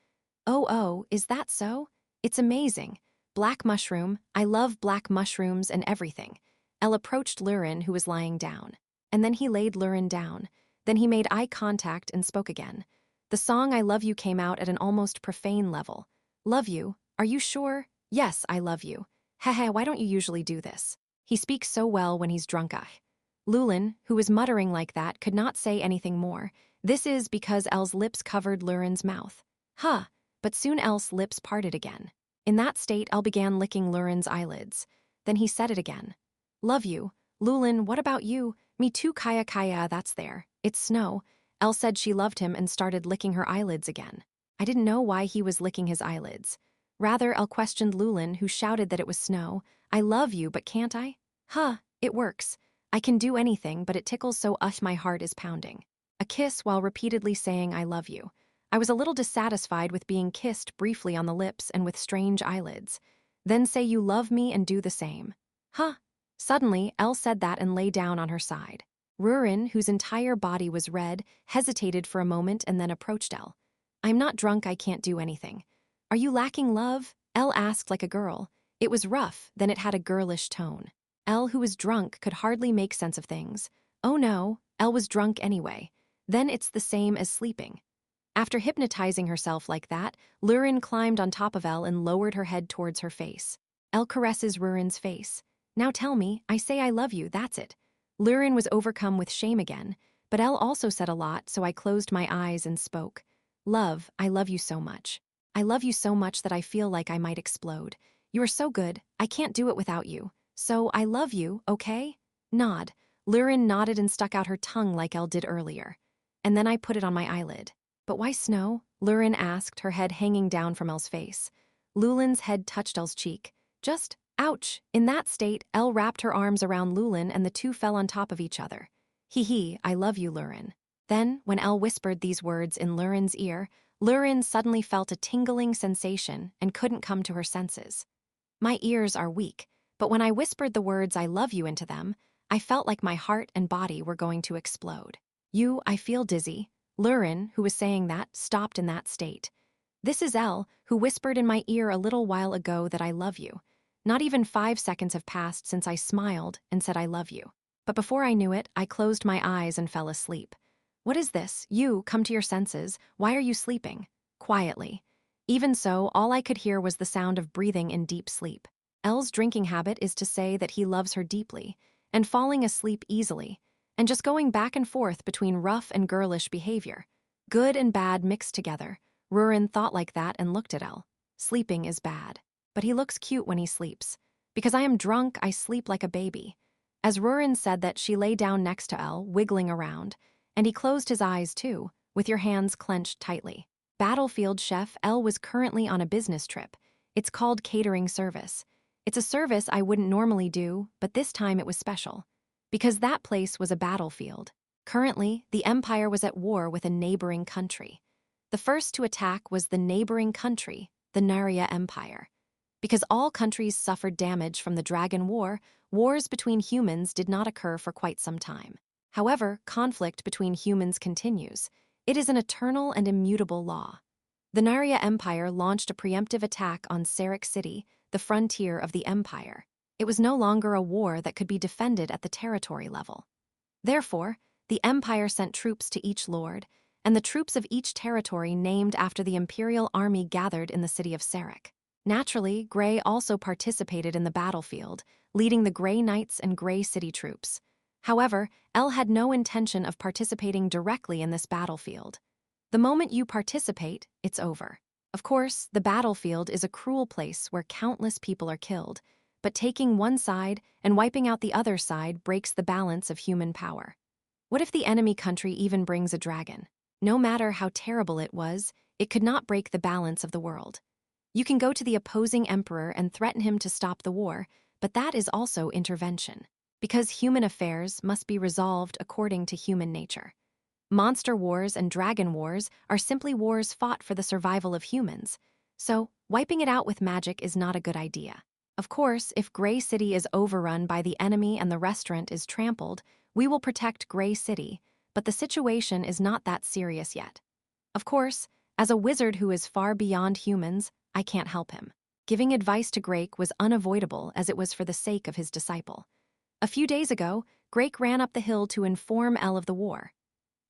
Oh, is that so? It's amazing. Black mushroom, I love black mushrooms and everything. Elle approached Lurin, who was lying down. And then he laid Lurin down. Then he made eye contact and spoke again. The song I love you came out at an almost profane level. Love you? Are you sure? Yes, I love you. Hehe, why don't you usually do this? He speaks so well when he's drunk. Lulin, who was muttering like that, could not say anything more. This is because Elle's lips covered Lurin's mouth. But soon Elle's lips parted again. In that state, Elle began licking Lurin's eyelids. Then he said it again. Love you. Lulin, what about you? Me too, Kaya, that's there. It's snow. Elle said she loved him and started licking her eyelids again. I didn't know why he was licking his eyelids. Rather, Elle questioned Lulin, who shouted that it was snow. I love you, but can't I? It works. I can do anything, but it tickles so my heart is pounding. A kiss while repeatedly saying I love you. I was a little dissatisfied with being kissed briefly on the lips and with strange eyelids. Then say you love me and do the same. Suddenly, Elle said that and lay down on her side. Rurin, whose entire body was red, hesitated for a moment and then approached Elle. I'm not drunk, I can't do anything. Are you lacking love? Elle asked like a girl. It was rough, then it had a girlish tone. Elle, who was drunk, could hardly make sense of things. Oh no, Elle was drunk anyway. Then it's the same as sleeping. After hypnotizing herself like that, Lurin climbed on top of Elle and lowered her head towards her face. Elle caresses Rurin's face. Now tell me, I say I love you, that's it. Lurin was overcome with shame again, but Elle also said a lot, so I closed my eyes and spoke. Love, I love you so much. I love you so much that I feel like I might explode. You are so good, I can't do it without you. So I love you, okay? Nod. Lurin nodded and stuck out her tongue like Elle did earlier. And then I put it on my eyelid. But why snow? Lurin asked, her head hanging down from Elle's face. Lulin's head touched Elle's cheek. Just, ouch. In that state, Elle wrapped her arms around Lulin and the two fell on top of each other. I love you, Lurin. Then, when Elle whispered these words in Lurin's ear, Lurin suddenly felt a tingling sensation and couldn't come to her senses. My ears are weak, but when I whispered the words I love you into them, I felt like my heart and body were going to explode. I feel dizzy. Lurin, who was saying that, stopped in that state. This is Elle, who whispered in my ear a little while ago that I love you. Not even 5 seconds have passed since I smiled and said I love you. But before I knew it, I closed my eyes and fell asleep. What is this? You, come to your senses. Why are you sleeping? Quietly. Even so, all I could hear was the sound of breathing in deep sleep. Elle's drinking habit is to say that he loves her deeply, and falling asleep easily, and just going back and forth between rough and girlish behavior. Good and bad mixed together. Rurin thought like that and looked at Elle. Sleeping is bad. But he looks cute when he sleeps. Because I am drunk, I sleep like a baby. As Rurin said that, she lay down next to Elle, wiggling around, and he closed his eyes too, with your hands clenched tightly. Battlefield chef Elle was currently on a business trip. It's called catering service. It's a service I wouldn't normally do, but this time it was special. Because that place was a battlefield. Currently, the Empire was at war with a neighboring country. The first to attack was the neighboring country, the Narya Empire. Because all countries suffered damage from the Dragon War, wars between humans did not occur for quite some time. However, conflict between humans continues. It is an eternal and immutable law. The Narya Empire launched a preemptive attack on Sarek City, the frontier of the Empire. It was no longer a war that could be defended at the territory level. Therefore, the Empire sent troops to each lord, and the troops of each territory named after the Imperial army gathered in the city of Sarek. Naturally, Grey also participated in the battlefield, leading the Grey Knights and Grey City troops. However, El had no intention of participating directly in this battlefield. The moment you participate, it's over. Of course, the battlefield is a cruel place where countless people are killed, but taking one side and wiping out the other side breaks the balance of human power. What if the enemy country even brings a dragon? No matter how terrible it was, it could not break the balance of the world. You can go to the opposing emperor and threaten him to stop the war, but that is also intervention, because human affairs must be resolved according to human nature. Monster wars and dragon wars are simply wars fought for the survival of humans, so wiping it out with magic is not a good idea. Of course, if Grey City is overrun by the enemy and the restaurant is trampled, we will protect Grey City, but the situation is not that serious yet. Of course, as a wizard who is far beyond humans, I can't help him. Giving advice to Grake was unavoidable as it was for the sake of his disciple. A few days ago, Grake ran up the hill to inform El of the war.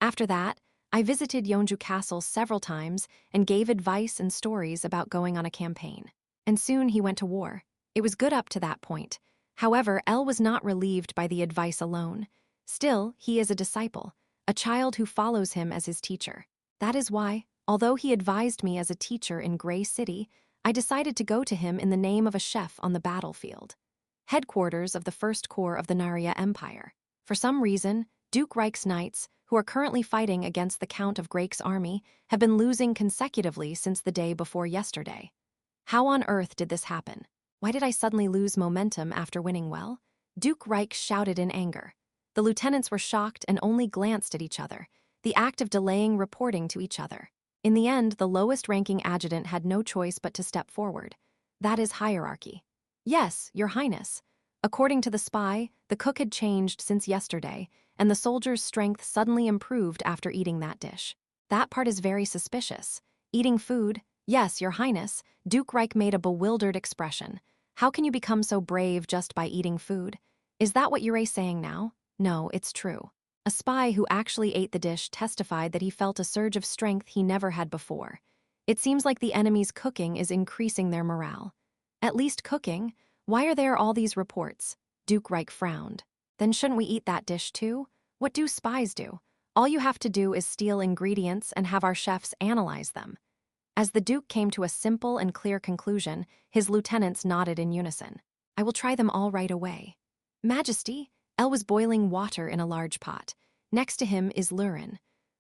After that, I visited Yeonju Castle several times and gave advice and stories about going on a campaign. And soon he went to war. It was good up to that point. However, El was not relieved by the advice alone. Still, he is a disciple, a child who follows him as his teacher. That is why, although he advised me as a teacher in Grey City, I decided to go to him in the name of a chef on the battlefield, headquarters of the First Corps of the Narya Empire. For some reason, Duke Reich's knights, who are currently fighting against the Count of Grake's army, have been losing consecutively since the day before yesterday. How on earth did this happen? Why did I suddenly lose momentum after winning well? Duke Reich shouted in anger. The lieutenants were shocked and only glanced at each other, the act of delaying reporting to each other. In the end, the lowest-ranking adjutant had no choice but to step forward. That is hierarchy. Yes, Your Highness. According to the spy, the cook had changed since yesterday, and the soldier's strength suddenly improved after eating that dish. That part is very suspicious. Eating food? Yes, Your Highness. Duke Reich made a bewildered expression. How can you become so brave just by eating food? Is that what you're saying now? No, it's true. A spy who actually ate the dish testified that he felt a surge of strength he never had before. It seems like the enemy's cooking is increasing their morale. At least cooking? Why are there all these reports? Duke Reich frowned. Then shouldn't we eat that dish too? What do spies do? All you have to do is steal ingredients and have our chefs analyze them. As the Duke came to a simple and clear conclusion, his lieutenants nodded in unison. I will try them all right away. Majesty, El was boiling water in a large pot. Next to him is Rurin.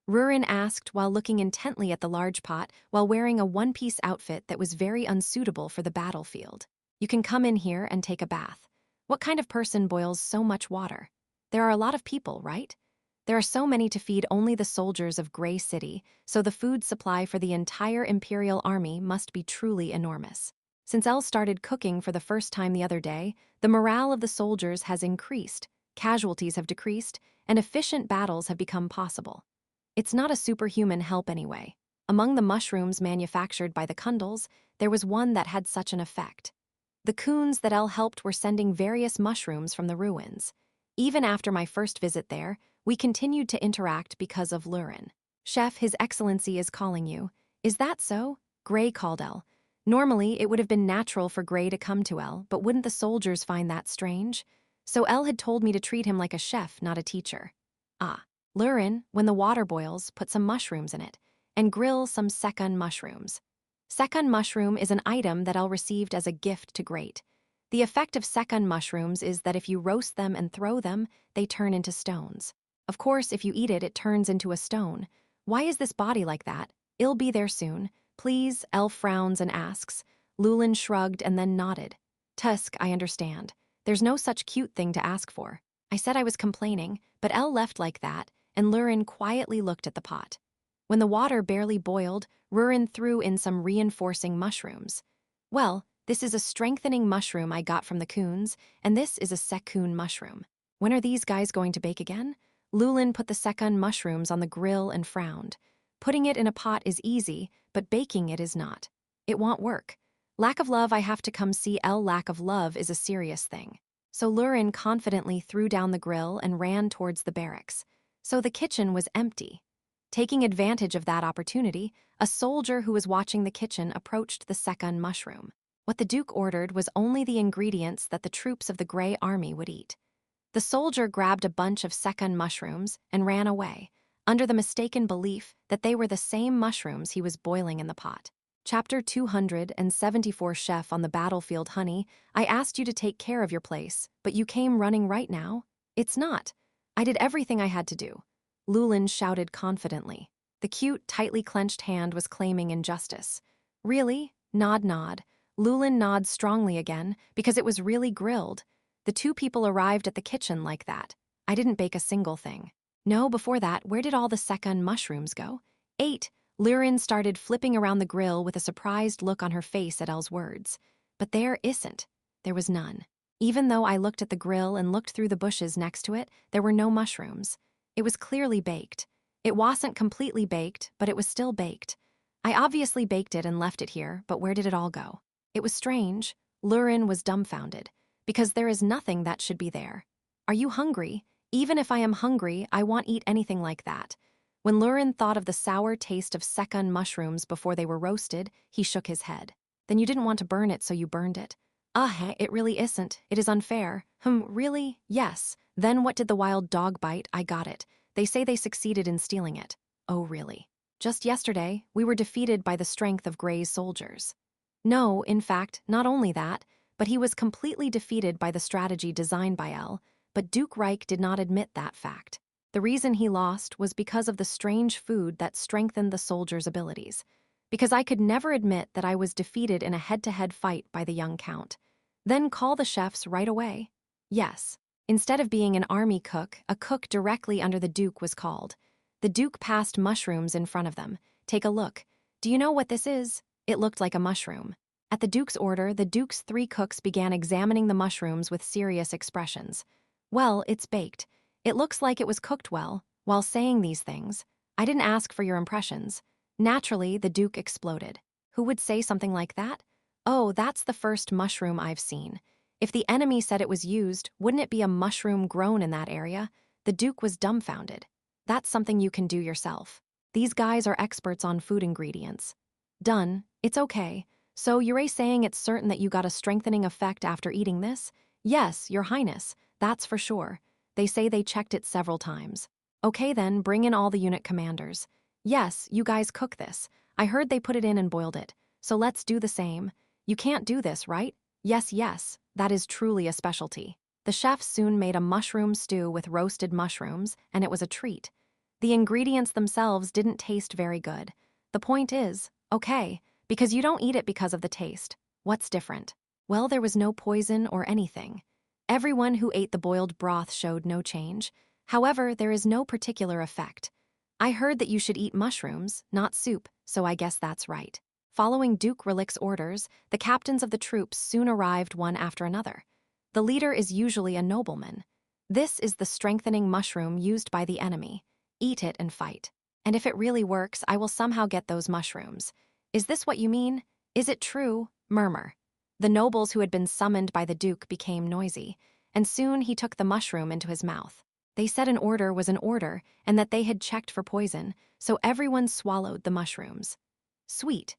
Rurin asked while looking intently at the large pot while wearing a one-piece outfit that was very unsuitable for the battlefield. You can come in here and take a bath. What kind of person boils so much water? There are a lot of people, right? There are so many to feed only the soldiers of Grey City, so the food supply for the entire Imperial Army must be truly enormous. Since El started cooking for the first time the other day, the morale of the soldiers has increased, casualties have decreased, and efficient battles have become possible. It's not a superhuman help anyway. Among the mushrooms manufactured by the Kundals, there was one that had such an effect. The Coons that El helped were sending various mushrooms from the ruins. Even after my first visit there, we continued to interact because of Rurin. Chef, His Excellency is calling you. Is that so? Grey called El. Normally, it would have been natural for Grey to come to El, but wouldn't the soldiers find that strange? So El had told me to treat him like a chef, not a teacher. Ah. Rurin, when the water boils, put some mushrooms in it, and grill some sekun mushrooms. Sekun mushroom is an item that El received as a gift to Great. The effect of sekun mushrooms is that if you roast them and throw them, they turn into stones. Of course, if you eat it, it turns into a stone. Why is this body like that? It'll be there soon. Please, El frowns and asks. Lulin shrugged and then nodded. Tusk, I understand. There's no such cute thing to ask for. I said I was complaining, but El left like that, and Rurin quietly looked at the pot. When the water barely boiled, Rurin threw in some reinforcing mushrooms. Well, this is a strengthening mushroom I got from the Coons, and this is a sekun mushroom. When are these guys going to bake again? Lulin put the sekun mushrooms on the grill and frowned. Putting it in a pot is easy, but baking it is not. It won't work. Lack of love, I have to come see El. Lack of love is a serious thing. So Rurin confidently threw down the grill and ran towards the barracks. So the kitchen was empty. Taking advantage of that opportunity, a soldier who was watching the kitchen approached the sekun mushroom. What the Duke ordered was only the ingredients that the troops of the Grey Army would eat. The soldier grabbed a bunch of second mushrooms and ran away, under the mistaken belief that they were the same mushrooms he was boiling in the pot. Chapter 274. Chef on the battlefield. Honey, I asked you to take care of your place, but you came running right now? It's not. I did everything I had to do. Rurin shouted confidently. The cute, tightly clenched hand was claiming injustice. Really? Nod, nod. Rurin nods strongly again, because it was really grilled. The two people arrived at the kitchen like that. I didn't bake a single thing. No, before that, where did all the second mushrooms go? 8. Rurin started flipping around the grill with a surprised look on her face at Elle's words. But there isn't. There was none. Even though I looked at the grill and looked through the bushes next to it, there were no mushrooms. It was clearly baked. It wasn't completely baked, but it was still baked. I obviously baked it and left it here, but where did it all go? It was strange. Rurin was dumbfounded, because there is nothing that should be there. Are you hungry? Even if I am hungry, I won't eat anything like that. When Rurin thought of the sour taste of second mushrooms before they were roasted, he shook his head. Then you didn't want to burn it, so you burned it. It really isn't. It is unfair. Really? Yes. Then what did the wild dog bite? I got it. They say they succeeded in stealing it. Oh, really? Just yesterday, we were defeated by the strength of Grey's soldiers. No, in fact, not only that, but he was completely defeated by the strategy designed by Elle, but Duke Reich did not admit that fact. The reason he lost was because of the strange food that strengthened the soldiers' abilities. Because I could never admit that I was defeated in a head-to-head fight by the young count. Then call the chefs right away. Yes. Instead of being an army cook, a cook directly under the Duke was called. The Duke passed mushrooms in front of them. Take a look. Do you know what this is? It looked like a mushroom. At the Duke's order, the Duke's 3 cooks began examining the mushrooms with serious expressions. Well, it's baked. It looks like it was cooked well. While saying these things, I didn't ask for your impressions. Naturally, the Duke exploded. Who would say something like that? Oh, that's the first mushroom I've seen. If the enemy said it was used, wouldn't it be a mushroom grown in that area? The Duke was dumbfounded. That's something you can do yourself. These guys are experts on food ingredients. Done. It's okay. So you're saying it's certain that you got a strengthening effect after eating this? Yes, Your Highness. That's for sure. They say they checked it several times. Okay then, bring in all the unit commanders. Yes, you guys cook this. I heard they put it in and boiled it. So let's do the same. You can't do this, right? Yes, that is truly a specialty. The chefs soon made a mushroom stew with roasted mushrooms, and it was a treat. The ingredients themselves didn't taste very good. The point is, okay, because you don't eat it because of the taste. What's different? Well, there was no poison or anything. Everyone who ate the boiled broth showed no change. However, there is no particular effect. I heard that you should eat mushrooms, not soup, so I guess that's right. Following Duke Relick's orders, the captains of the troops soon arrived one after another. The leader is usually a nobleman. This is the strengthening mushroom used by the enemy. Eat it and fight. And if it really works, I will somehow get those mushrooms. Is this what you mean? Is it true? Murmur. The nobles who had been summoned by the Duke became noisy, and soon he took the mushroom into his mouth. They said an order was an order, and that they had checked for poison, so everyone swallowed the mushrooms. Sweet.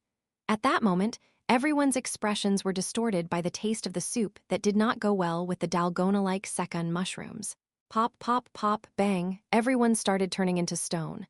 At that moment, everyone's expressions were distorted by the taste of the soup that did not go well with the dalgona-like second mushrooms. Pop, pop, pop, bang, everyone started turning into stone.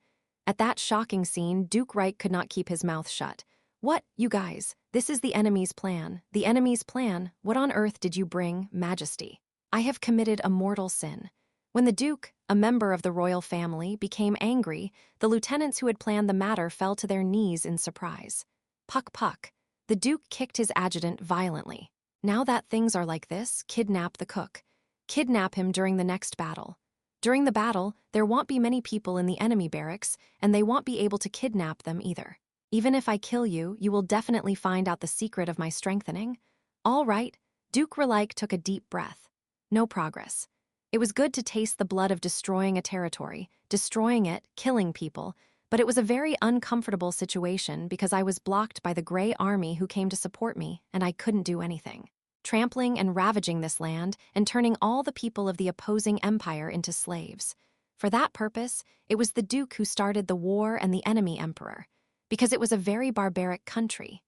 At that shocking scene, Duke Reich could not keep his mouth shut. What, you guys? This is the enemy's plan. The enemy's plan? What on earth did you bring, Majesty? I have committed a mortal sin. When the Duke, a member of the royal family, became angry, the lieutenants who had planned the matter fell to their knees in surprise. Puck, puck. The Duke kicked his adjutant violently. Now that things are like this, kidnap the cook. Kidnap him during the next battle. During the battle, there won't be many people in the enemy barracks, and they won't be able to kidnap them either. Even if I kill you, you will definitely find out the secret of my strengthening. All right. Duke Relich took a deep breath. No progress. It was good to taste the blood of destroying a territory, destroying it, killing people, but it was a very uncomfortable situation because I was blocked by the Grey Army who came to support me, and I couldn't do anything. Trampling and ravaging this land and turning all the people of the opposing empire into slaves. For that purpose, it was the Duke who started the war and the enemy emperor, because it was a very barbaric country.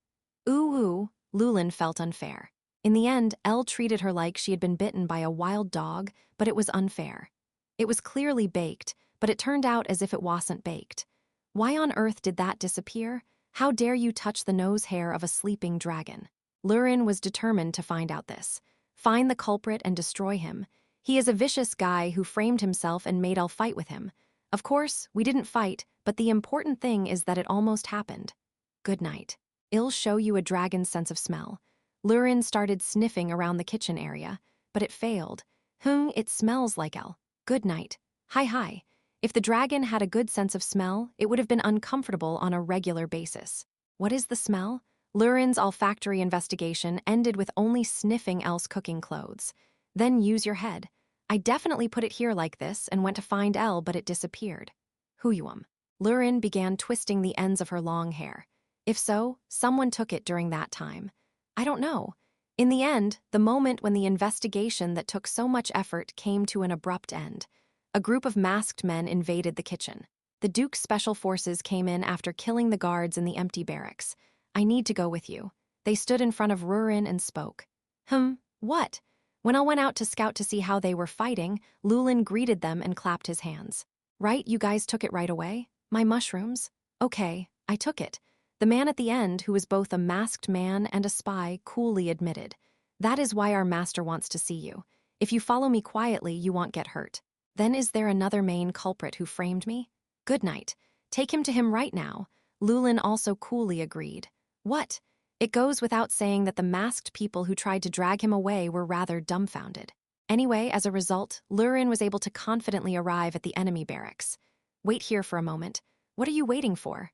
Rurin felt unfair. In the end, Elle treated her like she had been bitten by a wild dog, but it was unfair. It was clearly baked, but it turned out as if it wasn't baked. Why on earth did that disappear? How dare you touch the nose hair of a sleeping dragon? Rurin was determined to find out this. Find the culprit and destroy him. He is a vicious guy who framed himself and made Elle fight with him. Of course, we didn't fight, but the important thing is that it almost happened. Good night. I'll show you a dragon's sense of smell. Rurin started sniffing around the kitchen area, but it failed. It smells like Elle. Good night. Hi. If the dragon had a good sense of smell, it would have been uncomfortable on a regular basis. What is the smell? Rurin's olfactory investigation ended with only sniffing Elle's cooking clothes. Then use your head. I definitely put it here like this and went to find Elle, but it disappeared. Huyum. Rurin began twisting the ends of her long hair. If so, someone took it during that time. I don't know. In the end, the moment when the investigation that took so much effort came to an abrupt end. A group of masked men invaded the kitchen. The Duke's special forces came in after killing the guards in the empty barracks. I need to go with you. They stood in front of Rurin and spoke. What? When I went out to scout to see how they were fighting, Llewellyn greeted them and clapped his hands. Right, you guys took it right away? My mushrooms? Okay, I took it. The man at the end, who was both a masked man and a spy, coolly admitted. That is why our master wants to see you. If you follow me quietly, you won't get hurt. Then is there another main culprit who framed me? Good night. Take him to him right now. Llewellyn also coolly agreed. What? It goes without saying that the masked people who tried to drag him away were rather dumbfounded. Anyway, as a result, Rurin was able to confidently arrive at the enemy barracks. Wait here for a moment. What are you waiting for?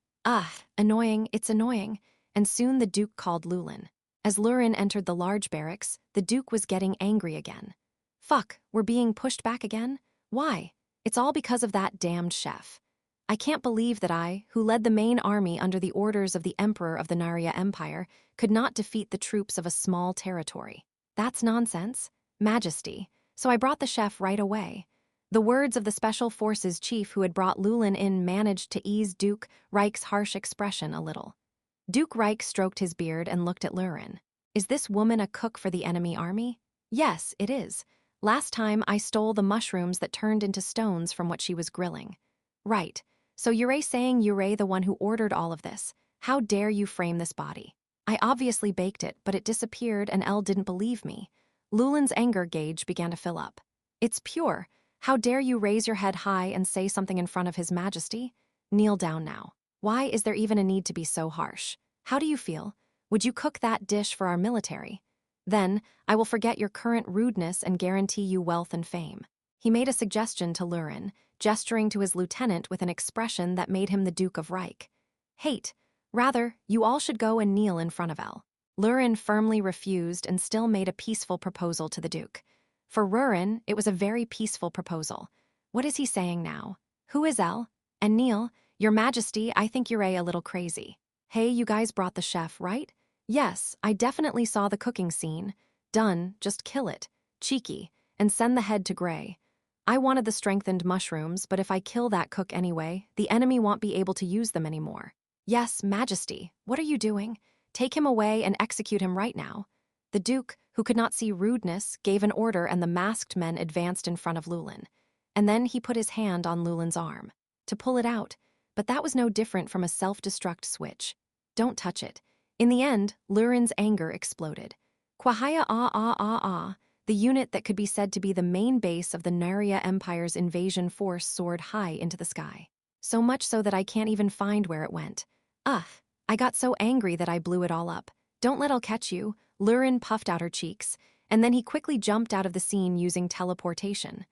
Annoying, it's annoying. And soon the Duke called Llewellyn. As Rurin entered the large barracks, the Duke was getting angry again. Fuck, we're being pushed back again? Why? It's all because of that damned chef. I can't believe that I, who led the main army under the orders of the Emperor of the Narya Empire, could not defeat the troops of a small territory. That's nonsense. Majesty. So I brought the chef right away. The words of the Special Forces chief who had brought Llewellyn in managed to ease Duke Reich's harsh expression a little. Duke Reich stroked his beard and looked at Rurin. Is this woman a cook for the enemy army? Yes, it is. Last time I stole the mushrooms that turned into stones from what she was grilling. Right. So you're saying you're the one who ordered all of this. How dare you frame this body? I obviously baked it, but it disappeared and Elle didn't believe me. Llewellyn's anger gauge began to fill up. It's pure. How dare you raise your head high and say something in front of His Majesty? Kneel down now. Why is there even a need to be so harsh? How do you feel? Would you cook that dish for our military? Then, I will forget your current rudeness and guarantee you wealth and fame. He made a suggestion to Rurin, gesturing to his lieutenant with an expression that made him the Duke of Reich. Hate. Rather, you all should go and kneel in front of Elle. Rurin firmly refused and still made a peaceful proposal to the Duke. For Rurin, it was a very peaceful proposal. What is he saying now? Who is Elle? And kneel. Your Majesty, I think you're a little crazy. Hey, you guys brought the chef, right? Yes, I definitely saw the cooking scene. Done, just kill it. Cheeky. And send the head to Gray. I wanted the strengthened mushrooms, but if I kill that cook anyway, the enemy won't be able to use them anymore. Yes, Majesty, what are you doing? Take him away and execute him right now. The Duke, who could not see rudeness, gave an order and the masked men advanced in front of Llewellyn. And then he put his hand on Llewellyn's arm. To pull it out, but that was no different from a self-destruct switch. Don't touch it. In the end, Llewellyn's anger exploded. Kwahaya the unit that could be said to be the main base of the Narya Empire's invasion force soared high into the sky. So much so that I can't even find where it went. I got so angry that I blew it all up. Don't let Elle catch you. Llewellyn puffed out her cheeks, and then he quickly jumped out of the scene using teleportation.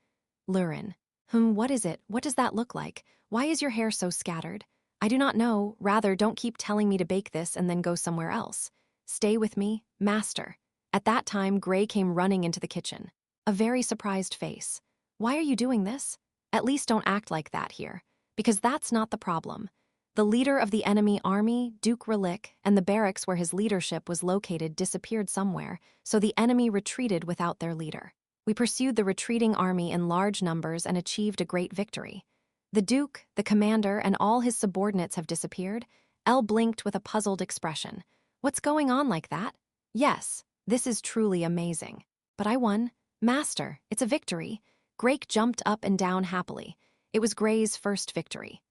Llewellyn. What is it? What does that look like? Why is your hair so scattered? I do not know. Rather, don't keep telling me to bake this and then go somewhere else. Stay with me, master. At that time, Gray came running into the kitchen. A very surprised face. Why are you doing this? At least don't act like that here, because that's not the problem. The leader of the enemy army, Duke Relic, and the barracks where his leadership was located disappeared somewhere, so the enemy retreated without their leader. We pursued the retreating army in large numbers and achieved a great victory. The Duke, the commander, and all his subordinates have disappeared. Elle blinked with a puzzled expression. What's going on like that? Yes, This is truly amazing. But I won. Master, it's a victory. Grake jumped up and down happily. It was Gray's first victory.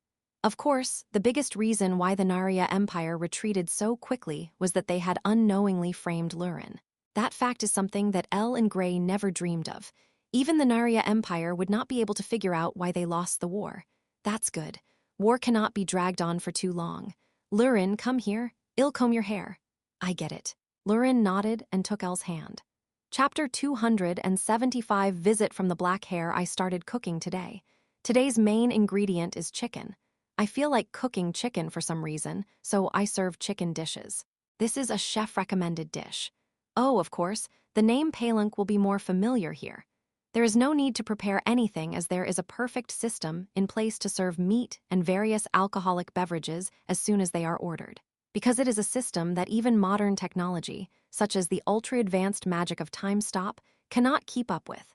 Of course, the biggest reason why the Narya Empire retreated so quickly was that they had unknowingly framed Rurin. That fact is something that Elle and Gray never dreamed of. Even the Narya Empire would not be able to figure out why they lost the war. That's good. War cannot be dragged on for too long. Lurin, come here. I'll comb your hair. I get it. Lurin nodded and took Elle's hand. Chapter 275 Visit from the Black Hare. I started cooking today. Today's main ingredient is chicken. I feel like cooking chicken for some reason, so I serve chicken dishes. This is a chef-recommended dish. Oh, of course, the name Palunk will be more familiar here. There is no need to prepare anything as there is a perfect system in place to serve meat and various alcoholic beverages as soon as they are ordered. Because it is a system that even modern technology, such as the ultra-advanced magic of time stop, cannot keep up with.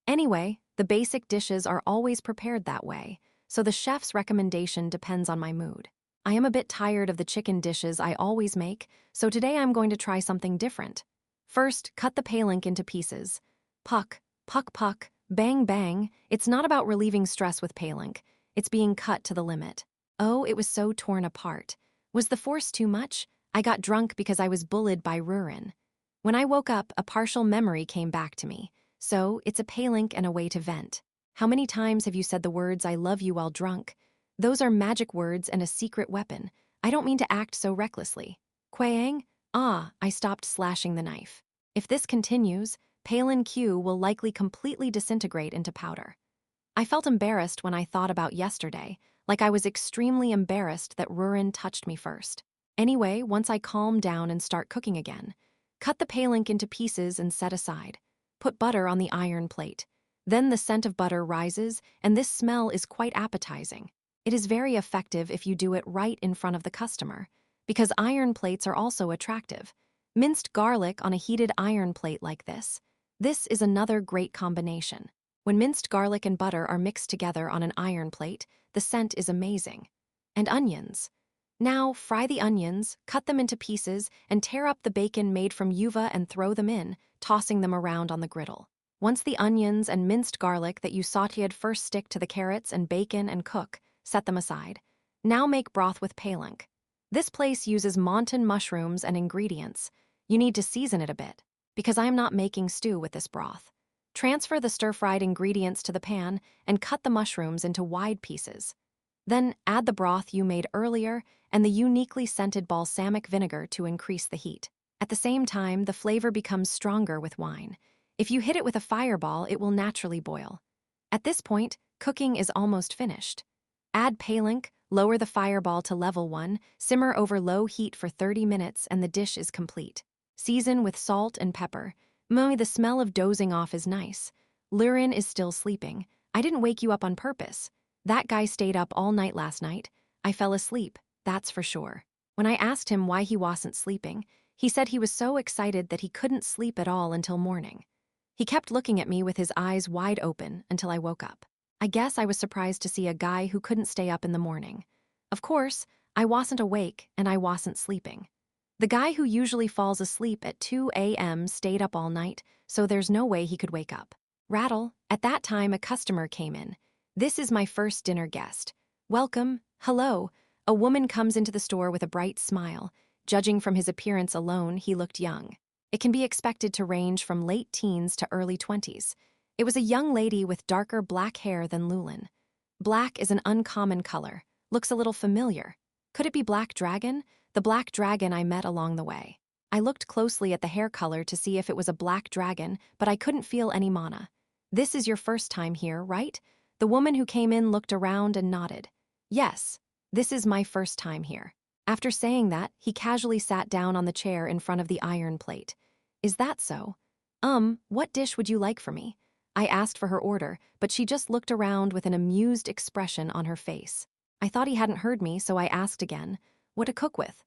Anyway, the basic dishes are always prepared that way, so the chef's recommendation depends on my mood. I am a bit tired of the chicken dishes I always make, so today I'm going to try something different. First, cut the palink into pieces. Puck, puck, puck, bang, bang. It's not about relieving stress with palink. It's being cut to the limit. Oh, it was so torn apart. Was the force too much? I got drunk because I was bullied by Rurin. When I woke up, a partial memory came back to me. So, it's a palink and a way to vent. How many times have you said the words "I love you" while drunk? Those are magic words and a secret weapon. I don't mean to act so recklessly. Quayang? I stopped slashing the knife. If this continues, Palin Q will likely completely disintegrate into powder. I felt embarrassed when I thought about yesterday, like I was extremely embarrassed that Rurin touched me first. Anyway, once I calm down and start cooking again, cut the palink into pieces and set aside. Put butter on the iron plate. Then the scent of butter rises, and this smell is quite appetizing. It is very effective if you do it right in front of the customer, because iron plates are also attractive. Minced garlic on a heated iron plate like this. This is another great combination. When minced garlic and butter are mixed together on an iron plate, the scent is amazing. And onions. Now, fry the onions, cut them into pieces, and tear up the bacon made from uva and throw them in, tossing them around on the griddle. Once the onions and minced garlic that you sautéed first stick to the carrots and bacon and cook, set them aside. Now make broth with palink. This place uses montan mushrooms and ingredients. You need to season it a bit, because I am not making stew with this broth. Transfer the stir-fried ingredients to the pan and cut the mushrooms into wide pieces. Then add the broth you made earlier and the uniquely scented balsamic vinegar to increase the heat. At the same time, the flavor becomes stronger with wine. If you hit it with a fireball, it will naturally boil. At this point, cooking is almost finished. Add palink, lower the fireball to level 1, simmer over low heat for 30 minutes, and the dish is complete. Season with salt and pepper. The smell of dozing off is nice. Lurin is still sleeping. I didn't wake you up on purpose. That guy stayed up all night last night. I fell asleep, that's for sure. When I asked him why he wasn't sleeping, he said he was so excited that he couldn't sleep at all until morning. He kept looking at me with his eyes wide open until I woke up. I guess I was surprised to see a guy who couldn't stay up in the morning. Of course, I wasn't awake and I wasn't sleeping. The guy who usually falls asleep at 2 a.m. stayed up all night, so there's no way he could wake up. Rattle, at that time a customer came in. This is my first dinner guest. Welcome, hello. A woman comes into the store with a bright smile. Judging from his appearance alone, he looked young. It can be expected to range from late teens to early 20s. It was a young lady with darker black hair than Lulin. Black is an uncommon color. Looks a little familiar. Could it be Black Dragon? The black dragon I met along the way. I looked closely at the hair color to see if it was a black dragon, but I couldn't feel any mana. This is your first time here, right? The woman who came in looked around and nodded. Yes, this is my first time here. After saying that, he casually sat down on the chair in front of the iron plate. Is that so? What dish would you like for me? I asked for her order, but she just looked around with an amused expression on her face. I thought he hadn't heard me, so I asked again. What to cook with?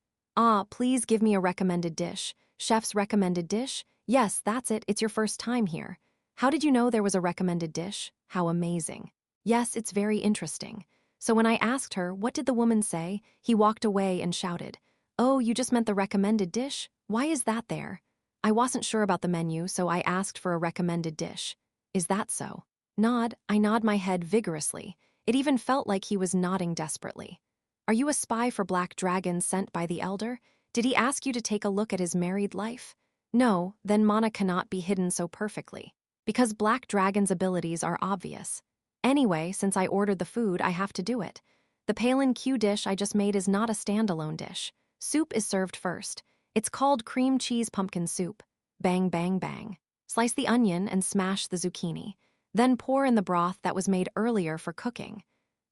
Please give me a recommended dish. Chef's recommended dish? Yes, that's it. It's your first time here. How did you know there was a recommended dish? How amazing. Yes, it's very interesting. So when I asked her, what did the woman say? He walked away and shouted, Oh, you just meant the recommended dish? Why is that there? I wasn't sure about the menu, so I asked for a recommended dish. Is that so? I nod my head vigorously. It even felt like he was nodding desperately. Are you a spy for Black Dragon sent by the Elder? Did he ask you to take a look at his married life? No, then Mana cannot be hidden so perfectly. Because Black Dragon's abilities are obvious. Anyway, since I ordered the food, I have to do it. The Palin Q dish I just made is not a standalone dish. Soup is served first. It's called cream cheese pumpkin soup. Bang, bang, bang. Slice the onion and smash the zucchini. Then pour in the broth that was made earlier for cooking.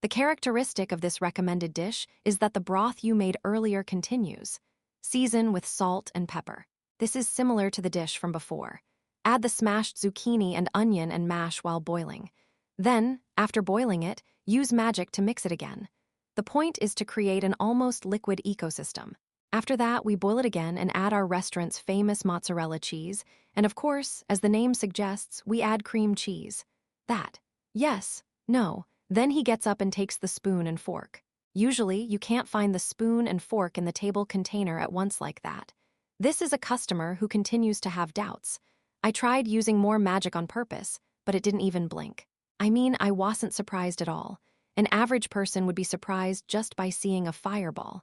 The characteristic of this recommended dish is that the broth you made earlier continues. Season with salt and pepper. This is similar to the dish from before. Add the smashed zucchini and onion and mash while boiling. Then, after boiling it, use magic to mix it again. The point is to create an almost liquid ecosystem. After that, we boil it again and add our restaurant's famous mozzarella cheese, and of course, as the name suggests, we add cream cheese. That. Yes. No. Then he gets up and takes the spoon and fork. Usually, you can't find the spoon and fork in the table container at once like that. This is a customer who continues to have doubts. I tried using more magic on purpose, but it didn't even blink. I mean, I wasn't surprised at all. An average person would be surprised just by seeing a fireball.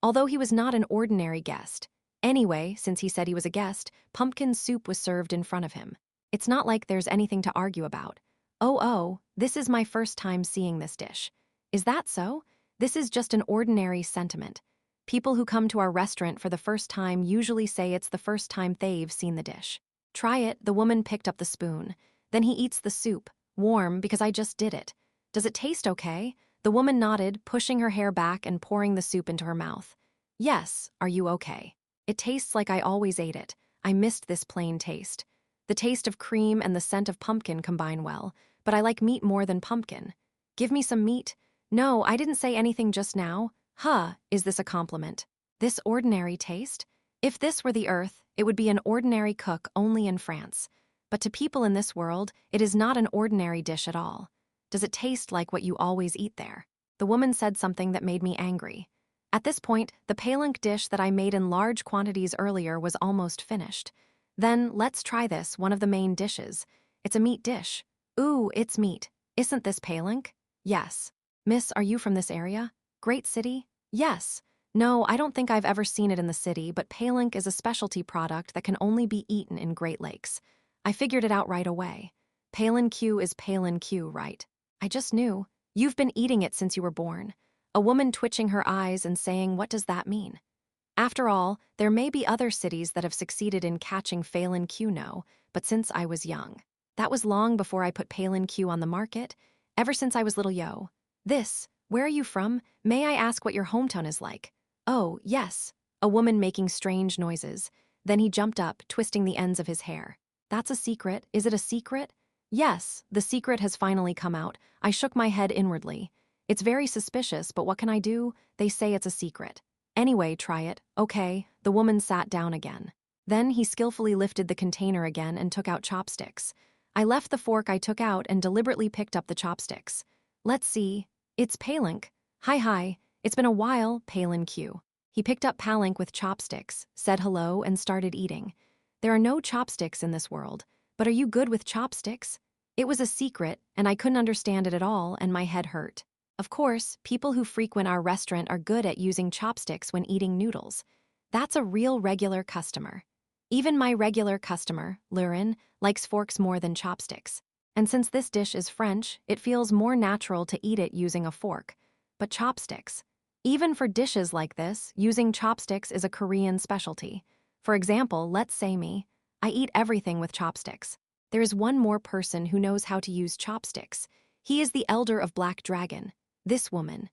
Although he was not an ordinary guest. Anyway, since he said he was a guest, pumpkin soup was served in front of him. It's not like there's anything to argue about. Oh, this is my first time seeing this dish. Is that so? This is just an ordinary sentiment. People who come to our restaurant for the first time usually say it's the first time they've seen the dish. Try it, the woman picked up the spoon. Then he eats the soup, warm because I just did it. Does it taste okay? The woman nodded, pushing her hair back and pouring the soup into her mouth. Yes, are you okay? It tastes like I always ate it. I missed this plain taste. The taste of cream and the scent of pumpkin combine well, but I like meat more than pumpkin. Give me some meat. No, I didn't say anything just now. Is this a compliment? This ordinary taste? If this were the earth, it would be an ordinary cook only in France. But to people in this world, it is not an ordinary dish at all. Does it taste like what you always eat there? The woman said something that made me angry. At this point, the palanque dish that I made in large quantities earlier was almost finished. Then, let's try this, one of the main dishes. It's a meat dish. Ooh, it's meat. Isn't this palanque? Yes. Miss, are you from this area? Great city? Yes. No, I don't think I've ever seen it in the city, but palanque is a specialty product that can only be eaten in Great Lakes. I figured it out right away. Palanque is palanque, right? I just knew. You've been eating it since you were born. A woman twitching her eyes and saying, what does that mean? After all, there may be other cities that have succeeded in catching palanque no, but since I was young. That was long before I put palanque on the market, ever since I was little yo. Where are you from? May I ask what your hometown is like? Oh, yes. A woman making strange noises. Then he jumped up, twisting the ends of his hair. That's a secret. Is it a secret? Yes, the secret has finally come out. I shook my head inwardly. It's very suspicious, but what can I do? They say it's a secret. Anyway, try it. Okay, the woman sat down again. Then he skillfully lifted the container again and took out chopsticks. I left the fork I took out and deliberately picked up the chopsticks. Let's see. It's palanque. Hi. It's been a while, palanque. He picked up palanque with chopsticks, said hello, and started eating. There are no chopsticks in this world. But are you good with chopsticks? It was a secret, and I couldn't understand it at all, and my head hurt. Of course, people who frequent our restaurant are good at using chopsticks when eating noodles. That's a real regular customer. Even my regular customer, Rurin, likes forks more than chopsticks. And since this dish is French, it feels more natural to eat it using a fork. But chopsticks. Even for dishes like this, using chopsticks is a Korean specialty. For example, let's say me. I eat everything with chopsticks. There is one more person who knows how to use chopsticks. He is the elder of Black Dragon, this woman.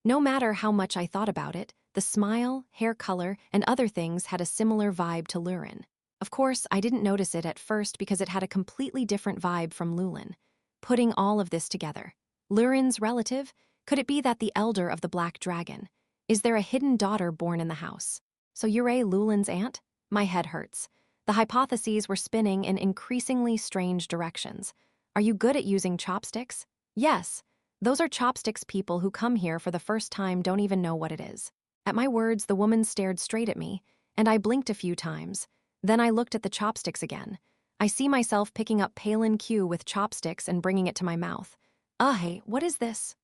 No matter how much I thought about it, the smile, hair color, and other things had a similar vibe to Rurin. Of course, I didn't notice it at first because it had a completely different vibe from Lulin. Putting all of this together. Lurin's relative? Could it be that the elder of the Black Dragon? Is there a hidden daughter born in the house? So you're Lulin's aunt? My head hurts. The hypotheses were spinning in increasingly strange directions. Are you good at using chopsticks? Yes. Those are chopsticks. People who come here for the first time don't even know what it is. At my words, the woman stared straight at me, and I blinked a few times. Then I looked at the chopsticks again. I see myself picking up Palin Q with chopsticks and bringing it to my mouth. Hey, what is this?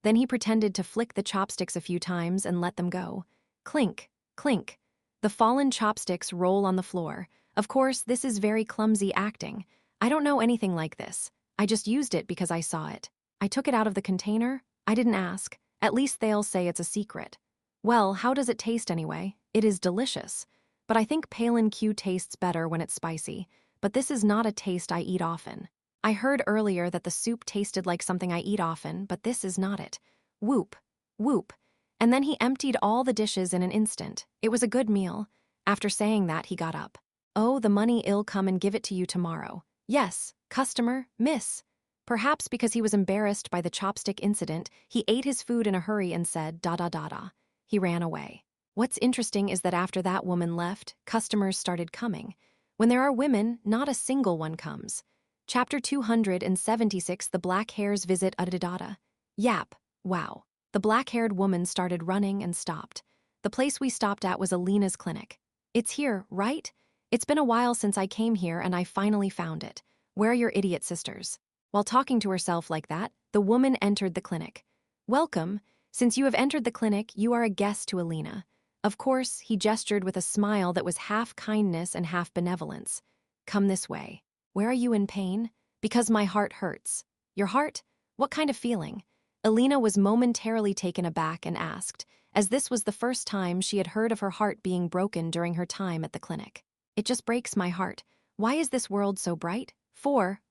Then he pretended to flick the chopsticks a few times and let them go. Clink, clink. The fallen chopsticks roll on the floor. Of course, this is very clumsy acting. I don't know anything like this. I just used it because I saw it. I took it out of the container. I didn't ask. At least they'll say it's a secret. Well, how does it taste anyway? It is delicious. But I think Palin Q tastes better when it's spicy. But this is not a taste I eat often. I heard earlier that the soup tasted like something I eat often, but this is not it. Whoop, whoop. And then he emptied all the dishes in an instant. It was a good meal. After saying that, he got up. Oh, the money I'll come and give it to you tomorrow. Yes, customer, miss. Perhaps because he was embarrassed by the chopstick incident, he ate his food in a hurry and said, da da da da. He ran away. What's interesting is that after that woman left, customers started coming. When there are women, not a single one comes. Chapter 276, The Black Hare's Visit Adadada. Yap. Wow. The black-haired woman started running and stopped. The place we stopped at was Alina's clinic. It's here, right? It's been a while since I came here and I finally found it. Where are your idiot sisters? While talking to herself like that, the woman entered the clinic. Welcome. Since you have entered the clinic, you are a guest to Alina. Of course, he gestured with a smile that was half kindness and half benevolence. Come this way. Where are you in pain? Because my heart hurts. Your heart? What kind of feeling? Alina was momentarily taken aback and asked, as this was the first time she had heard of her heart being broken during her time at the clinic. It just breaks my heart. Why is this world so bright?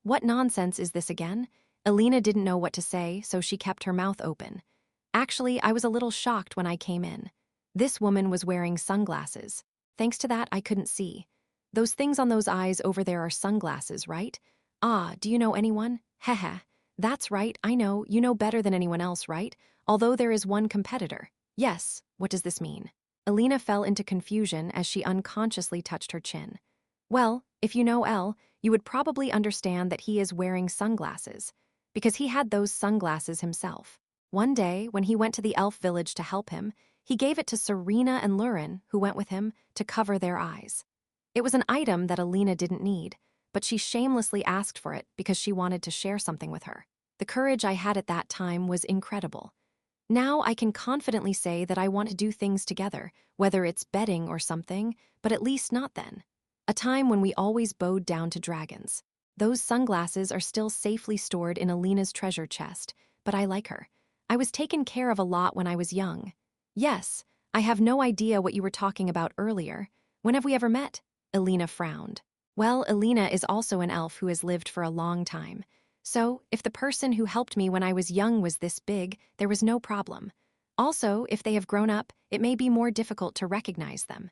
What nonsense is this again? Alina didn't know what to say, so she kept her mouth open. Actually, I was a little shocked when I came in. This woman was wearing sunglasses. Thanks to that, I couldn't see. Those things on those eyes over there are sunglasses, right? Do you know anyone? Heh. That's right, I know. You know better than anyone else, right? Although there is one competitor. Yes, what does this mean? Alina fell into confusion as she unconsciously touched her chin. Well, if you know Elle, you would probably understand that he is wearing sunglasses, because he had those sunglasses himself. One day, when he went to the elf village to help him, he gave it to Serena and Rurin, who went with him, to cover their eyes. It was an item that Alina didn't need, but she shamelessly asked for it because she wanted to share something with her. The courage I had at that time was incredible. Now I can confidently say that I want to do things together, whether it's betting or something, but at least not then. A time when we always bowed down to dragons. Those sunglasses are still safely stored in Alina's treasure chest, but I like her. I was taken care of a lot when I was young. Yes, I have no idea what you were talking about earlier. When have we ever met? Alina frowned. Well, Alina is also an elf who has lived for a long time. So, if the person who helped me when I was young was this big, there was no problem. Also, if they have grown up, it may be more difficult to recognize them.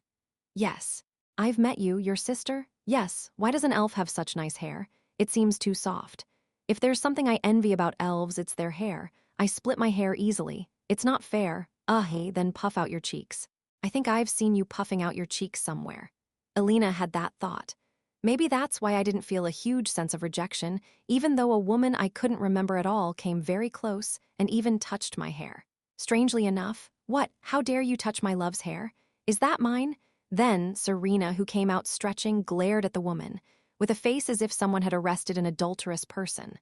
Yes. I've met you, your sister? Yes. Why does an elf have such nice hair? It seems too soft. If there's something I envy about elves, it's their hair. I split my hair easily. It's not fair. Hey, then puff out your cheeks. I think I've seen you puffing out your cheeks somewhere. Alina had that thought. Maybe that's why I didn't feel a huge sense of rejection, even though a woman I couldn't remember at all came very close and even touched my hair. Strangely enough, what? How dare you touch my love's hair? Is that mine? Then, Serena, who came out stretching, glared at the woman, with a face as if someone had arrested an adulterous person.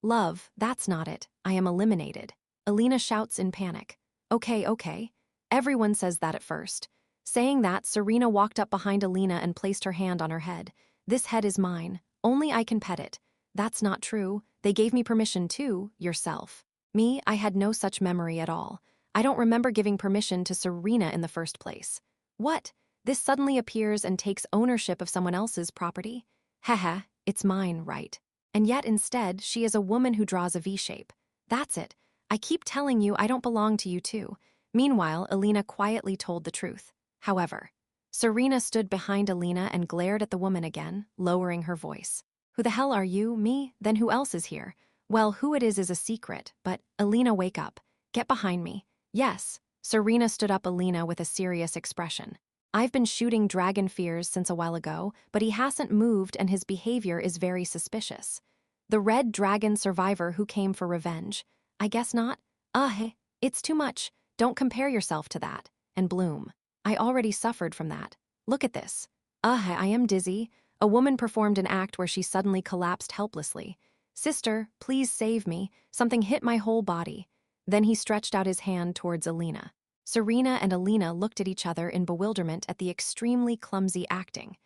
Love, that's not it. I am eliminated. Alina shouts in panic. Okay. Everyone says that at first. Saying that, Serena walked up behind Alina and placed her hand on her head. This head is mine. Only I can pet it. That's not true. They gave me permission too, yourself. Me, I had no such memory at all. I don't remember giving permission to Serena in the first place. What? This suddenly appears and takes ownership of someone else's property? Haha, it's mine, right? And yet instead, she is a woman who draws a V-shape. That's it. I keep telling you I don't belong to you too. Meanwhile, Alina quietly told the truth. However, Serena stood behind Alina and glared at the woman again, lowering her voice. Who the hell are you? Me? Then who else is here? Well, who it is a secret, but Alina, wake up. Get behind me. Yes. Serena stood up Alina with a serious expression. I've been shooting Dragon Fears since a while ago, but he hasn't moved and his behavior is very suspicious. The red dragon survivor who came for revenge. I guess not. Hey, it's too much. Don't compare yourself to that. And Bloom. I already suffered from that. Look at this. I am dizzy. A woman performed an act where she suddenly collapsed helplessly. Sister, please save me. Something hit my whole body. Then he stretched out his hand towards Alina. Serena and Alina looked at each other in bewilderment at the extremely clumsy acting.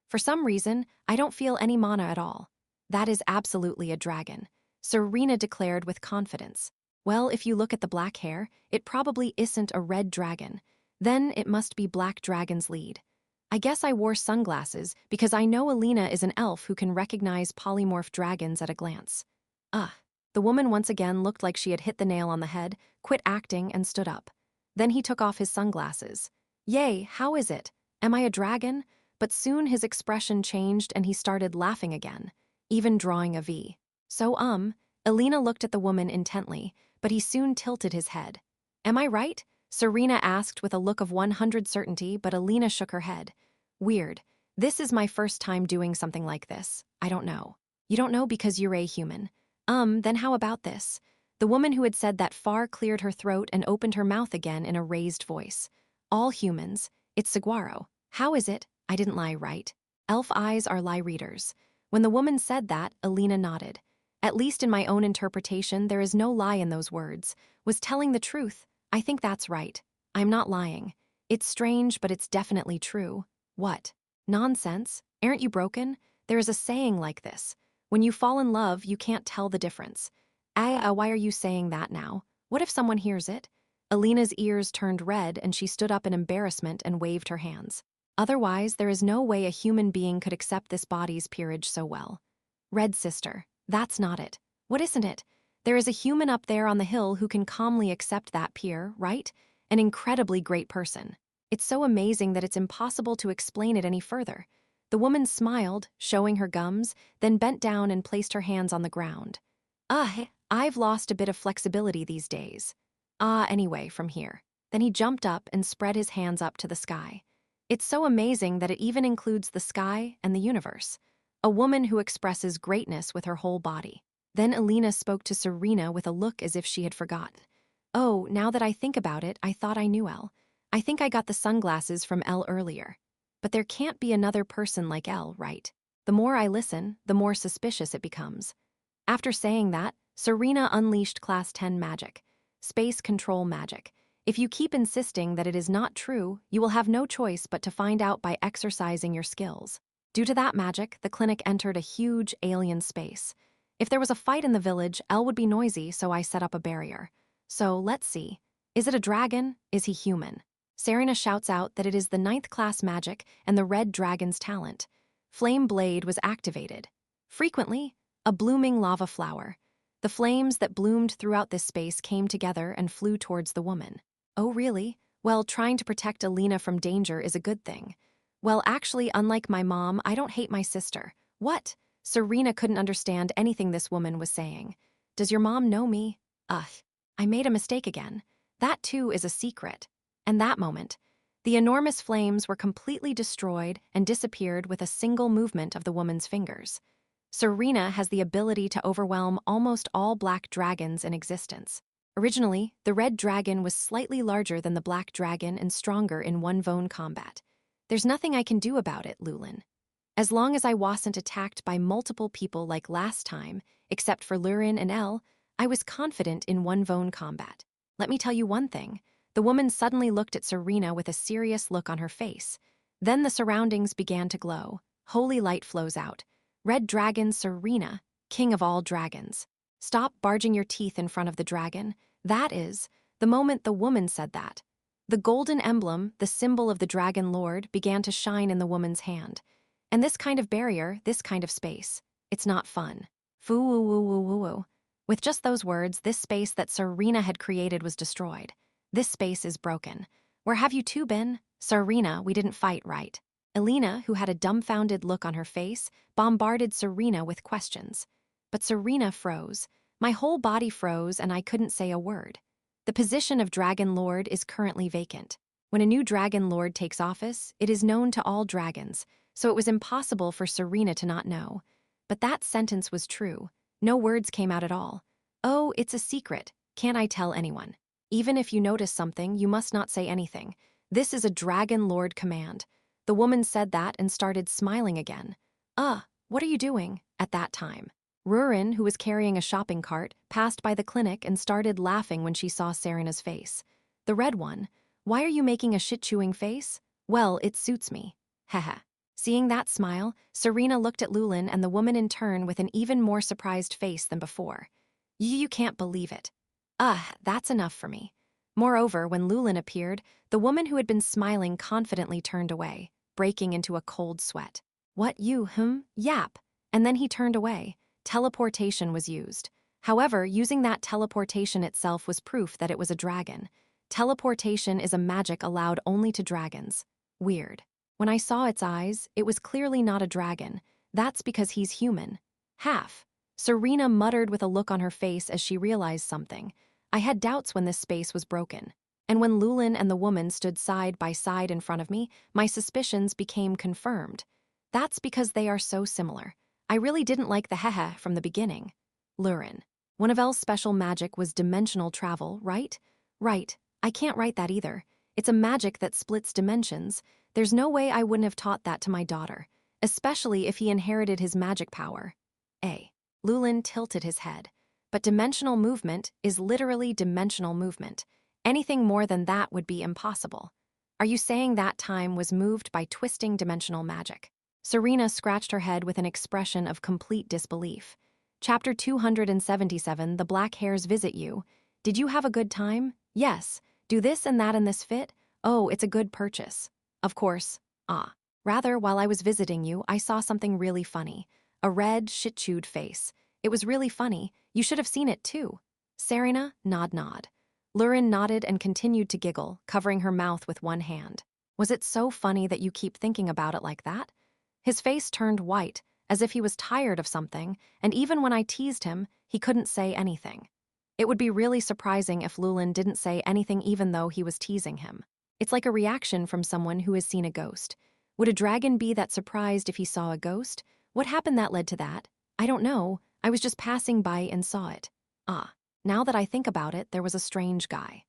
For some reason, I don't feel any mana at all. That is absolutely a dragon, Serena declared with confidence. Well, if you look at the black hair, it probably isn't a red dragon. Then it must be Black Dragon's lead. I guess I wore sunglasses because I know Alina is an elf who can recognize polymorph dragons at a glance. The woman once again looked like she had hit the nail on the head, quit acting, and stood up. Then he took off his sunglasses. Yay, how is it? Am I a dragon? But soon his expression changed and he started laughing again, even drawing a V. Alina looked at the woman intently, but he soon tilted his head. Am I right? Serena asked with a look of 100 certainty, but Alina shook her head. Weird. This is my first time doing something like this. I don't know. You don't know because you're a human. Then how about this? The woman who had said that far cleared her throat and opened her mouth again in a raised voice. All humans. It's saguaro. How is it? I didn't lie, right? Elf eyes are lie readers. When the woman said that, Alina nodded. At least in my own interpretation, there is no lie in those words. Was telling the truth. I think that's right. I'm not lying. It's strange, but it's definitely true. What? Nonsense? Aren't you broken? There is a saying like this. When you fall in love, you can't tell the difference. Why are you saying that now? What if someone hears it? Alina's ears turned red and she stood up in embarrassment and waved her hands. Otherwise, there is no way a human being could accept this body's peerage so well. Red sister, that's not it. What isn't it? There is a human up there on the hill who can calmly accept that peer, right? An incredibly great person. It's so amazing that it's impossible to explain it any further. The woman smiled, showing her gums, then bent down and placed her hands on the ground. I've lost a bit of flexibility these days. Anyway, from here. Then he jumped up and spread his hands up to the sky. It's so amazing that it even includes the sky and the universe. A woman who expresses greatness with her whole body. Then Alina spoke to Serena with a look as if she had forgotten. Oh, now that I think about it, I thought I knew Elle. I think I got the sunglasses from Elle earlier. But there can't be another person like Elle, right? The more I listen, the more suspicious it becomes. After saying that, Serena unleashed Class 10 magic. Space control magic. If you keep insisting that it is not true, you will have no choice but to find out by exercising your skills. Due to that magic, the clinic entered a huge alien space. If there was a fight in the village, Elle would be noisy, so I set up a barrier. So, let's see. Is it a dragon? Is he human? Serena shouts out that it is the 9th class magic and the red dragon's talent. Flame Blade was activated. Frequently, a blooming lava flower. The flames that bloomed throughout this space came together and flew towards the woman. Oh, really? Well, trying to protect Alina from danger is a good thing. Well, actually, unlike my mom, I don't hate my sister. What? Serena couldn't understand anything this woman was saying. Does your mom know me? I made a mistake again. That too is a secret. And that moment, the enormous flames were completely destroyed and disappeared with a single movement of the woman's fingers. Serena has the ability to overwhelm almost all black dragons in existence. Originally, the red dragon was slightly larger than the black dragon and stronger in one-vone combat. There's nothing I can do about it, Lulin. As long as I wasn't attacked by multiple people like last time, except for Rurin and Elle, I was confident in one-vone combat. Let me tell you one thing. The woman suddenly looked at Serena with a serious look on her face. Then the surroundings began to glow. Holy light flows out. Red dragon Serena, king of all dragons. Stop barging your teeth in front of the dragon. That is, the moment the woman said that. The golden emblem, the symbol of the dragon lord, began to shine in the woman's hand. And this kind of barrier, this kind of space, it's not fun. Foo-woo-woo-woo-woo-woo. With just those words, this space that Serena had created was destroyed. This space is broken. Where have you two been? Serena, we didn't fight, right? Alina, who had a dumbfounded look on her face, bombarded Serena with questions. But Serena froze. My whole body froze and I couldn't say a word. The position of Dragon Lord is currently vacant. When a new Dragon Lord takes office, it is known to all dragons, so it was impossible for Serena to not know. But that sentence was true. No words came out at all. Oh, it's a secret. Can't I tell anyone? Even if you notice something, you must not say anything. This is a Dragon Lord command. The woman said that and started smiling again. What are you doing? At that time, Rurin, who was carrying a shopping cart, passed by the clinic and started laughing when she saw Serena's face. The red one. Why are you making a shit-chewing face? Well, it suits me. Haha. Seeing that smile, Serena looked at Lulin and the woman in turn with an even more surprised face than before. You can't believe it. That's enough for me. Moreover, when Lulin appeared, the woman who had been smiling confidently turned away, breaking into a cold sweat. What you, Yap. And then he turned away. Teleportation was used. However, using that teleportation itself was proof that it was a dragon. Teleportation is a magic allowed only to dragons. Weird. When I saw its eyes, it was clearly not a dragon. That's because he's human. Half. Serena muttered with a look on her face as she realized something. I had doubts when this space was broken. And when Lulin and the woman stood side by side in front of me, my suspicions became confirmed. That's because they are so similar. I really didn't like the hehe from the beginning. Lurin. One of El's special magic was dimensional travel, right? Right. I can't write that either. It's a magic that splits dimensions. There's no way I wouldn't have taught that to my daughter, especially if he inherited his magic power. Lulin tilted his head. But dimensional movement is literally dimensional movement. Anything more than that would be impossible. Are you saying that time was moved by twisting dimensional magic? Serena scratched her head with an expression of complete disbelief. Chapter 277, The Black Hairs Visit You. Did you have a good time? Yes. Do this and that and this fit? Oh, it's a good purchase. Of course. Rather, while I was visiting you, I saw something really funny. A red, shit-chewed face. It was really funny. You should have seen it too. Serena, nod. Lurin nodded and continued to giggle, covering her mouth with one hand. Was it so funny that you keep thinking about it like that? His face turned white, as if he was tired of something, and even when I teased him, he couldn't say anything. It would be really surprising if Lulin didn't say anything even though he was teasing him. It's like a reaction from someone who has seen a ghost. Would a dragon be that surprised if he saw a ghost? What happened that led to that? I don't know. I was just passing by and saw it. Now that I think about it, there was a strange guy.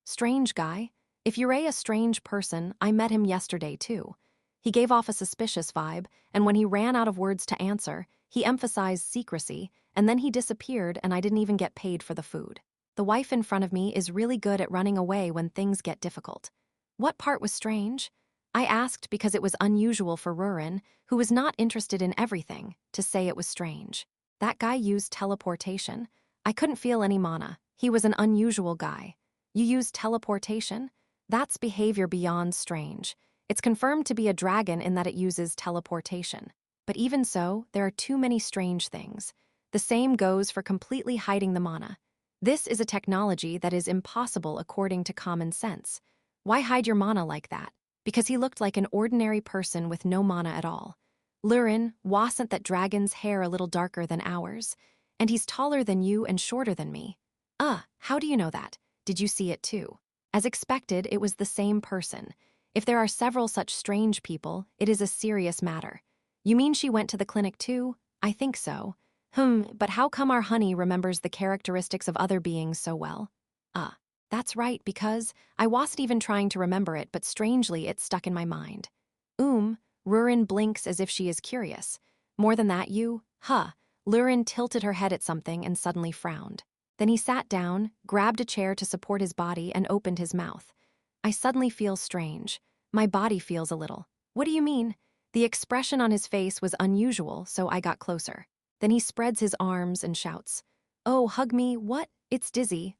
Strange guy? If you're a strange person, I met him yesterday too. He gave off a suspicious vibe, and when he ran out of words to answer, he emphasized secrecy, and then he disappeared and I didn't even get paid for the food. The wife in front of me is really good at running away when things get difficult. What part was strange? I asked because it was unusual for Rurin, who was not interested in everything, to say it was strange. That guy used teleportation. I couldn't feel any mana. He was an unusual guy. You used teleportation? That's behavior beyond strange. It's confirmed to be a dragon in that it uses teleportation. But even so, there are too many strange things. The same goes for completely hiding the mana. This is a technology that is impossible according to common sense. Why hide your mana like that? Because he looked like an ordinary person with no mana at all. Lurin, wasn't that dragon's hair a little darker than ours? And he's taller than you and shorter than me. How do you know that? Did you see it too? As expected, it was the same person. If there are several such strange people, it is a serious matter. You mean she went to the clinic too? I think so. But how come our honey remembers the characteristics of other beings so well? That's right, because I wasn't even trying to remember it, but strangely it stuck in my mind. Rurin blinks as if she is curious. More than that, you? Lurin tilted her head at something and suddenly frowned. Then he sat down, grabbed a chair to support his body, and opened his mouth. I suddenly feel strange. My body feels a little. What do you mean? The expression on his face was unusual, so I got closer. Then he spreads his arms and shouts. Oh, hug me, what? It's dizzy.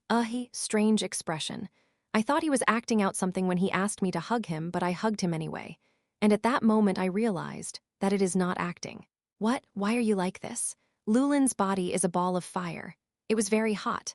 Strange expression. I thought he was acting out something when he asked me to hug him, but I hugged him anyway. And at that moment I realized that it is not acting. What? Why are you like this? Lulin's body is a ball of fire. It was very hot.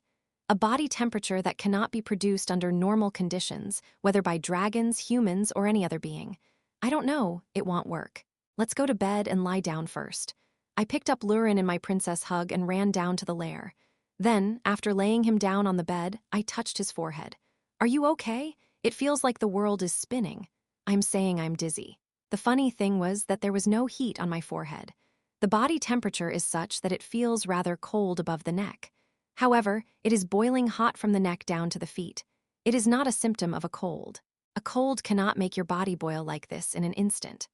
A body temperature that cannot be produced under normal conditions, whether by dragons, humans, or any other being. I don't know, it won't work. Let's go to bed and lie down first. I picked up Lurin in my princess hug and ran down to the lair. Then, after laying him down on the bed, I touched his forehead. Are you okay? It feels like the world is spinning. I'm saying I'm dizzy. The funny thing was that there was no heat on my forehead. The body temperature is such that it feels rather cold above the neck. However, it is boiling hot from the neck down to the feet. It is not a symptom of a cold. A cold cannot make your body boil like this in an instant.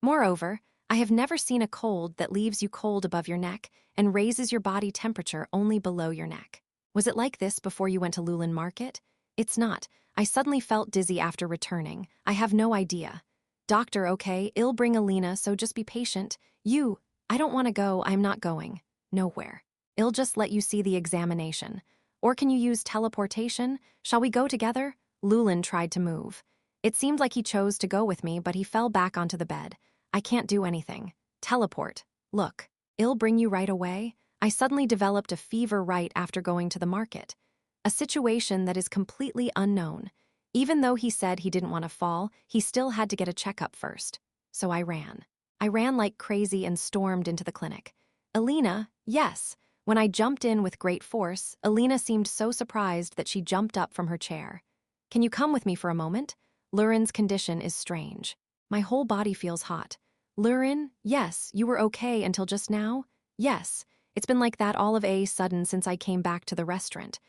Moreover, I have never seen a cold that leaves you cold above your neck and raises your body temperature only below your neck. Was it like this before you went to Lulin Market? It's not. I suddenly felt dizzy after returning. I have no idea. Doctor, okay, I'll bring Alina, so just be patient. I don't want to go, I'm not going. Nowhere. I'll just let you see the examination. Or can you use teleportation? Shall we go together? Lulin tried to move. It seemed like he chose to go with me, but he fell back onto the bed. I can't do anything. Teleport. Look, I'll bring you right away. I suddenly developed a fever right after going to the market. A situation that is completely unknown. Even though he said he didn't want to fall, he still had to get a checkup first. So I ran. I ran like crazy and stormed into the clinic. Alina, yes. When I jumped in with great force, Alina seemed so surprised that she jumped up from her chair. Can you come with me for a moment? Lurin's condition is strange. My whole body feels hot. Rurin, yes, you were okay until just now? Yes. It's been like that all of a sudden since I came back to the restaurant.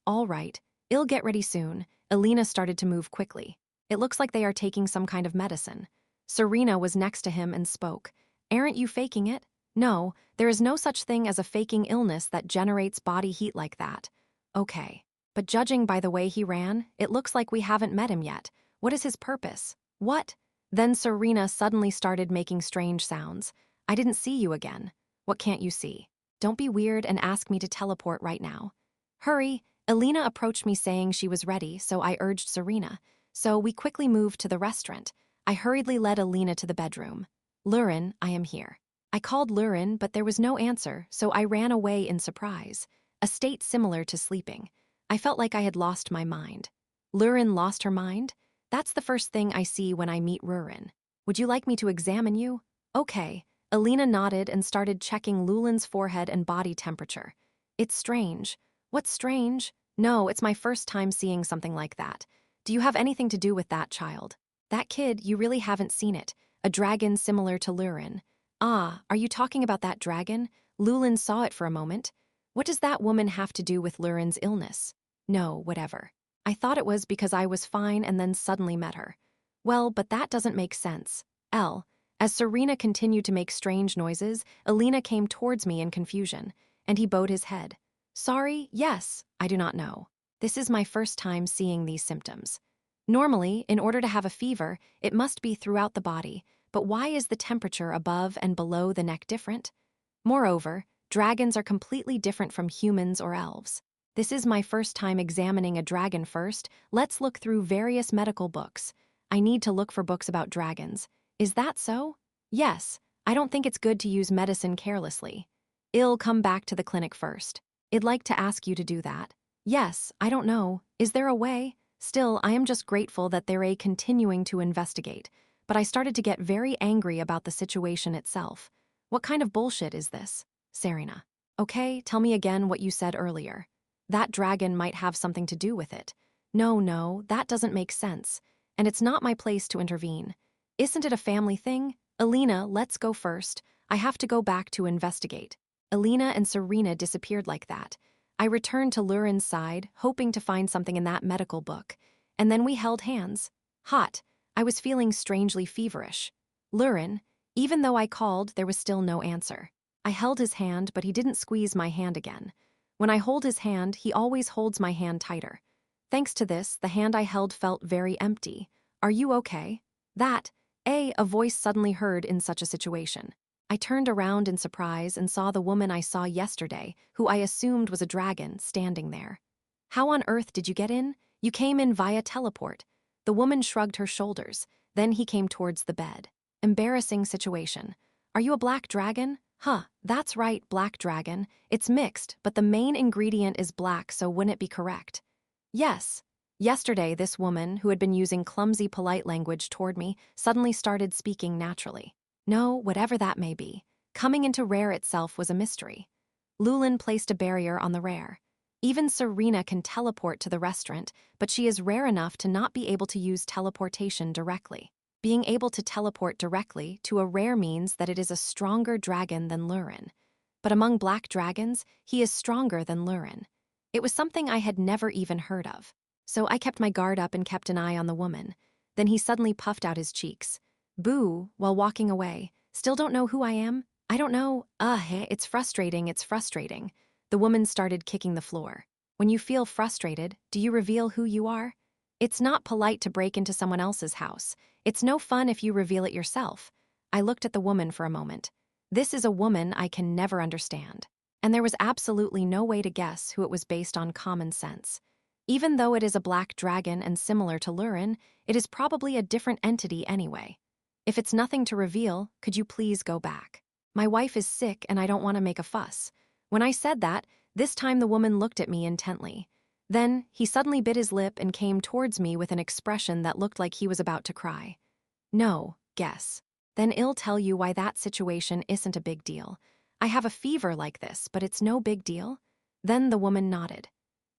All right. I'll get ready soon. Alina started to move quickly. It looks like they are taking some kind of medicine. Serena was next to him and spoke. Aren't you faking it? No, there is no such thing as a faking illness that generates body heat like that. Okay. But judging by the way he ran, it looks like we haven't met him yet. What is his purpose? What? Then Serena suddenly started making strange sounds. I didn't see you again. What can't you see? Don't be weird and ask me to teleport right now. Hurry. Alina approached me saying she was ready, so I urged Serena. So we quickly moved to the restaurant. I hurriedly led Alina to the bedroom. Lurin, I am here. I called Lurin, but there was no answer, so I ran away in surprise. A state similar to sleeping. I felt like I had lost my mind. Lurin lost her mind? That's the first thing I see when I meet Rurin. Would you like me to examine you? Okay. Alina nodded and started checking Lulin's forehead and body temperature. It's strange. What's strange? No, it's my first time seeing something like that. Do you have anything to do with that child? That kid, you really haven't seen it. A dragon similar to Rurin. Ah, are you talking about that dragon? Lulin saw it for a moment. What does that woman have to do with Lurin's illness? No, whatever. I thought it was because I was fine and then suddenly met her. Well, but that doesn't make sense. As Serena continued to make strange noises, Alina came towards me in confusion, and he bowed his head. Sorry, yes, I do not know. This is my first time seeing these symptoms. Normally, in order to have a fever, it must be throughout the body, but why is the temperature above and below the neck different? Moreover, dragons are completely different from humans or elves. This is my first time examining a dragon first. Let's look through various medical books. I need to look for books about dragons. Is that so? Yes, I don't think it's good to use medicine carelessly. I'll come back to the clinic first. I'd like to ask you to do that. Yes, I don't know. Is there a way? Still, I am just grateful that they're continuing to investigate. But I started to get very angry about the situation itself. What kind of bullshit is this? Serena. Okay, tell me again what you said earlier. That dragon might have something to do with it. No, that doesn't make sense. And it's not my place to intervene. Isn't it a family thing? Alina, let's go first. I have to go back to investigate. Alina and Serena disappeared like that. I returned to Lurin's side, hoping to find something in that medical book. And then we held hands. Hot. I was feeling strangely feverish. Lurin, even though I called, there was still no answer. I held his hand, but he didn't squeeze my hand again. When I hold his hand, he always holds my hand tighter. Thanks to this, the hand I held felt very empty. Are you okay? A voice suddenly heard in such a situation. I turned around in surprise and saw the woman I saw yesterday, who I assumed was a dragon, standing there. How on earth did you get in? You came in via teleport. The woman shrugged her shoulders. Then he came towards the bed. Embarrassing situation. Are you a black dragon? That's right, black dragon. It's mixed, but the main ingredient is black, so wouldn't it be correct? Yes. Yesterday, this woman, who had been using clumsy polite language toward me, suddenly started speaking naturally. No, whatever that may be. Coming into rare itself was a mystery. Lulin placed a barrier on the rare. Even Serena can teleport to the restaurant, but she is rare enough to not be able to use teleportation directly. Being able to teleport directly to a rare means that it is a stronger dragon than Lurin. But among black dragons, he is stronger than Lurin. It was something I had never even heard of. So I kept my guard up and kept an eye on the woman. Then he suddenly puffed out his cheeks. Boo, while walking away. Still don't know who I am? I don't know. It's frustrating, it's frustrating. The woman started kicking the floor. When you feel frustrated, do you reveal who you are? It's not polite to break into someone else's house. It's no fun if you reveal it yourself. I looked at the woman for a moment. This is a woman I can never understand. And there was absolutely no way to guess who it was based on common sense. Even though it is a black dragon and similar to Rurin, it is probably a different entity anyway. If it's nothing to reveal, could you please go back? My wife is sick and I don't want to make a fuss. When I said that, this time the woman looked at me intently. Then, he suddenly bit his lip and came towards me with an expression that looked like he was about to cry. No, guess. Then I'll tell you why that situation isn't a big deal. I have a fever like this, but it's no big deal. Then the woman nodded.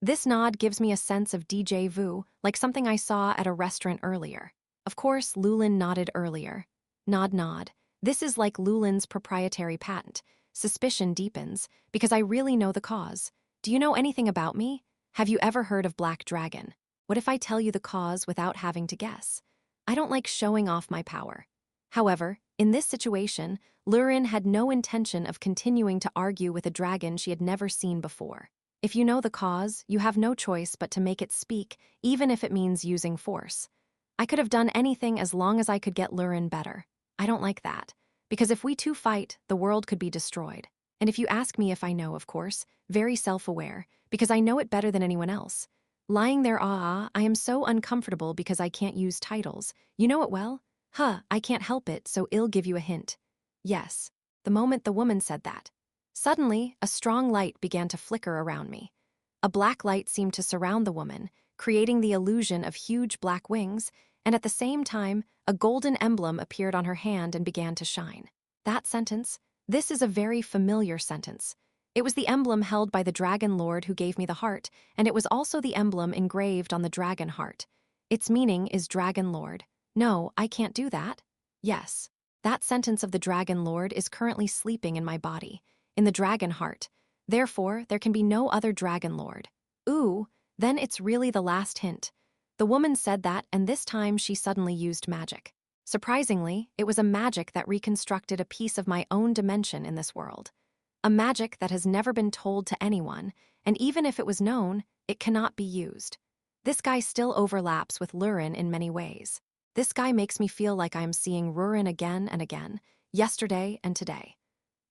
This nod gives me a sense of déjà vu, like something I saw at a restaurant earlier. Of course, Lulin nodded earlier. Nod, nod. This is like Lulin's proprietary patent. Suspicion deepens, because I really know the cause. Do you know anything about me? Have you ever heard of Black Dragon? What if I tell you the cause without having to guess? I don't like showing off my power. However, in this situation, Rurin had no intention of continuing to argue with a dragon she had never seen before. If you know the cause, you have no choice but to make it speak, even if it means using force. I could have done anything as long as I could get Rurin better. I don't like that, because if we two fight, the world could be destroyed. And if you ask me if I know, of course, very self-aware, because I know it better than anyone else. Lying there, I am so uncomfortable because I can't use titles. You know it well? I can't help it, so I'll give you a hint. Yes, the moment the woman said that. Suddenly, a strong light began to flicker around me. A black light seemed to surround the woman, creating the illusion of huge black wings, and at the same time, a golden emblem appeared on her hand and began to shine. That sentence, this is a very familiar sentence. It was the emblem held by the Dragon Lord who gave me the heart, and it was also the emblem engraved on the dragon heart. Its meaning is Dragon Lord. No, I can't do that. Yes, that sentence of the Dragon Lord is currently sleeping in my body, in the dragon heart. Therefore, there can be no other Dragon Lord. Ooh, then it's really the last hint. The woman said that, and this time she suddenly used magic. Surprisingly, it was a magic that reconstructed a piece of my own dimension in this world. A magic that has never been told to anyone, and even if it was known, it cannot be used. This guy still overlaps with Rurin in many ways. This guy makes me feel like I am seeing Rurin again and again, yesterday and today.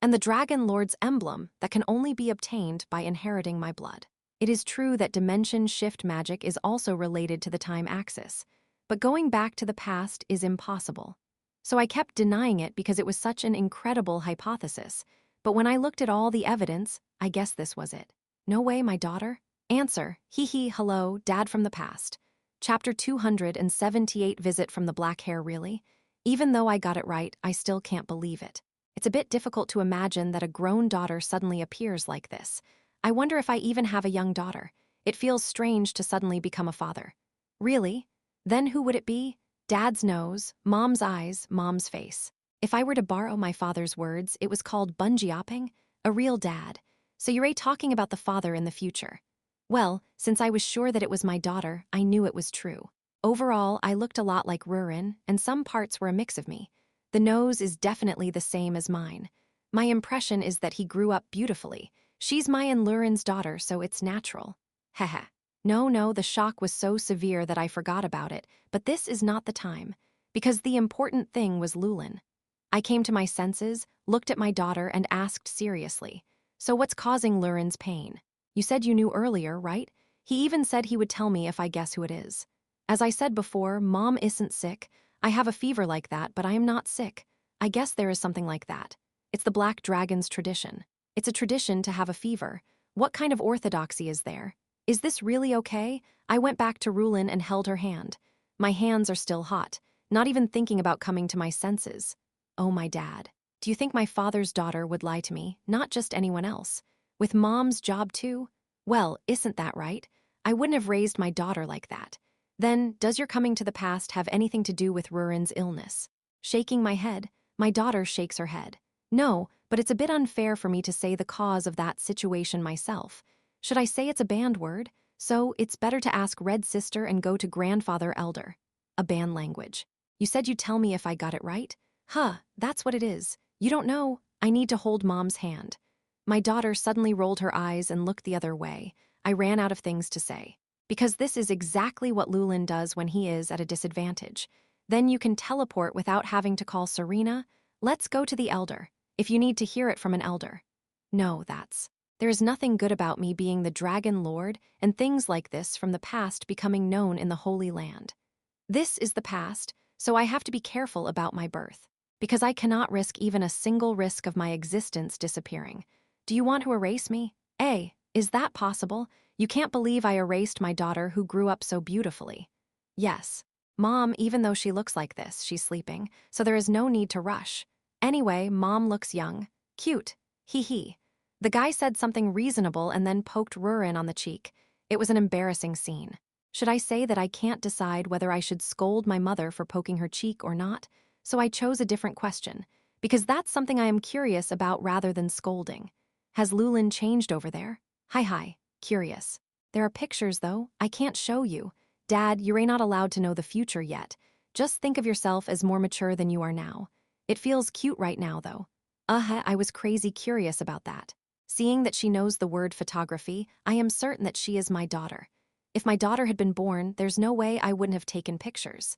And the Dragon Lord's emblem that can only be obtained by inheriting my blood. It is true that dimension shift magic is also related to the time axis, but going back to the past is impossible. So I kept denying it because it was such an incredible hypothesis, but when I looked at all the evidence, I guess this was it. No way, my daughter? Answer, hello, dad from the past. Chapter 278 Visit from the Black Hair, really? Even though I got it right, I still can't believe it. It's a bit difficult to imagine that a grown daughter suddenly appears like this. I wonder if I even have a young daughter. It feels strange to suddenly become a father. Really? Then who would it be? Dad's nose, mom's eyes, mom's face. If I were to borrow my father's words, it was called bungee-hopping, a real dad. So you're talking about the father in the future. Well, since I was sure that it was my daughter, I knew it was true. Overall, I looked a lot like Rurin, and some parts were a mix of me. The nose is definitely the same as mine. My impression is that he grew up beautifully. She's my and Lurin's daughter, so it's natural. Haha. No, the shock was so severe that I forgot about it, but this is not the time. Because the important thing was Lulin. I came to my senses, looked at my daughter, and asked seriously, so what's causing Lurin's pain? You said you knew earlier, right? He even said he would tell me if I guess who it is. As I said before, Mom isn't sick. I have a fever like that, but I am not sick. I guess there is something like that. It's the Black Dragon's tradition. It's a tradition to have a fever. What kind of orthodoxy is there? Is this really okay? I went back to Rurin and held her hand. My hands are still hot, not even thinking about coming to my senses. Oh, my dad. Do you think my father's daughter would lie to me, not just anyone else? With Mom's job too? Well, isn't that right? I wouldn't have raised my daughter like that. Then, does your coming to the past have anything to do with Rurin's illness? Shaking my head, my daughter shakes her head. No, but it's a bit unfair for me to say the cause of that situation myself. Should I say it's a banned word? So it's better to ask Red Sister and go to Grandfather Elder. A ban language. You said you'd tell me if I got it right? Huh, that's what it is. You don't know. I need to hold Mom's hand. My daughter suddenly rolled her eyes and looked the other way. I ran out of things to say. Because this is exactly what Lulin does when he is at a disadvantage. Then you can teleport without having to call Serena. Let's go to the Elder, if you need to hear it from an Elder. No, there is nothing good about me being the Dragon Lord and things like this from the past becoming known in the Holy Land. This is the past, so I have to be careful about my birth, because I cannot risk even a single risk of my existence disappearing. Do you want to erase me? Is that possible? You can't believe I erased my daughter who grew up so beautifully. Yes. Mom, even though she looks like this, she's sleeping, so there is no need to rush. Anyway, Mom looks young. Cute. Hee hee. The guy said something reasonable and then poked Rurin on the cheek. It was an embarrassing scene. Should I say that I can't decide whether I should scold my mother for poking her cheek or not? So I chose a different question, because that's something I am curious about rather than scolding. Has Lulin changed over there? Hi, curious. There are pictures, though. I can't show you. Dad, you're not allowed to know the future yet. Just think of yourself as more mature than you are now. It feels cute right now, though. I was crazy curious about that. Seeing that she knows the word photography, I am certain that she is my daughter. If my daughter had been born, there's no way I wouldn't have taken pictures.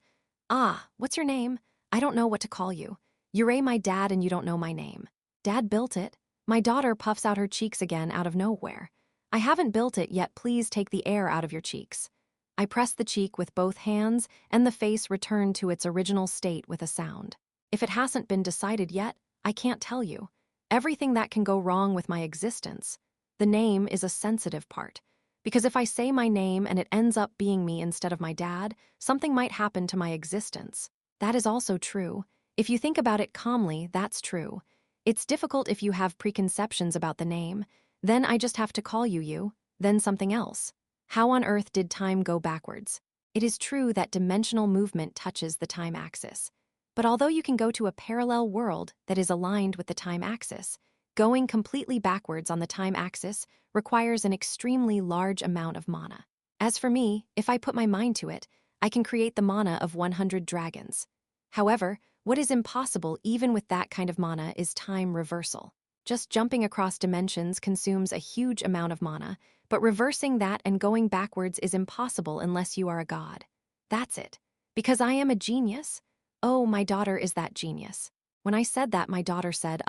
What's your name? I don't know what to call you. You're my dad and you don't know my name. Dad built it. My daughter puffs out her cheeks again out of nowhere. I haven't built it yet, please take the air out of your cheeks. I press the cheek with both hands and the face returned to its original state with a sound. If it hasn't been decided yet, I can't tell you. Everything that can go wrong with my existence. The name is a sensitive part. Because if I say my name and it ends up being me instead of my dad, something might happen to my existence. That is also true. If you think about it calmly, that's true. It's difficult if you have preconceptions about the name. Then I just have to call you, then something else. How on earth did time go backwards? It is true that dimensional movement touches the time axis. But although you can go to a parallel world that is aligned with the time axis, going completely backwards on the time axis requires an extremely large amount of mana. As for me, if I put my mind to it, I can create the mana of 100 dragons. However, what is impossible even with that kind of mana is time reversal. Just jumping across dimensions consumes a huge amount of mana, but reversing that and going backwards is impossible unless you are a god. That's it. Because I am a genius? Oh, my daughter is that genius. When I said that, my daughter said,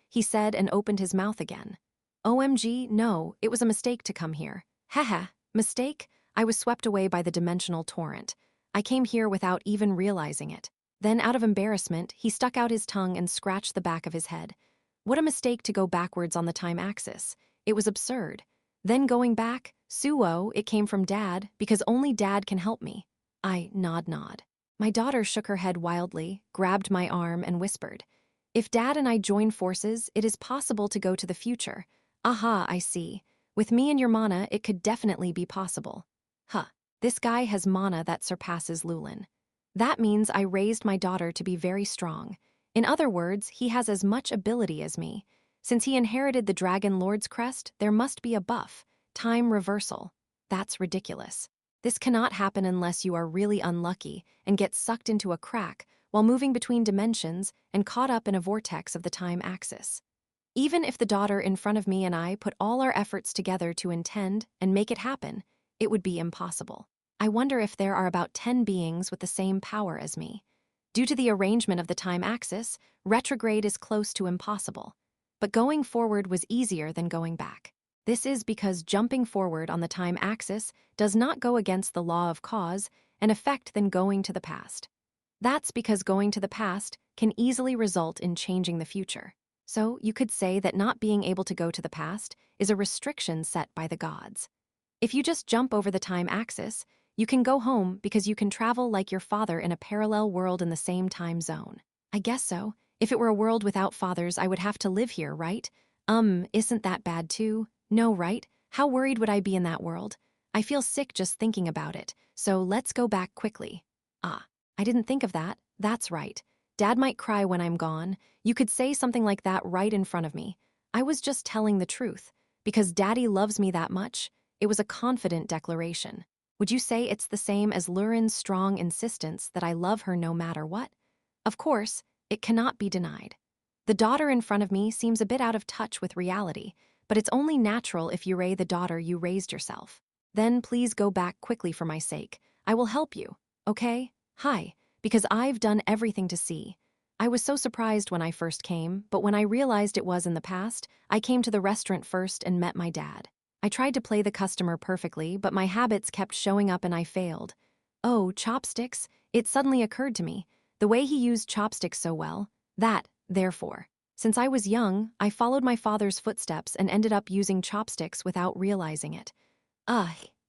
he said and opened his mouth again. OMG, no, it was a mistake to come here. Haha, mistake? I was swept away by the dimensional torrent. I came here without even realizing it. Then, out of embarrassment, he stuck out his tongue and scratched the back of his head. What a mistake to go backwards on the time axis. It was absurd. Then going back, Suo, it came from Dad, because only Dad can help me. I nod. My daughter shook her head wildly, grabbed my arm, and whispered, if Dad and I join forces, it is possible to go to the future. Aha, I see. With me and your mana, it could definitely be possible. This guy has mana that surpasses Lulin. That means I raised my daughter to be very strong. In other words, he has as much ability as me. Since he inherited the Dragon Lord's crest, there must be a buff, time reversal. That's ridiculous. This cannot happen unless you are really unlucky and get sucked into a crack while moving between dimensions and caught up in a vortex of the time axis. Even if the daughter in front of me and I put all our efforts together to intend and make it happen, it would be impossible. I wonder if there are about 10 beings with the same power as me. Due to the arrangement of the time axis, retrograde is close to impossible. But going forward was easier than going back. This is because jumping forward on the time axis does not go against the law of cause and effect than going to the past. That's because going to the past can easily result in changing the future. So you could say that not being able to go to the past is a restriction set by the gods. If you just jump over the time axis, you can go home because you can travel like your father in a parallel world in the same time zone. I guess so. If it were a world without fathers, I would have to live here, right? Isn't that bad too? No, right? How worried would I be in that world? I feel sick just thinking about it, so let's go back quickly. I didn't think of that. That's right. Dad might cry when I'm gone. You could say something like that right in front of me. I was just telling the truth. Because Daddy loves me that much, It was a confident declaration. Would you say it's the same as Lurin's strong insistence that I love her no matter what? Of course, it cannot be denied. The daughter in front of me seems a bit out of touch with reality, but it's only natural if you raise the daughter you raised yourself. Then please go back quickly for my sake. I will help you, okay? Hi, because I've done everything to see. I was so surprised when I first came, but when I realized it was in the past, I came to the restaurant first and met my dad. I tried to play the customer perfectly, but my habits kept showing up and I failed. Oh, chopsticks, it suddenly occurred to me. The way he used chopsticks so well, therefore, since I was young, I followed my father's footsteps and ended up using chopsticks without realizing it.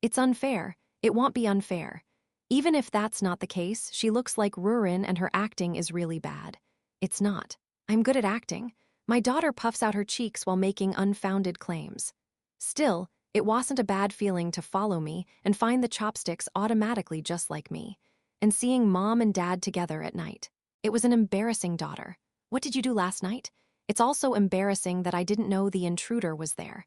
It's unfair. It won't be unfair. Even if that's not the case, she looks like Rurin and her acting is really bad. It's not. I'm good at acting. My daughter puffs out her cheeks while making unfounded claims. Still, it wasn't a bad feeling to follow me and find the chopsticks automatically just like me. And seeing mom and dad together at night. It was an embarrassing daughter. What did you do last night? It's also embarrassing that I didn't know the intruder was there.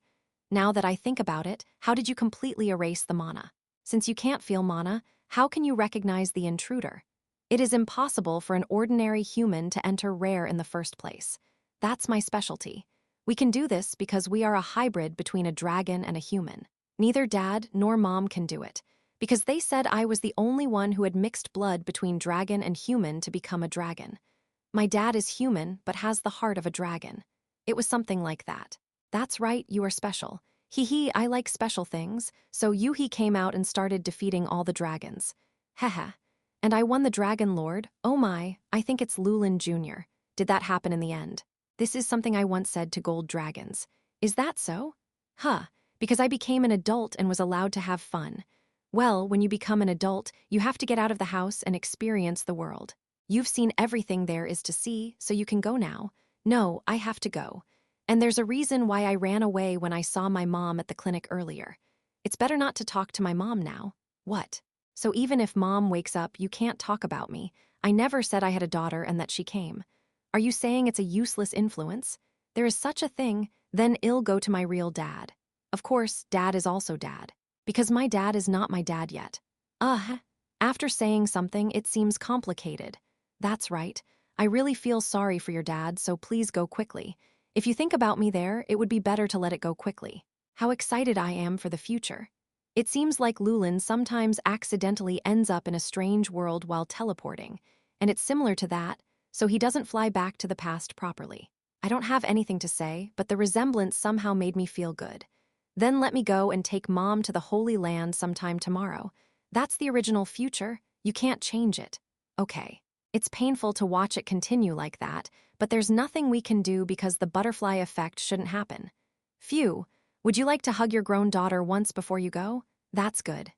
Now that I think about it, how did you completely erase the mana? Since you can't feel mana, how can you recognize the intruder? It is impossible for an ordinary human to enter rare in the first place. That's my specialty. We can do this because we are a hybrid between a dragon and a human. Neither dad nor mom can do it, because they said I was the only one who had mixed blood between dragon and human to become a dragon. My dad is human, but has the heart of a dragon. It was something like that. That's right, you are special. I like special things, so he came out and started defeating all the dragons. Haha. And I won the Dragon Lord. Oh my, I think it's Lulin Jr. Did that happen in the end? This is something I once said to gold dragons. Is that so? Because I became an adult and was allowed to have fun. Well, when you become an adult, you have to get out of the house and experience the world. You've seen everything there is to see, so you can go now. No, I have to go. And there's a reason why I ran away when I saw my mom at the clinic earlier. It's better not to talk to my mom now. What? So even if mom wakes up, you can't talk about me. I never said I had a daughter and that she came. Are you saying it's a useless influence? There is such a thing, then I'll go to my real dad. Of course, dad is also dad. Because my dad is not my dad yet. After saying something, it seems complicated. That's right. I really feel sorry for your dad, so please go quickly. If you think about me there, it would be better to let it go quickly. How excited I am for the future. It seems like Lulin sometimes accidentally ends up in a strange world while teleporting, and it's similar to that, so he doesn't fly back to the past properly. I don't have anything to say, but the resemblance somehow made me feel good. Then let me go and take mom to the Holy Land sometime tomorrow. That's the original future. You can't change it. Okay. It's painful to watch it continue like that, but there's nothing we can do because the butterfly effect shouldn't happen. Phew. Would you like to hug your grown daughter once before you go? That's good.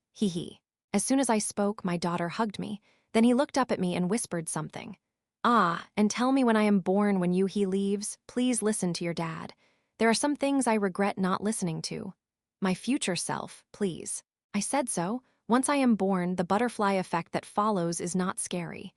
As soon as I spoke, my daughter hugged me. Then he looked up at me and whispered something. And tell me when I am born when he leaves, please listen to your dad. There are some things I regret not listening to. My future self, please. I said so. Once I am born, the butterfly effect that follows is not scary.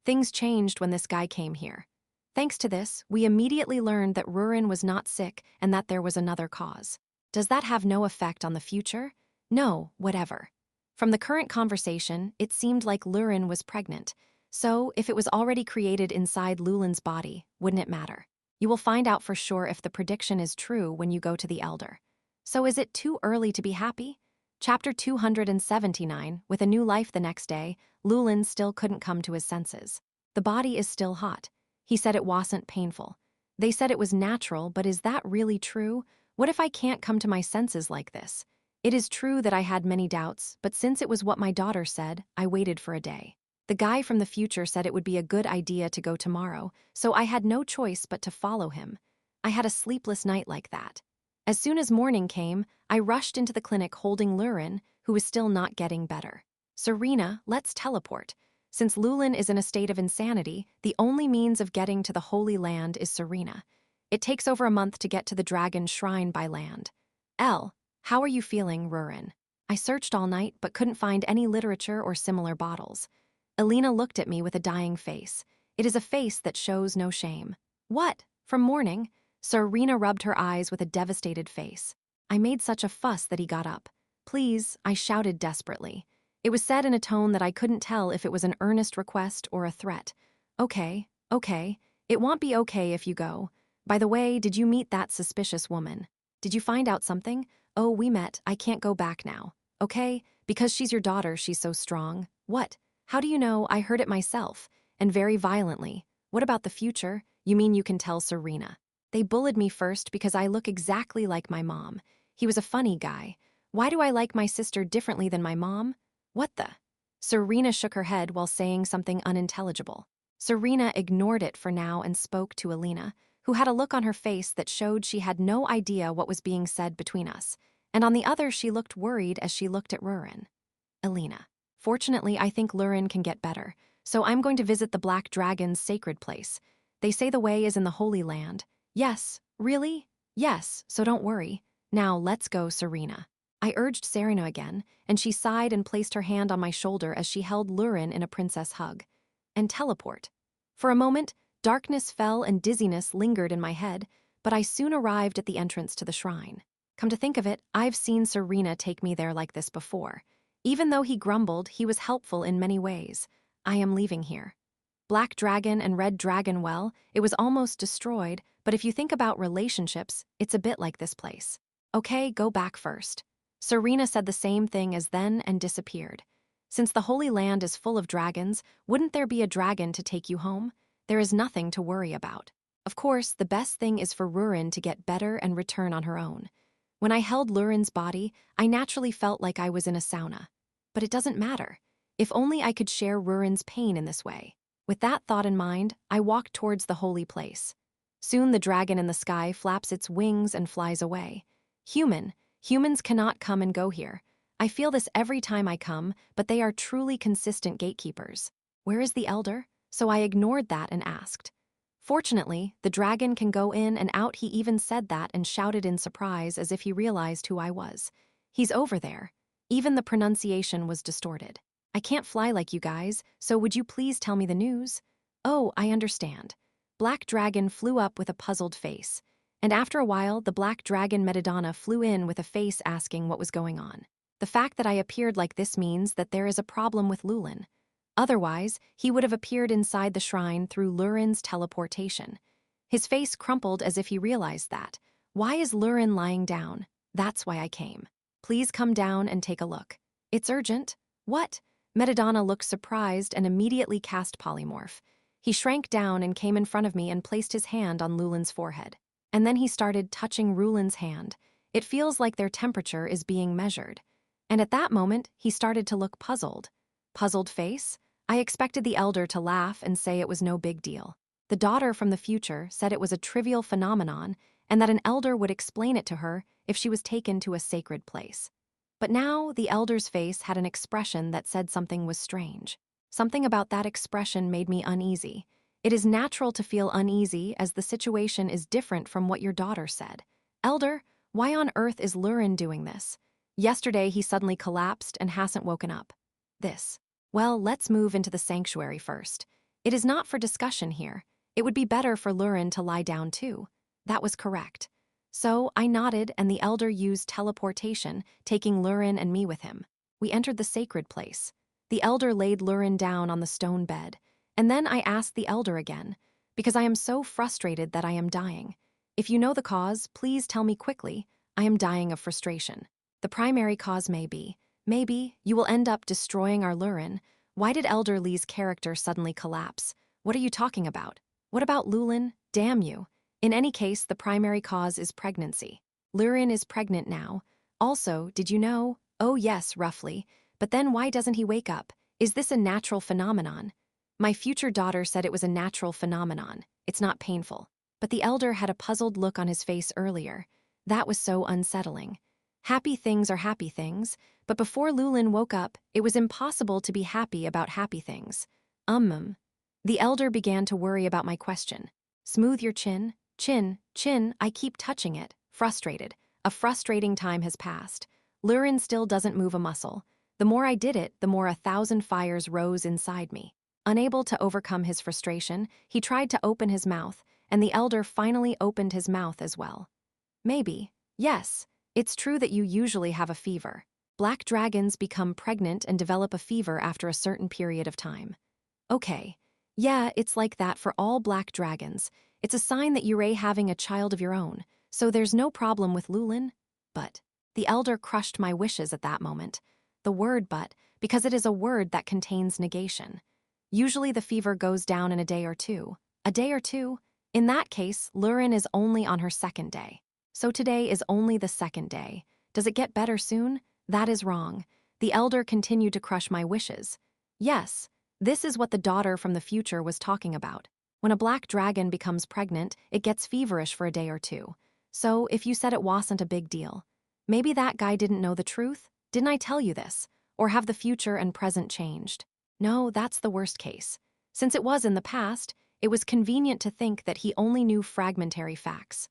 Things changed when this guy came here. Thanks to this, we immediately learned that Rurin was not sick and that there was another cause. Does that have no effect on the future? No, whatever. From the current conversation, it seemed like Lurin was pregnant. So, if it was already created inside Lulin's body, wouldn't it matter? You will find out for sure if the prediction is true when you go to the Elder. So is it too early to be happy? Chapter 279, with a new life the next day, Lulin still couldn't come to his senses. The body is still hot. He said it wasn't painful. They said it was natural, but is that really true? What if I can't come to my senses like this? It is true that I had many doubts, but since it was what my daughter said, I waited for a day. The guy from the future said it would be a good idea to go tomorrow, so I had no choice but to follow him. I had a sleepless night like that. As soon as morning came, I rushed into the clinic holding Lurin, who was still not getting better. Serena, let's teleport. Since Lulin is in a state of insanity, the only means of getting to the Holy Land is Serena. It takes over a month to get to the Dragon Shrine by land. How are you feeling, Rurin? I searched all night but couldn't find any literature or similar bottles. Elena looked at me with a dying face. It is a face that shows no shame. What? From morning? Serena rubbed her eyes with a devastated face. I made such a fuss that he got up. Please, I shouted desperately. It was said in a tone that I couldn't tell if it was an earnest request or a threat. Okay, okay. It won't be okay if you go. By the way, did you meet that suspicious woman? Did you find out something? Oh, we met. I can't go back now. Okay? Because she's your daughter, she's so strong. What? How do you know? I heard it myself. And very violently. What about the future? You mean you can tell Serena? They bullied me first because I look exactly like my mom. He was a funny guy. Why do I like my sister differently than my mom? What the? Serena shook her head while saying something unintelligible. Serena ignored it for now and spoke to Alina, who had a look on her face that showed she had no idea what was being said between us, and on the other she looked worried as she looked at Rurin. Alina. Fortunately, I think Rurin can get better, so I'm going to visit the Black Dragon's sacred place. They say the way is in the Holy Land. Yes, really? Yes, so don't worry. Now let's go, Serena. I urged Serena again, and she sighed and placed her hand on my shoulder as she held Rurin in a princess hug. And teleport. For a moment, darkness fell and dizziness lingered in my head, but I soon arrived at the entrance to the shrine. Come to think of it, I've seen Serena take me there like this before. Even though he grumbled, he was helpful in many ways. I am leaving here. Black Dragon and Red Dragon, well, it was almost destroyed, but if you think about relationships, it's a bit like this place. Okay, go back first. Serena said the same thing as then and disappeared. Since the Holy Land is full of dragons, wouldn't there be a dragon to take you home? There is nothing to worry about. Of course, the best thing is for Rurin to get better and return on her own. When I held Lurin's body, I naturally felt like I was in a sauna. But it doesn't matter. If only I could share Rurin's pain in this way. With that thought in mind, I walked towards the holy place. Soon the dragon in the sky flaps its wings and flies away. Humans cannot come and go here. I feel this every time I come, but they are truly consistent gatekeepers. Where is the elder? So I ignored that and asked. Fortunately, the dragon can go in and out. He even said that and shouted in surprise as if he realized who I was. He's over there. Even the pronunciation was distorted. I can't fly like you guys, so would you please tell me the news? Oh, I understand. Black Dragon flew up with a puzzled face. And after a while, the Black Dragon Medidana flew in with a face asking what was going on. The fact that I appeared like this means that there is a problem with Lulin. Otherwise, he would have appeared inside the shrine through Lurin's teleportation. His face crumpled as if he realized that. Why is Rurin lying down? That's why I came. Please come down and take a look. It's urgent. What? Medidana looked surprised and immediately cast polymorph. He shrank down and came in front of me and placed his hand on Lulin's forehead. And then he started touching Rulin's hand. It feels like their temperature is being measured. And at that moment, he started to look puzzled. Puzzled face? I expected the elder to laugh and say it was no big deal. The daughter from the future said it was a trivial phenomenon and that an elder would explain it to her if she was taken to a sacred place. But now the elder's face had an expression that said something was strange. Something about that expression made me uneasy. It is natural to feel uneasy as the situation is different from what your daughter said. Elder, why on earth is Rurin doing this? Yesterday he suddenly collapsed and hasn't woken up. Well, let's move into the sanctuary first. It is not for discussion here. It would be better for Rurin to lie down too. That was correct. So I nodded and the elder used teleportation, taking Rurin and me with him. We entered the sacred place. The elder laid Rurin down on the stone bed, and then I asked the elder again, because I am so frustrated that I am dying. If you know the cause, please tell me quickly. I am dying of frustration. The primary cause may be, maybe, you will end up destroying our Rurin. Why did Elder Lee's character suddenly collapse? What are you talking about? What about Lulin? Damn you. In any case, the primary cause is pregnancy. Rurin is pregnant now. Also, did you know? Oh yes, roughly. But then why doesn't he wake up? Is this a natural phenomenon? My future daughter said it was a natural phenomenon. It's not painful. But the elder had a puzzled look on his face earlier. That was so unsettling. Happy things are happy things, but before Lulin woke up, it was impossible to be happy about happy things. The elder began to worry about my question. Smooth your chin. Chin, I keep touching it, frustrated. A frustrating time has passed. Rurin still doesn't move a muscle. The more I did it, the more 1,000 fires rose inside me. Unable to overcome his frustration, he tried to open his mouth, and the elder finally opened his mouth as well. Maybe, yes, It's true that you usually have a fever. Black dragons become pregnant and develop a fever after a certain period of time. Okay. Yeah, it's like that for all black dragons. It's a sign that you're having a child of your own, so there's no problem with Lulin. But the elder crushed my wishes at that moment. The word but, because it is a word that contains negation. Usually the fever goes down in a day or two. A day or two? In that case, Rurin is only on her second day. So today is only the second day. Does it get better soon? That is wrong. The elder continued to crush my wishes. Yes, this is what the daughter from the future was talking about. When a black dragon becomes pregnant, it gets feverish for a day or two. So if you said it wasn't a big deal, maybe that guy didn't know the truth? Didn't I tell you this? Or have the future and present changed? No, that's the worst case. Since it was in the past, it was convenient to think that he only knew fragmentary facts.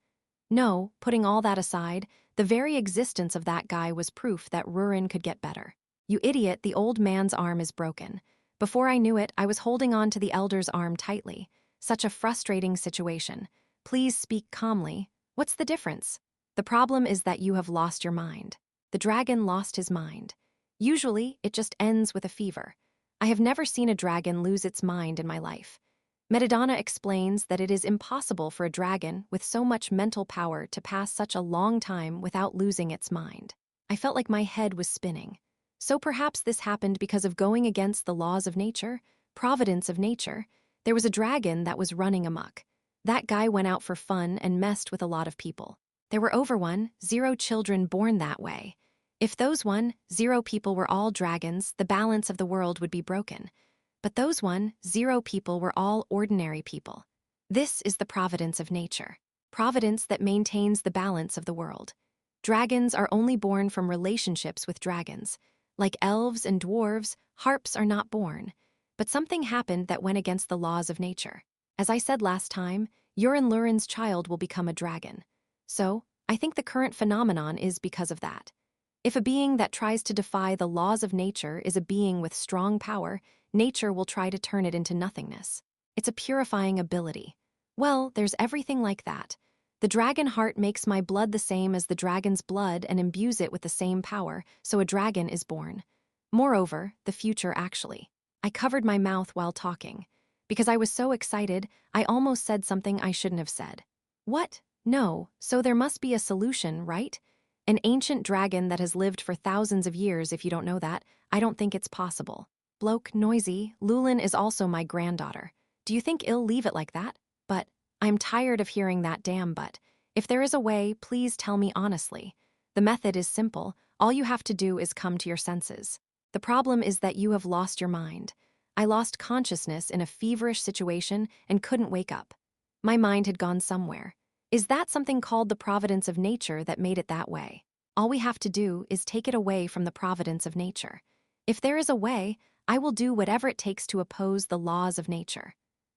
No, putting all that aside, the very existence of that guy was proof that Rurin could get better. You idiot, the old man's arm is broken. Before I knew it, I was holding on to the elder's arm tightly. Such a frustrating situation. Please speak calmly. What's the difference? The problem is that you have lost your mind. The dragon lost his mind. Usually, it just ends with a fever. I have never seen a dragon lose its mind in my life. Metadonna explains that it is impossible for a dragon with so much mental power to pass such a long time without losing its mind. I felt like my head was spinning. So perhaps this happened because of going against the laws of nature, providence of nature. There was a dragon that was running amok. That guy went out for fun and messed with a lot of people. There were over 1,000 children born that way. If those 1,000 people were all dragons, the balance of the world would be broken. But those 1,000 people were all ordinary people. This is the providence of nature. Providence that maintains the balance of the world. Dragons are only born from relationships with dragons. Like elves and dwarves, harps are not born. But something happened that went against the laws of nature. As I said last time, Rurin Lurin's child will become a dragon. So, I think the current phenomenon is because of that. If a being that tries to defy the laws of nature is a being with strong power, nature will try to turn it into nothingness. It's a purifying ability. Well, there's everything like that. The dragon heart makes my blood the same as the dragon's blood and imbues it with the same power, so a dragon is born. Moreover, the future actually. I covered my mouth while talking. Because I was so excited, I almost said something I shouldn't have said. What? No, so there must be a solution, right? An ancient dragon that has lived for thousands of years, if you don't know that, I don't think it's possible. Bloke, noisy, Lulin is also my granddaughter. Do you think I'll leave it like that? But, I'm tired of hearing that damn but. If there is a way, please tell me honestly. The method is simple. All you have to do is come to your senses. The problem is that you have lost your mind. I lost consciousness in a feverish situation and couldn't wake up. My mind had gone somewhere. Is that something called the providence of nature that made it that way? All we have to do is take it away from the providence of nature. If there is a way, I will do whatever it takes to oppose the laws of nature.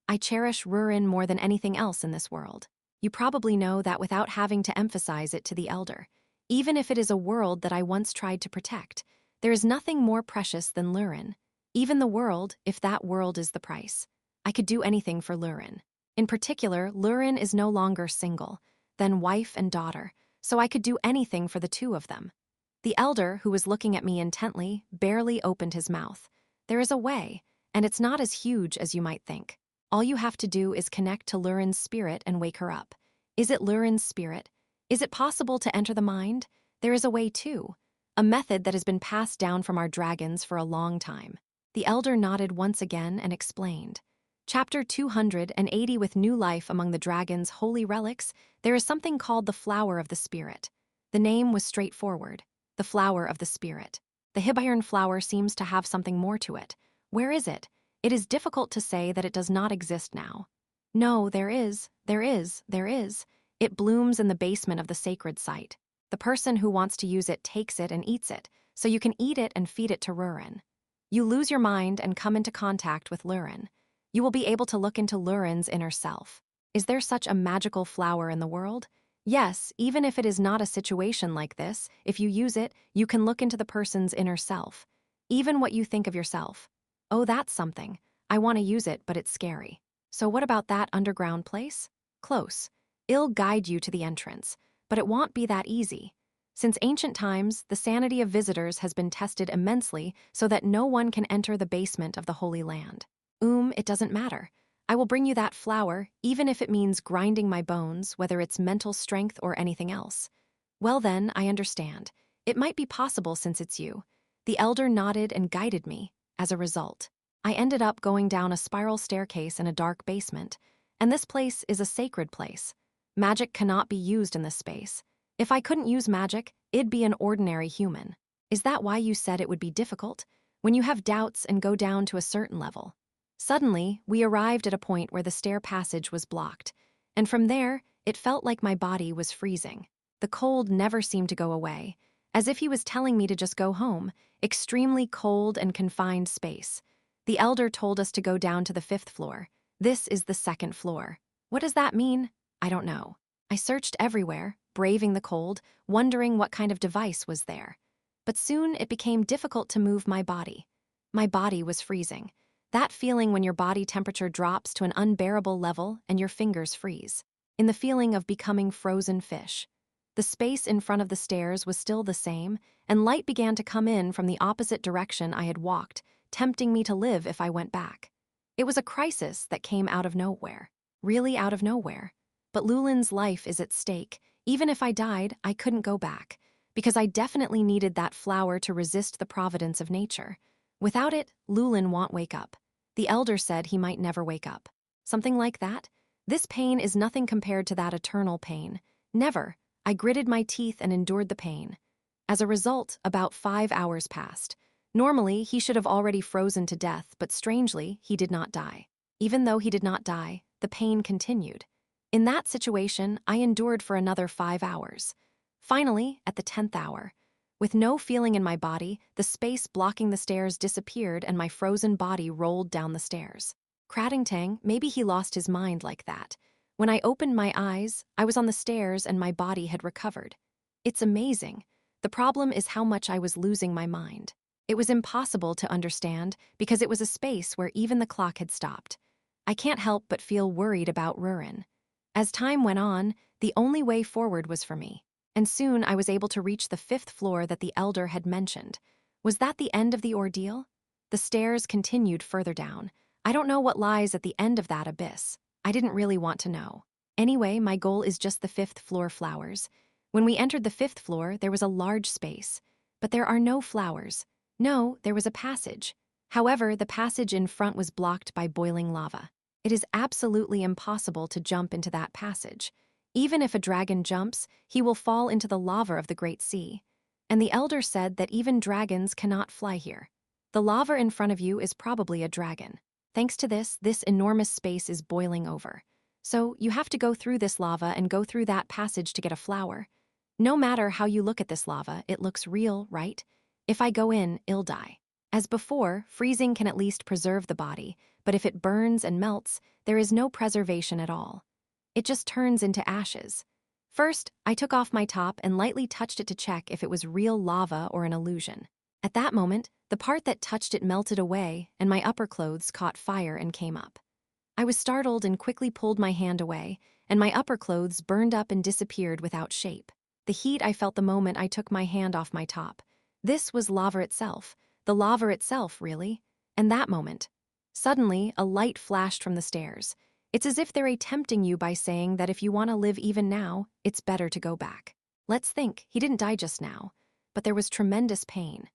I cherish Rurin more than anything else in this world. You probably know that without having to emphasize it to the elder. Even if it is a world that I once tried to protect, there is nothing more precious than Rurin. Even the world, if that world is the price. I could do anything for Rurin. In particular, Rurin is no longer single, then wife and daughter, so I could do anything for the two of them. The elder, who was looking at me intently, barely opened his mouth. There is a way, and it's not as huge as you might think. All you have to do is connect to Lurin's spirit and wake her up. Is it Lurin's spirit? Is it possible to enter the mind? There is a way too. A method that has been passed down from our dragons for a long time. The elder nodded once again and explained. Chapter 280 With new life among the dragon's holy relics, there is something called the flower of the spirit. The name was straightforward. The flower of the spirit. The Hibiron flower seems to have something more to it. Where is it? It is difficult to say that it does not exist now. No, there is. It blooms in the basement of the sacred site. The person who wants to use it takes it and eats it, so you can eat it and feed it to Rurin. You lose your mind and come into contact with Rurin. You will be able to look into Lurin's inner self. Is there such a magical flower in the world? Yes, even if it is not a situation like this, if you use it, you can look into the person's inner self. Even what you think of yourself. Oh, that's something. I want to use it, but it's scary. So what about that underground place? Close. It'll guide you to the entrance, but it won't be that easy. Since ancient times, the sanity of visitors has been tested immensely so that no one can enter the basement of the Holy Land. It doesn't matter. I will bring you that flower, even if it means grinding my bones, whether it's mental strength or anything else. Well then, I understand. It might be possible since it's you. The elder nodded and guided me. As a result, I ended up going down a spiral staircase in a dark basement. And this place is a sacred place. Magic cannot be used in this space. If I couldn't use magic, it'd be an ordinary human. Is that why you said it would be difficult? When you have doubts and go down to a certain level. Suddenly, we arrived at a point where the stair passage was blocked. And from there, it felt like my body was freezing. The cold never seemed to go away, as if he was telling me to just go home. Extremely cold and confined space. The elder told us to go down to the 5th floor. This is the 2nd floor. What does that mean? I don't know. I searched everywhere, braving the cold, wondering what kind of device was there. But soon it became difficult to move my body. My body was freezing. That feeling when your body temperature drops to an unbearable level and your fingers freeze. In the feeling of becoming frozen fish. The space in front of the stairs was still the same, and light began to come in from the opposite direction I had walked, tempting me to live if I went back. It was a crisis that came out of nowhere. Really out of nowhere. But Lulin's life is at stake. Even if I died, I couldn't go back, because I definitely needed that flower to resist the providence of nature. Without it, Lulin won't wake up. The elder said he might never wake up. Something like that? This pain is nothing compared to that eternal pain. Never. I gritted my teeth and endured the pain. As a result, about 5 hours passed. Normally, he should have already frozen to death, but strangely, he did not die. Even though he did not die, the pain continued. In that situation, I endured for another 5 hours. Finally, at the 10th hour, with no feeling in my body, the space blocking the stairs disappeared and my frozen body rolled down the stairs. Craddingtang, maybe he lost his mind like that. When I opened my eyes, I was on the stairs and my body had recovered. It's amazing. The problem is how much I was losing my mind. It was impossible to understand because it was a space where even the clock had stopped. I can't help but feel worried about Rurin. As time went on, the only way forward was for me. And soon I was able to reach the 5th floor that the elder had mentioned. Was that the end of the ordeal? The stairs continued further down. I don't know what lies at the end of that abyss. I didn't really want to know. Anyway, my goal is just the 5th floor flowers. When we entered the 5th floor, there was a large space. But there are no flowers. No, there was a passage. However, the passage in front was blocked by boiling lava. It is absolutely impossible to jump into that passage. Even if a dragon jumps, he will fall into the lava of the Great Sea. And the elder said that even dragons cannot fly here. The lava in front of you is probably a dragon. Thanks to this enormous space is boiling over. So you have to go through this lava and go through that passage to get a flower. No matter how you look at this lava, it looks real, right? If I go in, I'll die. As before, freezing can at least preserve the body, but if it burns and melts, there is no preservation at all. It just turns into ashes. First, I took off my top and lightly touched it to check if it was real lava or an illusion. At that moment, the part that touched it melted away, and my upper clothes caught fire and came up. I was startled and quickly pulled my hand away, and my upper clothes burned up and disappeared without shape. The heat I felt the moment I took my hand off my top. This was lava itself. The lava itself, really. And that moment. Suddenly, a light flashed from the stairs. It's as if they're tempting you by saying that if you want to live even now, it's better to go back. Let's think, he didn't die just now, but there was tremendous pain.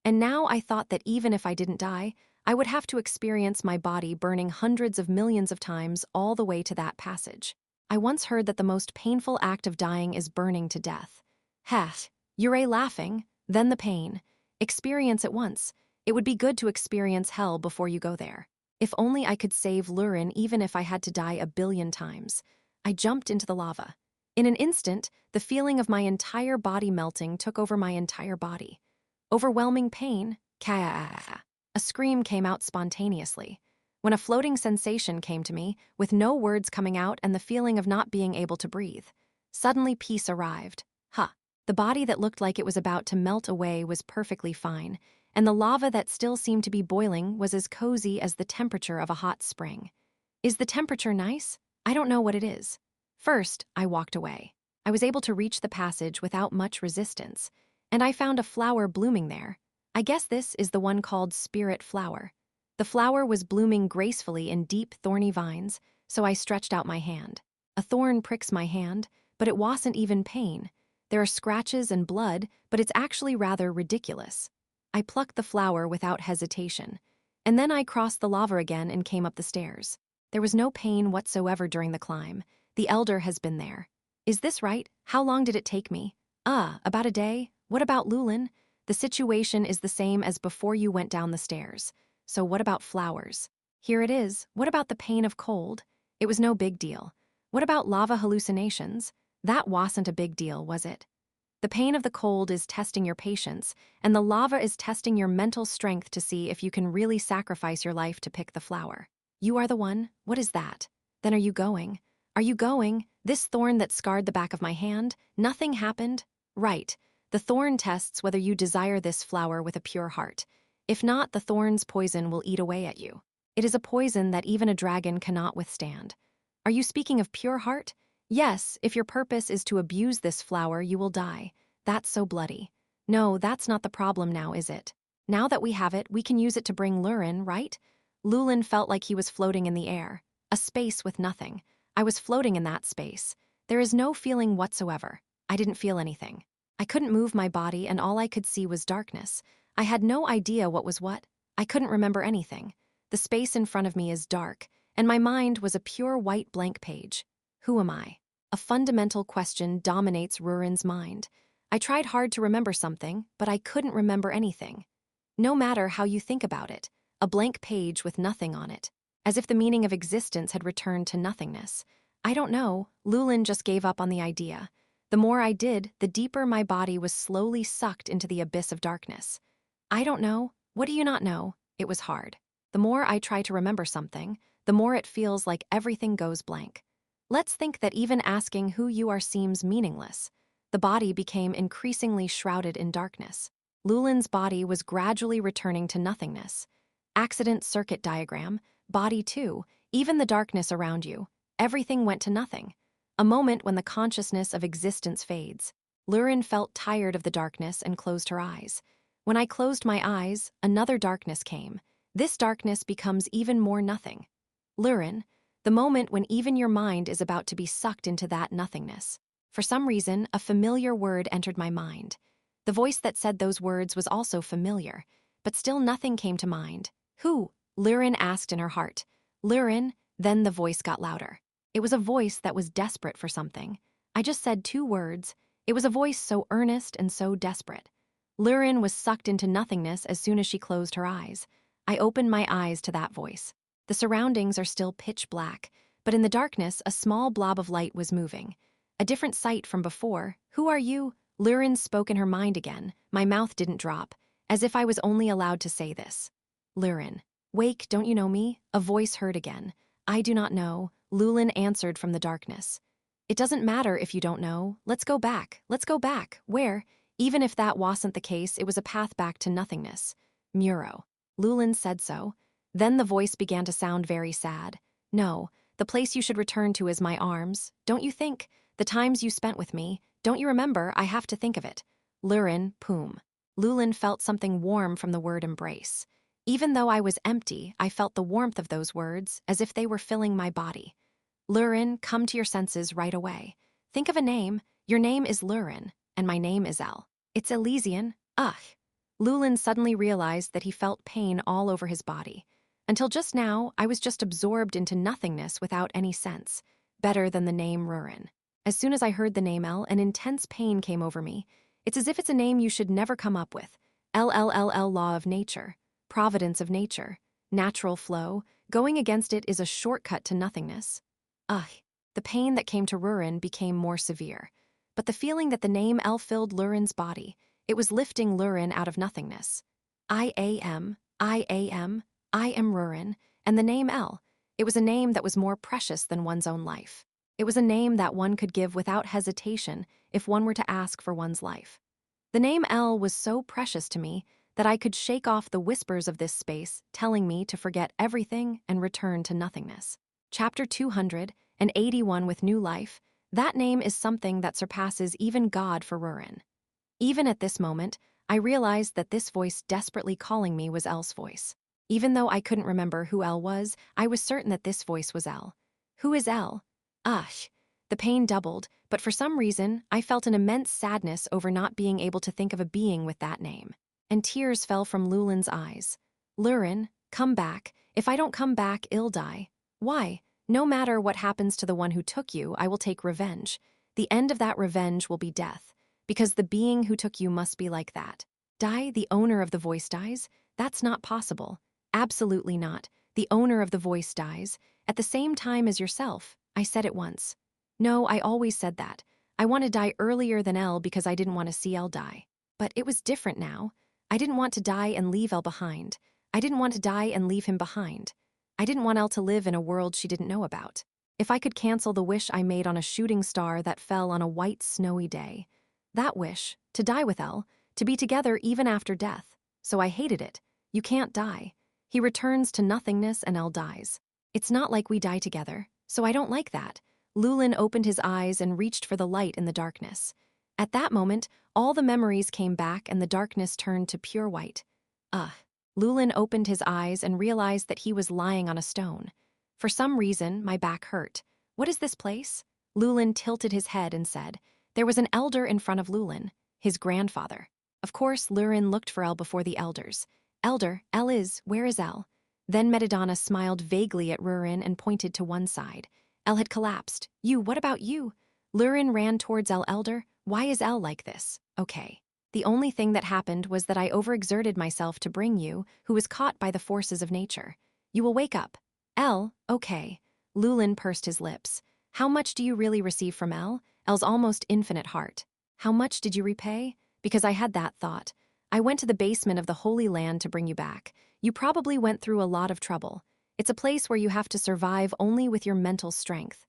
And now I thought that even if I didn't die, I would have to experience my body burning hundreds of millions of times all the way to that passage. I once heard that the most painful act of dying is burning to death. Heh, you're laughing, then the pain. Experience it once. It would be good to experience hell before you go there. If only I could save Rurin even if I had to die 1,000,000,000 times. I jumped into the lava. In an instant, the feeling of my entire body melting took over my entire body. Overwhelming pain, a scream came out spontaneously. When a floating sensation came to me, with no words coming out and the feeling of not being able to breathe. Suddenly peace arrived. The body that looked like it was about to melt away was perfectly fine, and the lava that still seemed to be boiling was as cozy as the temperature of a hot spring. Is the temperature nice? I don't know what it is. First, I walked away. I was able to reach the passage without much resistance, and I found a flower blooming there. I guess this is the one called spirit flower. The flower was blooming gracefully in deep, thorny vines, so I stretched out my hand. A thorn pricks my hand, but it wasn't even pain. There are scratches and blood, but it's actually rather ridiculous. I plucked the flower without hesitation, and then I crossed the lava again and came up the stairs. There was no pain whatsoever during the climb. The elder has been there. Is this right? How long did it take me? About a day. What about Lulin? The situation is the same as before you went down the stairs. So what about flowers? Here it is. What about the pain of cold? It was no big deal. What about lava hallucinations? That wasn't a big deal, was it? The pain of the cold is testing your patience, and the lava is testing your mental strength to see if you can really sacrifice your life to pick the flower. You are the one? What is that? Then are you going? Are you going? This thorn that scarred the back of my hand? Nothing happened? Right. The thorn tests whether you desire this flower with a pure heart. If not, the thorn's poison will eat away at you. It is a poison that even a dragon cannot withstand. Are you speaking of pure heart? Yes, if your purpose is to abuse this flower, you will die. That's so bloody. No, that's not the problem now, is it? Now that we have it, we can use it to bring Rurin, right? Lulin felt like he was floating in the air. A space with nothing. I was floating in that space. There is no feeling whatsoever. I didn't feel anything. I couldn't move my body, and all I could see was darkness. I had no idea what was what. I couldn't remember anything. The space in front of me is dark, and my mind was a pure white blank page. Who am I? A fundamental question dominates Rurin's mind. I tried hard to remember something, but I couldn't remember anything. No matter how you think about it, a blank page with nothing on it, as if the meaning of existence had returned to nothingness. I don't know, Lulin just gave up on the idea. The more I did, the deeper my body was slowly sucked into the abyss of darkness. I don't know. What do you not know? It was hard. The more I try to remember something, the more it feels like everything goes blank. Let's think that even asking who you are seems meaningless. The body became increasingly shrouded in darkness. Lulin's body was gradually returning to nothingness. Accident circuit diagram, body 2, even the darkness around you. Everything went to nothing. A moment when the consciousness of existence fades. Rurin felt tired of the darkness and closed her eyes. When I closed my eyes, another darkness came. This darkness becomes even more nothing. Rurin, the moment when even your mind is about to be sucked into that nothingness. For some reason, a familiar word entered my mind. The voice that said those words was also familiar, but still nothing came to mind. Who? Rurin asked in her heart. Rurin, then the voice got louder. It was a voice that was desperate for something. I just said 2 words. It was a voice so earnest and so desperate. Rurin was sucked into nothingness as soon as she closed her eyes. I opened my eyes to that voice. The surroundings are still pitch black, but in the darkness, a small blob of light was moving. A different sight from before. Who are you? Rurin spoke in her mind again. My mouth didn't drop, as if I was only allowed to say this. Rurin. Wake, don't you know me? A voice heard again. I do not know. Lulin answered from the darkness. It doesn't matter if you don't know. Let's go back. Let's go back. Where? Even if that wasn't the case, it was a path back to nothingness. Muro. Lulin said so. Then the voice began to sound very sad. No, the place you should return to is my arms. Don't you think? The times you spent with me. Don't you remember? I have to think of it. Rurin, Poom. Lulin felt something warm from the word embrace. Even though I was empty, I felt the warmth of those words, as if they were filling my body. Rurin, come to your senses right away. Think of a name. Your name is Rurin, and my name is El. It's Elysian. Ugh. Lulin suddenly realized that he felt pain all over his body. Until just now, I was just absorbed into nothingness without any sense. Better than the name Rurin. As soon as I heard the name El, an intense pain came over me. It's as if it's a name you should never come up with. LLLL, law of nature. Providence of nature. Natural flow. Going against it is a shortcut to nothingness. Ugh. The pain that came to Rurin became more severe. But the feeling that the name El filled Lurin's body, it was lifting Rurin out of nothingness. I am Rurin, and the name El. It was a name that was more precious than one's own life. It was a name that one could give without hesitation if one were to ask for one's life. The name El was so precious to me that I could shake off the whispers of this space telling me to forget everything and return to nothingness. Chapter 281 with new life. That name is something that surpasses even God for Rurin. Even at this moment, I realized that this voice desperately calling me was El's voice. Even though I couldn't remember who El was, I was certain that this voice was El. Who is El? Ugh. The pain doubled, but for some reason, I felt an immense sadness over not being able to think of a being with that name. And tears fell from Lulin's eyes. Lurin, come back. If I don't come back, I'll die. Why? No matter what happens to the one who took you, I will take revenge. The end of that revenge will be death. Because the being who took you must be like that. Die? The owner of the voice dies? That's not possible. Absolutely not. The owner of the voice dies. At the same time as yourself. I said it once. No, I always said that. I want to die earlier than El because I didn't want to see El die. But it was different now. I didn't want to die and leave El behind. I didn't want to die and leave him behind. I didn't want El to live in a world she didn't know about. If I could cancel the wish I made on a shooting star that fell on a white, snowy day. That wish, to die with El, to be together even after death. So I hated it. You can't die. He returns to nothingness and El dies. It's not like we die together, so I don't like that. Lulin opened his eyes and reached for the light in the darkness. At that moment, all the memories came back and the darkness turned to pure white. Lulin opened his eyes and realized that he was lying on a stone. For some reason, my back hurt. What is this place? Lulin tilted his head and said, there was an elder in front of Lulin, his grandfather. Of course, Lurin looked for El before the elders. Elder, El is, where is El? Then Metadonna smiled vaguely at Rurin and pointed to one side. El had collapsed. You, what about you? Lurin ran towards El. Elder, why is El like this? Okay. The only thing that happened was that I overexerted myself to bring you, who was caught by the forces of nature. You will wake up. El, okay. Lulin pursed his lips. How much do you really receive from El? El's almost infinite heart. How much did you repay? Because I had that thought. I went to the basement of the Holy Land to bring you back. You probably went through a lot of trouble. It's a place where you have to survive only with your mental strength.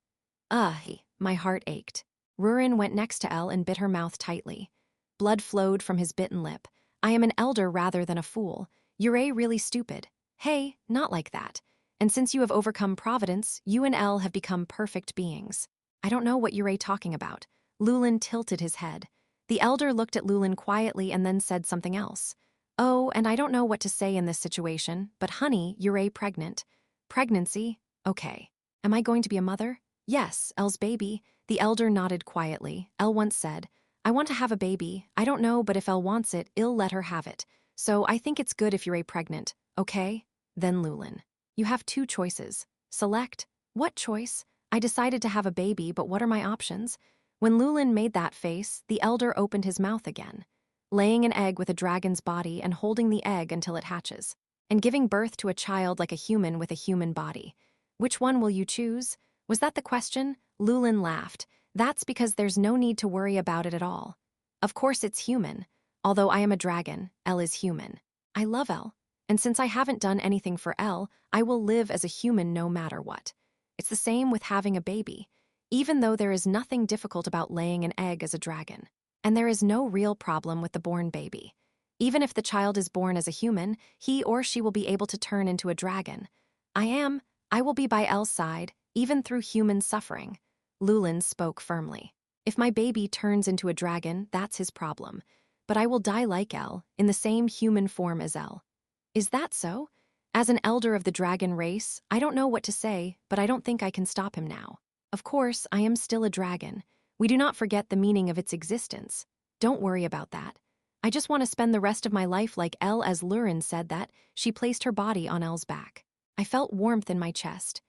My heart ached. Rurin went next to El and bit her mouth tightly. Blood flowed from his bitten lip. I am an elder rather than a fool. You're really stupid. Hey, not like that. And since you have overcome Providence, you and El have become perfect beings. I don't know what you're talking about. Lulin tilted his head. The elder looked at Lulin quietly and then said something else. Oh, and I don't know what to say in this situation, but honey, you're pregnant. Pregnancy? Okay. Am I going to be a mother? Yes, El's baby. The elder nodded quietly. El once said, I want to have a baby. I don't know, but if El wants it, I'll let her have it. So I think it's good if you're pregnant, okay? Then Lulin. You have two choices. Select. What choice? I decided to have a baby, but what are my options? When Lulin made that face, the elder opened his mouth again. Laying an egg with a dragon's body and holding the egg until it hatches. And giving birth to a child like a human with a human body. Which one will you choose? Was that the question? Lulin laughed. That's because there's no need to worry about it at all. Of course it's human. Although I am a dragon, El is human. I love El. And since I haven't done anything for El, I will live as a human no matter what. It's the same with having a baby. Even though there is nothing difficult about laying an egg as a dragon. And there is no real problem with the born baby. Even if the child is born as a human, he or she will be able to turn into a dragon. I will be by El's side, even through human suffering. Lulin spoke firmly. If my baby turns into a dragon, that's his problem. But I will die like El, in the same human form as El. Is that so? As an elder of the dragon race, I don't know what to say, but I don't think I can stop him now. Of course, I am still a dragon. We do not forget the meaning of its existence. Don't worry about that. I just want to spend the rest of my life like El, as Lurin said that. She placed her body on El's back. I felt warmth in my chest.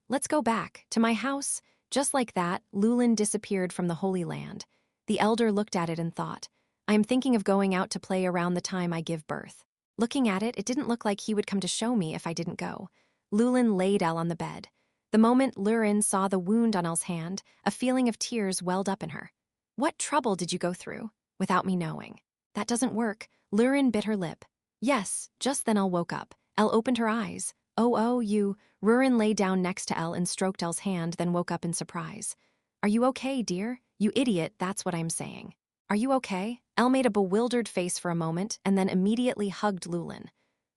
Let's go back, to my house. Just like that, Lulin disappeared from the Holy Land. The elder looked at it and thought, I am thinking of going out to play around the time I give birth. Looking at it, it didn't look like he would come to show me if I didn't go. Lulin laid El on the bed. The moment Lurin saw the wound on El's hand, a feeling of tears welled up in her. What trouble did you go through? Without me knowing. That doesn't work. Lurin bit her lip. Yes, just then El woke up. El opened her eyes. You. Rurin lay down next to El and stroked El's hand, then woke up in surprise. Are you okay, dear? You idiot, that's what I'm saying. Are you okay? El made a bewildered face for a moment and then immediately hugged Lulin.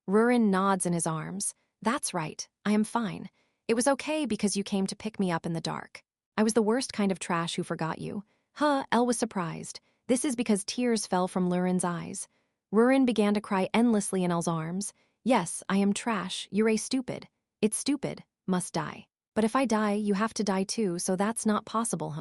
Rurin nods in his arms. That's right, I am fine. It was okay because you came to pick me up in the dark. I was the worst kind of trash who forgot you. Huh, Elle was surprised. This is because tears fell from Lurin's eyes. Rurin began to cry endlessly in Elle's arms. Yes, I am trash, you're a stupid. It's stupid, must die. But if I die, you have to die too, so that's not possible,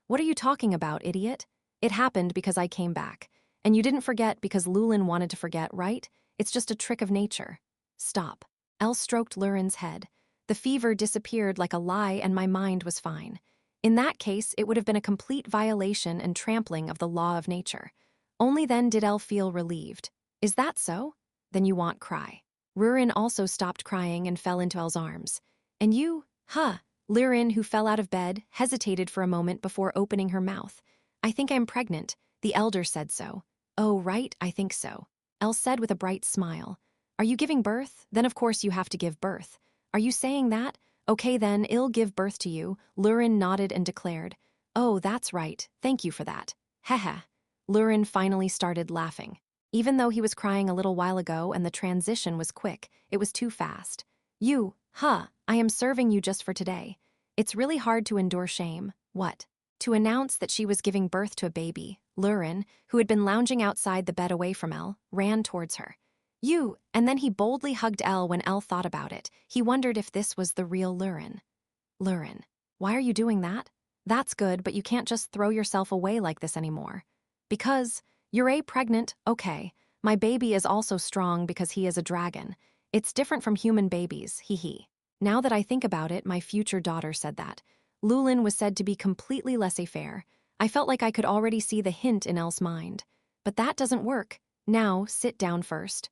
What are you talking about, idiot? It happened because I came back. And you didn't forget because Lulin wanted to forget, right? It's just a trick of nature. Stop. Elle stroked Lurin's head. The fever disappeared like a lie and my mind was fine. In that case, it would have been a complete violation and trampling of the law of nature. Only then did Elle feel relieved. Is that so? Then you won't cry. Rurin also stopped crying and fell into Elle's arms. And you? Huh. Lurin, who fell out of bed, hesitated for a moment before opening her mouth. I think I'm pregnant. The elder said so. Oh, right, I think so. Elle said with a bright smile. Are you giving birth? Then of course you have to give birth. Are you saying that? Okay then, I'll give birth to you. Lurin nodded and declared. Oh, that's right. Thank you for that. Heh. Lurin finally started laughing. Even though he was crying a little while ago and the transition was quick, it was too fast. You, I am serving you just for today. It's really hard to endure shame. What? To announce that she was giving birth to a baby, Lurin, who had been lounging outside the bed away from Elle, ran towards her. You, and then he boldly hugged Elle when Elle thought about it. He wondered if this was the real Lurin. Lurin, why are you doing that? That's good, but you can't just throw yourself away like this anymore. Because, you're pregnant, okay. My baby is also strong because he is a dragon. It's different from human babies, hee. Now that I think about it, my future daughter said that. Lulin was said to be completely laissez-faire. I felt like I could already see the hint in Elle's mind. But that doesn't work. Now, sit down first.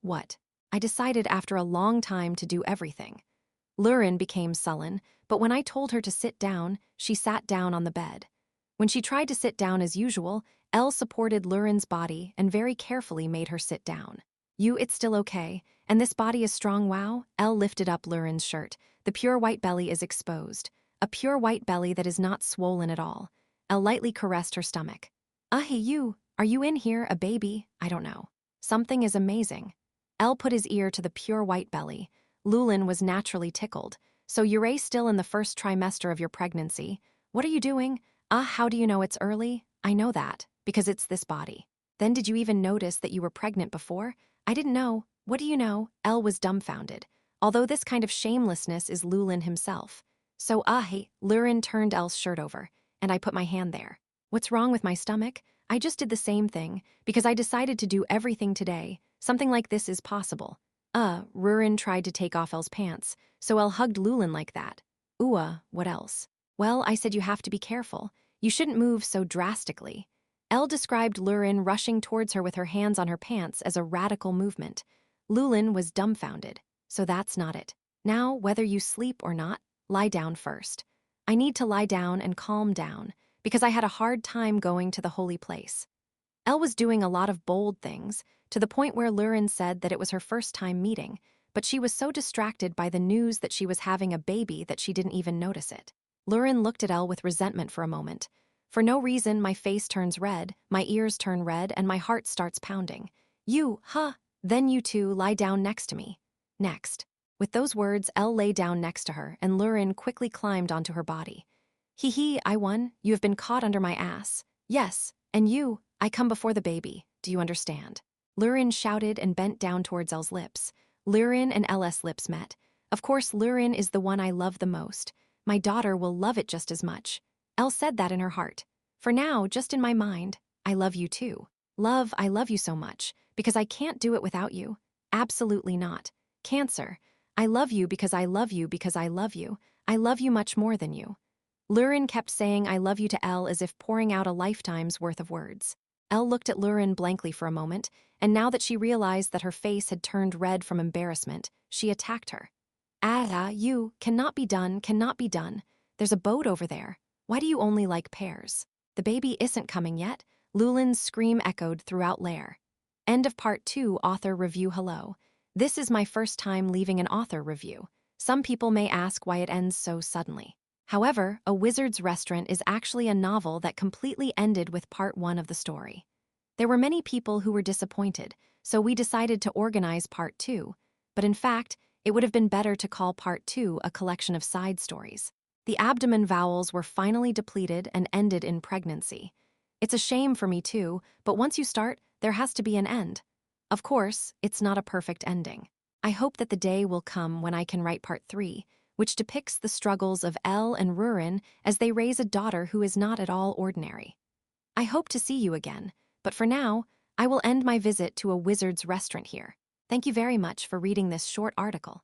What? I decided after a long time to do everything. Lurin became sullen, but when I told her to sit down, she sat down on the bed. When she tried to sit down as usual, Elle supported Lurin's body and very carefully made her sit down. It's still okay, and this body is strong, wow? Elle lifted up Lurin's shirt. The pure white belly is exposed. A pure white belly that is not swollen at all. Elle lightly caressed her stomach. Hey you, are you in here, a baby? I don't know. Something is amazing. Elle put his ear to the pure white belly. Lulin was naturally tickled. So you're still in the first trimester of your pregnancy. What are you doing? How do you know it's early? I know that, because it's this body. Then did you even notice that you were pregnant before? I didn't know. What do you know? Elle was dumbfounded. Although this kind of shamelessness is Lulin himself. So hey, Lurin turned Elle's shirt over, and I put my hand there. What's wrong with my stomach? I just did the same thing, because I decided to do everything today. Something like this is possible. Rurin tried to take off Elle's pants, so Elle hugged Lulin like that. What else? Well, I said you have to be careful. You shouldn't move so drastically. Elle described Lurin rushing towards her with her hands on her pants as a radical movement. Lulin was dumbfounded. So that's not it. Now, whether you sleep or not, lie down first. I need to lie down and calm down, because I had a hard time going to the holy place. Elle was doing a lot of bold things, to the point where Lurin said that it was her first time meeting, but she was so distracted by the news that she was having a baby that she didn't even notice it. Lurin looked at Elle with resentment for a moment. For no reason, my face turns red, my ears turn red, and my heart starts pounding. Then you two lie down next to me. Next. With those words, Elle lay down next to her, and Lurin quickly climbed onto her body. I won. You have been caught under my ass. Yes, and you, I come before the baby. Do you understand? Lurin shouted and bent down towards Elle's lips. Lurin and Elle's lips met. Of course, Lurin is the one I love the most. My daughter will love it just as much. Elle said that in her heart. For now, just in my mind, I love you too. Love, I love you so much, because I can't do it without you. Absolutely not. Cancer. I love you because I love you because I love you. I love you much more than you. Lurin kept saying I love you to Elle as if pouring out a lifetime's worth of words. Elle looked at Lurin blankly for a moment, and now that she realized that her face had turned red from embarrassment, she attacked her. You, cannot be done, cannot be done. There's a boat over there. Why do you only like pears? The baby isn't coming yet. Lulin's scream echoed throughout Lair. End of Part 2, Author Review. Hello. This is my first time leaving an author review. Some people may ask why it ends so suddenly. However, A Wizard's Restaurant is actually a novel that completely ended with Part 1 of the story. There were many people who were disappointed, so we decided to organize Part 2, but in fact, it would have been better to call Part 2 a collection of side stories. The abdomen vowels were finally depleted and ended in pregnancy. It's a shame for me too, but once you start, there has to be an end. Of course, it's not a perfect ending. I hope that the day will come when I can write part 3, which depicts the struggles of Elle and Rurin as they raise a daughter who is not at all ordinary. I hope to see you again, but for now, I will end my visit to a wizard's restaurant here. Thank you very much for reading this short article.